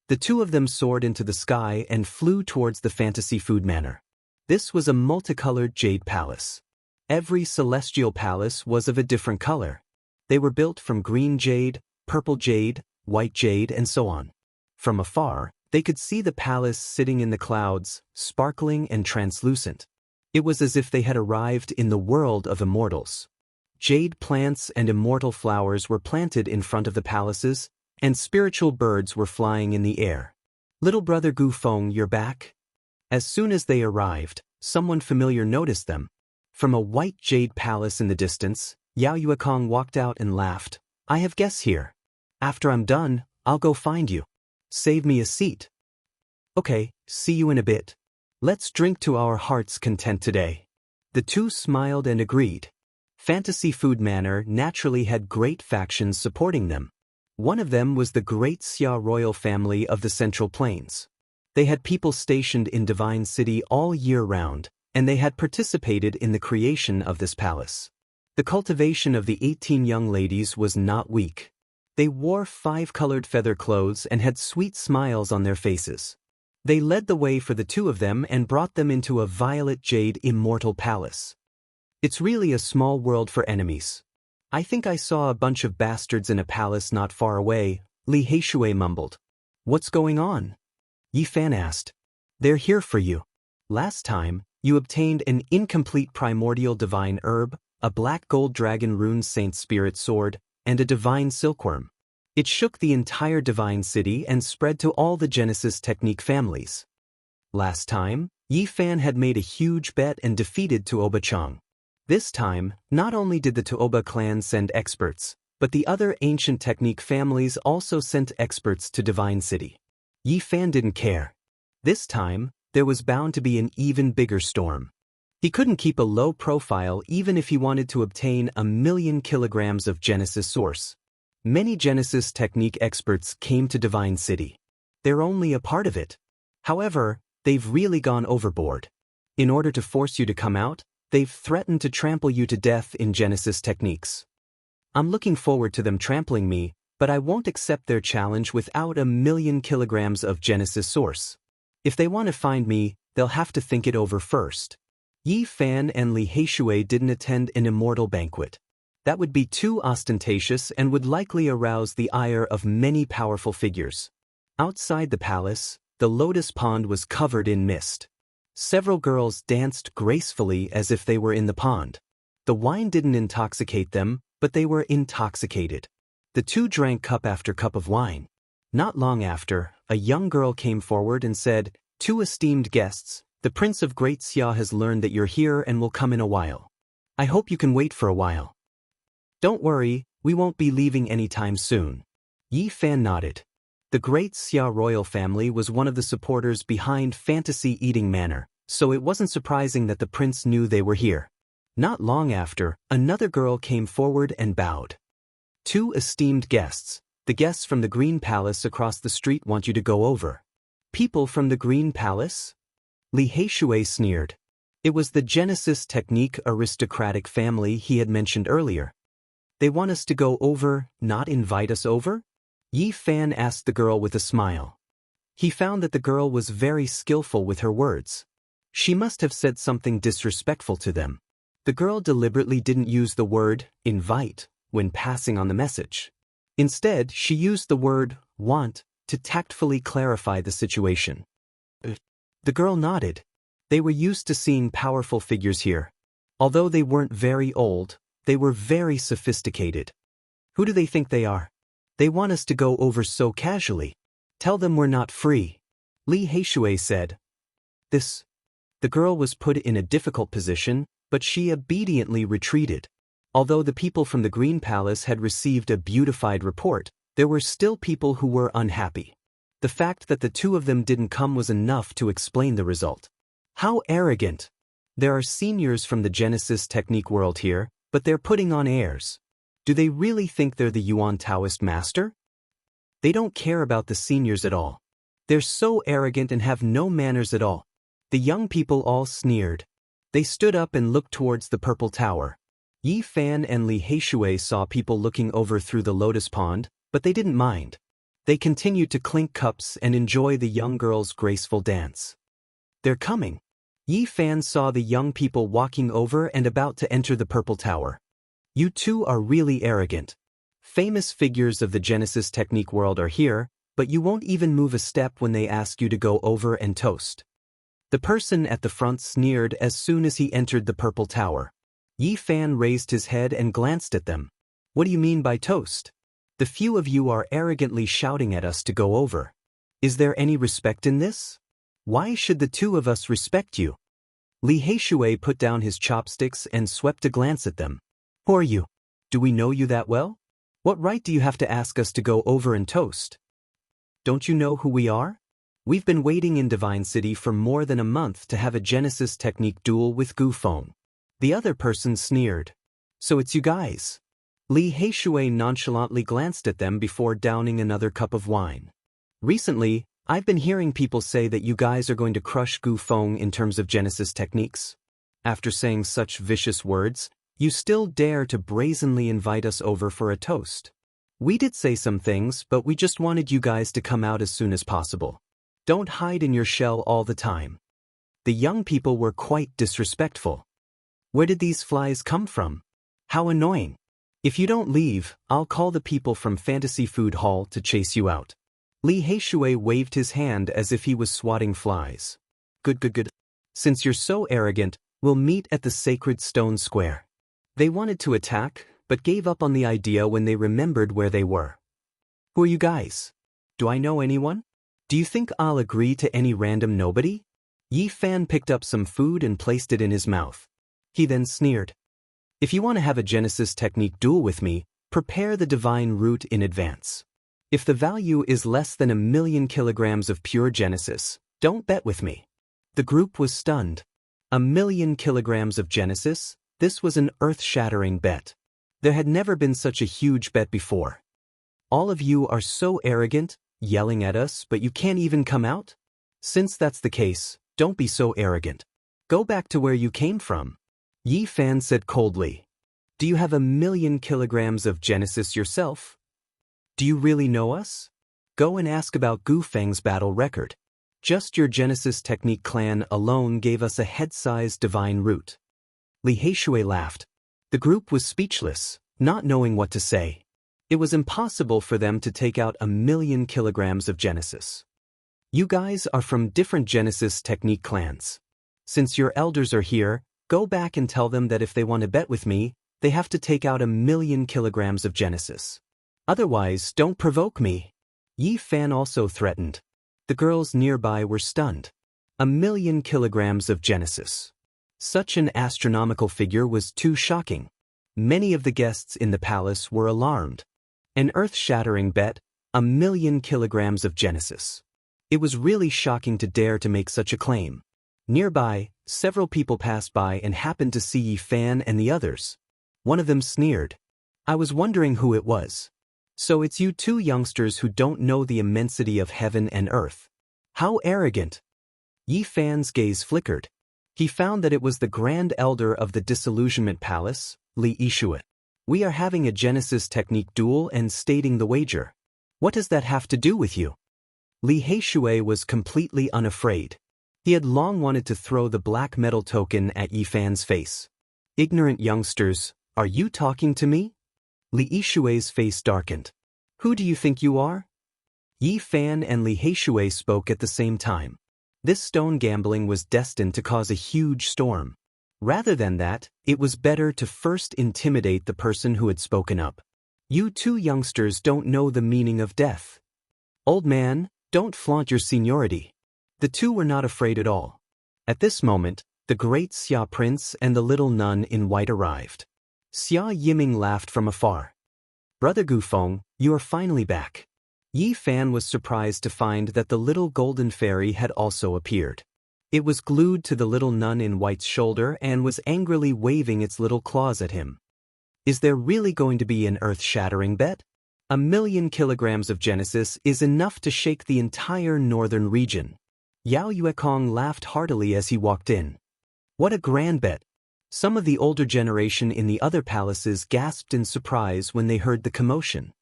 S1: The 2 of them soared into the sky and flew towards the Fantasy Food Manor. This was a multicolored jade palace. Every celestial palace was of a different color. They were built from green jade, purple jade, white jade, and so on. From afar, They could see the palace sitting in the clouds, sparkling and translucent. It was as if they had arrived in the world of immortals. Jade plants and immortal flowers were planted in front of the palaces, and spiritual birds were flying in the air. "Little brother Gufeng, you're back?" As soon as they arrived, someone familiar noticed them. From a white jade palace in the distance, Yao Yuekong walked out and laughed. "I have guests here. After I'm done, I'll go find you. Save me a seat." "Okay, see you in a bit. Let's drink to our heart's content today." The two smiled and agreed. Fantasy Food Manor naturally had great factions supporting them. One of them was the great Xia royal family of the Central Plains. They had people stationed in Divine City all year round, and they had participated in the creation of this palace. The cultivation of the 18 young ladies was not weak. They wore 5-colored feather clothes and had sweet smiles on their faces. They led the way for the two of them and brought them into a violet jade immortal palace. "It's really a small world for enemies. I think I saw a bunch of bastards in a palace not far away," Li Heishui mumbled. "What's going on?" Yi Fan asked. "They're here for you. Last time, you obtained an incomplete primordial divine herb, a black gold dragon rune saint spirit sword, and a divine silkworm. It shook the entire divine city and spread to all the Genesis technique families. Last time, Yi Fan had made a huge bet and defeated Tuoba Chang. This time, not only did the Tuoba clan send experts, but the other ancient technique families also sent experts to Divine City. Yi Fan didn't care. This time, there was bound to be an even bigger storm. He couldn't keep a low profile even if he wanted to obtain 1,000,000 kilograms of Genesis source. Many Genesis technique experts came to Divine City. They're only a part of it. However, they've really gone overboard. In order to force you to come out, they've threatened to trample you to death in Genesis techniques. I'm looking forward to them trampling me, but I won't accept their challenge without 1,000,000 kilograms of Genesis source. If they want to find me, they'll have to think it over first." Yi Fan and Li Heishui didn't attend an immortal banquet. That would be too ostentatious and would likely arouse the ire of many powerful figures. Outside the palace, the lotus pond was covered in mist. Several girls danced gracefully as if they were in the pond. The wine didn't intoxicate them, but they were intoxicated. The two drank cup after cup of wine. Not long after, a young girl came forward and said, "Two esteemed guests, the Prince of Great Xia has learned that you're here and will come in a while. I hope you can wait for a while." "Don't worry, we won't be leaving anytime soon." Yi Fan nodded. The Great Xia royal family was one of the supporters behind Fantasy Eating Manor, so it wasn't surprising that the prince knew they were here. Not long after, another girl came forward and bowed. "Two esteemed guests, the guests from the Green Palace across the street want you to go over." "People from the Green Palace?" Li Heishui sneered. It was the Genesis technique aristocratic family he had mentioned earlier. "They want us to go over, not invite us over?" Yi Fan asked the girl with a smile. He found that the girl was very skillful with her words. She must have said something disrespectful to them. The girl deliberately didn't use the word invite when passing on the message. Instead, she used the word want to tactfully clarify the situation. The girl nodded. They were used to seeing powerful figures here. Although they weren't very old, they were very sophisticated. "Who do they think they are? They want us to go over so casually. Tell them we're not free," Li Heishui said. The girl was put in a difficult position, but she obediently retreated. Although the people from the Green Palace had received a beautified report, there were still people who were unhappy. The fact that the two of them didn't come was enough to explain the result. How arrogant! There are seniors from the Genesis technique world here, but they're putting on airs. Do they really think they're the Yuan Taoist master? They don't care about the seniors at all. They're so arrogant and have no manners at all. The young people all sneered. They stood up and looked towards the purple tower. Yi Fan and Li Heishui saw people looking over through the lotus pond, but they didn't mind. They continued to clink cups and enjoy the young girl's graceful dance. "They're coming." Yi Fan saw the young people walking over and about to enter the purple tower. "You two are really arrogant. Famous figures of the Genesis technique world are here, but you won't even move a step when they ask you to go over and toast. The person at the front sneered as soon as he entered the purple tower. Yi Fan raised his head and glanced at them. What do you mean by toast? The few of you are arrogantly shouting at us to go over. Is there any respect in this? Why should the two of us respect you? Li Heishui put down his chopsticks and swept a glance at them. Who are you? Do we know you that well? What right do you have to ask us to go over and toast? Don't you know who we are? We've been waiting in Divine City for more than a month to have a Genesis technique duel with Gu Feng. The other person sneered. So it's you guys. Li Heishui nonchalantly glanced at them before downing another cup of wine. Recently, I've been hearing people say that you guys are going to crush Gu Feng in terms of Genesis techniques. After saying such vicious words, you still dare to brazenly invite us over for a toast. We did say some things, but we just wanted you guys to come out as soon as possible. Don't hide in your shell all the time. The young people were quite disrespectful. Where did these flies come from? How annoying. If you don't leave, I'll call the people from Fantasy Food Hall to chase you out. Li Heishui waved his hand as if he was swatting flies. Good. Since you're so arrogant, we'll meet at the Sacred Stone Square. They wanted to attack, but gave up on the idea when they remembered where they were. Who are you guys? Do I know anyone? Do you think I'll agree to any random nobody? Yi Fan picked up some food and placed it in his mouth. He then sneered. If you want to have a Genesis technique duel with me, prepare the divine root in advance. If the value is less than 1,000,000 kilograms of pure Genesis, don't bet with me. The group was stunned. 1,000,000 kilograms of Genesis? This was an earth-shattering bet. There had never been such a huge bet before. All of you are so arrogant, yelling at us, but you can't even come out? Since that's the case, don't be so arrogant. Go back to where you came from. Yi Fan said coldly. Do you have 1,000,000 kilograms of Genesis yourself? Do you really know us? Go and ask about Gu Feng's battle record. Just your Genesis technique clan alone gave us a head-sized divine root. Li Heishui laughed. The group was speechless, not knowing what to say. It was impossible for them to take out 1,000,000 kilograms of Genesis. You guys are from different Genesis technique clans. Since your elders are here, go back and tell them that if they want to bet with me, they have to take out 1,000,000 kilograms of Genesis. Otherwise, don't provoke me. Yi Fan also threatened. The girls nearby were stunned. 1,000,000 kilograms of Genesis. Such an astronomical figure was too shocking. Many of the guests in the palace were alarmed. An earth-shattering bet, 1,000,000 kilograms of Genesis. It was really shocking to dare to make such a claim. Nearby, several people passed by and happened to see Yi Fan and the others. One of them sneered. I was wondering who it was. So it's you two youngsters who don't know the immensity of heaven and earth. How arrogant. Yi Fan's gaze flickered. He found that it was the Grand Elder of the Disillusionment Palace, Li Heishui. We are having a Genesis technique duel and stating the wager. What does that have to do with you? Li Heishui was completely unafraid. He had long wanted to throw the black metal token at Yi Fan's face. Ignorant youngsters, are you talking to me? Li Heishui's face darkened. Who do you think you are? Yi Fan and Li Heishui spoke at the same time. This stone gambling was destined to cause a huge storm. Rather than that, it was better to first intimidate the person who had spoken up. You two youngsters don't know the meaning of death. Old man, don't flaunt your seniority. The two were not afraid at all. At this moment, the great Xia prince and the little nun in white arrived. Xia Yiming laughed from afar. Brother Gu Feng, you are finally back. Yi Fan was surprised to find that the little golden fairy had also appeared. It was glued to the little nun in white's shoulder and was angrily waving its little claws at him. Is there really going to be an earth-shattering bet? 1,000,000 kilograms of Genesis is enough to shake the entire northern region. Yao Yuekong laughed heartily as he walked in. What a grand bet! Some of the older generation in the other palaces gasped in surprise when they heard the commotion.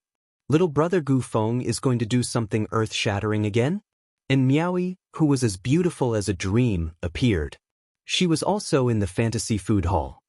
S1: Little brother Gu Feng is going to do something earth-shattering again? And Miaoyi, who was as beautiful as a dream, appeared. She was also in the Fantasy Food Hall.